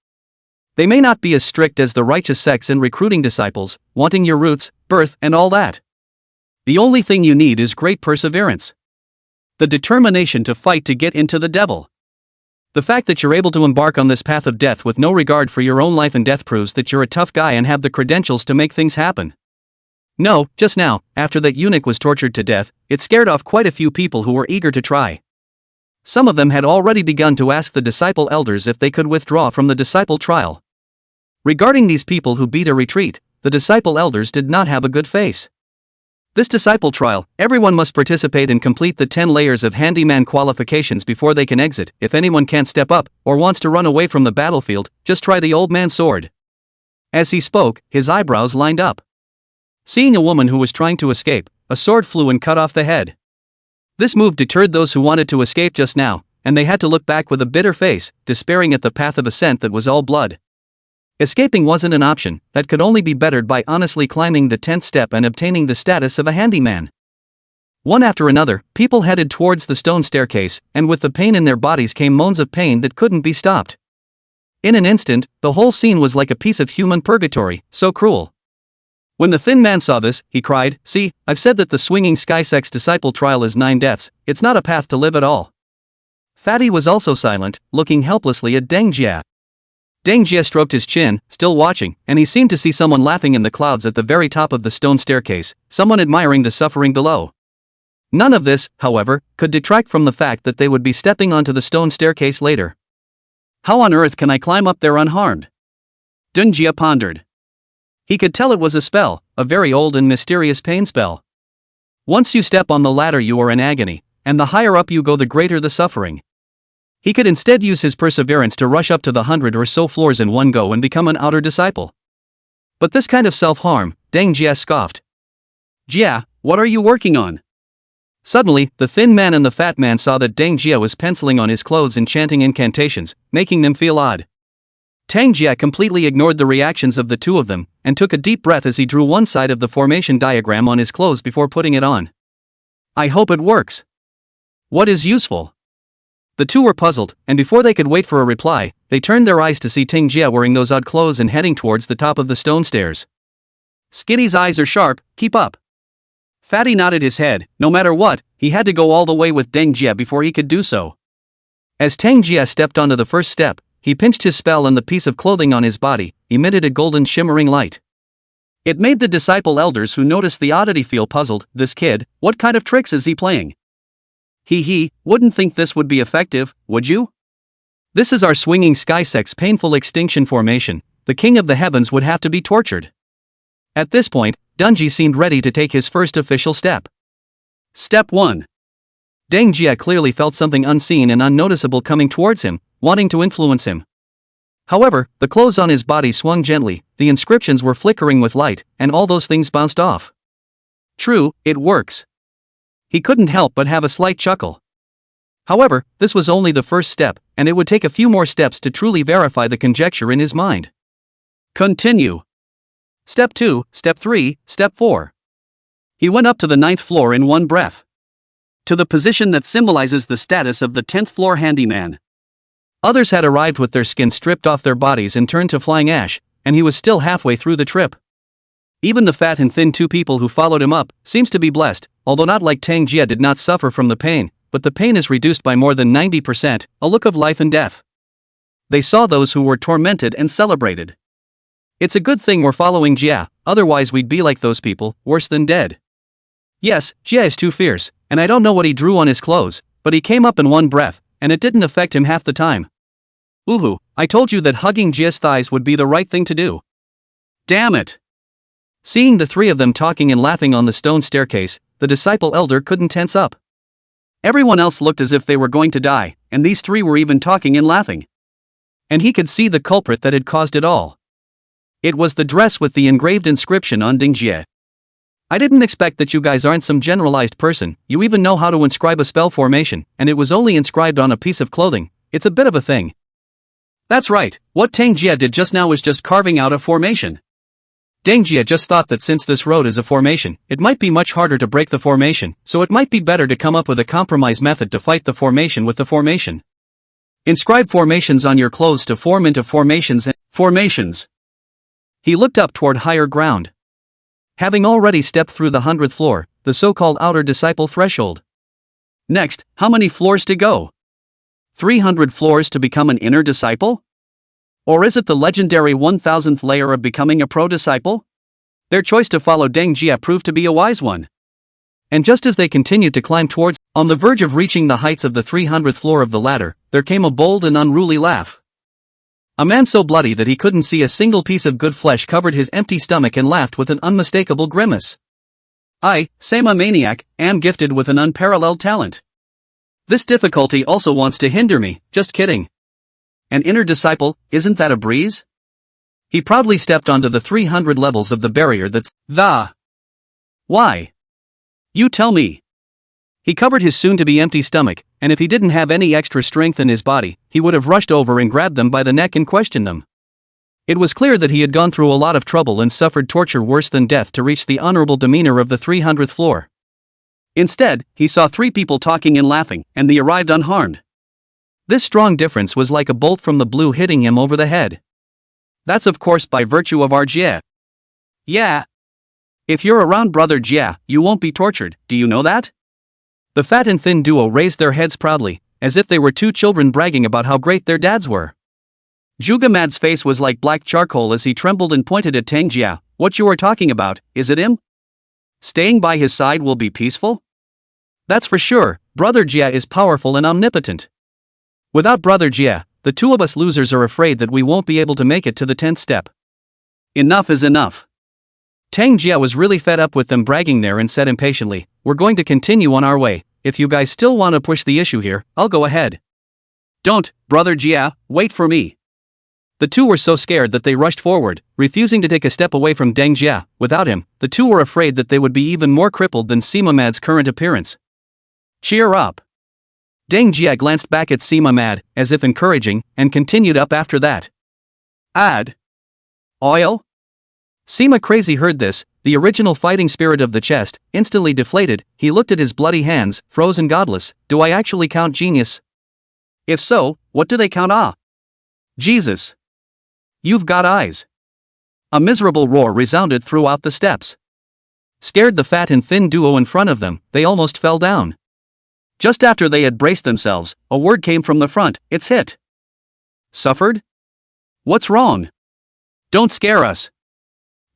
They may not be as strict as the righteous sects in recruiting disciples, wanting your roots, birth, and all that. The only thing you need is great perseverance. The determination to fight to get into the devil. The fact that you're able to embark on this path of death with no regard for your own life and death proves that you're a tough guy and have the credentials to make things happen. No, just now, after that eunuch was tortured to death, it scared off quite a few people who were eager to try. Some of them had already begun to ask the disciple elders if they could withdraw from the disciple trial. Regarding these people who beat a retreat, the disciple elders did not have a good face. This disciple trial, everyone must participate and complete the 10 layers of handyman qualifications before they can exit. If anyone can't step up, or wants to run away from the battlefield, just try the old man's sword. As he spoke, his eyebrows lined up. Seeing a woman who was trying to escape, a sword flew and cut off the head. This move deterred those who wanted to escape just now, and they had to look back with a bitter face, despairing at the path of ascent that was all blood. Escaping wasn't an option, that could only be bettered by honestly climbing the 10th step and obtaining the status of a handyman. One after another, people headed towards the stone staircase, and with the pain in their bodies came moans of pain that couldn't be stopped. In an instant, the whole scene was like a piece of human purgatory, so cruel. When the thin man saw this, he cried, "See, I've said that the swinging sky sex disciple trial is 9 deaths, it's not a path to live at all." Fatty was also silent, looking helplessly at Deng Jia. Deng Jia stroked his chin, still watching, and he seemed to see someone laughing in the clouds at the very top of the stone staircase, someone admiring the suffering below. None of this, however, could detract from the fact that they would be stepping onto the stone staircase later. How on earth can I climb up there unharmed? Deng Jia pondered. He could tell it was a spell, a very old and mysterious pain spell. Once you step on the ladder you are in agony, and the higher up you go the greater the suffering. He could instead use his perseverance to rush up to the 100 or so floors in one go and become an outer disciple. But this kind of self-harm, Deng Jia scoffed. "Jia, what are you working on?" Suddenly, the thin man and the fat man saw that Deng Jia was penciling on his clothes and chanting incantations, making them feel odd. Deng Jia completely ignored the reactions of the two of them, and took a deep breath as he drew one side of the formation diagram on his clothes before putting it on. "I hope it works. What is useful?" The two were puzzled, and before they could wait for a reply, they turned their eyes to see Deng Jia wearing those odd clothes and heading towards the top of the stone stairs. "Skinny's eyes are sharp, keep up." Fatty nodded his head. No matter what, he had to go all the way with Deng Jia before he could do so. As Deng Jia stepped onto the first step, he pinched his spell and the piece of clothing on his body emitted a golden shimmering light. It made the disciple elders who noticed the oddity feel puzzled. "This kid, what kind of tricks is he playing? Wouldn't think this would be effective, would you? This is our swinging sky sex painful extinction formation, the king of the heavens would have to be tortured." At this point, Dunji seemed ready to take his first official step. Step 1. Deng Jia clearly felt something unseen and unnoticeable coming towards him, wanting to influence him. However, the clothes on his body swung gently, the inscriptions were flickering with light, and all those things bounced off. True, it works. He couldn't help but have a slight chuckle. However, this was only the first step, and it would take a few more steps to truly verify the conjecture in his mind. Continue. Step 2, Step 3, Step 4. He went up to the 9th floor in one breath. To the position that symbolizes the status of the 10th floor handyman. Others had arrived with their skin stripped off their bodies and turned to flying ash, and he was still halfway through the trip. Even the fat and thin two people who followed him up seems to be blessed, although not like Deng Jia did not suffer from the pain, but the pain is reduced by more than 90%, a look of life and death. They saw those who were tormented and celebrated. It's a good thing we're following Jia, otherwise we'd be like those people, worse than dead. Yes, Jia is too fierce, and I don't know what he drew on his clothes, but he came up in one breath, and it didn't affect him half the time. Uhu, I told you that hugging Jia's thighs would be the right thing to do. Damn it! Seeing the three of them talking and laughing on the stone staircase, the disciple elder couldn't tense up. Everyone else looked as if they were going to die, and these three were even talking and laughing. And he could see the culprit that had caused it all. It was the dress with the engraved inscription on Deng Jia. "I didn't expect that you guys aren't some generalized person, you even know how to inscribe a spell formation, and it was only inscribed on a piece of clothing, it's a bit of a thing." That's right, what Deng Jia did just now was just carving out a formation. Deng Jia just thought that since this road is a formation, it might be much harder to break the formation, so it might be better to come up with a compromise method to fight the formation with the formation. Inscribe formations on your clothes to form into formations and formations. He looked up toward higher ground. Having already stepped through the 100th floor, the so-called outer disciple threshold. Next, how many floors to go? 300 floors to become an inner disciple? Or is it the legendary 1000th layer of becoming a pro-disciple? Their choice to follow Deng Jia proved to be a wise one. And just as they continued to climb towards, on the verge of reaching the heights of the 300th floor of the ladder, there came a bold and unruly laugh. A man so bloody that he couldn't see a single piece of good flesh covered his empty stomach and laughed with an unmistakable grimace. "I, Sama Maniac, am gifted with an unparalleled talent. This difficulty also wants to hinder me, just kidding. An inner disciple, isn't that a breeze?" He proudly stepped onto the 300 levels of the barrier that's the. Why? You tell me. He covered his soon-to-be empty stomach, and if he didn't have any extra strength in his body, he would have rushed over and grabbed them by the neck and questioned them. It was clear that he had gone through a lot of trouble and suffered torture worse than death to reach the honorable demeanor of the 300th floor. Instead, he saw 3 people talking and laughing, and they arrived unharmed. This strong difference was like a bolt from the blue hitting him over the head. That's of course by virtue of our Jie. Yeah. If you're around Brother Jie, you won't be tortured, do you know that? The fat and thin duo raised their heads proudly, as if they were 2 children bragging about how great their dads were. Zhuge Mad's face was like black charcoal as he trembled and pointed at Tang Jia. What you are talking about, is it him? Staying by his side will be peaceful? That's for sure, Brother Jia is powerful and omnipotent. Without Brother Jia, the 2 of us losers are afraid that we won't be able to make it to the 10th step. Enough is enough. Tang Jia was really fed up with them bragging there and said impatiently, we're going to continue on our way. If you guys still want to push the issue here, I'll go ahead. Don't, Brother Jia, wait for me. The 2 were so scared that they rushed forward, refusing to take a step away from Deng Jia. Without him, the 2 were afraid that they would be even more crippled than Sima Mad's current appearance. Cheer up. Deng Jia glanced back at Sima Mad, as if encouraging, and continued up after that. Add oil? Sima Crazy heard this, the original fighting spirit of the chest, instantly deflated. He looked at his bloody hands, frozen godless. Do I actually count genius? If so, what do they count? Ah! Jesus! You've got eyes! A miserable roar resounded throughout the steps. Scared the fat and thin duo in front of them, they almost fell down. Just after they had braced themselves, a word came from the front, it's hit. Suffered? What's wrong? Don't scare us.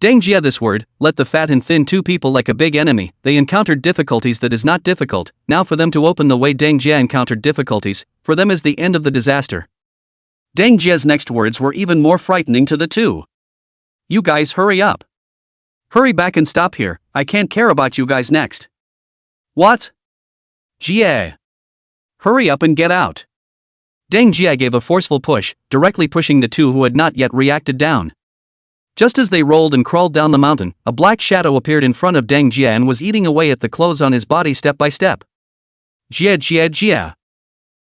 Deng Jia, this word, let the fat and thin 2 people like a big enemy. They encountered difficulties that is not difficult. Now for them to open the way Deng Jia encountered difficulties, for them is the end of the disaster. Deng Jia's next words were even more frightening to the 2. You guys hurry up. Hurry back and stop here, I can't care about you guys next. What? Jia. Hurry up and get out. Deng Jia gave a forceful push, directly pushing the 2 who had not yet reacted down. Just as they rolled and crawled down the mountain, a black shadow appeared in front of Deng Jia and was eating away at the clothes on his body step by step. Jia.